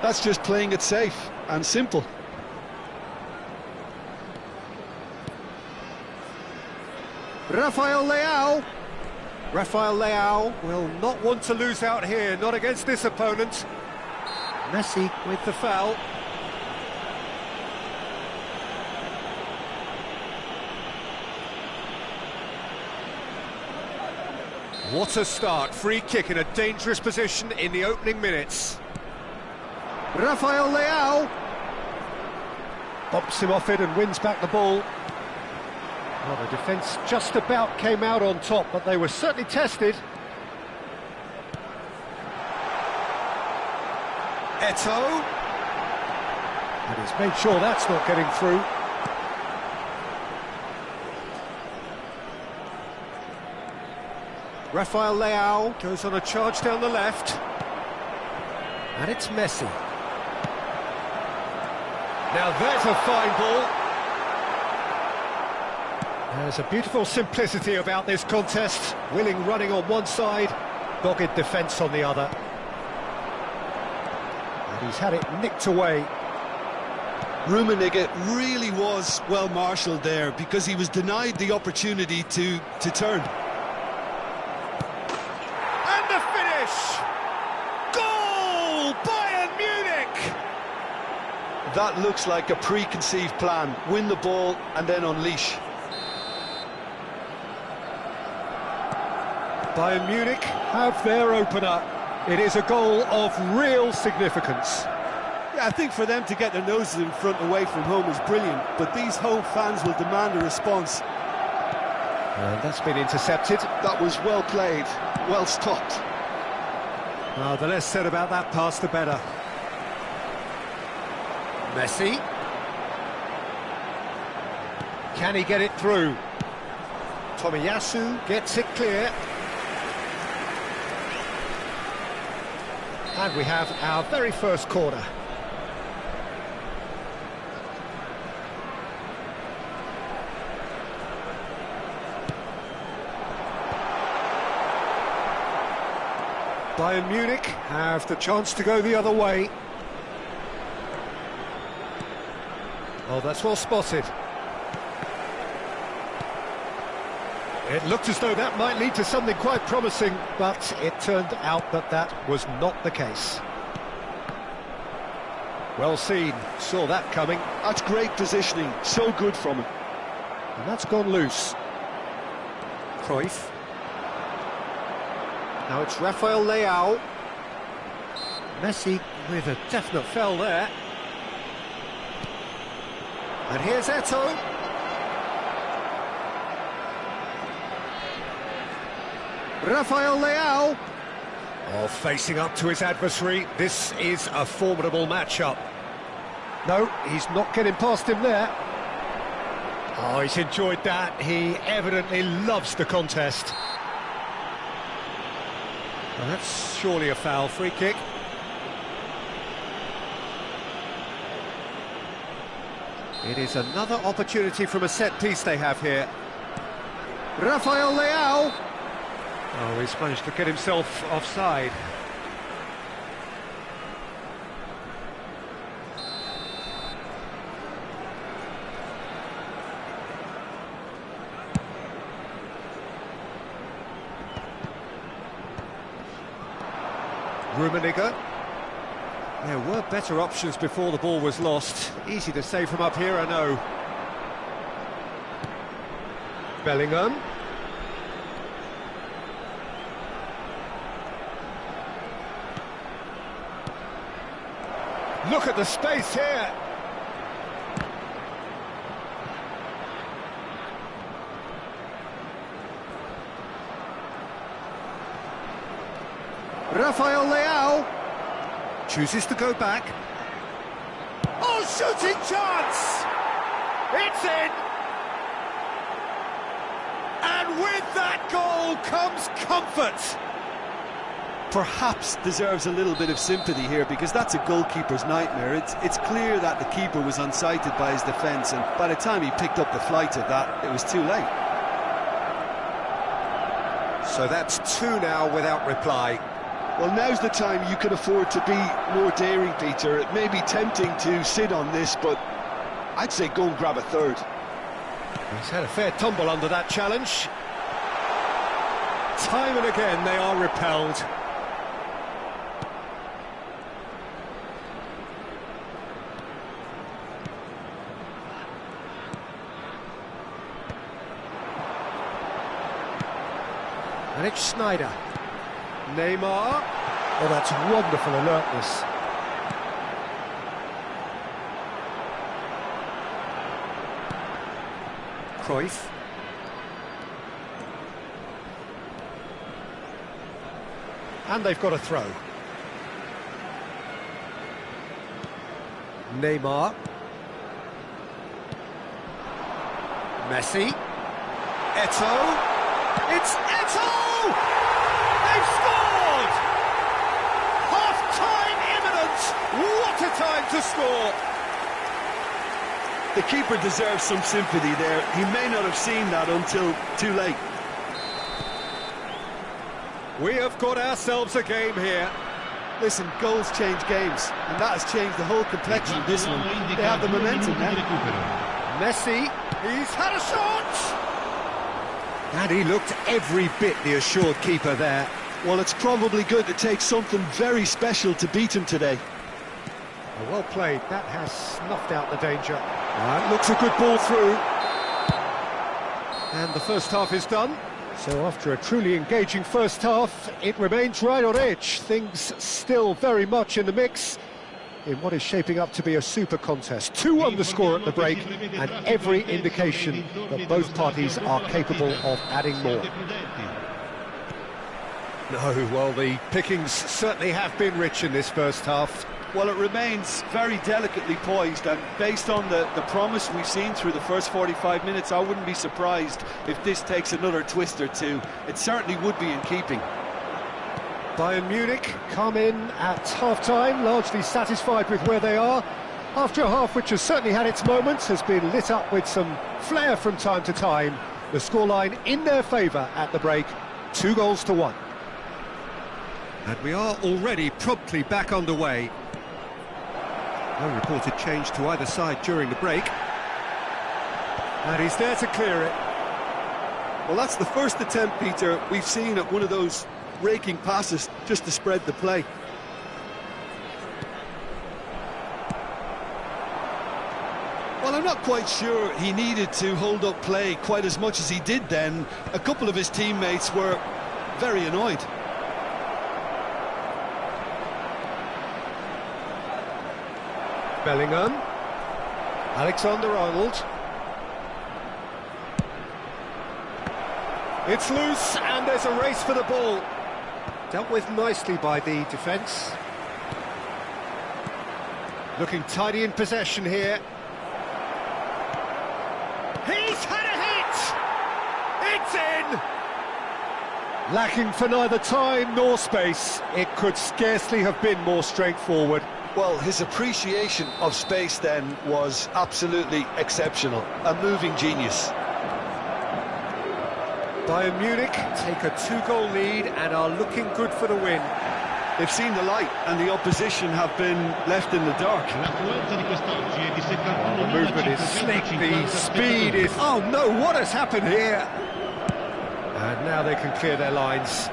That's just playing it safe and simple. Rafael Leao. Rafael Leao will not want to lose out here, not against this opponent. Messi with the foul. What a start, free kick in a dangerous position in the opening minutes. Rafael Leao bumps him off it and wins back the ball. Well, the defence just about came out on top, but they were certainly tested. Atau. And he's made sure that's not getting through. Rafael Leao goes on a charge down the left. And it's Messi. Now there's a fine ball. There's a beautiful simplicity about this contest. Willing running on one side, dogged defence on the other. And he's had it nicked away. Rummenigge really was well marshalled there because he was denied the opportunity to turn. That looks like a preconceived plan. Win the ball and then unleash. Bayern Munich have their opener. It is a goal of real significance. Yeah, I think for them to get their noses in front away from home is brilliant, but these home fans will demand a response. And that's been intercepted. That was well played, well stopped. The less said about that pass, the better. Messi. Can he get it through? Tomiyasu gets it clear. And we have our very first corner. Bayern Munich have the chance to go the other way. Oh, that's well spotted. It looked as though that might lead to something quite promising, but it turned out that that was not the case. Well seen, saw that coming. That's great positioning, so good from him. And that's gone loose. Cruyff. Now it's Rafael Leao. Messi with a definite foul there. And here's Atau. Rafael Leao. Oh, facing up to his adversary. This is a formidable matchup. No, he's not getting past him there. Oh, he's enjoyed that. He evidently loves the contest. Well, that's surely a foul. Free kick. It is another opportunity from a set piece they have here. Rafael Leao. Oh, he's managed to get himself offside. Rummenigge. There were better options before the ball was lost. Easy to save from up here, I know. Bellingham. Look at the space here. Rafael Leao chooses to go back. Oh, shooting chance! It's in! And with that goal comes comfort. Perhaps deserves a little bit of sympathy here, because that's a goalkeeper's nightmare. It's clear that the keeper was unsighted by his defence, and by the time he picked up the flight of that, it was too late. So that's 2 now without reply. Well, now's the time you can afford to be more daring, Peter. It may be tempting to sit on this, but I'd say go and grab a third. He's had a fair tumble under that challenge. Time and again they are repelled. And it's Schneider. Neymar. Oh, that's wonderful alertness. Cruyff. And they've got a throw. Neymar. Messi. Eto'o. It's Eto'o! They've scored! Half-time imminent! What a time to score! The keeper deserves some sympathy there. He may not have seen that until too late. We have got ourselves a game here. Listen, goals change games, and that has changed the whole complexion of this one. They have the momentum now. Messi, he's had a shot! And he looked every bit the assured keeper there. Well, it's probably going to take something very special to beat him today. Well played, that has snuffed out the danger. That looks a good ball through. And the first half is done. So after a truly engaging first half, it remains right on edge. Things still very much in the mix in what is shaping up to be a super contest. 2-1 the score at the break, and every indication that both parties are capable of adding more. No, well, the pickings certainly have been rich in this first half. Well, it remains very delicately poised, and based on the promise we've seen through the first 45 minutes, I wouldn't be surprised if this takes another twist or two. It certainly would be in keeping. Bayern Munich come in at half-time, largely satisfied with where they are. After a half which has certainly had its moments, has been lit up with some flair from time to time. The scoreline in their favour at the break, 2-1. And we are already promptly back underway. No reported change to either side during the break. And he's there to clear it. Well, that's the first attempt, Peter, we've seen at one of those raking passes just to spread the play. Well, I'm not quite sure he needed to hold up play quite as much as he did then. A couple of his teammates were very annoyed. Bellingham. Alexander-Arnold. It's loose, and there's a race for the ball. Dealt with nicely by the defence. Looking tidy in possession here. He's had a hit! It's in! Lacking for neither time nor space. It could scarcely have been more straightforward. Well, his appreciation of space then was absolutely exceptional. A moving genius. Bayern Munich take a 2-goal lead and are looking good for the win. They've seen the light and the opposition have been left in the dark. The movement is slick, the speed is... Oh no, what has happened here? And now they can clear their lines.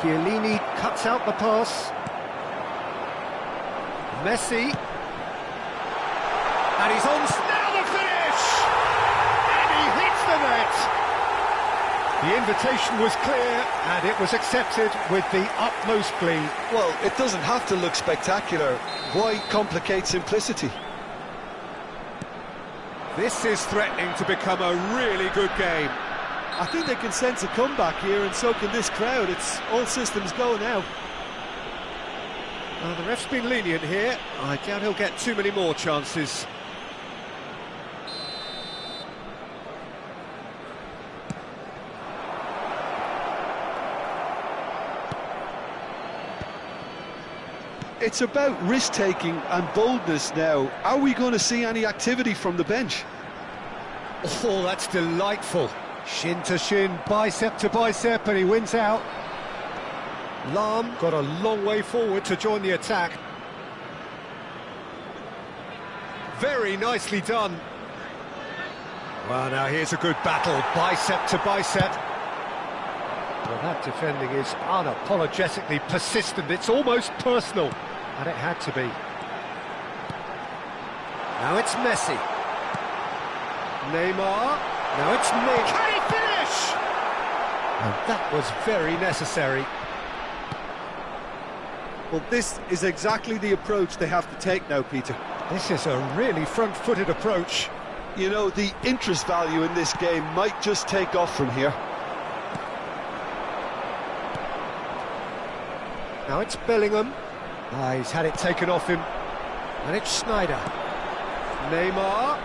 Chiellini cuts out the pass. Messi. And he's on... Now the finish! And he hits the net! The invitation was clear, and it was accepted with the utmost glee. Well, it doesn't have to look spectacular. Why complicate simplicity? This is threatening to become a really good game. I think they can sense a comeback here, and so can this crowd. It's all systems go now. The ref's been lenient here. I doubt he'll get too many more chances. It's about risk-taking and boldness now. Are we going to see any activity from the bench? Oh, that's delightful. Shin to shin, bicep to bicep, and he wins out. Lahm got a long way forward to join the attack. Very nicely done. Well, now here's a good battle, bicep to bicep. Well, that defending is unapologetically persistent. It's almost personal, and it had to be. Now it's Messi. Neymar. Now it's Nick. Can he finish? And that was very necessary. Well, this is exactly the approach they have to take now, Peter. This is a really front-footed approach. You know, the interest value in this game might just take off from here. Now it's Bellingham. He's had it taken off him. And it's Schneider. Neymar.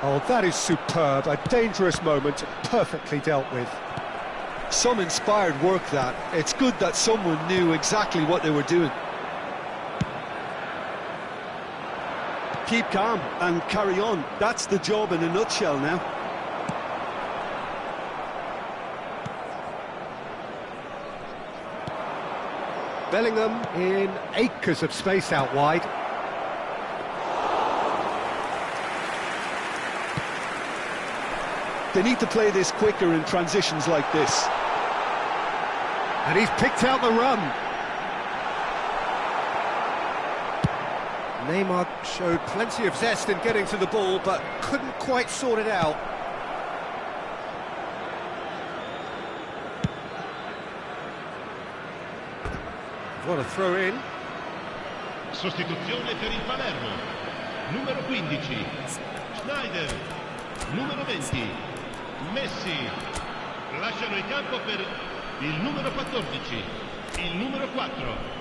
Oh, that is superb. A dangerous moment, perfectly dealt with. Some inspired work, that. It's good that someone knew exactly what they were doing. Keep calm and carry on. That's the job in a nutshell now. Bellingham in acres of space out wide. They need to play this quicker in transitions like this. And he's picked out the run. Neymar showed plenty of zest in getting to the ball, but couldn't quite sort it out. What a throw in. Sostituzione per il Palermo. Numero 15. Schneider. Numero 20. Messi. Lasciano il campo per il numero 14. Il numero 4.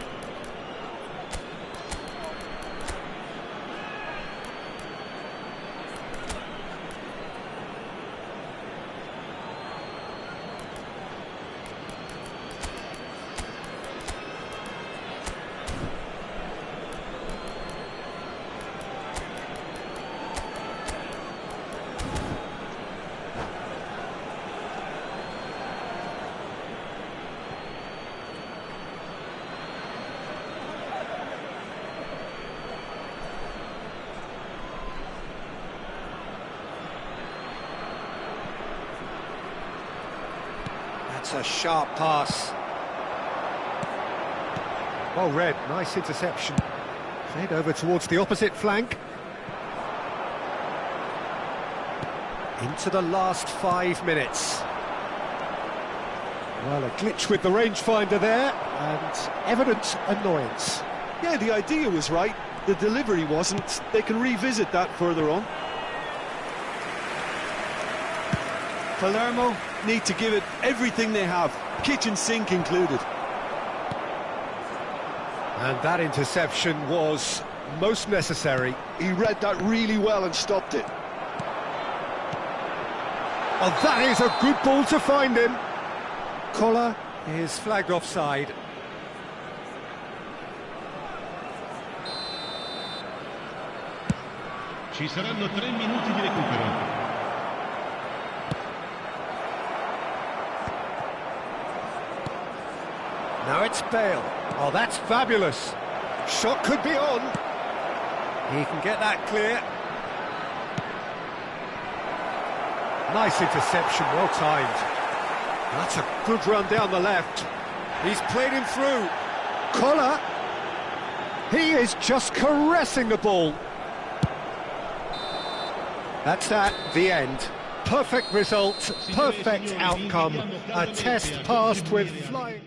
That's a sharp pass. Well read, nice interception. Played over towards the opposite flank. Into the last 5 minutes. Well, a glitch with the rangefinder there, and evident annoyance. Yeah, the idea was right, the delivery wasn't. They can revisit that further on. Palermo need to give it everything they have, kitchen sink included. And that interception was most necessary. He read that really well and stopped it. Oh, that is a good ball to find him. Collar is flagged offside. Ci saranno 3 minuti di recupero. Now it's Bale. Oh, that's fabulous. Shot could be on. He can get that clear. Nice interception, well timed. That's a good run down the left. He's played him through. Collar. He is just caressing the ball. That's that, the end. Perfect result, perfect outcome. A test passed with flying.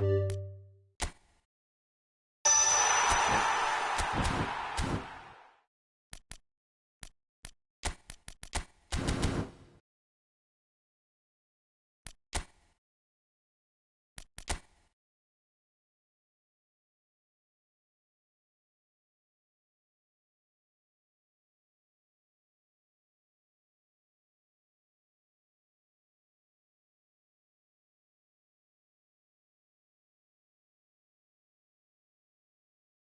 Im.